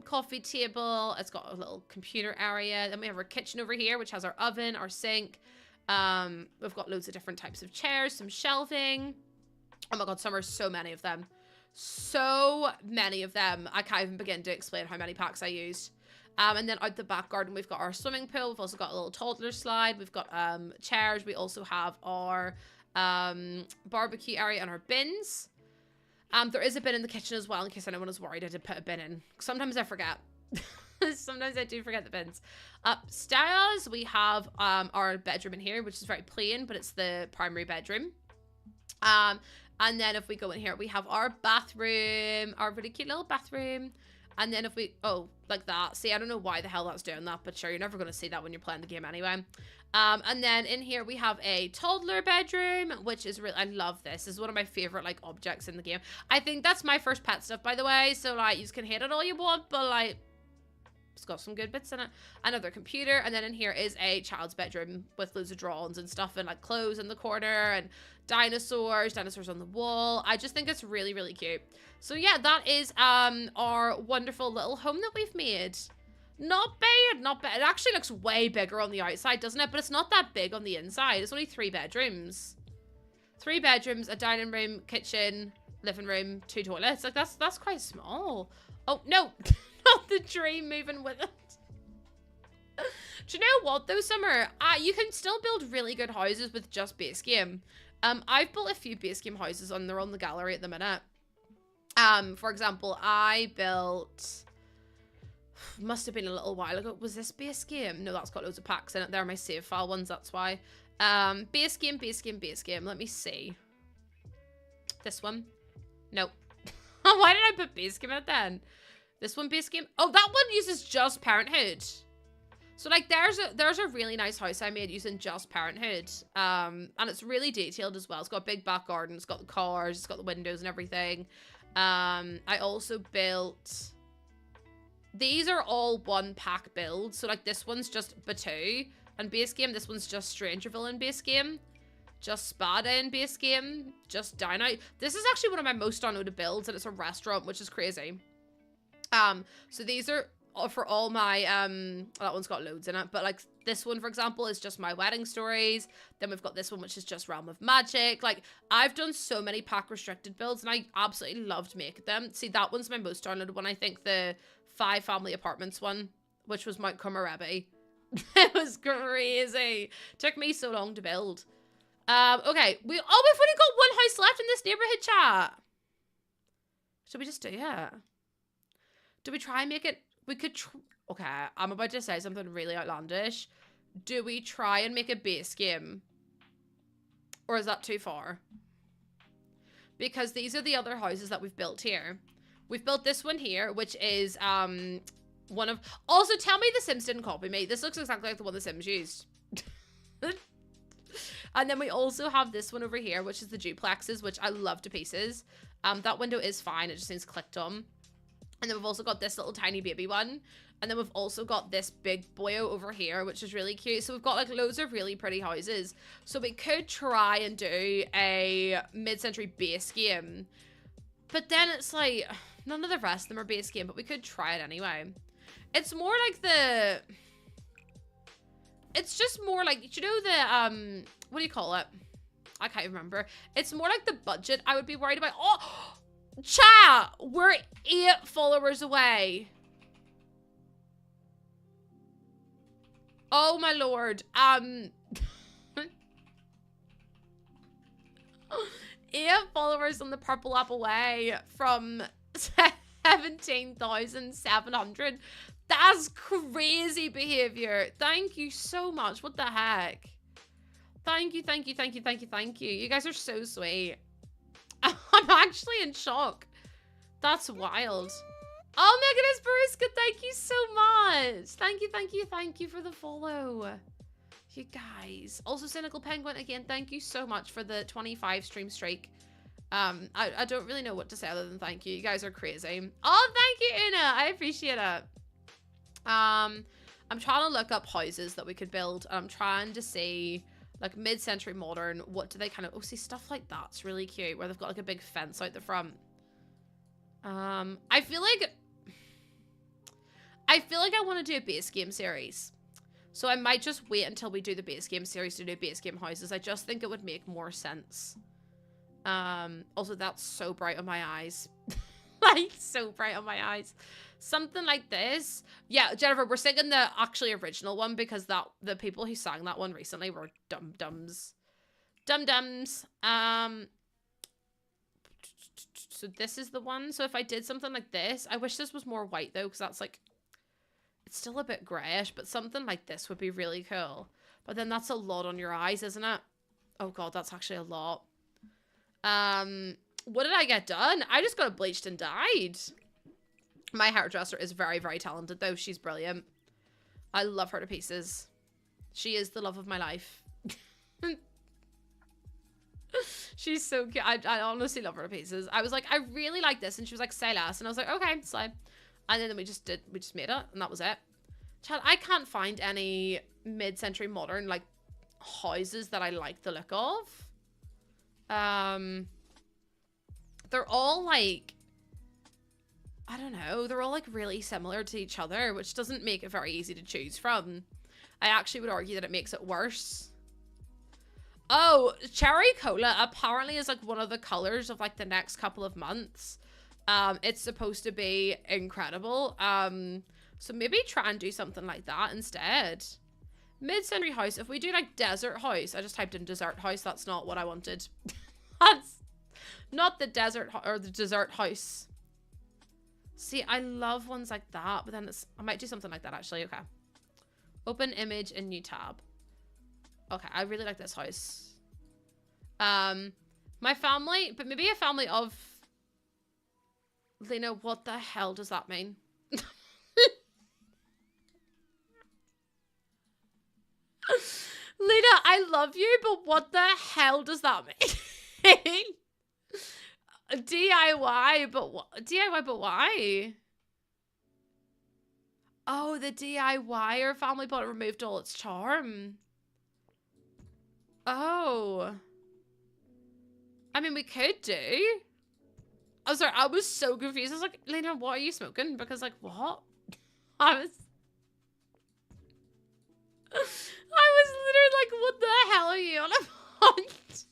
coffee table. It's got a little computer area. Then we have our kitchen over here, which has our oven, our sink. We've got loads of different types of chairs, some shelving. Oh my god, so many of them. So many of them. I can't even begin to explain how many packs I used. And then out the back garden, we've got our swimming pool. We've also got a little toddler slide. We've got chairs. We also have our barbecue area and our bins. There is a bin in the kitchen as well, in case anyone is worried. I did put a bin in. Sometimes I forget. Sometimes I do forget the bins. Upstairs, we have our bedroom in here, which is very plain, but it's the primary bedroom. And then if we go in here, we have our bathroom, our really cute little bathroom. And then if we, oh, like that. See, I don't know why the hell that's doing that, but sure, you're never going to see that when you're playing the game anyway. And then in here, we have a toddler bedroom, which is really, I love this. This is one of my favorite, like, objects in the game. I think that's my first pet stuff, by the way. So, like, you can hate it all you want, but, like, it's got some good bits in it. Another computer. And then in here is a child's bedroom with loads of drawings and stuff and, like, clothes in the corner and dinosaurs on the wall. I just think it's really, really cute. So yeah, that is our wonderful little home that we've made. Not bad, not bad. It actually looks way bigger on the outside, doesn't it? But it's not that big on the inside. It's only 3 bedrooms. 3 bedrooms, a dining room, kitchen, living room, 2 toilets. Like that's quite small. Oh no, not the tree moving with it. Do you know what though, Summer? You can still build really good houses with just base game. I've built a few base game houses and they're on the gallery at the minute. For example, I built, must have been a little while ago. Was this base game? No, that's got loads of packs in it. They're my save file ones, that's why. Base game. Let me see. This one? Nope. Why did I put base game in it then? This one, base game. Oh, that one uses just Parenthood. So, like, there's a really nice house I made using just Parenthood. And it's really detailed as well. It's got a big back garden. It's got the cars. It's got the windows and everything. I also built... These are all 1-pack builds. So, like, this one's just Batu and base game. This one's just Strangerville in base game. Just Spada in base game. Just Dino. This is actually one of my most downloaded builds, and it's a restaurant, which is crazy. So these are... for all my, that one's got loads in it, but like this one, for example, is just my wedding stories. Then we've got this one, which is just Realm of Magic. Like, I've done so many pack restricted builds and I absolutely loved making them. See, that one's my most downloaded one. I think the 5 family apartments one, which was Mount Comarebi. It was crazy. Took me so long to build. Okay. We've only got 1 house left in this neighborhood, chat. Should we just do it? Do we try and make it? We could, okay, I'm about to say something really outlandish. Do we try and make a base game? Or is that too far? Because these are the other houses that we've built here. We've built this one here, which is one of... Also, tell me the Sims didn't copy me. This looks exactly like the one the Sims used. And then we also have this one over here, which is the duplexes, which I love to pieces. That window is fine. It just needs clicked on. And then we've also got this little tiny baby one. And then we've also got this big boyo over here, which is really cute. So we've got like loads of really pretty houses. So we could try and do a mid-century base game. But then it's like, none of the rest of them are base game, but we could try it anyway. It's more like the... It's just more like, you know the, what do you call it? I can't remember. It's more like the budget I would be worried about. Oh! Chat, we're 8 followers away. Oh my lord. 8 followers on the purple app away from 17,700. That's crazy behavior. Thank you so much. What the heck? Thank you. You guys are so sweet. I'm actually in shock. That's wild. Oh my goodness, Baruska, thank you so much. Thank you for the follow. You guys. Also, Cynical Penguin, again, thank you so much for the 25 stream streak. I don't really know what to say other than thank you. You guys are crazy. Oh, thank you, Una. I appreciate it. I'm trying to look up houses that we could build. And I'm trying to see, like, mid-century modern. What do they kind of... Oh, see, stuff like that's really cute. Where they've got, like, a big fence out the front. I feel like I want to do a base game series. So I might just wait until we do the base game series to do base game houses. I just think it would make more sense. Also, that's so bright on my eyes. Like, so bright on my eyes. Something like this. Yeah, Jennifer, we're singing the actually original one because the people who sang that one recently were dum-dums. Dum-dums. So this is the one. So if I did something like this, I wish this was more white though, because that's like, it's still a bit grayish, but something like this would be really cool. But then that's a lot on your eyes, isn't it? Oh god, that's actually a lot. What did I get done? I just got it bleached and dyed. My hairdresser is very, very talented though. She's brilliant. I love her to pieces. She is the love of my life. She's so cute. I honestly love her to pieces. I was like, I really like this. And she was like, say less. And I was like, okay, slide. And then we just made it. And that was it. Chad, I can't find any mid-century modern, like, houses that I like the look of. They're all, like, I don't know. They're all, like, really similar to each other, which doesn't make it very easy to choose from. I actually would argue that it makes it worse. Oh, cherry cola apparently is like one of the colors of like the next couple of months. It's supposed to be incredible. So maybe try and do something like that instead. Mid-century house. If we do like desert house, I just typed in desert house. That's not what I wanted. That's not the desert or the dessert house. See, I love ones like that, but then I might do something like that actually. Okay. Open image in new tab. Okay, I really like this house. My family, but maybe a family of... Lena, what the hell does that mean? Lena, I love you, but what the hell does that mean? DIY, but what? DIY, but why? Oh, the DIYer family, but it removed all its charm. Oh. I mean, we could do. I'm sorry, I was so confused. I was like, Lena, what are you smoking? Because, like, what? I was literally like, what the hell are you on about?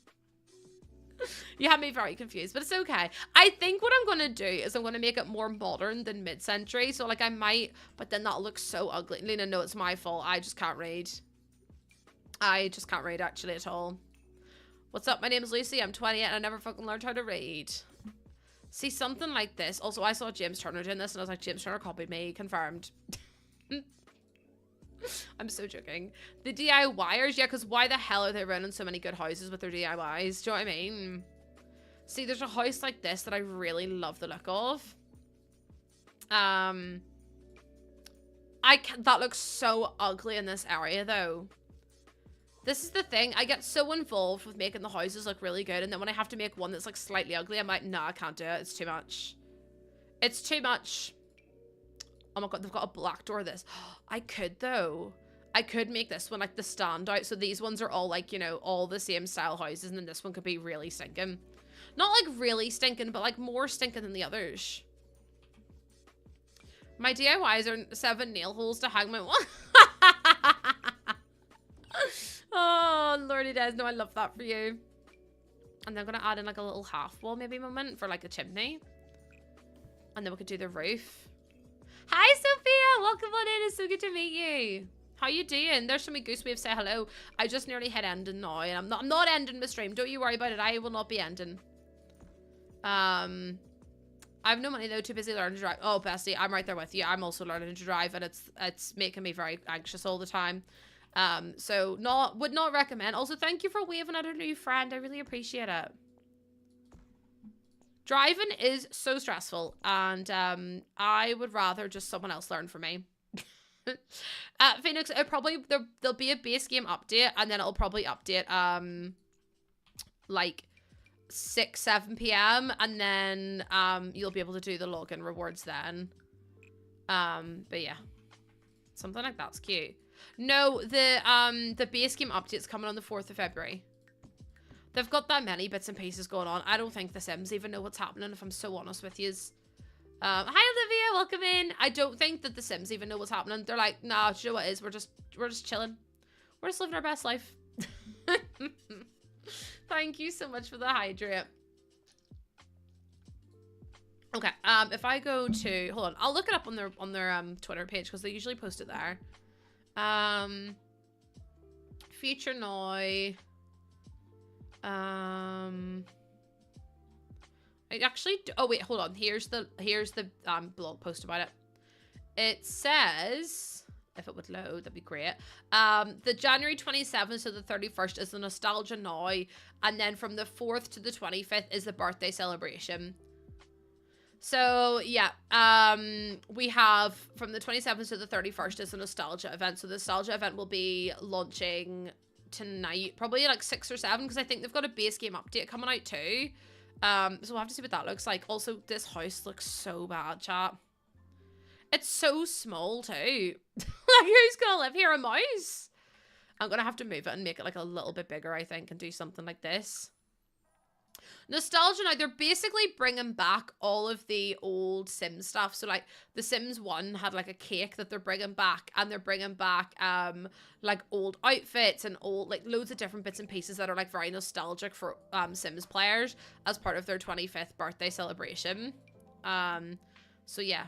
You had me very confused, but it's okay. I think what I'm going to do is I'm going to make it more modern than mid-century. So, like, I might, but then that'll look so ugly. Lena, no, it's my fault. I just can't read. I just can't read, actually, at all. What's up? My name is Lucy. I'm 28 and I never fucking learned how to read. See, something like this. Also, I saw James Turner doing this and I was like, James Turner copied me. Confirmed. I'm so joking. The DIYers, yeah, because why the hell are they running so many good houses with their DIYs? Do you know what I mean? See, there's a house like this that I really love the look of. That looks so ugly in this area, though. This is the thing. I get so involved with making the houses look really good, and then when I have to make one that's, like, slightly ugly, I'm like, nah, I can't do it. It's too much. It's too much. Oh my god, they've got a black door this. I could, though. I could make this one, like, the standout. So these ones are all, like, you know, all the same style houses, and then this one could be really stinking. Not, like, really stinking, but, like, more stinking than the others. My DIYs are 7 nail holes to hang my wall. Oh, lordy days. No, I love that for you. And then I'm going to add in, like, a little half wall, maybe, moment for, like, a chimney. And then we could do the roof. Hi, Sophia. Welcome on in. It's so good to meet you. How you doing? There's some Goose Wave say hello. I just nearly hit ending now, and I'm not ending the stream. Don't you worry about it. I will not be ending. I have no money though. Too busy learning to drive. Oh, bestie, I'm right there with you. I'm also learning to drive, and it's making me very anxious all the time. So would not recommend. Also, thank you for waving at a new friend. I really appreciate it. Driving is so stressful, and I would rather just someone else learn for me. Phoenix, there'll be a base game update, and then it'll probably update like 6-7 p.m. and then you'll be able to do the login rewards then. But yeah. Something like that's cute. No, the base game update's coming on the 4th of February. They've got that many bits and pieces going on. I don't think the Sims even know what's happening, if I'm so honest with yous. Hi Olivia, welcome in. I don't think that the Sims even know what's happening. They're like, nah, do you know what it is? We're just chilling. We're just living our best life. Thank you so much for the hydrate. Okay, if I go to, hold on, I'll look it up on their Twitter page because they usually post it there. Feature now. I actually, oh wait, hold on. Here's the blog post about it. It says, if it would load, that'd be great. The January 27th to the 31st is the Nostalgia Now, and then from the 4th to the 25th is the birthday celebration. So yeah, we have from the 27th to the 31st is the Nostalgia event. So the Nostalgia event will be launching tonight, probably like 6 or 7, because I think they've got a base game update coming out too. So we'll have to see what that looks like. Also, this house looks so bad, chat. It's so small too. Like, who's gonna live here? A mouse? I'm gonna have to move it and make it like a little bit bigger, I think, and do something like this. Nostalgia Now, they're basically bringing back all of the old Sims stuff. So like the Sims 1 had like a cake that they're bringing back, and they're bringing back like old outfits and old like loads of different bits and pieces that are like very nostalgic for Sims players as part of their 25th birthday celebration. So yeah,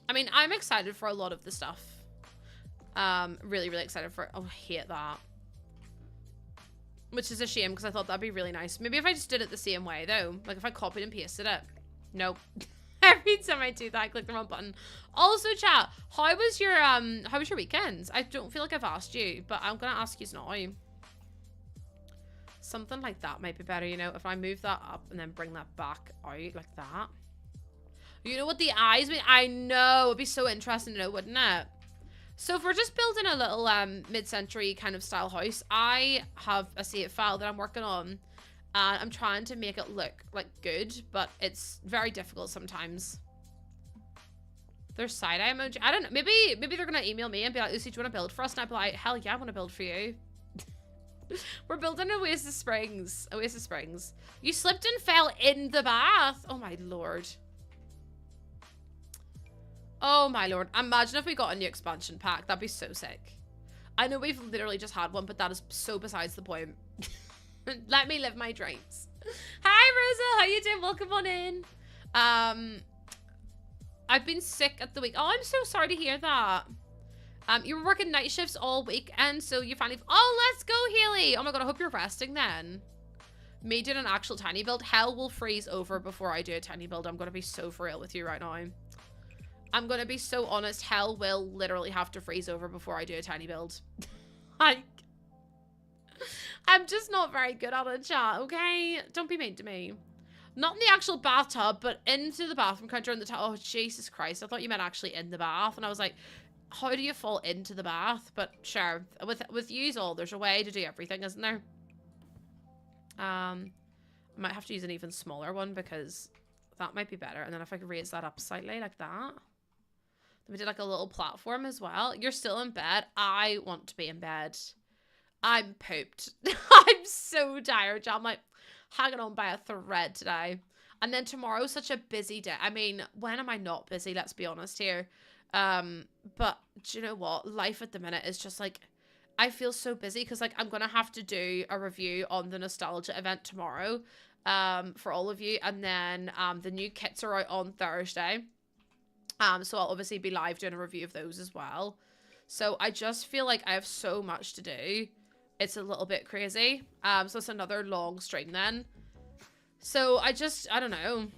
I mean, I'm excited for a lot of the stuff. Really excited for it. Oh, I hate that. Which is a shame, because I thought that'd be really nice. Maybe if I just did it the same way, though. Like, if I copied and pasted it. Nope. Every time I do that, I click the wrong button. Also, chat, how was your weekend? I don't feel like I've asked you, but I'm gonna ask you now. Something like that might be better, you know? If I move that up and then bring that back out like that. You know what the eyes mean? I know. It'd be so interesting to know, wouldn't it? So if we're just building a little mid-century kind of style house, I have a save file that I'm working on, and I'm trying to make it look like good, but it's very difficult sometimes. There's side-eye emoji. I don't know. Maybe they're gonna email me and be like, Lucy, do you want to build for us? And I'd be like, hell yeah, I want to build for you. We're building Oasis Springs. Oasis Springs. You slipped and fell in the bath. Oh my lord. Oh my lord. Imagine if we got a new expansion pack. That'd be so sick. I know we've literally just had one, but that is so besides the point. Let me live my dreams. Hi Rosa, how you doing? Welcome on in. I've been sick at the week. Oh, I'm so sorry to hear that. You were working night shifts all week, and so you finally... Oh, let's go, Haley. Oh my god, I hope you're resting then. Me doing an actual tiny build. Hell will freeze over before I do a tiny build. I'm going to be so for real with you right now. I'm going to be so honest. Hell will literally have to freeze over before I do a tiny build. I'm just not very good at it, chat, okay? Don't be mean to me. Not in the actual bathtub, but into the bathroom counter in the tub. Oh, Jesus Christ. I thought you meant actually in the bath. And I was like, how do you fall into the bath? But sure, with yous all, there's a way to do everything, isn't there? I might have to use an even smaller one because that might be better. And then if I could raise that up slightly like that. We did like a little platform as well. You're still in bed. I want to be in bed. I'm pooped. I'm so tired. I'm like hanging on by a thread today. And then tomorrow's such a busy day. I mean, when am I not busy? Let's be honest here. But do you know what? Life at the minute is just like, I feel so busy because like I'm going to have to do a review on the Nostalgia event tomorrow for all of you. And then the new kits are out on Thursday. So I'll obviously be live doing a review of those as well. So I just feel like I have so much to do. It's a little bit crazy. So it's another long stream then. So I don't know.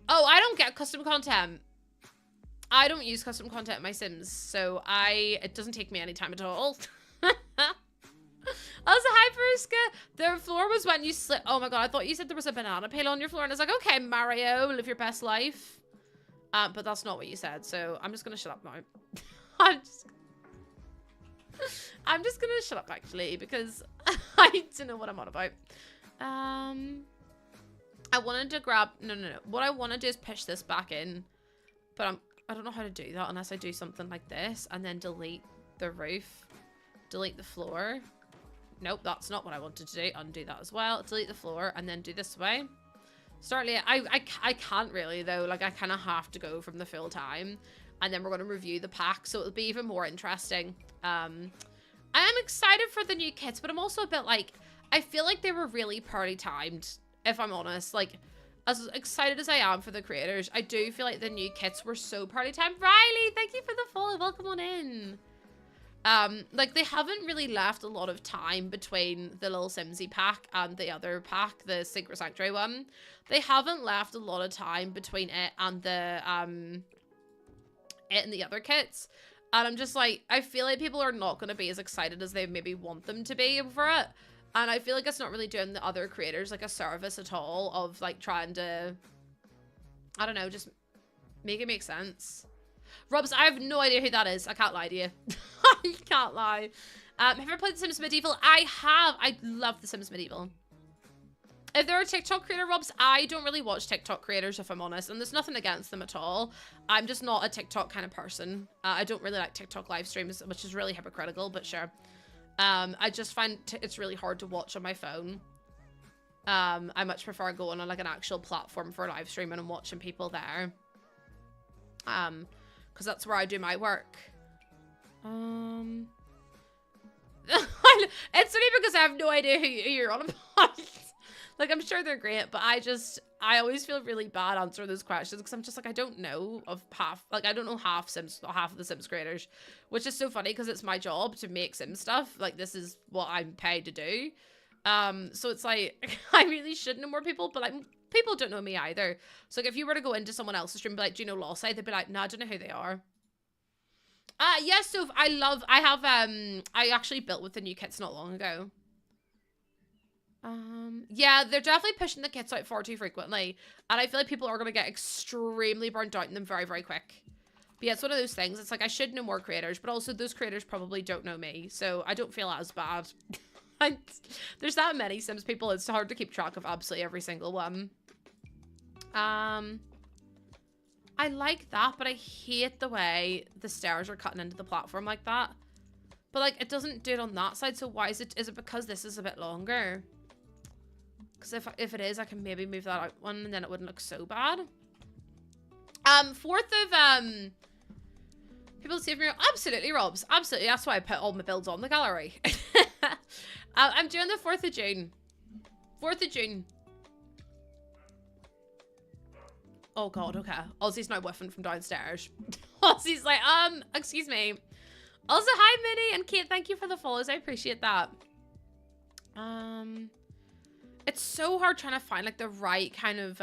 Oh, I don't get custom content. I don't use custom content in my Sims. So it doesn't take me any time at all. Also, hi, Veruska. The floor was when you slip. Oh my god, I thought you said there was a banana peel on your floor. And I was like, okay, Mario, live your best life. But that's not what you said, so I'm just gonna shut up now. I'm just gonna shut up actually because I don't know what I'm on about. I wanted to grab no. What I want to do is push this back in, but I don't know how to do that unless I do something like this and then delete the roof, delete the floor. Nope, that's not what I wanted to do. Undo that as well. Delete the floor and then do this way. Start layout. I can't really though. Like I kind of have to go from the full time, and then we're going to review the pack, so it'll be even more interesting. I am excited for the new kits, but I'm also a bit like, I feel like they were really party timed, if I'm honest. Like, as excited as I am for the creators, I do feel like the new kits were so party timed. Riley, thank you for the follow. Welcome on in. Like they haven't really left a lot of time between the little Simsy pack and the other pack, the Secret Sanctuary one. They haven't left a lot of time between it and the other kits. And I'm just like, I feel like people are not going to be as excited as they maybe want them to be for it. And I feel like it's not really doing the other creators like a service at all of like trying to, I don't know, just make it make sense. Robs, I have no idea who that is. I can't lie to you. I can't lie. Have you ever played The Sims Medieval? I have. I love The Sims Medieval. If they're a TikTok creator, Robs, I don't really watch TikTok creators, if I'm honest. And there's nothing against them at all. I'm just not a TikTok kind of person. I don't really like TikTok live streams, which is really hypocritical, but sure. I just find it's really hard to watch on my phone. I much prefer going on like an actual platform for live streaming and watching people there. Because that's where I do my work. It's only because I have no idea who you're on about. Like, I'm sure they're great, but I always feel really bad answering those questions because I'm just like, I don't know of half, like, I don't know half of the Sims creators, which is so funny because it's my job to make Sim stuff. Like, this is what I'm paid to do. So it's like, I really should know more people, but like, people don't know me either. So like, if you were to go into someone else's stream and be like, do you know Losside? They'd be like, no, I don't know who they are. Yes, so I actually built with the new kits not long ago. Yeah, they're definitely pushing the kits out far too frequently. And I feel like people are going to get extremely burnt out in them very, very quick. But yeah, it's one of those things. It's like, I should know more creators, but also those creators probably don't know me. So I don't feel as bad. There's that many Sims people, it's hard to keep track of absolutely every single one. I like that, but I hate the way the stairs are cutting into the platform like that. But like, it doesn't do it on that side, so why is it because this is a bit longer? Because if it is, I can maybe move that out one and then it wouldn't look so bad. 4th of, people save me. Absolutely, Robs. Absolutely. That's why I put all my builds on the gallery. I'm doing the 4th of June. 4th of June. Oh god, okay. Ozzy's now whiffing from downstairs. Ozzy's like, excuse me. Also, hi Minnie and Kate, thank you for the follows. I appreciate that. It's so hard trying to find like the right kind of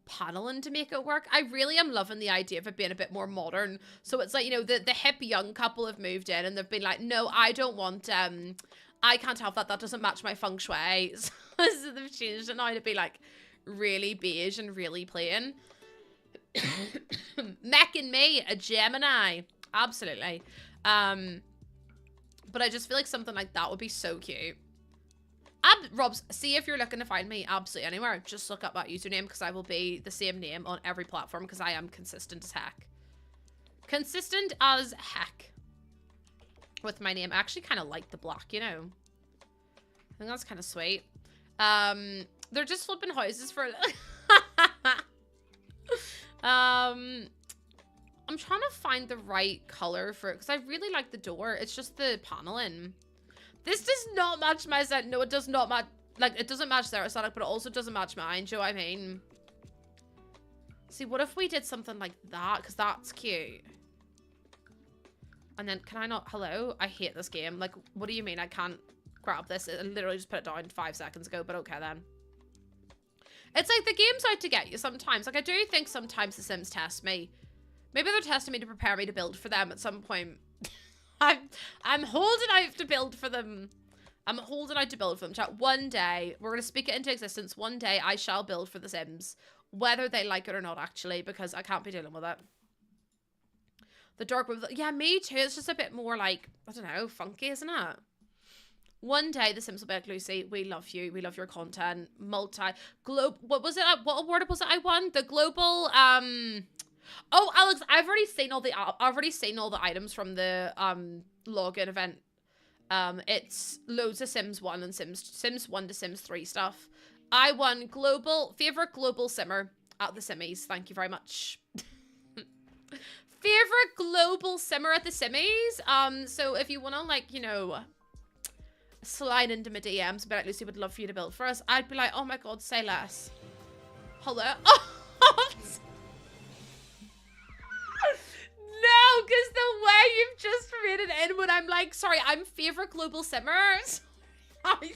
paneling to make it work. I really am loving the idea of it being a bit more modern. So it's like, you know, the hip young couple have moved in and they've been like, no, I don't want I can't have that. That doesn't match my feng shui. So they've changed it now to be like really beige and really plain. Mech and me, a Gemini. Absolutely. But I just feel like something like that would be so cute. Robs, see if you're looking to find me absolutely anywhere. Just look up that username because I will be the same name on every platform because I am consistent as heck. Consistent as heck. With my name. I actually kind of like the black, you know. I think that's kind of sweet. They're just flipping houses for... I'm trying to find the right color for it because I really like the door. It's just the paneling. This does not match my set. No, it does not match. Like, it doesn't match their aesthetic, but it also doesn't match mine. Do you know what I mean? See, what if we did something like that? Because that's cute. And then, can I not? Hello? I hate this game. Like, what do you mean I can't grab this? I literally just put it down 5 seconds ago, but okay then. It's like the game's out to get you sometimes. Like, I do think sometimes the Sims test me. Maybe they're testing me to prepare me to build for them at some point. I'm holding out to build for them. I'm holding out to build for them. Chat. One day, we're going to speak it into existence. One day, I shall build for the Sims. Whether they like it or not, actually, because I can't be dealing with it. The dark room. Yeah, me too. It's just a bit more like, I don't know, funky, isn't it? One day, the Sims will be like, Lucy, we love you. We love your content. What was it? What award was it I won? The global, Oh, Alex, I've already seen all the items from the login event. It's loads of Sims 1 and Sims 1 to Sims 3 stuff. I won favorite global simmer at the Simmies. Thank you very much. Favorite global simmer at the Simmies. So if you want to, like, you know, slide into my DMs, but Lucy would love for you to build for us, I'd be like, oh my god, say less. Hello? Oh, no, because the way you've just rated in when I'm like, sorry, I'm favorite global simmers. I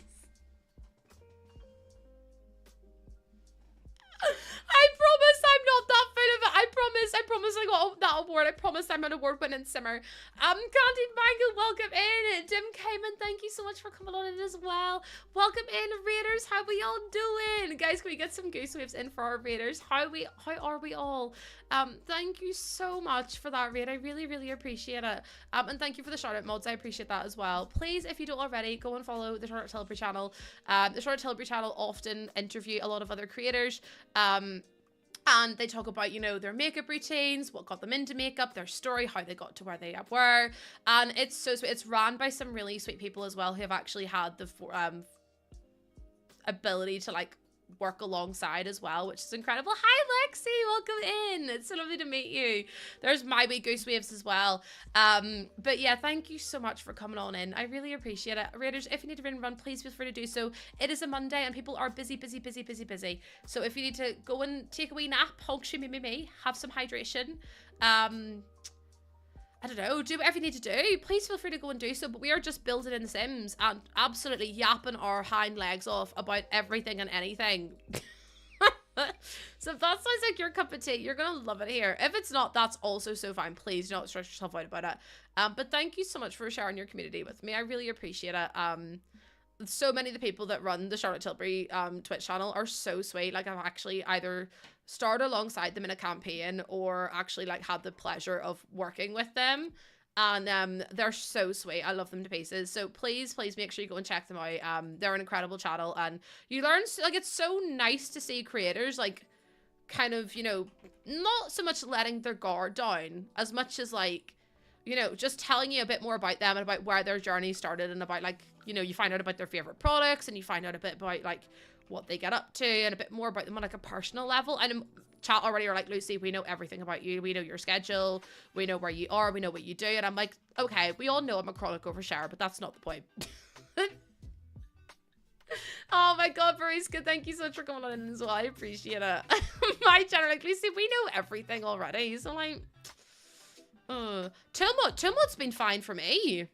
promise I'm not that fit of it. I promise I got that award. I promise I'm an award-winning simmer. Candy Mango, welcome in. Dim Cayman, thank you so much for coming on in as well. Welcome in, Raiders. How we all doing? Guys, can we get some goose waves in for our Raiders? How are we all? Thank you so much for that raid. I really, really appreciate it. And thank you for the shout-out mods. I appreciate that as well. Please, if you don't already, go and follow the Charlotte Tilbury channel. The Charlotte Tilbury channel often interview a lot of other creators. And they talk about, you know, their makeup routines, what got them into makeup, their story, how they got to where they were. And it's so sweet. It's run by some really sweet people as well who have actually had the ability to, like, work alongside as well, which is incredible. Hi Lexi, welcome in. It's so lovely to meet you. There's my wee goose waves as well. But yeah, thank you so much for coming on in. I really appreciate it. Raiders, if you need to run, please feel free to do so. It is a Monday and people are busy. So if you need to go and take a wee nap, honk me, have some hydration, I don't know, do whatever you need to do. Please feel free to go and do so. But we are just building in The Sims and absolutely yapping our hind legs off about everything and anything. So if that sounds like your cup of tea, you're going to love it here. If it's not, that's also so fine. Please do not stress yourself out about it. But thank you so much for sharing your community with me. I really appreciate it. So many of the people that run the Charlotte Tilbury Twitch channel are so sweet. Like, I've actually either started alongside them in a campaign or actually, like, had the pleasure of working with them. And they're so sweet. I love them to pieces. So please make sure you go and check them out. They're an incredible channel, and you learn, like, it's so nice to see creators, like, kind of, you know, not so much letting their guard down as much as, like, you know, just telling you a bit more about them and about where their journey started, and about, like, you know, you find out about their favorite products, and you find out a bit about, like, what they get up to, and a bit more about them on, like, a personal level. And chat already are like, Lucy, we know everything about you. We know your schedule. We know where you are. We know what you do. And I'm like, okay, we all know I'm a chronic overshare, but that's not the point. Oh my god, Mariska, thank you so much for coming on in as well. I appreciate it. My channel, like, Lucy, we know everything already. So, like, Tilmut's been fine for me.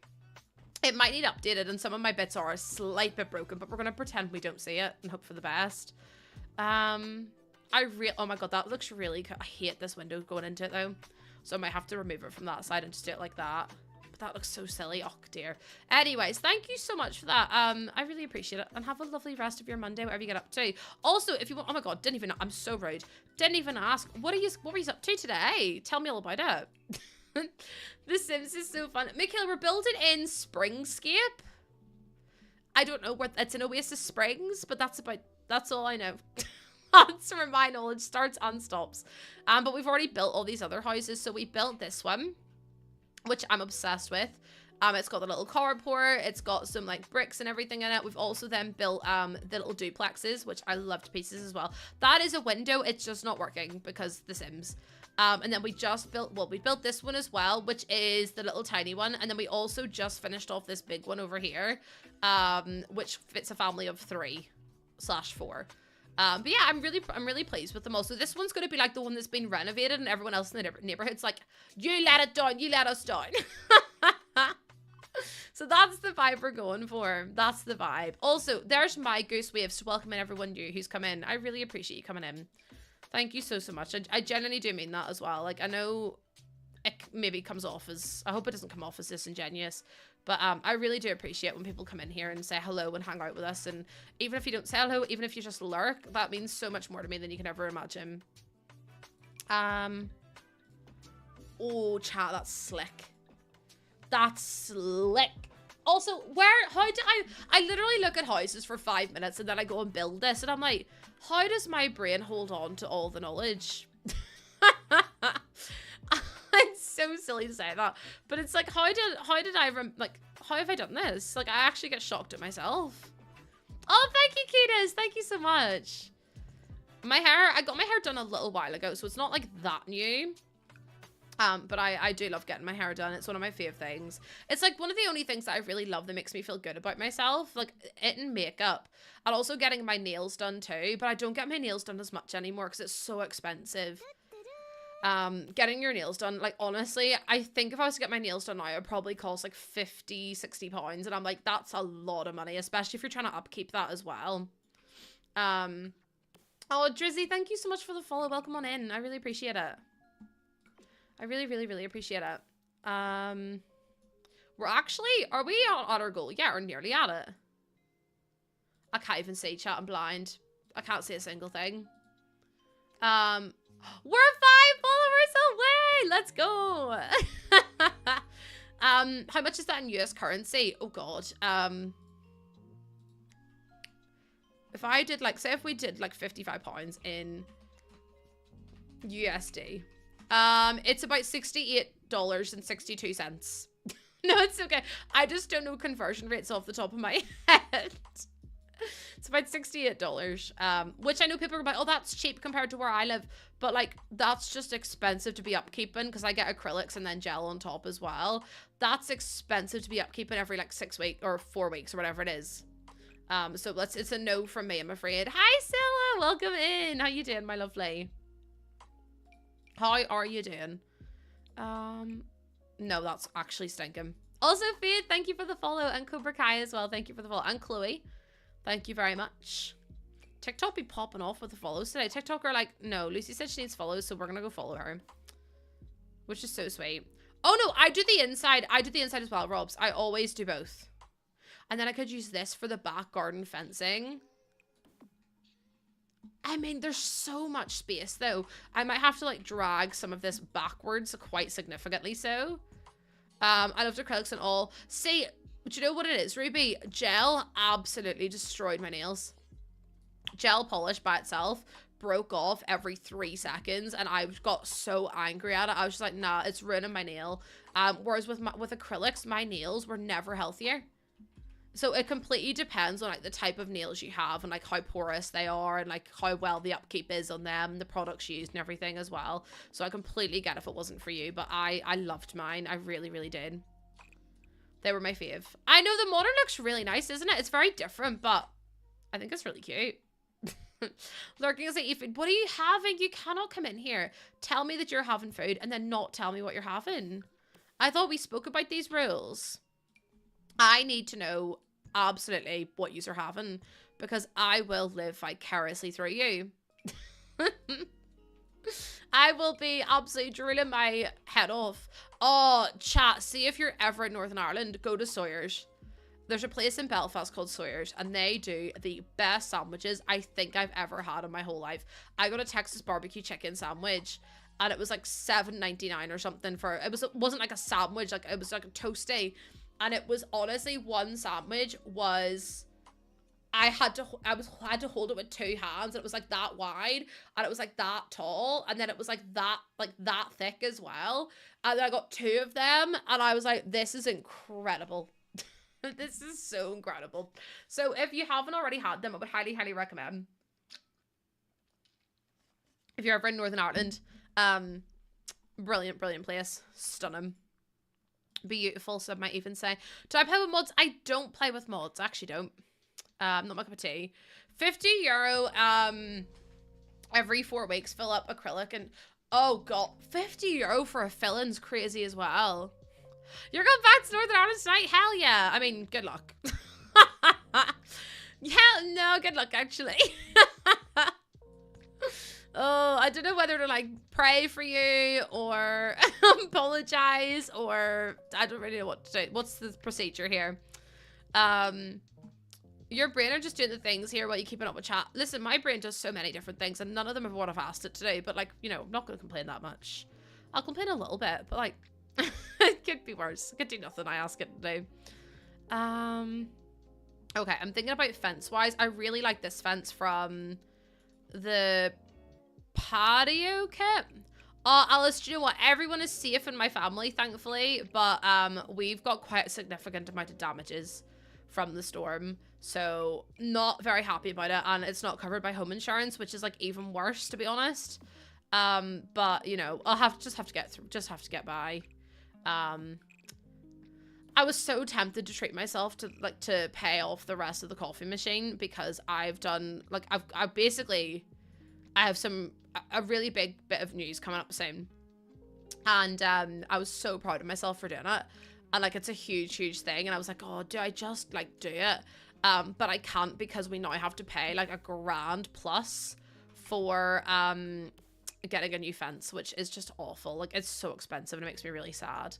It might need updated, and some of my bits are a slight bit broken, but we're gonna pretend we don't see it and hope for the best. Oh my god, that looks really cool. I hate this window going into it though, so I might have to remove it from that side and just do it like that. But that looks so silly. Oh dear. Anyways, thank you so much for that. I really appreciate it, and have a lovely rest of your Monday, whatever you get up to. Also, if you want, oh my god, I'm so rude. Didn't even ask. What were you up to today? Tell me all about it. The Sims is so fun. Mikhail, we're building in Springscape. I don't know where it's in Oasis Springs, but that's all I know. That's where my knowledge starts and stops. But we've already built all these other houses. So we built this one, which I'm obsessed with. It's got the little carport. It's got some, like, bricks and everything in it. We've also then built the little duplexes, which I love to pieces as well. That is a window. It's just not working because The Sims. And then we just built, well, we built this one as well, which is the little tiny one. And then we also just finished off this big one over here, which fits a family of 3/4. But yeah, I'm really pleased with them all. So this one's going to be like the one that's been renovated, and everyone else in the neighborhood's like, you let it down, you let us down. So that's the vibe we're going for. That's the vibe. Also, there's my goose waves to welcome in everyone new who's come in. I really appreciate you coming in. Thank you so much. I genuinely do mean that as well. Like, I know it maybe comes off as, I hope it doesn't come off as disingenuous, but I really do appreciate when people come in here and say hello and hang out with us. And even if you don't say hello, even if you just lurk, that means so much more to me than you can ever imagine. Oh, chat, that's slick. That's slick. Also, I literally look at houses for 5 minutes and then I go and build this, and I'm like, how does my brain hold on to all the knowledge? so silly to say that. But it's like, how have I done this? Like, I actually get shocked at myself. Oh, thank you, Ketis. Thank you so much. My hair, I got my hair done a little while ago, so it's not like that new. But I do love getting my hair done. It's one of my favorite things. It's like one of the only things that I really love that makes me feel good about myself. Like it and makeup. And also getting my nails done too. But I don't get my nails done as much anymore because it's so expensive. Getting your nails done, like honestly, I think if I was to get my nails done now, it would probably cost like 50, 60 pounds. And I'm like, that's a lot of money, especially if you're trying to upkeep that as well. Oh, Drizzy, thank you so much for the follow. Welcome on in. I really appreciate it. I really, really, really appreciate it. We're actually, are we at our goal? Yeah, we're nearly at it. I can't even see chat, I'm blind. I can't see a single thing. We're 5 followers away! Let's go! How much is that in US currency? Oh god. If I did like, say if we did like £55 in USD. It's about $68.62. No, it's okay. I just don't know conversion rates off the top of my head. It's about $68, which I know people are like, oh, that's cheap compared to where I live. But like, that's just expensive to be upkeeping because I get acrylics and then gel on top as well. That's expensive to be upkeeping every like 6 weeks or 4 weeks or whatever it is. So it's a no from me, I'm afraid. Hi, Scylla, welcome in. How you doing, my lovely? How are you doing? No, that's actually stinking. Also, Faith, thank you for the follow. And Cobra Kai as well. Thank you for the follow. And Chloe, thank you very much. TikTok be popping off with the follows today. TikTok are like, no, Lucy said she needs follows, so we're going to go follow her. Which is so sweet. Oh, no, I do the inside. I do the inside as well, Robs. I always do both. And then I could use this for the back garden fencing. I mean, there's so much space, though. I might have to, like, drag some of this backwards quite significantly so. I loved acrylics and all. See, do you know what it is, Ruby? Gel absolutely destroyed my nails. Gel polish by itself broke off every 3 seconds, and I got so angry at it. I was just like, nah, it's ruining my nail. Whereas with acrylics, my nails were never healthier. So it completely depends on like the type of nails you have and like how porous they are and like how well the upkeep is on them, the products used and everything as well. So I completely get if it wasn't for you, but I loved mine. I really, really did. They were my fave. I know the modern looks really nice, isn't it? It's very different, but I think it's really cute. Lurking is like, Ethan, what are you having? You cannot come in here. Tell me that you're having food and then not tell me what you're having. I thought we spoke about these rules. I need to know absolutely what yous are having because I will live vicariously through you. I will be absolutely drooling my head off. Oh, chat, see if you're ever in Northern Ireland, go to Sawyer's. There's a place in Belfast called Sawyer's and they do the best sandwiches I think I've ever had in my whole life. I got a Texas barbecue chicken sandwich and it was like $7.99 or something for, it wasn't like a sandwich, like it was like a toasty. And it was honestly one sandwich was, I had to hold it with 2 hands. And it was like that wide and it was like that tall. And then it was like that thick as well. And then I got 2 of them and I was like, this is incredible. This is so incredible. So if you haven't already had them, I would highly, highly recommend. If you're ever in Northern Ireland, brilliant, brilliant place. Stunning. Beautiful, so I might even say. Do I play with mods? I don't play with mods. I actually don't. Not my cup of tea. €50 every 4 weeks. Fill up acrylic and oh god, €50 for a fill-in's crazy as well. You're going back to Northern Ireland tonight? Hell yeah. I mean, good luck. Hell no, good luck actually. Oh, I don't know whether to like pray for you or apologize or I don't really know what to do. What's the procedure here? Your brain are just doing the things here while you're keeping up with chat. Listen, my brain does so many different things and none of them are what I've asked it to do. But like, you know, I'm not going to complain that much. I'll complain a little bit, but like, it could be worse. It could do nothing I ask it to do. Okay, I'm thinking about fence-wise. I really like this fence from the patio kit. Alice, do you know what? Everyone is safe in my family, thankfully, but we've got quite a significant amount of damages from the storm, so not very happy about it, and it's not covered by home insurance, which is like even worse, to be honest. But you know, I'll just have to get through, just have to get by. I was so tempted to treat myself to pay off the rest of the coffee machine, because I've done like I have a really big bit of news coming up soon, and I was so proud of myself for doing it, and like it's a huge thing, and I was like, oh, do I just like do it? But I can't, because we now have to pay like $1,000+ for getting a new fence, which is just awful. Like, it's so expensive and it makes me really sad.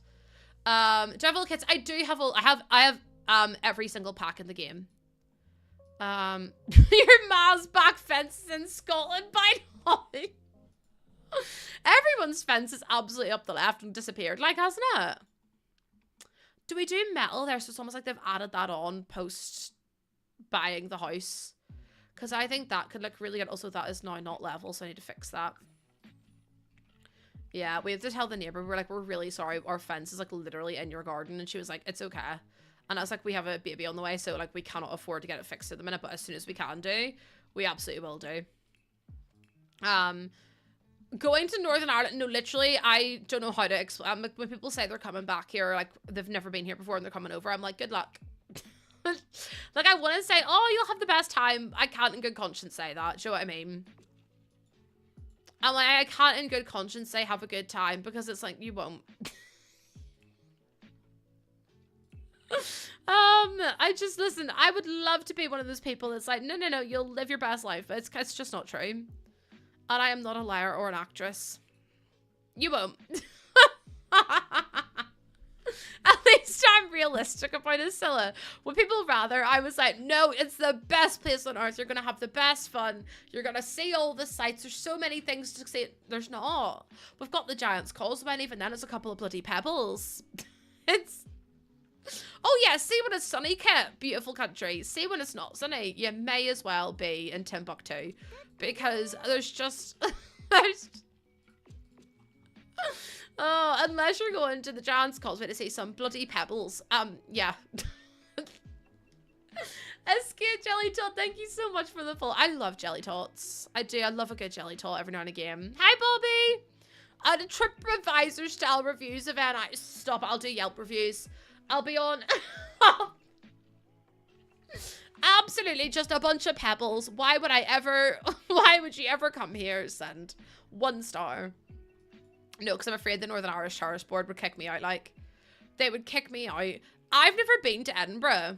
Do I have all the kits? I do have all. I have every single pack in the game. Your ma's back fences in Scotland by now. Everyone's fence is absolutely up the left and disappeared, like, hasn't it? Do we do metal there? So it's almost like they've added that on post buying the house, because I think that could look really good. Also, that is now not level, so I need to fix that. Yeah, we have to tell the neighbor, we're like, we're really sorry, our fence is like literally in your garden, and she was like, it's okay. And I was like, we have a baby on the way, so like we cannot afford to get it fixed at the minute, but as soon as we can do, we absolutely will do. Going to Northern Ireland, no, literally, I don't know how to explain. When people say they're coming back here, like they've never been here before and they're coming over, I'm like, good luck. Like, I want to say, oh, you'll have the best time. I can't in good conscience say that. Do you know what I mean? I'm like, I can't in good conscience say have a good time, because it's like, you won't. I just, listen, I would love to be one of those people that's like, no, you'll live your best life. But it's just not true. And I am not a liar or an actress. You won't. At least I'm realistic about Ascilla. Would people rather? I was like, no, it's the best place on earth. You're going to have the best fun. You're going to see all the sights. There's so many things to see. There's not. We've got the Giant's Causeway, and even then it's a couple of bloody pebbles. It's... Oh yeah, see when it's sunny, Kit. Beautiful country. See when it's not sunny. You may as well be in Timbuktu, because there's just... there's... Oh, unless you're going to the Giant's Causeway to see some bloody pebbles. Yeah. SK Jelly Tot, thank you so much for the follow. I love jelly tots. I do. I love a good jelly tot every now and again. Hi, Bobby. The TripAdvisor style reviews of NI. Stop it. I'll do Yelp reviews. I'll be on. Absolutely just a bunch of pebbles. Why would I ever? Why would you ever come here? Send 1 star. No, because I'm afraid the Northern Irish Tourist Board would kick me out. Like, they would kick me out. I've never been to Edinburgh.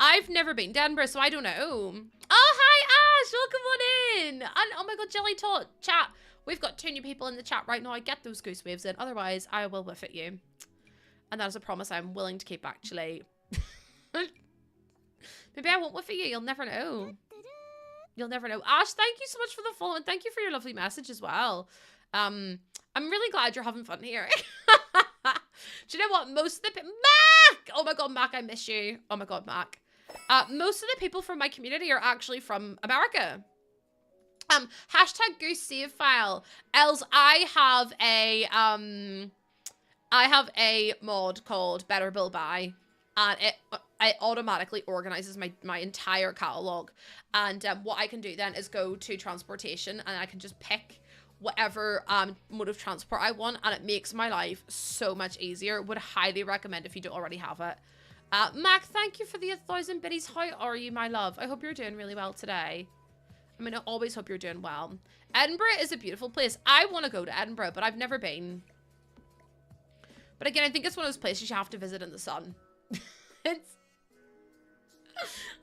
I've never been to Edinburgh, so I don't know. Oh, hi, Ash. Welcome on in. And, oh my God, Jelly Tot. Chat. We've got 2 new people in the chat right now. I get those goose waves in. Otherwise, I will whiff at you. And that is a promise I'm willing to keep, actually. Maybe I won't whiff at you. You'll never know. You'll never know. Ash, thank you so much for the follow. And thank you for your lovely message as well. I'm really glad you're having fun here. Do you know what? Most of the Mac! Oh my God, Mac, I miss you. Oh my God, Mac. Most of the people from my community are actually from America. Hashtag goose save file. Els, I have a mod called Better Bill Buy, and it automatically organizes my entire catalog. And what I can do then is go to transportation, and I can just pick whatever mode of transport I want, and it makes my life so much easier. Would highly recommend if you don't already have it. Mac, thank you for the 1,000 biddies. How are you, my love? I hope you're doing really well today. I mean, I always hope you're doing well. Edinburgh is a beautiful place. I want to go to Edinburgh, but I've never been. But again, I think it's one of those places you have to visit in the sun. It's...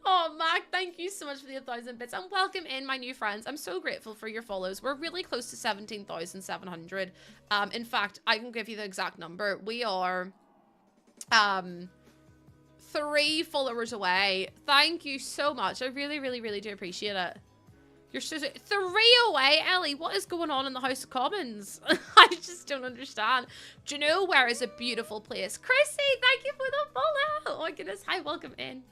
Oh, Mac, thank you so much for the 1,000 bits. And welcome in, my new friends. I'm so grateful for your follows. We're really close to 17,700. In fact, I can give you the exact number. We are 3 followers away. Thank you so much. I really, really, really do appreciate it. You're so 3 away, Ellie. What is going on in the House of Commons? I just don't understand. Do you know where is a beautiful place? Chrissy, thank you for the follow. Oh my goodness. Hi, welcome in.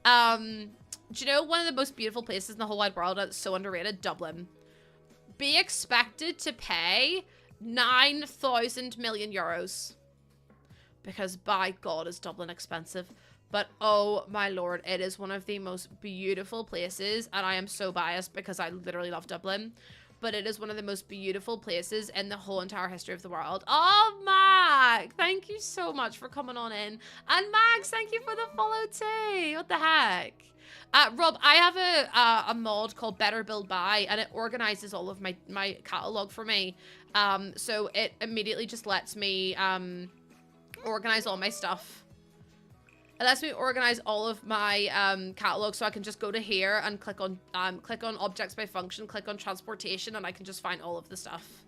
Do you know one of the most beautiful places in the whole wide world that's so underrated? Dublin. be expected to pay 9,000 million euros. Because by God, is Dublin expensive. But oh my lord, it is one of the most beautiful places. And I am so biased because I literally love Dublin. But it is one of the most beautiful places in the whole entire history of the world. Oh, Mag! Thank you so much for coming on in. And Max, thank you for the follow too. What the heck? Rob, I have a mod called Better Build Buy, and it organizes all of my catalog for me. So it immediately just lets me organize all my stuff. It lets me organize all of my catalog, so I can just go to here and click on objects by function, click on transportation, and I can just find all of the stuff.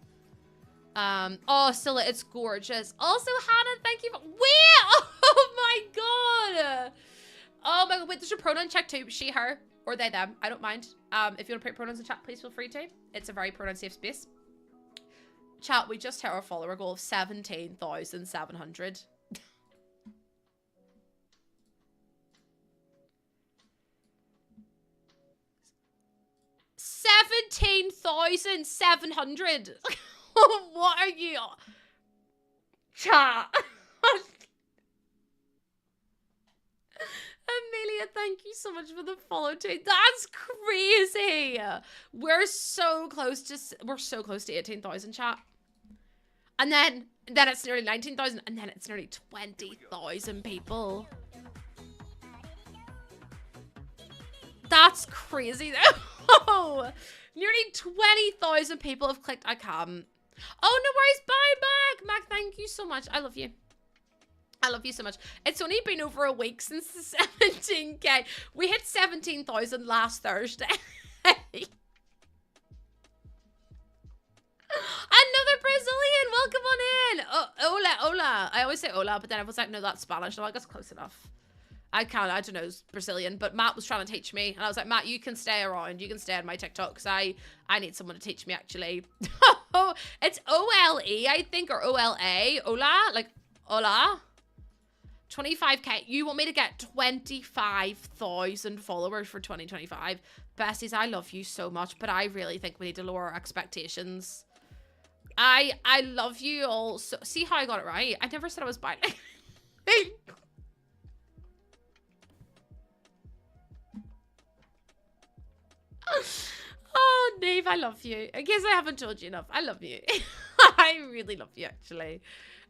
Oh, Scylla, it's gorgeous. Also, Hannah, thank you. Wait! Oh my god! Oh my god! Wait, there's a pronoun check too. She, her, or they, them. I don't mind. If you want to put pronouns in chat, please feel free to. It's a very pronoun safe space. Chat, we just hit our follower goal of 17,700. 17,700. What are you? Chat. Amelia, thank you so much for the follow too. That's crazy. We're so close to 18,000, chat. And then it's nearly 19,000, and then it's nearly 20,000 people. That's crazy though. Oh, nearly 20,000 people have clicked I can't. Oh, no worries. Bye, Mac, thank you so much. I love you. I love you so much. It's only been over a week since the 17K. We hit 17,000 last Thursday. Another Brazilian. Welcome on in. Oh, hola. I always say hola, but then I was like, no, that's Spanish. No, I guess close enough. I don't know, it's Brazilian, but Matt was trying to teach me, and I was like, Matt, you can stay around, you can stay on my TikTok, because I need someone to teach me, actually. Oh, it's O-L-E, I think, or O-L-A, hola, like, hola. 25K, you want me to get 25,000 followers for 2025? Besties, I love you so much, but I really think we need to lower our expectations. I love you all, so, see how I got it right? I never said I was bilingual. Oh, Nave, I love you. I guess I haven't told you enough. I love you. I really love you, actually.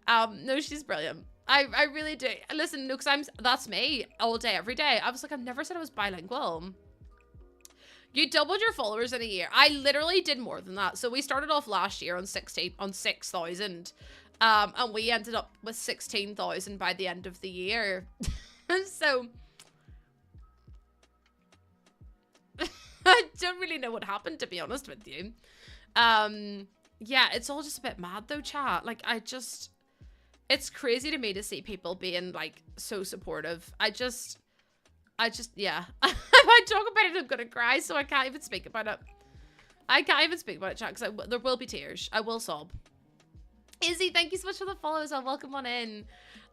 No, she's brilliant. I really do. Listen, no, because that's me all day, every day. I was like, I've never said I was bilingual. You doubled your followers in a year. I literally did more than that. So we started off last year on 6,000. And we ended up with 16,000 by the end of the year. So I don't really know what happened, to be honest with you. Yeah, it's all just a bit mad though, chat. Like, it's crazy to me to see people being like so supportive. I just, yeah. If I talk about it, I'm gonna cry, so I can't even speak about it. I can't even speak about it, chat, because there will be tears. I will sob. Izzy, thank you so much for the follow as well. Welcome on in.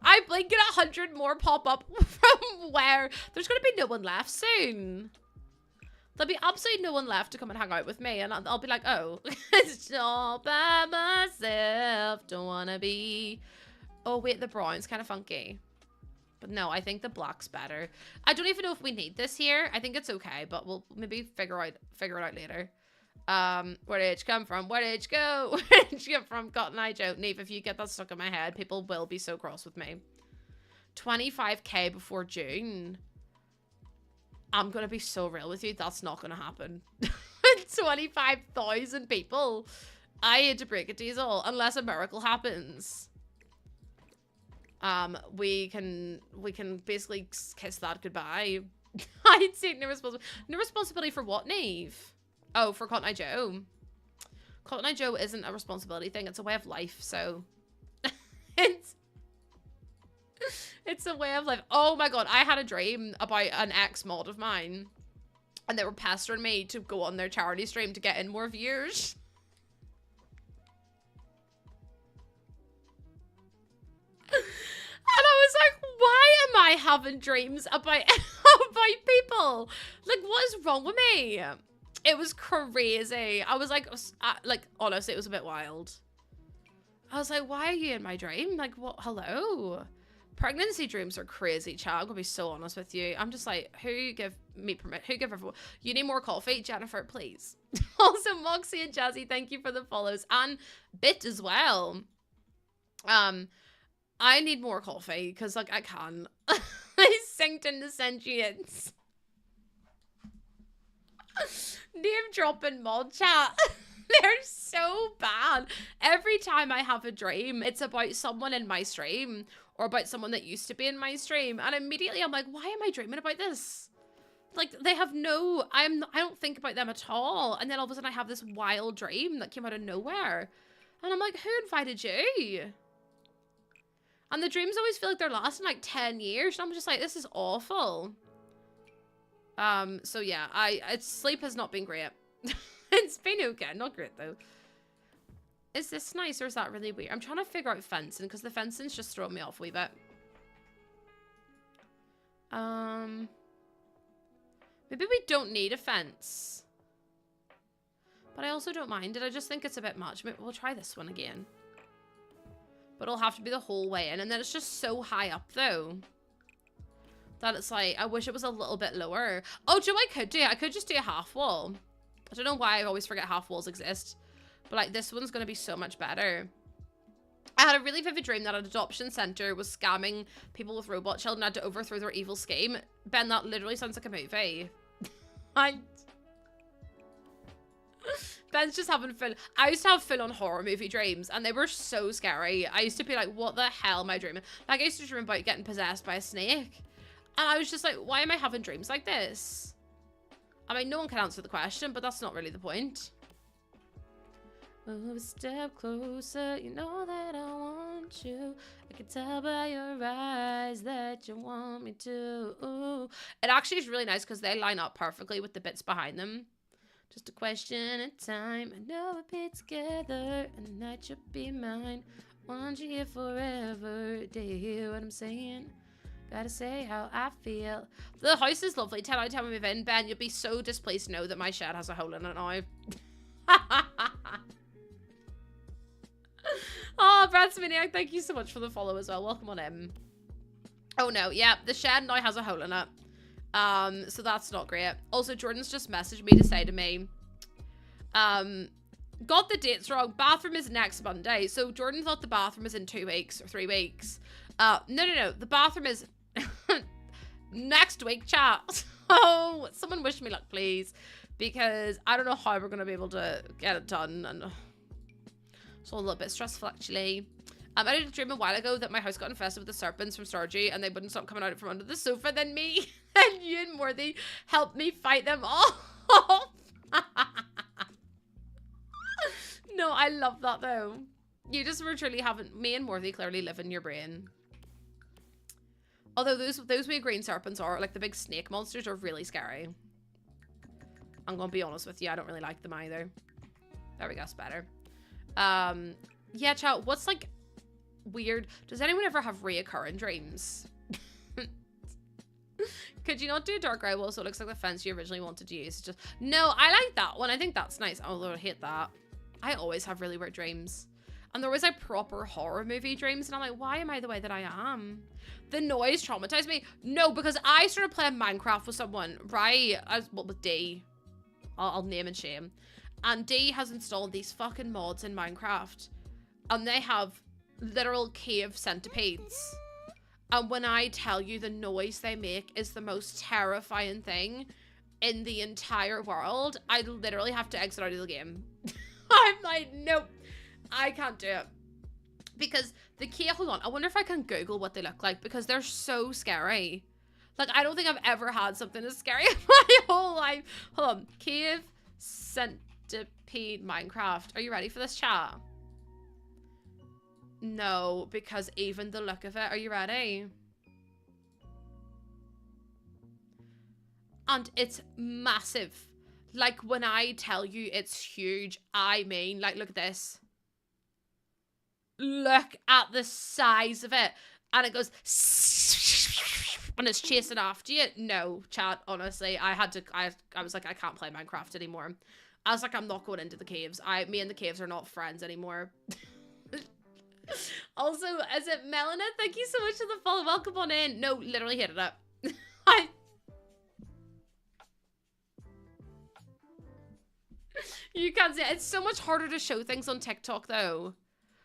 I blink at 100 more pop up from where there's gonna be no one left soon. There'll be absolutely no one left to come and hang out with me, and I'll be like, oh, it's all by myself, don't wanna be. Oh wait, the brown's kind of funky. But no, I think the black's better. I don't even know if we need this here. I think it's okay, but we'll maybe figure it out later. Where did it come from? Where did it go? Where did you come from? Cotton Eye Joe. Neve, if you get that stuck in my head, people will be so cross with me. 25K before June. I'm gonna be so real with you. That's not gonna happen. 25,000 people. I hate to break it to you all. Unless a miracle happens. We can basically kiss that goodbye. I'd say no responsibility for what, Neve? Oh, for Cotton Eye Joe. Cotton Eye Joe isn't a responsibility thing. It's a way of life, so it's a way of life. Oh my god, I had a dream about an ex-mod of mine, and they were pestering me to go on their charity stream to get in more viewers. And I was like, why am I having dreams about people? Like, what is wrong with me? It was crazy. I was like, honestly, it was a bit wild. I was like, why are you in my dream? Like, what? Hello? Pregnancy dreams are crazy, chat. I'm gonna be so honest with you. I'm just like, who give me permit? Who give everyone? You need more coffee, Jennifer, please. Also, Moxie and Jazzy, thank you for the follows, and Bit as well. I need more coffee because like I can. I synced into sentience. Name dropping mod chat. They're so bad. Every time I have a dream, it's about someone in my stream or about someone that used to be in my stream, and immediately I'm like, why am I dreaming about this? Like, they have no, I don't think about them at all, and then all of a sudden I have this wild dream that came out of nowhere, and I'm like, who invited you? And the dreams always feel like they're lasting like 10 years, and I'm just like, this is awful. So yeah, sleep has not been great. It's been okay, not great though. Is this nice or is that really weird? I'm trying to figure out fencing because the fencing's just throwing me off a wee bit. Maybe we don't need a fence. But I also don't mind it. I just think it's a bit much. Maybe we'll try this one again. But it'll have to be the whole way in. And then it's just so high up though, that it's like, I wish it was a little bit lower. Oh, do you know what I could do? I could just do a half wall. I don't know why I always forget half walls exist. But like this one's going to be so much better. I had a really vivid dream that an adoption center was scamming people with robot children and had to overthrow their evil scheme. Ben, that literally sounds like a movie. Ben's just having fun. I used to have full-on horror movie dreams and they were so scary. I used to be like, what the hell am I dreaming? Like I used to dream about getting possessed by a snake. And I was just like, why am I having dreams like this? I mean, no one can answer the question, but that's not really the point. Move a step closer, you know that I want you. I can tell by your eyes that you want me to. Ooh. It actually is really nice because they line up perfectly with the bits behind them. Just a question of time. I know we'll be together and the night should be mine. Want you here forever. Do you hear what I'm saying? Gotta say how I feel. The house is lovely. 10 out of 10 when we move in. Ben, you'll be so displeased to know that my shed has a hole in it now. Oh, Brad's Maniac, thank you so much for the follow as well. Welcome on in. Oh no, yeah, the shed now has a hole in it. So that's not great. Also, Jordan's just messaged me to say to me, got the dates wrong. Bathroom is next Monday. So Jordan thought the bathroom was in 2 weeks or 3 weeks. No. The bathroom is next week, chat. Oh, someone wish me luck, please. Because I don't know how we're going to be able to get it done. And it's all a little bit stressful, actually. I did a dream a while ago that my house got infested with the serpents from Stardew and they wouldn't stop coming out from under the sofa. Then me and you and Morthy helped me fight them off. No, I love that though. You just were truly having... Me and Morthy clearly live in your brain. Although those wee green serpents are, like the big snake monsters, are really scary. I'm gonna be honest with you, I don't really like them either. There we go, it's better. Yeah, chat, what's like weird? Does anyone ever have reoccurring dreams? Could you not do a dark gray wall so it looks like the fence you originally wanted to use? Just no, I like that one. I think that's nice, although I hate that. I always have really weird dreams. And they're always like proper horror movie dreams. And I'm like, why am I the way that I am? The noise traumatized me. No, because I started playing Minecraft with someone, right? With D. I'll name and shame. And D has installed these fucking mods in Minecraft. And they have literal cave centipedes. And when I tell you the noise they make is the most terrifying thing in the entire world, I literally have to exit out of the game. I'm like, nope, I can't do it. Because the cave, hold on, I wonder if I can Google what they look like because they're so scary. Like, I don't think I've ever had something as scary in my whole life. Hold on, cave centipede Minecraft. Are you ready for this, chat? No, because even the look of it, are you ready? And it's massive. Like, when I tell you it's huge, I mean, like, look at this. Look at the size of it. And it goes... and it's chasing after you. No, chat, honestly, I was like, I can't play Minecraft anymore. I was like, I'm not going into the caves. Me and the caves are not friends anymore. Also, is it Melina? Thank you so much for the follow. Welcome on in. No, literally hit it up. You can't see it. It's so much harder to show things on TikTok though,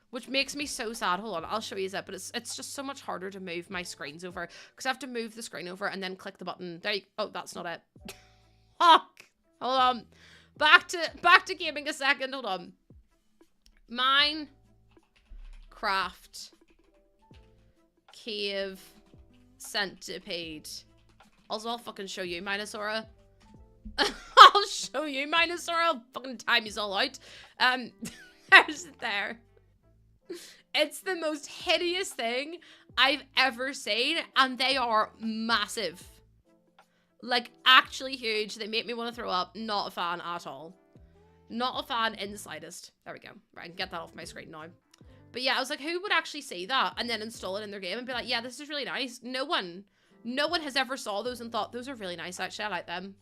which makes me so sad. Hold on, I'll show you that, but it's just so much harder to move my screens over because I have to move the screen over and then click the button. There you, oh, that's not it. Fuck. Hold on. Back to gaming a second. Hold on. Minecraft cave centipede. Also, I'll fucking show you, Minosaura. I'll show you, Minosaur. I'll fucking time you all out. There's it there. It's the most hideous thing I've ever seen, and they are massive. Like, actually huge. They make me want to throw up. Not a fan at all. Not a fan in the slightest. There we go. Right, I can get that off my screen now. But yeah, I was like, who would actually see that and then install it in their game and be like, yeah, this is really nice? No one has ever saw those and thought, those are really nice, actually. I like them.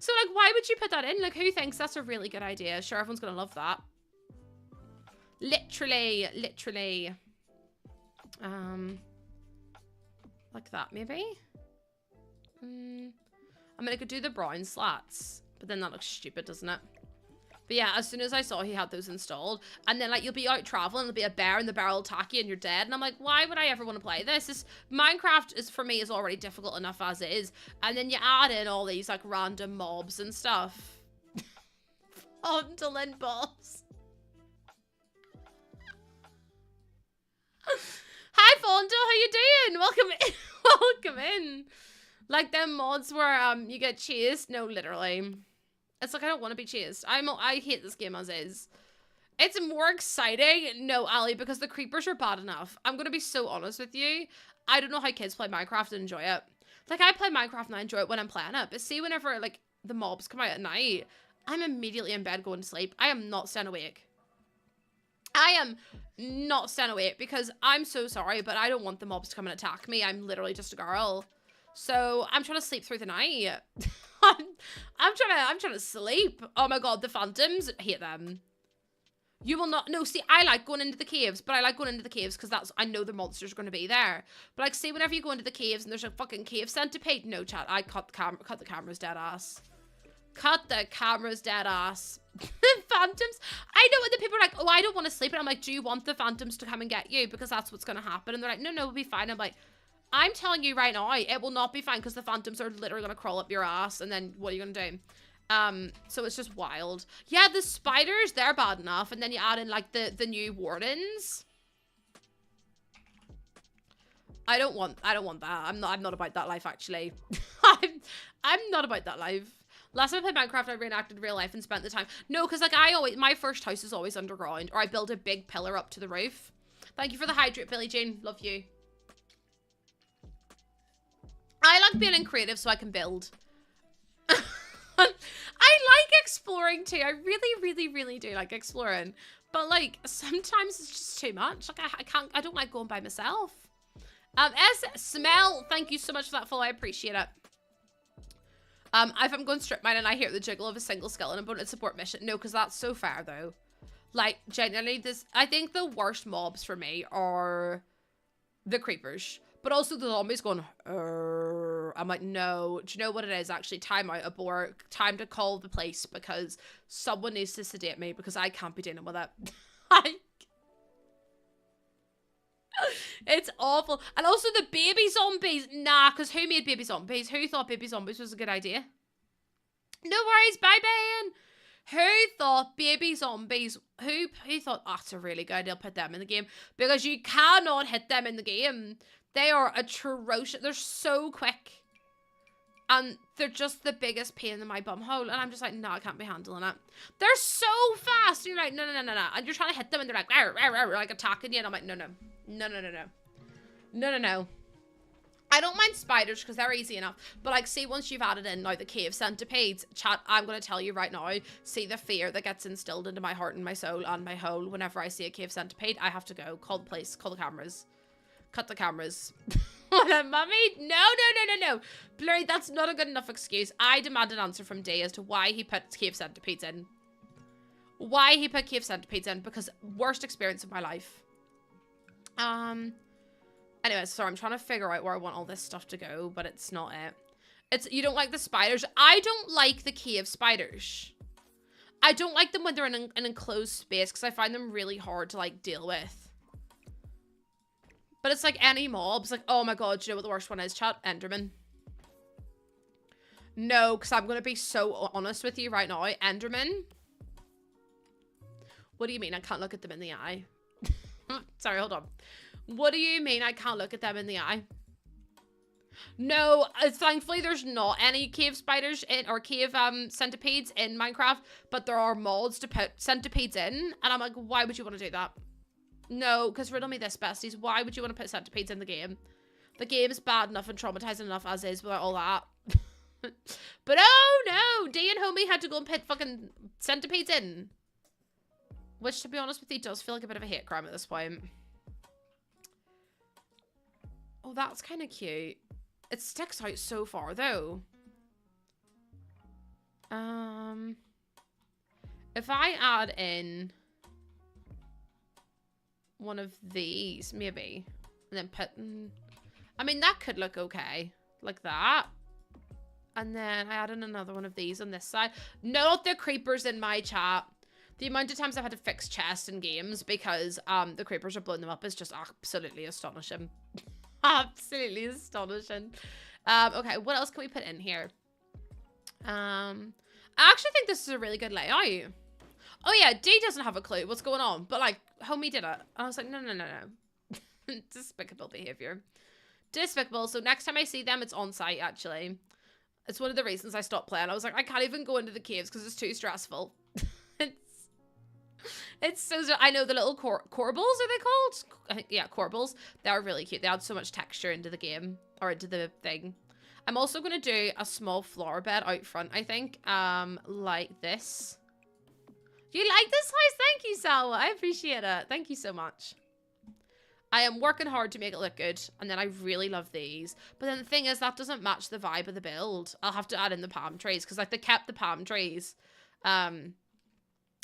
So, like, why would you put that in? Like, who thinks that's a really good idea? Sure, everyone's gonna love that. Literally. Like that, maybe? I mean, I could do the brown slats, but then that looks stupid, doesn't it? But yeah, as soon as I saw he had those installed, and then, like, you'll be out traveling, there'll be a bear, and the bear will attack you, and you're dead, and I'm like, why would I ever want to play this? Minecraft is, for me, is already difficult enough as it is, and then you add in all these, like, random mobs and stuff. Fondle boss. Hi, Fondle, how you doing? Welcome in. Welcome in. Like, them mods where, you get chased? No, literally. It's like, I don't want to be chased. I hate this game as is. It's more exciting. No, Ali, because the creepers are bad enough. I'm going to be so honest with you. I don't know how kids play Minecraft and enjoy it. Like, I play Minecraft and I enjoy it when I'm playing it. But see, whenever, like, the mobs come out at night, I'm immediately in bed going to sleep. I am not staying awake. I am not staying awake because I'm so sorry, but I don't want the mobs to come and attack me. I'm literally just a girl. So I'm trying to sleep through the night. I'm trying to sleep. Oh my god, the phantoms, I hate them. You will not. No, see, I like going into the caves, but I like going into the caves because I know the monsters are going to be there. But like, see, whenever you go into the caves and there's a fucking cave centipede, no, chat, I cut the cameras dead ass. Cut the cameras dead ass. Phantoms. I know when the people are like, oh, I don't want to sleep, and I'm like, do you want the phantoms to come and get you? Because that's what's going to happen. And they're like, no, we'll be fine. I'm like, I'm telling you right now, it will not be fine because the phantoms are literally going to crawl up your ass, and then what are you going to do? So it's just wild. Yeah, the spiders, they're bad enough, and then you add in, like, the new wardens. I don't want that. I'm not about that life, actually. I'm not about that life. Last time I played Minecraft, I reenacted real life and spent the time. No, because, like, my first house is always underground, or I build a big pillar up to the roof. Thank you for the hydrate, Billie Jean. Love you. I like being creative so I can build. I like exploring too. I really do like exploring. But like, sometimes it's just too much. Like, I don't like going by myself. Smell, thank you so much for that follow. I appreciate it. If I'm going strip mine and I hear the jiggle of a single skeleton opponent support mission. No, because that's so far though. Like, genuinely, I think the worst mobs for me are the creepers. But also the zombies going, I'm like, no. Do you know what it is? Actually, time out, abort. Time to call the police because someone needs to sedate me because I can't be dealing with it. It's awful. And also the baby zombies. Nah, because who made baby zombies? Who thought baby zombies was a good idea? No worries. Bye, Ben. Who thought baby zombies? Who thought, oh, it's a really good idea. I'll put them in the game. Because you cannot hit them in the game. They are atrocious. They're so quick. And they're just the biggest pain in my bumhole. And I'm just like, no, I can't be handling it. They're so fast. And you're like, no. And you're trying to hit them and they're like, like attacking you. And I'm like, no. I don't mind spiders because they're easy enough. But like, see, once you've added in now the cave centipedes, chat, I'm going to tell you right now, see the fear that gets instilled into my heart and my soul and my whole whenever I see a cave centipede. I have to go. Call the police. Call the cameras. Cut the cameras. Mummy? No. Blurry, that's not a good enough excuse. I demand an answer from D as to why he put cave centipedes in. Why he put cave centipedes in, because worst experience of my life. Anyway, sorry, I'm trying to figure out where I want all this stuff to go, but it's not it. You don't like the spiders? I don't like the cave spiders. I don't like them when they're in an enclosed space because I find them really hard to, like, deal with. But it's like any mobs. Like, oh my god, do you know what the worst one is, chat? Enderman. No, because I'm going to be so honest with you right now. Enderman. What do you mean I can't look at them in the eye? Sorry, hold on. What do you mean I can't look at them in the eye? No, thankfully there's not any cave spiders in, or cave centipedes in Minecraft, but there are mods to put centipedes in, and I'm like, why would you want to do that? No, because riddle me this, besties, why would you want to put centipedes in the game? The game's bad enough and traumatizing enough as is without all that. But oh no, D and Homie had to go and put fucking centipedes in. Which, to be honest with you, does feel like a bit of a hate crime at this point. Oh, that's kind of cute. It sticks out so far, though. If I add in one of these, maybe, and then put... I mean, that could look okay. Like that. And then I add in another one of these on this side. Not the creepers in my chat. The amount of times I've had to fix chests in games because the creepers are blowing them up is just absolutely astonishing. Absolutely astonishing. Okay, what else can we put in here? I actually think this is a really good layout. Oh yeah, D doesn't have a clue what's going on, but like, Homie did it. And I was like, no. Despicable behavior. Despicable. So next time I see them, it's on site, actually. It's one of the reasons I stopped playing. I was like, I can't even go into the caves because it's too stressful. It's so, I know the little corbels, are they called? I think, yeah, corbels. They are really cute. They add so much texture into the game, or into the thing. I'm also going to do a small flower bed out front, I think, like this. You like this house? Thank you, Salwa. I appreciate it. Thank you so much. I am working hard to make it look good, and then I really love these. But then the thing is, that doesn't match the vibe of the build. I'll have to add in the palm trees, because like they kept the palm trees.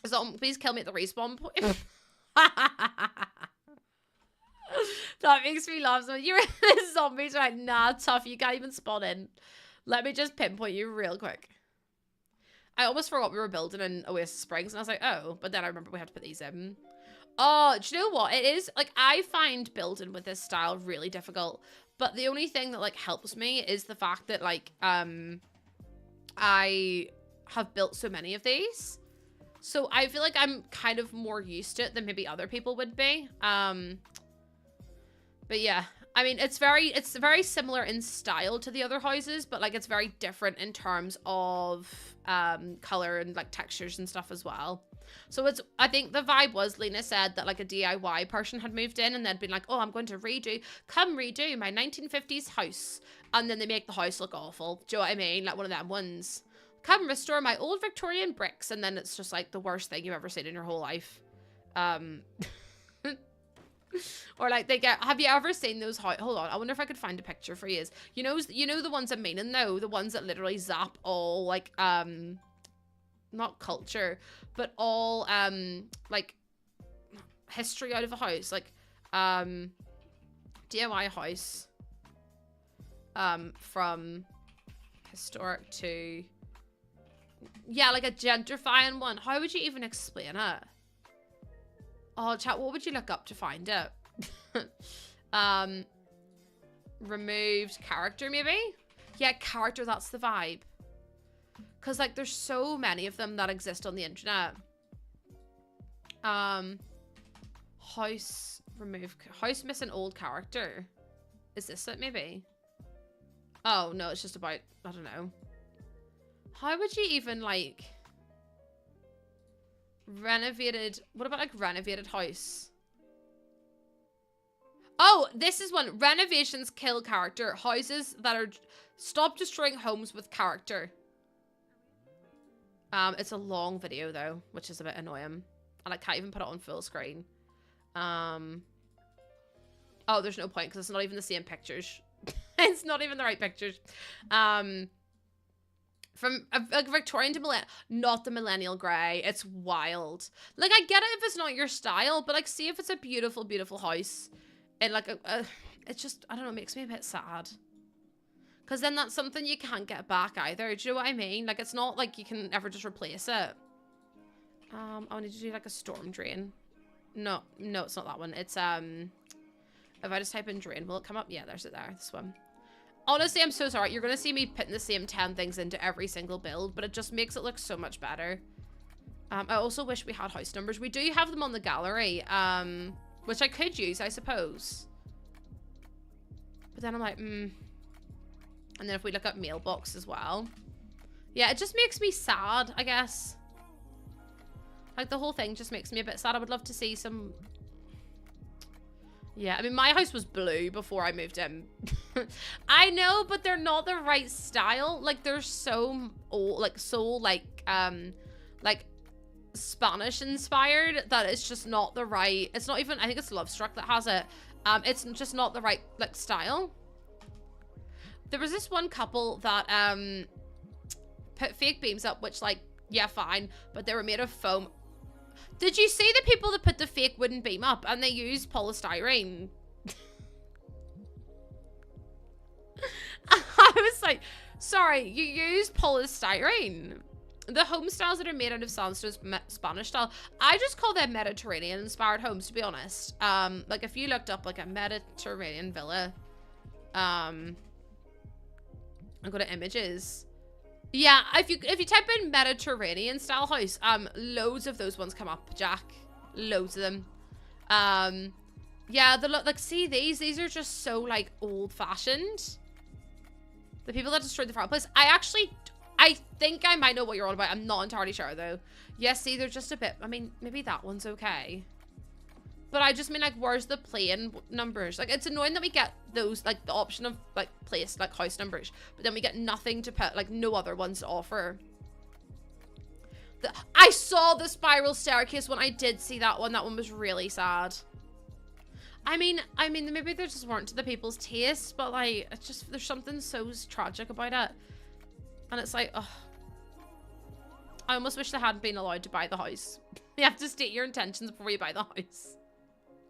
So please kill me at the respawn point. That makes me laugh. So you're the zombies right? Nah, tough. You can't even spawn in. Let me just pinpoint you real quick. I almost forgot we were building in Oasis Springs, and I was like, oh, but then I remember we had to put these in. Oh, do you know what? It is, like, I find building with this style really difficult, but the only thing that, like, helps me is the fact that, like, I have built so many of these. So I feel like I'm kind of more used to it than maybe other people would be. But yeah, I mean, it's very similar in style to the other houses, but like it's very different in terms of color and like textures and stuff as well. So it's, I think the vibe was, Lena said that like a DIY person had moved in and they'd been like, oh, I'm going to come redo my 1950s house. And then they make the house look awful. Do you know what I mean? Like one of them ones. Come restore my old Victorian bricks. And then it's just like the worst thing you've ever seen in your whole life. Or like they get, have you ever seen those, hold on, I wonder if I could find a picture for you. You know the ones I'm meaning though, the ones that literally zap all like, not culture, but all, like history out of a house, like, DIY house, from historic to, yeah, like a gentrifying one. How would you even explain it? Oh, chat, what would you look up to find it? Removed character, maybe? Yeah, character, that's the vibe. Because, like, there's so many of them that exist on the internet. House, remove, house missing old character. Is this it, maybe? Oh, no, it's just about, I don't know. How would you even, like... Renovated, what about like renovated house? Oh, this is one. Renovations kill character. Houses that are, stop destroying homes with character. It's a long video though, which is a bit annoying. And I can't even put it on full screen. Oh, there's no point because it's not even the same pictures. It's not even the right pictures. From like Victorian to millennial, not the millennial grey. It's wild. Like, I get it if it's not your style, but like, see if it's a beautiful, beautiful house, and like it's just, I don't know, it makes me a bit sad. Because then that's something you can't get back either. Do you know what I mean? Like, it's not like you can ever just replace it. I need to do like a storm drain. No, it's not that one. It's if I just type in drain, will it come up? Yeah, there's it there. This one. Honestly, I'm so sorry. You're going to see me putting the same 10 things into every single build, but it just makes it look so much better. I also wish we had house numbers. We do have them on the gallery, which I could use, I suppose. But then I'm like, And then if we look up mailbox as well. Yeah, it just makes me sad, I guess. Like, the whole thing just makes me a bit sad. I would love to see some... Yeah, I mean, my house was blue before I moved in. I know, but they're not the right style. Like, they're so old, like Spanish inspired that it's just not the right. It's not even, I think it's Love Struck that has it. It's just not the right, like, style. There was this one couple that put fake beams up, which, like, yeah, fine, but they were made of foam. Did you see the people that put the fake wooden beam up and they used polystyrene? I was like, sorry, you used polystyrene. The home styles that are made out of sandstone Spanish style, I just call them Mediterranean inspired homes, to be honest. Like, if you looked up like a Mediterranean villa, and go to images. Yeah, if you type in Mediterranean style house, loads of those ones come up, Jack. Loads of them. Yeah, like, see these are just so, like, old fashioned. The people that destroyed the fireplace. I think I might know what you're on about. I'm not entirely sure though. Yes, see, they're just a bit, I mean, maybe that one's okay. But I just mean, like, where's the plain numbers? Like, it's annoying that we get those, like, the option of, like, place, like, house numbers. But then we get nothing to put, like, no other ones to offer. I saw the spiral staircase when I did see that one. That one was really sad. I mean, maybe they just weren't to the people's taste. But, like, it's just, there's something so tragic about it. And it's like, ugh. I almost wish they hadn't been allowed to buy the house. You have to state your intentions before you buy the house.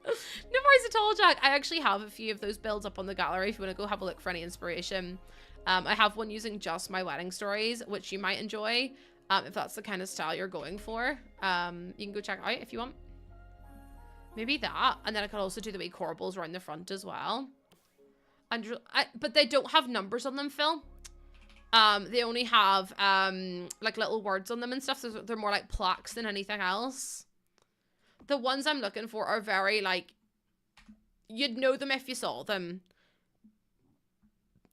No worries at all, Jack. I actually have a few of those builds up on the gallery if you want to go have a look for any inspiration. I have one using just my wedding stories, which you might enjoy if that's the kind of style you're going for. You can go check it out if you want. Maybe that. And then I could also do the wee corbels around the front as well. But they don't have numbers on them, Phil. They only have like little words on them and stuff. So they're more like plaques than anything else. The ones I'm looking for are very, like, you'd know them if you saw them.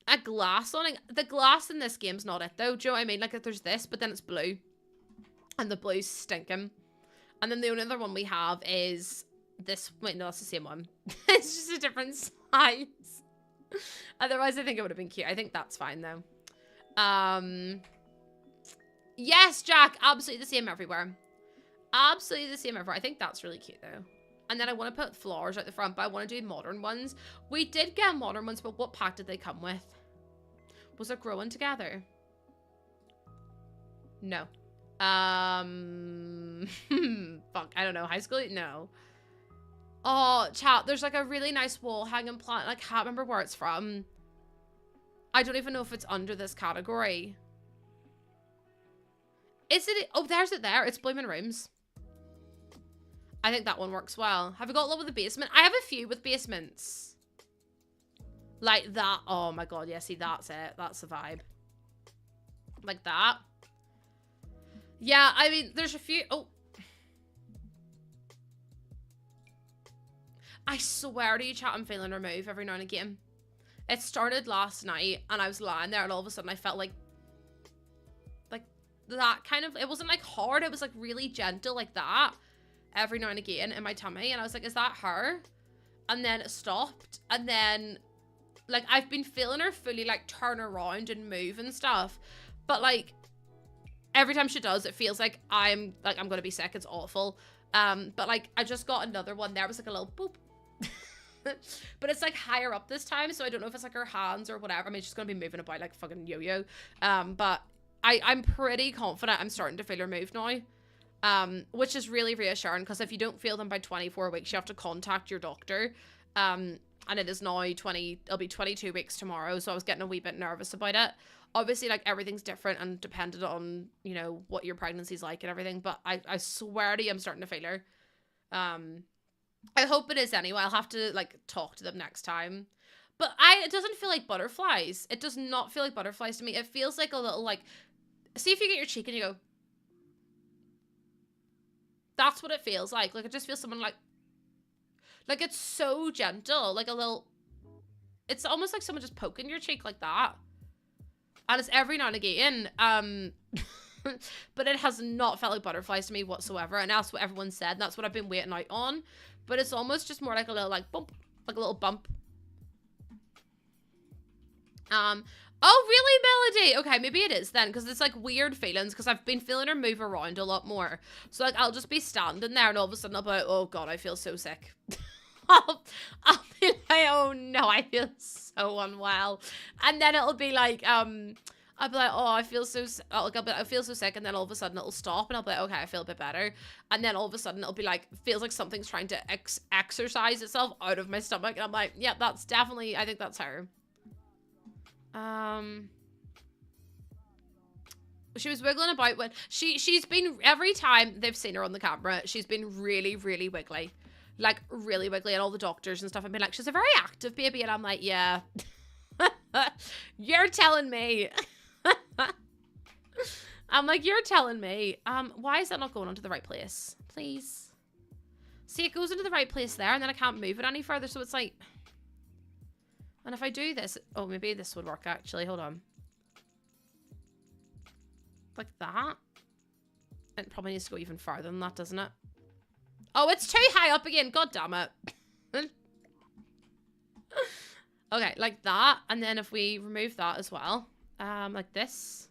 A glass on it. The glass in this game's not it, though. Do you know what I mean? Like, if there's this, but then it's blue. And the blue's stinking. And then the only other one we have is this. Wait, no, that's the same one. It's just a different size. Otherwise, I think it would have been cute. I think that's fine, though. Yes, Jack. Absolutely the same everywhere. Absolutely the same everywhere. I think that's really cute though. And then I want to put flowers out the front, but I want to do modern ones. We did get modern ones, but what pack did they come with? Was it growing together? No. Fuck, I don't know. High school? No. Oh, chat, there's like a really nice wall hanging plant. I can't remember where it's from. I don't even know if it's under this category. Is it? Oh, there's it there. It's Blooming Rooms. I think that one works well. Have you got love with the basement? I have a few with basements. Like that. Oh my god, yeah, see, that's it. That's the vibe. Like that. Yeah, I mean, there's a few. Oh. I swear to you, chat, I'm feeling remove every now and again. It started last night, and I was lying there, and all of a sudden I felt like that kind of, it wasn't like hard, it was like really gentle, like that, every now and again in my tummy, and I was like, is that her? And then it stopped, and then, like, I've been feeling her fully, like, turn around and move and stuff, but, like, every time she does, it feels like I'm gonna be sick. It's awful. But, like, I just got another one there. It was like a little boop. But it's like higher up this time, so I don't know if it's like her hands or whatever. I mean, she's gonna be moving about like fucking yo-yo. But I'm pretty confident I'm starting to feel her move now. Which is really reassuring, because if you don't feel them by 24 weeks, you have to contact your doctor. And it is now it'll be 22 weeks tomorrow, so I was getting a wee bit nervous about it. Obviously, like, everything's different and dependent on, you know, what your pregnancy's like and everything, but I swear to you, I'm starting to feel her. I hope it is anyway. I'll have to, like, talk to them next time. But it doesn't feel like butterflies. It does not feel like butterflies to me. It feels like a little, like, see if you get your cheek and you go, that's what it feels like. Like, it just feels someone, like it's so gentle, like a little, it's almost like someone just poking your cheek like that. And it's every now and again, but it has not felt like butterflies to me whatsoever, and that's what everyone said, and that's what I've been waiting out on. But it's almost just more like a little, like, bump, like a little bump. Oh, really, Melody? Okay, maybe it is then, because it's like weird feelings, because I've been feeling her move around a lot more. So, like, I'll just be standing there, and all of a sudden I'll be like, oh god, I feel so sick. I'll be like, oh no, I feel so unwell. And then it'll be like, I'll be like, oh, I feel so, I feel so sick, and then all of a sudden it'll stop, and I'll be like, okay, I feel a bit better. And then all of a sudden it'll be like, feels like something's trying to exercise itself out of my stomach, and I'm like, yeah, that's definitely, I think that's her. She was wiggling about when she's been, every time they've seen her on the camera, she's been really, really wiggly. Like, really wiggly, and all the doctors and stuff have been like, she's a very active baby, and I'm like, yeah. You're telling me. I'm like, you're telling me. Why is that not going onto the right place? Please. See, it goes into the right place there, and then I can't move it any further, so it's like... And if I do this... Oh, maybe this would work, actually. Hold on. Like that? It probably needs to go even farther than that, doesn't it? Oh, it's too high up again. God damn it. Okay, like that. And then if we remove that as well. Like this.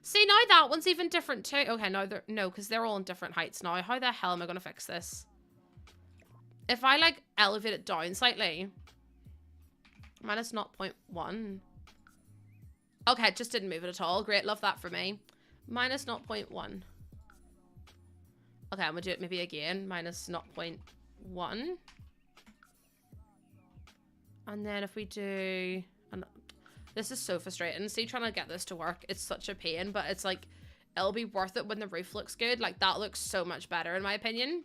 See, now that one's even different too. Okay, no, because they're all in different heights now. How the hell am I going to fix this? If I, like, elevate it down slightly... Minus 0.1. Okay, it just didn't move it at all. Great, love that for me. Minus 0.1. Okay, I'm gonna do it maybe again. Minus 0.1. And then if we do... And this is so frustrating. See, trying to get this to work, it's such a pain, but it's like, it'll be worth it when the roof looks good. Like, that looks so much better in my opinion.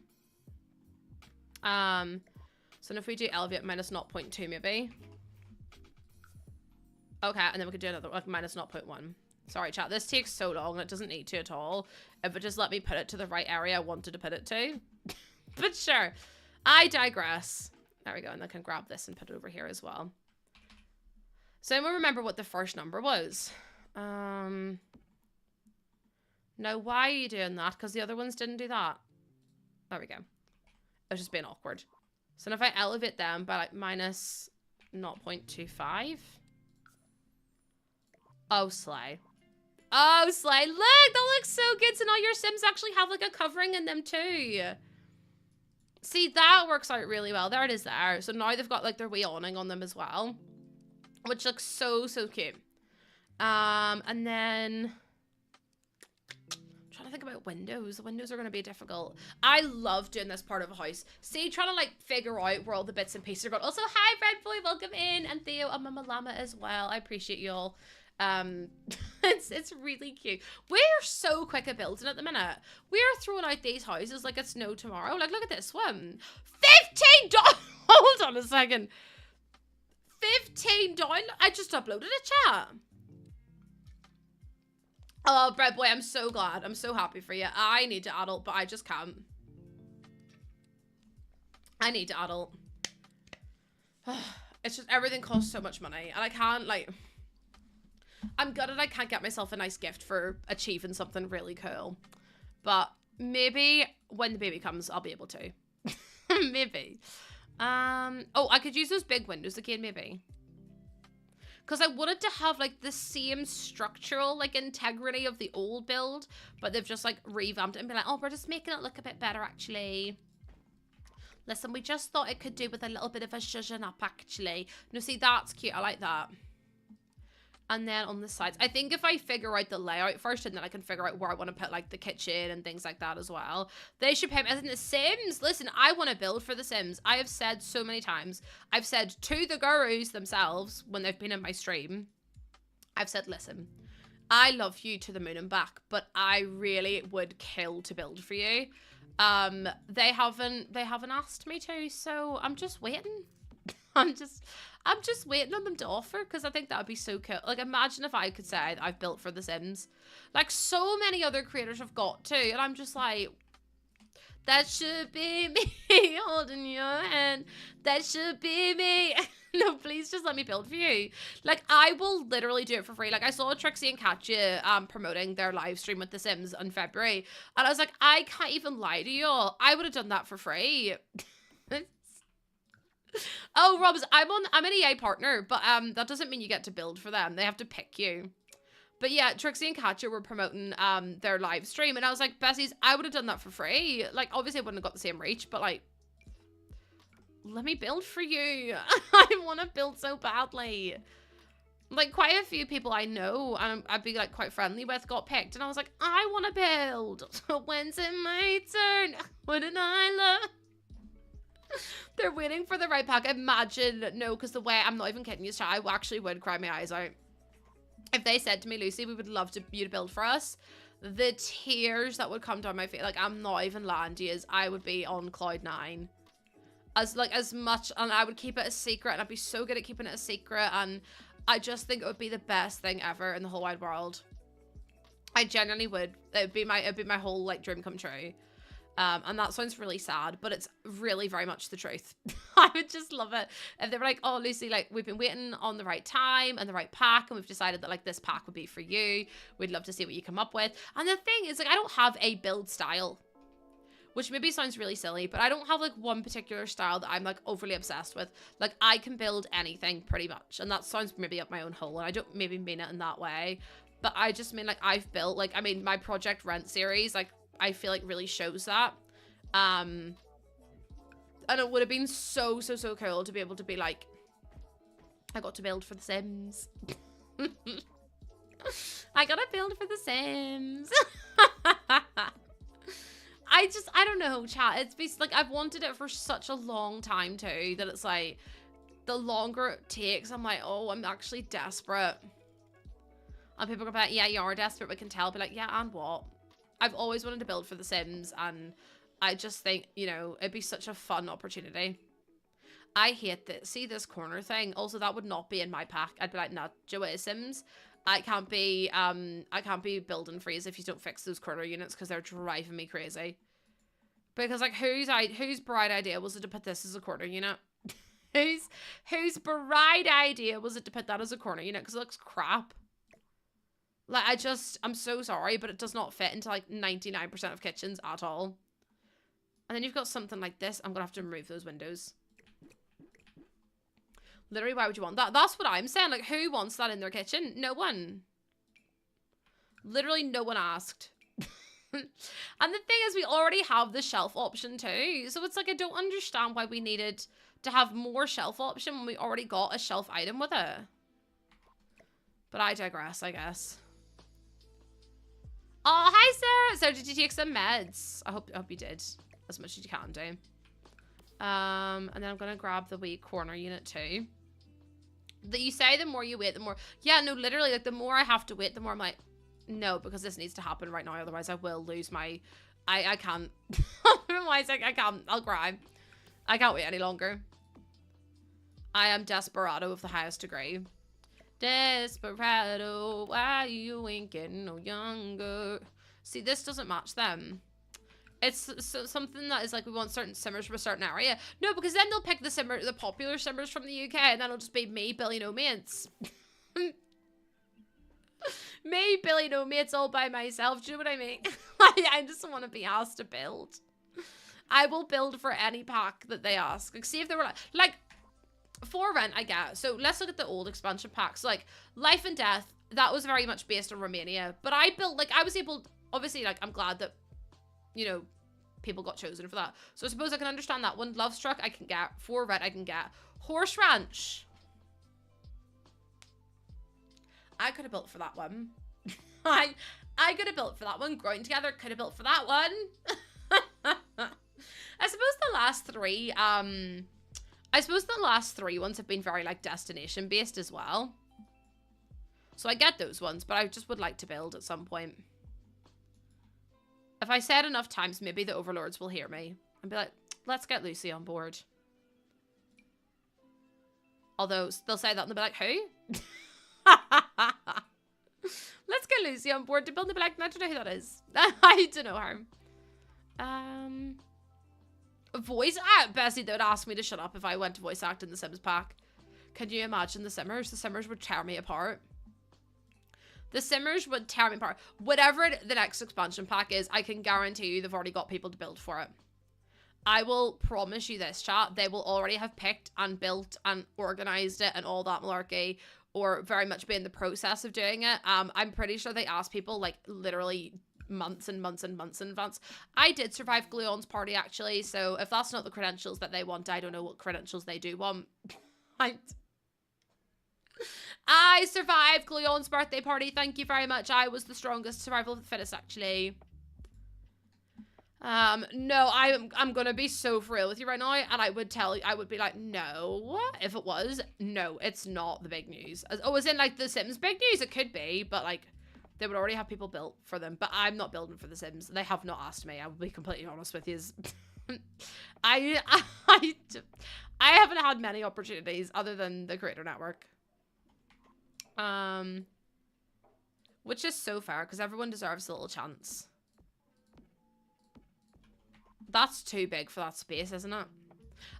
So if we do elevate minus 0.2 maybe. Okay, and then we could do another, like, minus 0.1. Sorry, chat. This takes so long, and it doesn't need to at all. If it just let me put it to the right area I wanted to put it to. But sure. I digress. There we go, and I can grab this and put it over here as well. So anyone remember what the first number was? Now, why are you doing that? Because the other ones didn't do that. There we go. It was just being awkward. So if I elevate them by, like, minus 0.25... Oh, slay. Oh, slay. Look, that looks so good. So now your Sims actually have, like, a covering in them too. See, that works out really well. There it is there. So now they've got, like, their wee awning on them as well. Which looks so, so cute. And then... I'm trying to think about windows. The windows are going to be difficult. I love doing this part of a house. See, trying to, like, figure out where all the bits and pieces are going. Also, hi, Red Boy. Welcome in. And Theo and Mama Llama as well. I appreciate you all. It's really cute. We're so quick at building at the minute. We are throwing out these houses like it's no tomorrow. Like, look at this one. $15. Hold on a second. $15. I just uploaded a chat. Oh, Bread Boy, I'm so glad. I'm so happy for you. I need to adult, but I just can't. I need to adult. It's just everything costs so much money, and I can't, like... I'm gutted I can't get myself a nice gift for achieving something really cool. But maybe when the baby comes, I'll be able to. Maybe. Oh, I could use those big windows again, maybe. Because I wanted to have, like, the same structural, like, integrity of the old build. But they've just, like, revamped it and been like, oh, we're just making it look a bit better, actually. Listen, we just thought it could do with a little bit of a zhuzhing up, actually. No, see, that's cute. I like that. And then on the sides, I think if I figure out the layout first, and then I can figure out where I want to put, like, the kitchen and things like that as well. They should pay me. I think The Sims, listen, I want to build for The Sims. I have said so many times. I've said to the gurus themselves, when they've been in my stream, I've said, listen, I love you to the moon and back, but I really would kill to build for you. They haven't asked me to, so I'm just waiting. I'm just waiting on them to offer, because I think that would be so cool. Like, imagine if I could say I've built for The Sims. Like, so many other creators have got to, and I'm just like, that should be me holding your hand. That should be me. No, please just let me build for you. Like, I will literally do it for free. Like, I saw Trixie and Katya promoting their live stream with The Sims in February, and I was like, I can't even lie to y'all. I would have done that for free. Oh, Robs, I'm an EA partner, but that doesn't mean you get to build for them. They have to pick you. But yeah, Trixie and Katya were promoting their live stream, and I was like, Bessies, I would have done that for free. Like, obviously I wouldn't have got the same reach, but like, let me build for you. I want to build so badly. Like, quite a few people I know, and I'd be like quite friendly with, got picked, and I was like, I want to build. When's it my turn? Wouldn't I love? They're waiting for the right pack. Imagine, no, because the way, I'm not even kidding you, I actually would cry my eyes out. If they said to me, Lucy, we would love you to build for us, the tears that would come down my face, like, I'm not even lying to you, I would be on cloud 9. As much, and I would keep it a secret, and I'd be so good at keeping it a secret, and I just think it would be the best thing ever in the whole wide world. I genuinely would. It'd be my whole, like, dream come true. And that sounds really sad, but it's really very much the truth. I would just love it if they were like, oh, Lucy, like, we've been waiting on the right time and the right pack, and we've decided that, like, this pack would be for you. We'd love to see what you come up with. And the thing is, like, I don't have a build style, which maybe sounds really silly, but I don't have, like, one particular style that I'm, like, overly obsessed with. Like, I can build anything pretty much, and that sounds maybe up my own hole, and I don't maybe mean it in that way, but I just mean, like, I've built, like, I mean, my Project Rent series, like, I feel like really shows that. And it would have been so cool to be able to be like, I got to build for The Sims. I gotta build for The Sims. I don't know, chat. It's basically, like, I've wanted it for such a long time too, that it's like, the longer it takes, I'm like, oh, I'm actually desperate. And people go back, yeah, you are desperate, we can tell. Be like, yeah, and what? I've always wanted to build for The Sims, and I just think, you know, it'd be such a fun opportunity. I hate this. See this corner thing? Also, that would not be in my pack. I'd be like, nah, Joey Sims, I can't be building for you if you don't fix those corner units, because they're driving me crazy. Because, like, whose bright idea was it to put this as a corner unit? whose bright idea was it to put that as a corner unit? Because it looks crap. Like, I'm so sorry, but it does not fit into, like, 99% of kitchens at all. And then you've got something like this. I'm going to have to remove those windows. Literally, why would you want that? That's what I'm saying. Like, who wants that in their kitchen? No one. Literally, no one asked. And the thing is, we already have the shelf option too. So it's like, I don't understand why we needed to have more shelf option when we already got a shelf item with it. But I digress, I guess. Oh, hi, Sarah. So did you take some meds? I hope you did. As much as you can do. And then I'm going to grab the wee corner unit too. That you say the more you wait, the more... Yeah, no, literally, like, the more I have to wait, the more I'm like, no, because this needs to happen right now. Otherwise, I will lose my... I can't. Otherwise, I can't. I'll cry. I can't wait any longer. I am desperado of the highest degree. Desperado, why you ain't getting no younger? See, this doesn't match them. It's something that is like, we want certain simmers from a certain area. No, because then they'll pick the popular simmers from the UK, and then it'll just be me, Billy, no mates. Me, Billy, no mates, all by myself. Do you know what I mean? I just want to be asked to build. I will build for any pack that they ask. Like, see if they were like for rent, I get. So let's look at the old expansion packs. Like Life and Death, that was very much based on Romania. But I built, like, I was able, obviously, like, I'm glad that, you know, people got chosen for that. So I suppose I can understand that one. Love Struck I can get. 4 red I can get. Horse Ranch. I could have built for that one. I could have built for that one. Growing Together could have built for that one. I suppose the last three ones have been very like destination based as well. So I get those ones, but I just would like to build at some point. If I said enough times, maybe the overlords will hear me and be like, let's get Lucy on board. Although they'll say that and they'll be like, who? Let's get Lucy on board to build. They'll be like, I don't know who that is. I don't know her. Voice act. Bessie, they would ask me to shut up if I went to voice act in the Sims pack. Can you imagine the Simmers? The Simmers would tear me apart. The Simmers would tear me apart. Whatever the next expansion pack is, I can guarantee you they've already got people to build for it. I will promise you this, chat. They will already have picked and built and organized it and all that malarkey, or very much be in the process of doing it. I'm pretty sure they asked people like literally months and months and months in advance. I did survive Gluon's party actually, so if that's not the credentials that they want, I don't know what credentials they do want. I survived Gluon's birthday party. Thank you very much. I was the strongest, survival of the fittest actually. No, I'm gonna be so for real with you right now, and I would be like, no, if it was, no, it's not the big news. As in like the Sims big news, it could be, but like they would already have people built for them. But I'm not building for the Sims. They have not asked me. I will be completely honest with you. I haven't had many opportunities other than the Creator Network. Which is so fair because everyone deserves a little chance. That's too big for that space, isn't it?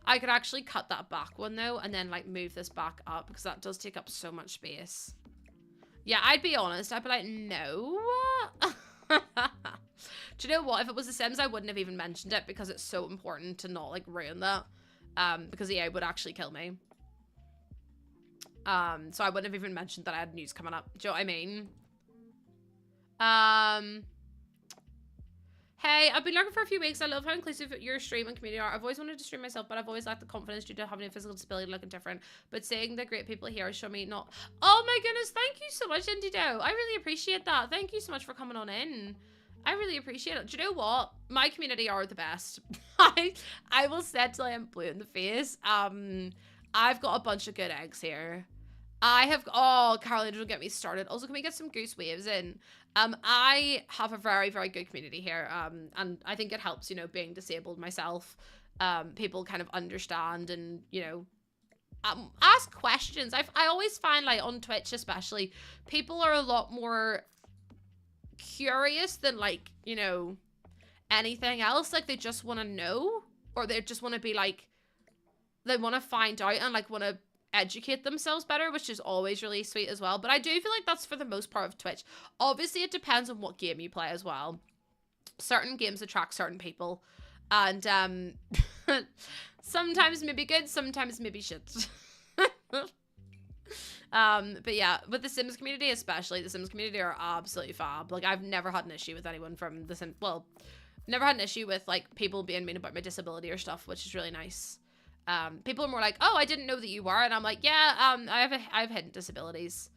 I could actually cut that back one though and then like move this back up because that does take up so much space. Yeah, I'd be honest. I'd be like, no. Do you know what? If it was The Sims, I wouldn't have even mentioned it because it's so important to not like ruin that. Because EA would actually kill me. So I wouldn't have even mentioned that I had news coming up. Do you know what I mean? Hey, I've been lurking for a few weeks. I love how inclusive your stream and community are. I've always wanted to stream myself, but I've always lacked the confidence due to having a physical disability looking different. But seeing the great people here show me not... Oh my goodness, thank you so much, Indie Doe. I really appreciate that. Thank you so much for coming on in. I really appreciate it. Do you know what? My community are the best. I will say till I am blue in the face. I've got a bunch of good eggs here. I have... Oh, Caroline, don't get me started. Also, can we get some goose waves in? I have a very, very good community here. And I think it helps, you know, being disabled myself. People kind of understand and, you know, ask questions. I always find, like, on Twitch especially, people are a lot more curious than, like, you know, anything else. Like, they just want to know. Or they just want to be, like, they want to find out and, like, want to educate themselves better, which is always really sweet as well. But I do feel like that's for the most part of Twitch. Obviously, it depends on what game you play as well. Certain games attract certain people. And sometimes maybe good, sometimes maybe shit. But yeah, with the Sims community especially, the Sims community are absolutely fab. Like, I've never had an issue with anyone from the Sims. Well, never had an issue with, like, people being mean about my disability or stuff, which is really nice. People are more like, oh, I didn't know that you were. And I'm like, yeah, I have hidden disabilities.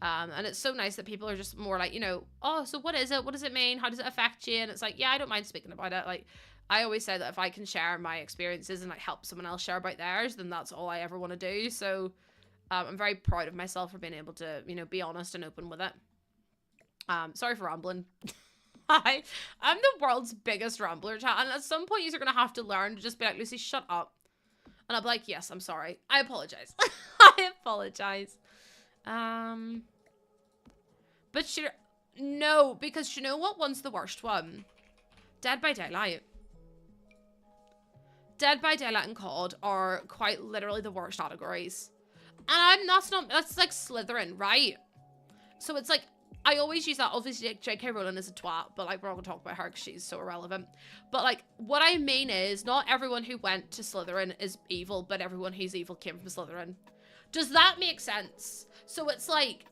And it's so nice that people are just more like, you know, oh, so what is it? What does it mean? How does it affect you? And it's like, yeah, I don't mind speaking about it. Like, I always say that if I can share my experiences and like help someone else share about theirs, then that's all I ever want to do. So, I'm very proud of myself for being able to, you know, be honest and open with it. Sorry for rambling. I'm the world's biggest rambler, chat. And at some point, you're going to have to learn to just be like, Lucy, shut up. And I'll be like, yes, I'm sorry. I apologize. I apologize. But no, because you know what one's the worst one? Dead by Daylight. Dead by Daylight and COD are quite literally the worst categories. And that's like Slytherin, right? So it's like, I always use that. Obviously, J.K. Rowling is a twat, but like, we're not gonna talk about her because she's so irrelevant. But like, what I mean is, not everyone who went to Slytherin is evil, but everyone who's evil came from Slytherin. Does that make sense? So it's like,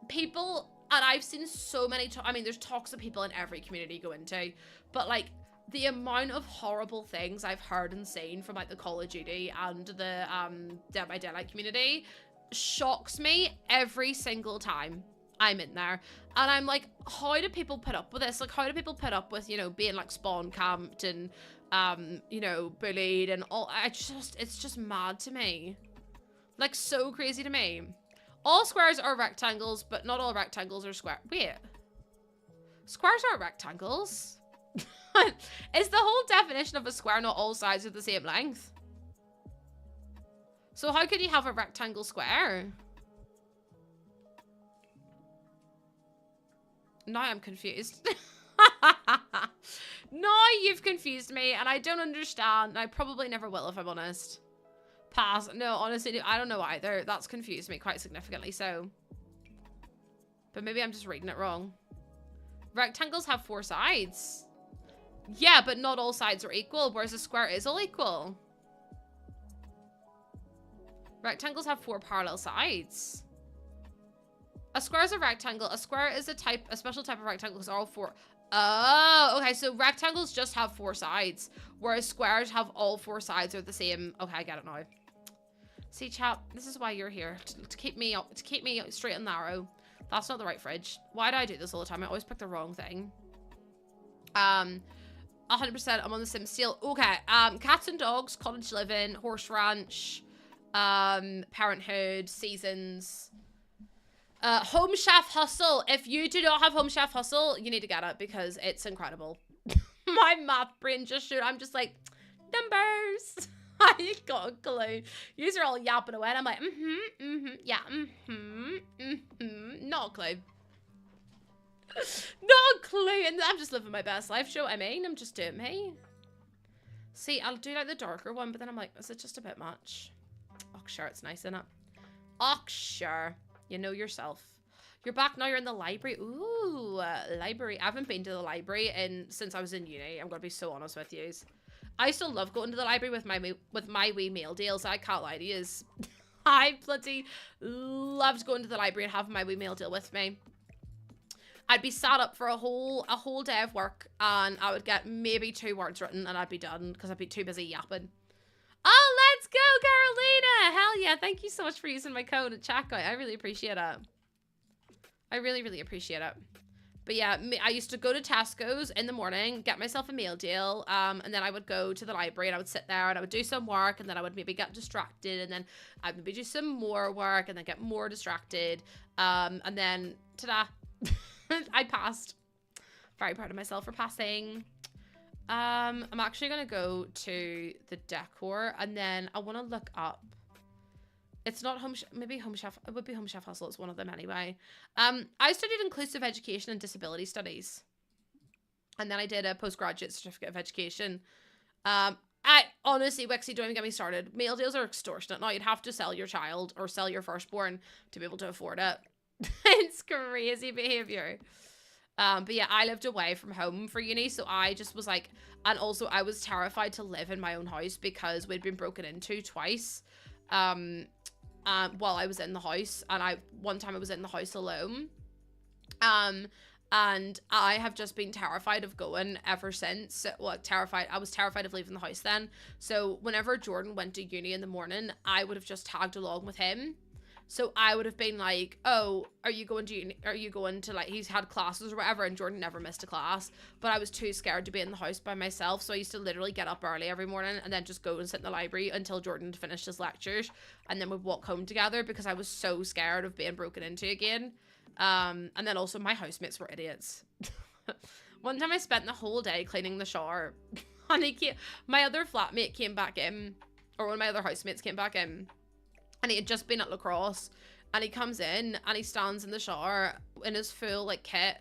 people, and I've seen so many, I mean, there's toxic people in every community you go into, but like, the amount of horrible things I've heard and seen from like the Call of Duty and the Dead by Daylight community shocks me every single time I'm in there. And I'm like, how do people put up with this? Like, how do people put up with, you know, being like spawn camped and you know, bullied and all? It's just mad to me. Like, so crazy to me. All squares are rectangles, but not all rectangles are square. Wait. Squares are rectangles? Is the whole definition of a square not all sides are the same length? So how could you have a rectangle square? Now I'm confused. Now you've confused me and I don't understand. I probably never will if I'm honest. Pass. No, honestly, I don't know either. That's confused me quite significantly so. But maybe I'm just reading it wrong. Rectangles have 4 sides. Yeah, but not all sides are equal, whereas a square is all equal. Rectangles have 4 parallel sides. A square is a rectangle. A square is a special type of rectangle because all 4. Oh, okay. So rectangles just have 4 sides, whereas squares have all 4 sides are the same. Okay, I get it now. See, chap, this is why you're here to keep me up, to keep me straight and narrow. That's not the right fridge. Why do I do this all the time? I always pick the wrong thing. 100%. I'm on the Sims still. Okay. Cats and dogs, cottage living, horse ranch, parenthood, seasons. Home Chef Hustle. If you do not have Home Chef Hustle, you need to get it because it's incredible. My math brain just shoot. I'm just like, numbers. I got a clue. Yous are all yapping away and I'm like, yeah, not a clue. Not a clue. And I'm just living my best life. Show what I mean? I'm just doing me. See, I'll do like the darker one, but then I'm like, is it just a bit much? Oh, sure, it's nice, isn't it? Oh, sure. You know yourself. You're back now. You're in the library. Ooh, library. I haven't been to the library since I was in uni. I'm gonna be so honest with you. I still love going to the library with my wee meal deals. I can't lie to you. I bloody loved going to the library and having my wee meal deal with me. I'd be sat up for a whole day of work and I would get maybe 2 words written and I'd be done because I'd be too busy yapping. Oh, let's go, Carolina! Hell yeah, thank you so much for using my code at checkout. I really appreciate it. I really, really appreciate it. But yeah, I used to go to Tesco's in the morning, get myself a meal deal, and then I would go to the library and I would sit there and I would do some work and then I would maybe get distracted and then I'd maybe do some more work and then get more distracted. And then, ta-da, I passed. Very proud of myself for passing. I'm actually going to go to the decor and then I want to look up. It's not maybe Home Chef. It would be Home Chef Hustle. It's one of them anyway. I studied inclusive education and disability studies. And then I did a postgraduate certificate of education. I honestly, Wixie, don't even get me started. Meal deals are extortionate. Now you'd have to sell your child or sell your firstborn to be able to afford it. It's crazy behavior. But yeah, I lived away from home for uni, so I just was like, and also I was terrified to live in my own house because we'd been broken into twice. While I was in the house, and one time I was in the house alone, and I have just been terrified of going ever since. Well, I was terrified of leaving the house then. So whenever Jordan went to uni in the morning, I would have just tagged along with him. So I would have been like, oh, are you going to uni? Are you going to, like, he's had classes or whatever, and Jordan never missed a class, but I was too scared to be in the house by myself. So I used to literally get up early every morning and then just go and sit in the library until Jordan finished his lectures, and then we'd walk home together because I was so scared of being broken into again. And then also my housemates were idiots. One time I spent the whole day cleaning the shower and my other flatmate came back in, or one of my other housemates came back in, and he had just been at lacrosse, and he comes in and he stands in the shower in his full like kit,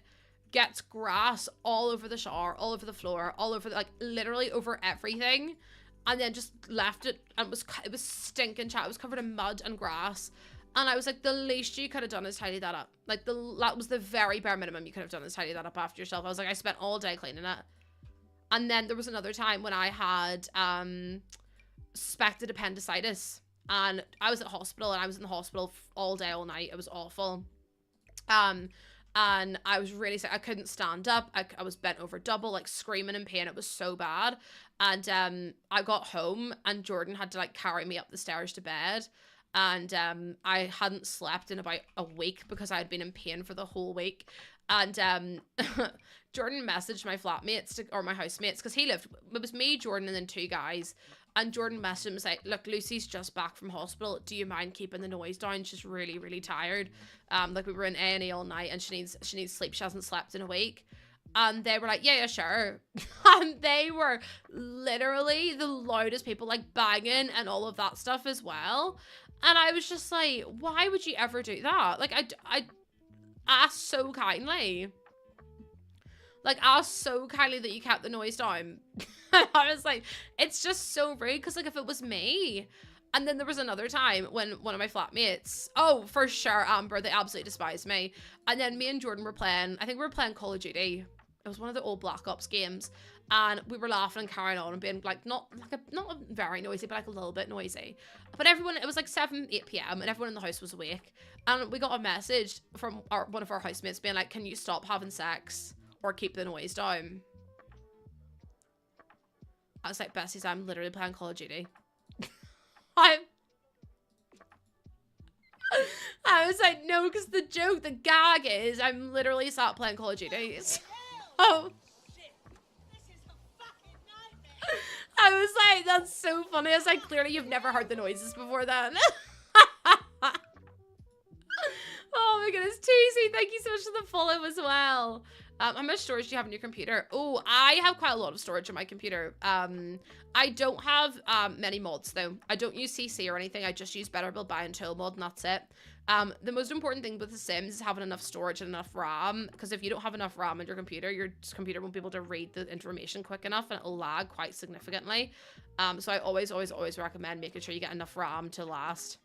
gets grass all over the shower, all over the floor, all over like literally over everything, and then just left it, and it was stinking chat. It was covered in mud and grass, and I was like, the least you could have done is tidy that up. Like that was the very bare minimum you could have done is tidy that up after yourself. I was like, I spent all day cleaning it. And then there was another time when I had suspected appendicitis. And I was at hospital, and I was in the hospital all day, all night. It was awful. And and I was really sick. I couldn't stand up. I was bent over double, like screaming in pain. It was so bad. And I got home and Jordan had to like carry me up the stairs to bed. And I hadn't slept in about a week because I had been in pain for the whole week. And Jordan messaged my flatmates or my housemates, because it was me, Jordan, and then two guys. And Jordan messaged him and said, look, Lucy's just back from hospital. Do you mind keeping the noise down? She's really, really tired. Like we were in A&E all night and she needs sleep. She hasn't slept in a week. And they were like, yeah, sure. And they were literally the loudest people, like banging and all of that stuff as well. And I was just like, why would you ever do that? Like, I asked so kindly. Like, asked so kindly that you kept the noise down. I was like, it's just so rude. Because, like, if it was me. And then there was another time when one of my flatmates, oh, for sure, Amber, they absolutely despised me. And then me and Jordan were playing, I think we were playing Call of Duty. It was one of the old Black Ops games. And we were laughing and carrying on and being like, not very noisy, but like a little bit noisy. But everyone, it was like 8 p.m. and everyone in the house was awake. And we got a message from one of our housemates being like, can you stop having sex or keep the noise down? I was like, Bessie's, I'm literally playing Call of Duty. I was like, no, because the gag is I'm literally sat playing Call of Duty. Oh. I was like, that's so funny. I was like, clearly you've never heard the noises before then. Oh my goodness, Teasy, thank you so much for the follow as well. How much storage do you have on your computer? Oh, I have quite a lot of storage on my computer. I don't have many mods though. I don't use CC or anything. I just use Better Build Buy and Tool mod and that's it. The most important thing with The Sims is having enough storage and enough RAM, because if you don't have enough RAM in your computer won't be able to read the information quick enough and it'll lag quite significantly. So I always recommend making sure you get enough RAM to last.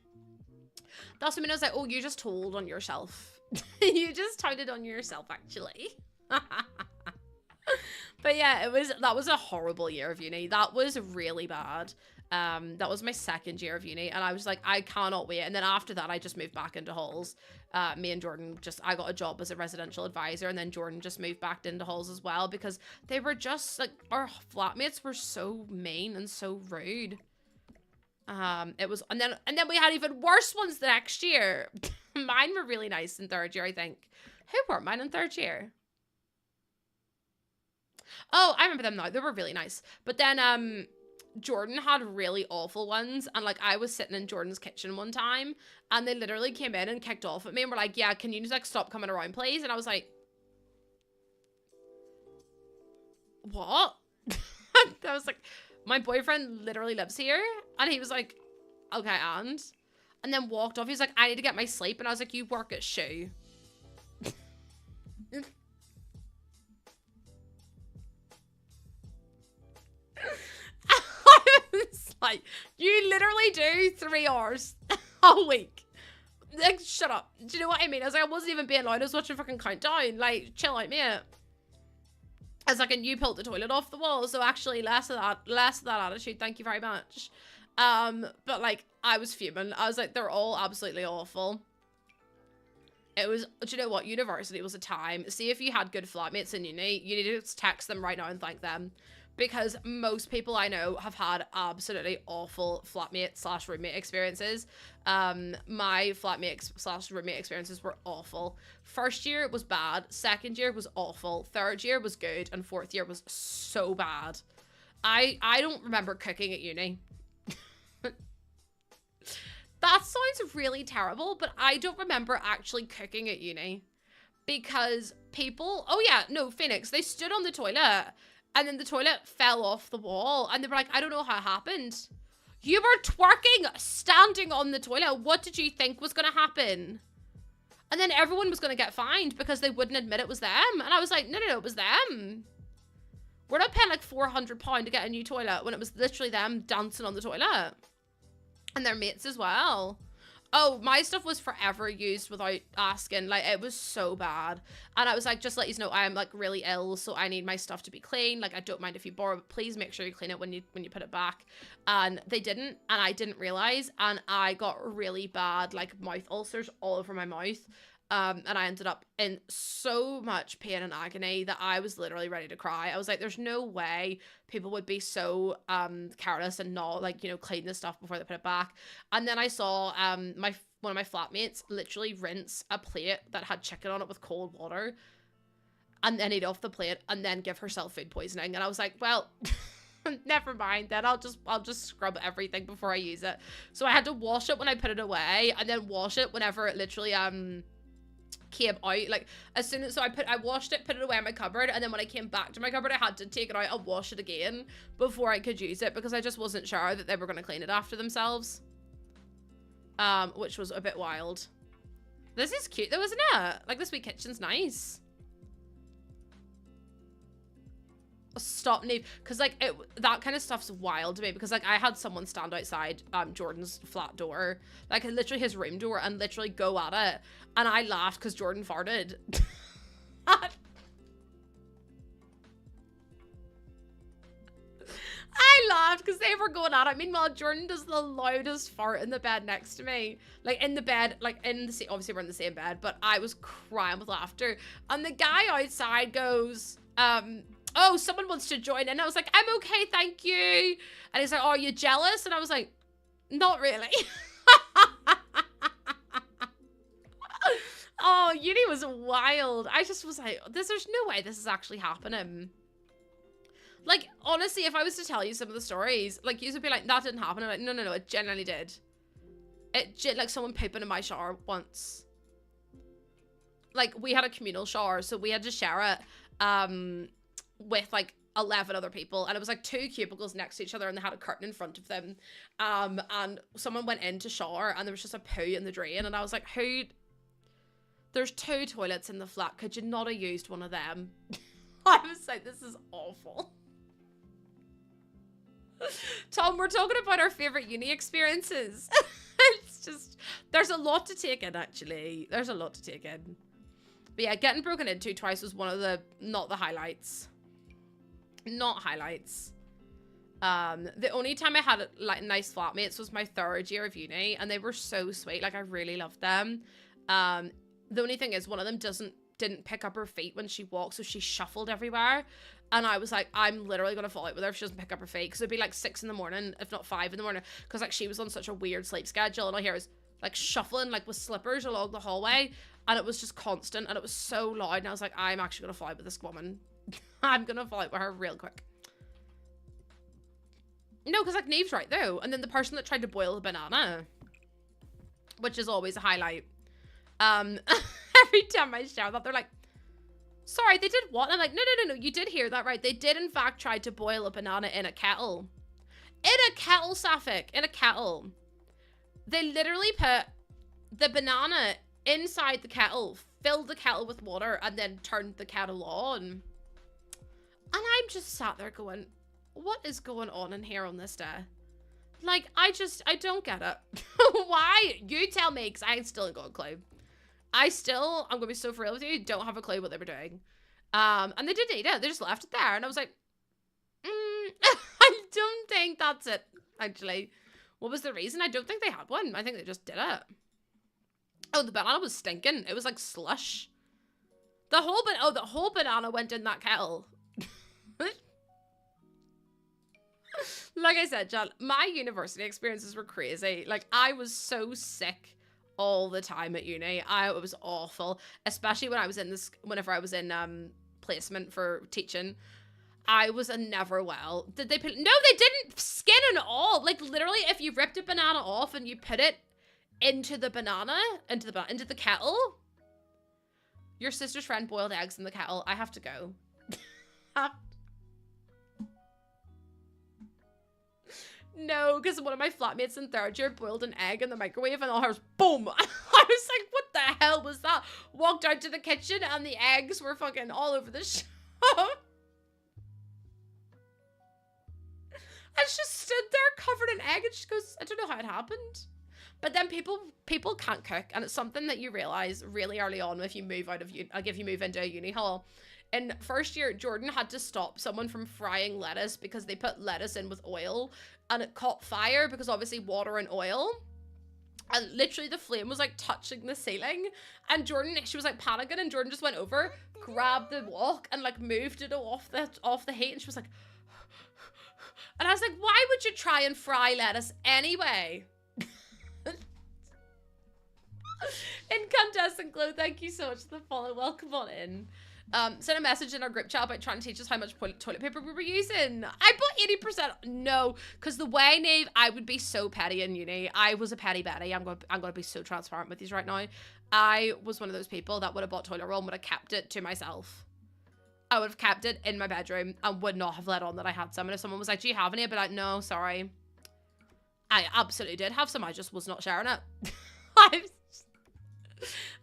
That's when I was like, oh, you just told on yourself. You just touted on yourself, actually. But yeah, that was a horrible year of uni. That was really bad. That was my second year of uni and I was like, I cannot wait. And then after that, I just moved back into halls. Me and Jordan I got a job as a residential advisor, and then Jordan just moved back into halls as well, because they were just like, our flatmates were so mean and so rude. It was, and then we had even worse ones the next year. Mine were really nice in third year, I think. Who were mine in third year? Oh, I remember them now. They were really nice. But then, Jordan had really awful ones. And, like, I was sitting in Jordan's kitchen one time. And they literally came in and kicked off at me and were like, yeah, can you just, like, stop coming around, please? And I was like, what? I was like, my boyfriend literally lives here. And he was like, okay, and then walked off. He was like, I need to get my sleep. And I was like, you work at Shoe. I was like, you literally do 3 hours a week. Like, shut up. Do you know what I mean? I was like, I wasn't even being loud. I was watching fucking Countdown. Like, chill out, mate. I was like, and you pulled the toilet off the wall. So actually, less of that attitude. Thank you very much. But like, I was fuming. I was like, they're all absolutely awful. It was, do you know what? University was a time. See, if you had good flatmates in uni, you need to text them right now and thank them. Because most people I know have had absolutely awful flatmate / roommate experiences. My flatmate / roommate experiences were awful. First year was bad. Second year was awful. Third year was good. And fourth year was so bad. I don't remember cooking at uni. That sounds really terrible, but I don't remember actually cooking at uni. Because people, oh yeah, no, Phoenix, they stood on the toilet. And then the toilet fell off the wall. And they were like, I don't know how it happened. You were twerking, standing on the toilet. What did you think was going to happen? And then everyone was going to get fined because they wouldn't admit it was them. And I was like, no, it was them. We're not paying like £400 to get a new toilet when it was literally them dancing on the toilet. And their mates as well. Oh, my stuff was forever used without asking. Like, it was so bad. And I was like, just let you know, I am like really ill, so I need my stuff to be clean. Like, I don't mind if you borrow, but please make sure you clean it when you put it back. And they didn't, and I didn't realize, and I got really bad like mouth ulcers all over my mouth. And I ended up in so much pain and agony that I was literally ready to cry. I was like, there's no way people would be so careless and not, like, you know, clean this stuff before they put it back. And then I saw one of my flatmates literally rinse a plate that had chicken on it with cold water and then eat off the plate and then give herself food poisoning. And I was like, well, never mind then. I'll just scrub everything before I use it. So I had to wash it when I put it away, and then wash it whenever it literally came out. Like, as soon as, so I washed it, put it away in my cupboard, and then when I came back to my cupboard, I had to take it out and wash it again before I could use it, because I just wasn't sure that they were going to clean it after themselves. Which was a bit wild. This is cute though, isn't it? Like, this wee kitchen's nice. Stop, Neve, because like that kind of stuff's wild to me, because like I had someone stand outside Jordan's flat door, like literally his room door, and literally go at it, and I laughed because Jordan farted. I laughed because they were going at it. Meanwhile, Jordan does the loudest fart in the bed next to me, like in the bed, like in the obviously we're in the same bed, but I was crying with laughter, and the guy outside goes, oh, someone wants to join in. I was like, I'm okay, thank you. And he's like, oh, are you jealous? And I was like, not really. Oh, uni was wild. I just was like, there's no way this is actually happening. Like, honestly, if I was to tell you some of the stories, like, you would be like, that didn't happen. I'm like, no, it genuinely did. Like, someone pooping in my shower once. Like, we had a communal shower, so we had to share it, with like 11 other people, and it was like 2 cubicles next to each other, and they had a curtain in front of them, and someone went in to shower, and there was just a poo in the drain, and I was like, there's 2 toilets in the flat, could you not have used one of them? I was like, this is awful. Tom, we're talking about our favorite uni experiences. It's just, there's a lot to take in, actually. There's a lot to take in. But yeah, getting broken into twice was one of the, not the highlights. Not highlights. The only time I had like nice flatmates was my 3rd year of uni, and they were so sweet. Like, I really loved them. The only thing is, one of them didn't pick up her feet when she walked, so she shuffled everywhere. And I was like, I'm literally gonna fall out with her if she doesn't pick up her feet, because it'd be like 6 in the morning, if not 5 in the morning, because like she was on such a weird sleep schedule, and all I hear was like shuffling like with slippers along the hallway, and it was just constant, and it was so loud, and I was like, I'm actually gonna fall out with this woman. I'm gonna fall out with her real quick. No, because like Neve's right though, and then the person that tried to boil the banana, which is always a highlight. Every time I shout that, they're like, sorry, they did what? And I'm like, no, you did hear that right. They did in fact try to boil a banana in a kettle. In a kettle, Safik, in a kettle. They literally put the banana inside the kettle, filled the kettle with water, and then turned the kettle on. And I'm just sat there going, what is going on in here on this day? Like, I don't get it. Why? You tell me, because I still ain't got a clue. I'm going to be so for real with you, don't have a clue what they were doing. And they didn't eat it. They just left it there. And I was like, I don't think that's it, actually. What was the reason? I don't think they had one. I think they just did it. Oh, the banana was stinking. It was like slush. The whole banana went in that kettle. Like I said, John, my university experiences were crazy. Like, I was so sick all the time at uni. It was awful, especially when I was in whenever I was in placement for teaching. I was a never well. Did they put? No, they didn't. Skin and all. Like, literally, if you ripped a banana off and you put it into the kettle. Your sister's friend boiled eggs in the kettle. I have to go. No, because one of my flatmates in 3rd year boiled an egg in the microwave, and all hers, boom. I was like, what the hell was that? Walked out to the kitchen, and the eggs were fucking all over the shop. And she stood there covered in egg, and she goes, I don't know how it happened. But then people can't cook, and it's something that you realize really early on if you move if you move into a uni hall. In 1st year, Jordan had to stop someone from frying lettuce because they put lettuce in with oil, and it caught fire because obviously water and oil. And literally the flame was like touching the ceiling. And Jordan, she was like panicking, and Jordan just went over, grabbed the wok and like moved it off the heat, and she was like, and I was like, why would you try and fry lettuce anyway? Incandescent Glow, thank you so much for the follow. Welcome on in. Sent a message in our group chat about trying to teach us how much toilet paper we were using. I put 80%. No, because the way, Nave, I would be so petty in uni. I was a petty Betty. I'm gonna be so transparent with you right now. I was one of those people that would have bought toilet roll and would have kept it to myself. I would have kept it in my bedroom and would not have let on that I had some. And if someone was like, do you have any? I'd be like, no, sorry. I absolutely did have some. I just was not sharing it.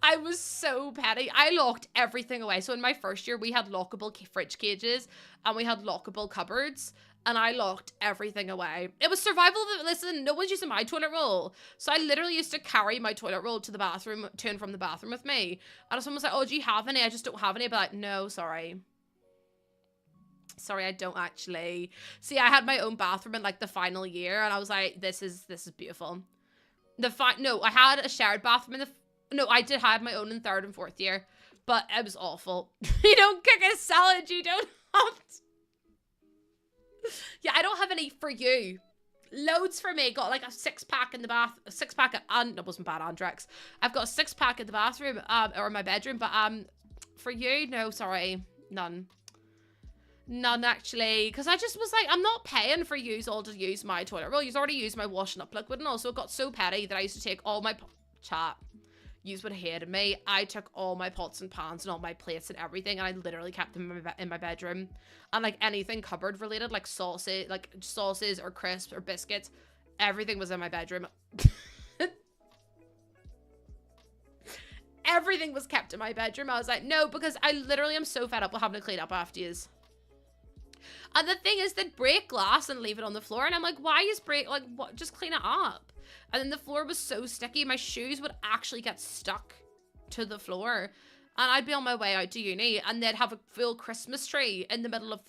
I was so petty. I locked everything away. So in my first year, we had lockable fridge cages and we had lockable cupboards, and I locked everything away. It was survival. Listen, no one's using my toilet roll. So I literally used to carry my toilet roll to the bathroom, to and from the bathroom with me. And if someone was like, oh, do you have any? I just don't have any. I'd be like, no, sorry. Sorry, I don't actually. See, I had my own bathroom in like the final year, and I was like, this is beautiful. No, I had a shared bathroom in no, I did have my own in 3rd and 4th year, but it was awful. You don't cook a salad, you don't have to. Yeah, I don't have any for you. Loads for me. Got like a 6-pack in the bath, a 6-pack of, and it wasn't bad Andrex. I've got a 6-pack in the bathroom, or in my bedroom, but for you, no, sorry, none. None, actually, because I just was like, I'm not paying for yous all to use my toilet roll. You've already used my washing up liquid, and also it got so petty that I used to take all my chat. Yous would have hated me. I took all my pots and pans and all my plates and everything, and I literally kept them in my bedroom. And like anything cupboard related, like sauces or crisps or biscuits, everything was in my bedroom. Everything was kept in my bedroom. I was like, no, because I literally am so fed up with having to clean up after yous. And the thing is, they'd break glass and leave it on the floor, and I'm like, why is break, like, what, just clean it up. And then the floor was so sticky, my shoes would actually get stuck to the floor, and I'd be on my way out to uni, and they'd have a full Christmas tree in the middle of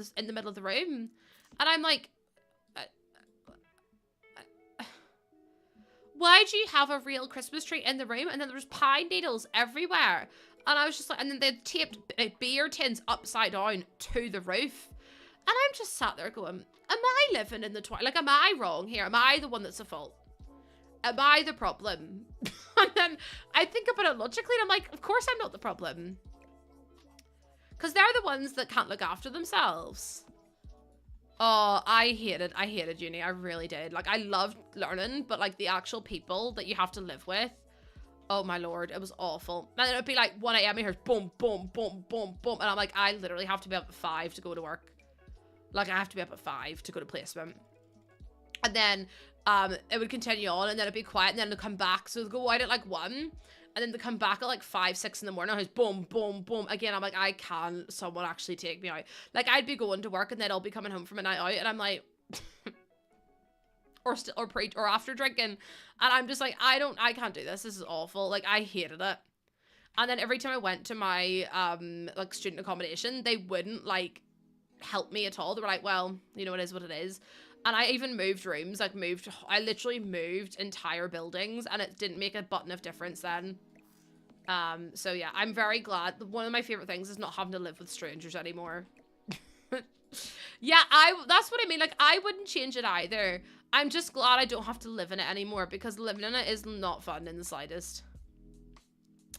the room, and I'm like, why do you have a real Christmas tree in the room? And then there was pine needles everywhere, and I was just like, and then they'd taped beer tins upside down to the roof. And I'm just sat there going, am I living in the toilet? Like, am I wrong here? Am I the one that's at fault? Am I the problem? And then I think about it logically, and I'm like, of course I'm not the problem. Because they're the ones that can't look after themselves. Oh, I hated uni. I really did. Like, I loved learning, but like the actual people that you have to live with, oh my lord, it was awful. And then it'd be like 1 a.m. and here's boom, boom, boom, boom, boom. And I'm like, I literally have to be up at 5 to go to work. Like, I have to be up at 5 to go to placement. And then it would continue on, and then it'd be quiet, and then it'd come back. So it'd go out at like 1, and then they'd come back at like 5, 6 in the morning. And it's boom, boom, boom. Again, I'm like, I can someone actually take me out. Like, I'd be going to work, and they'd all be coming home from a night out, and I'm like, or after drinking. And I'm just like, I can't do this. This is awful. Like, I hated it. And then every time I went to my like student accommodation, they wouldn't like help me at all. They were like, well, you know, it is what it is. And I even moved rooms, like I literally moved entire buildings, and it didn't make a button of difference then. So yeah, I'm very glad. One of my favorite things is not having to live with strangers anymore. Yeah, that's what I mean. Like, I wouldn't change it either. I'm just glad I don't have to live in it anymore, because living in it is not fun in the slightest.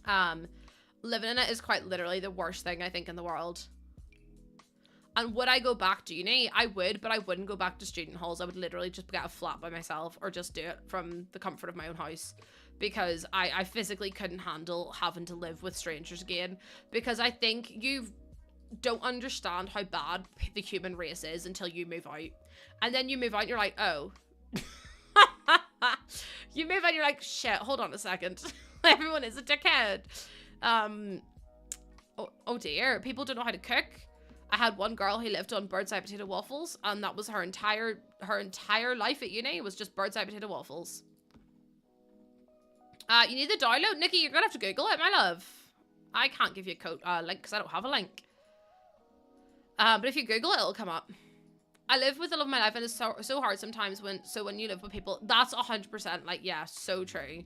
Living in it is quite literally the worst thing I think in the world. And would I go back to uni? I would, but I wouldn't go back to student halls. I would literally just get a flat by myself, or just do it from the comfort of my own house, because I physically couldn't handle having to live with strangers again, because I think you don't understand how bad the human race is until you move out. And then you move out and you're like, oh. You move out and you're like, shit, hold on a second. Everyone is a dickhead. Oh dear, people don't know how to cook. I had one girl who lived on bird's eye potato waffles, and that was her entire life at uni, was just bird's eye potato waffles. You need the download, Nikki. You're gonna have to Google it, my love. I can't give you a code link because I don't have a link. But if you Google it, it'll come up. I live with the love of my life, and it's so hard sometimes when you live with people. That's 100% like, yeah, so true.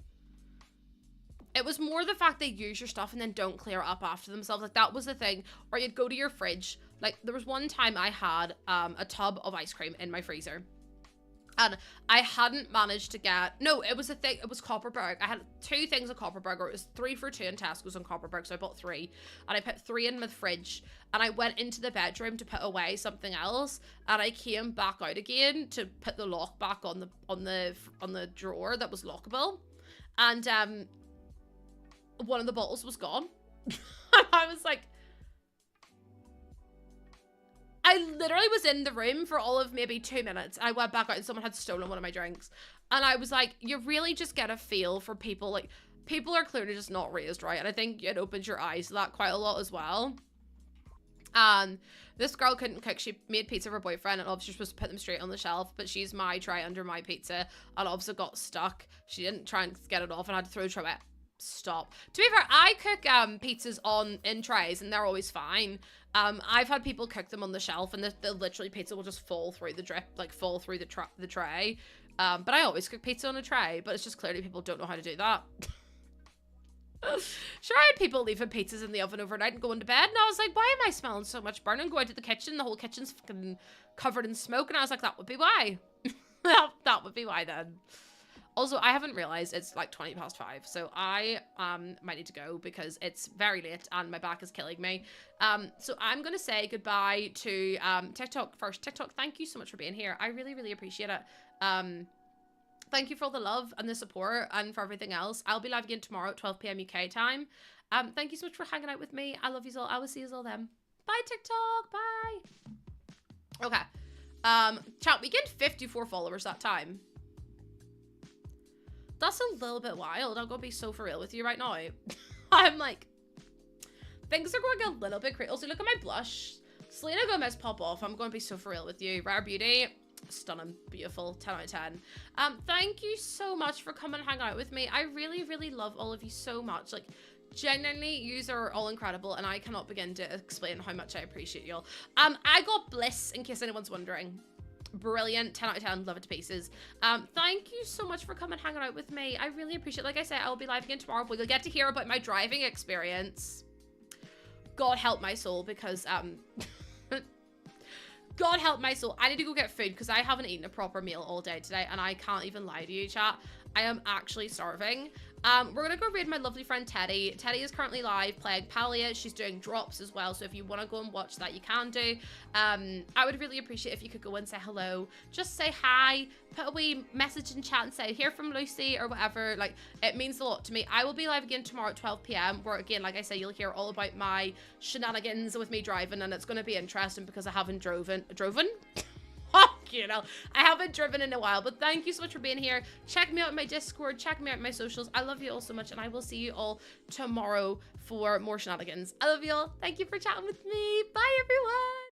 It was more the fact they use your stuff and then don't clear it up after themselves. Like, that was the thing. Or you'd go to your fridge. Like, there was one time I had a tub of ice cream in my freezer. And I hadn't managed to get... No, it was a thing. It was Copperberg. I had 2 things of Copperberg. Or it was 3 for 2 in Tesco's on Copperberg. So I bought 3. And I put 3 in my fridge. And I went into the bedroom to put away something else. And I came back out again to put the lock back on the drawer that was lockable. And one of the bottles was gone. And I was like... I literally was in the room for all of maybe 2 minutes. I went back out and someone had stolen one of my drinks. And I was like, you really just get a feel for people. Like, people are clearly just not raised right. And I think it opens your eyes to that quite a lot as well. And this girl couldn't cook. She made pizza for her boyfriend and obviously you're supposed to put them straight on the shelf. But she's my tray under my pizza and obviously got stuck. She didn't try and get it off and I had to throw the tray away. Stop. To be fair, I cook pizzas in trays and they're always fine. I've had people cook them on the shelf and the literally pizza will just fall through the drip, like fall through the tray. But I always cook pizza on a tray, but it's just clearly people don't know how to do that. Sure, I had people leaving pizzas in the oven overnight and going to bed, and I was like, why am I smelling so much burning? Go out to the kitchen, the whole kitchen's fucking covered in smoke, and I was like, that would be why. That would be why then. Also, I haven't realized it's like 5:20, so I might need to go because it's very late and my back is killing me. So I'm gonna say goodbye to TikTok first. TikTok, thank you so much for being here. I really, really appreciate it. Thank you for all the love and the support and for everything else. I'll be live again tomorrow at 12 p.m. UK time. Thank you so much for hanging out with me. I love you all. I will see you all then. Bye, TikTok. Bye. Okay. Chat, we gained 54 followers that time. That's a little bit wild. I'm gonna be so for real with you right now. I'm like, things are going a little bit crazy. Also, look at my blush. Selena Gomez pop off. I'm gonna be so for real with you. Rare Beauty, stunning, beautiful, 10 out of 10. Thank you so much for coming and hang out with me. I really, really love all of you so much. Like, genuinely, yous are all incredible, and I cannot begin to explain how much I appreciate y'all. I got Bliss, in case anyone's wondering. Brilliant, 10 out of 10, love it to pieces. Thank you so much for coming hanging out with me. I really appreciate it. Like I said, I'll be live again tomorrow, but you'll get to hear about my driving experience. God help my soul, because God help my soul. I need to go get food because I haven't eaten a proper meal all day today, and I can't even lie to you, chat. I am actually starving. We're gonna go raid my lovely friend Teddy. Teddy is currently live playing Palia. She's doing drops as well, so if you want to go and watch that, you can do. I would really appreciate if you could go and say hello. Just say hi, put a wee message in chat and say, hear from Lucy or whatever. Like, it means a lot to me. I will be live again tomorrow at 12 p.m. where, again, like I say, you'll hear all about my shenanigans with me driving, and it's going to be interesting because I haven't driven? You know, I haven't driven in a while, but thank you so much for being here. Check me out on my Discord, check me out on my socials. I love you all so much, and I will see you all tomorrow for more shenanigans. I love you all. Thank you for chatting with me. Bye, everyone.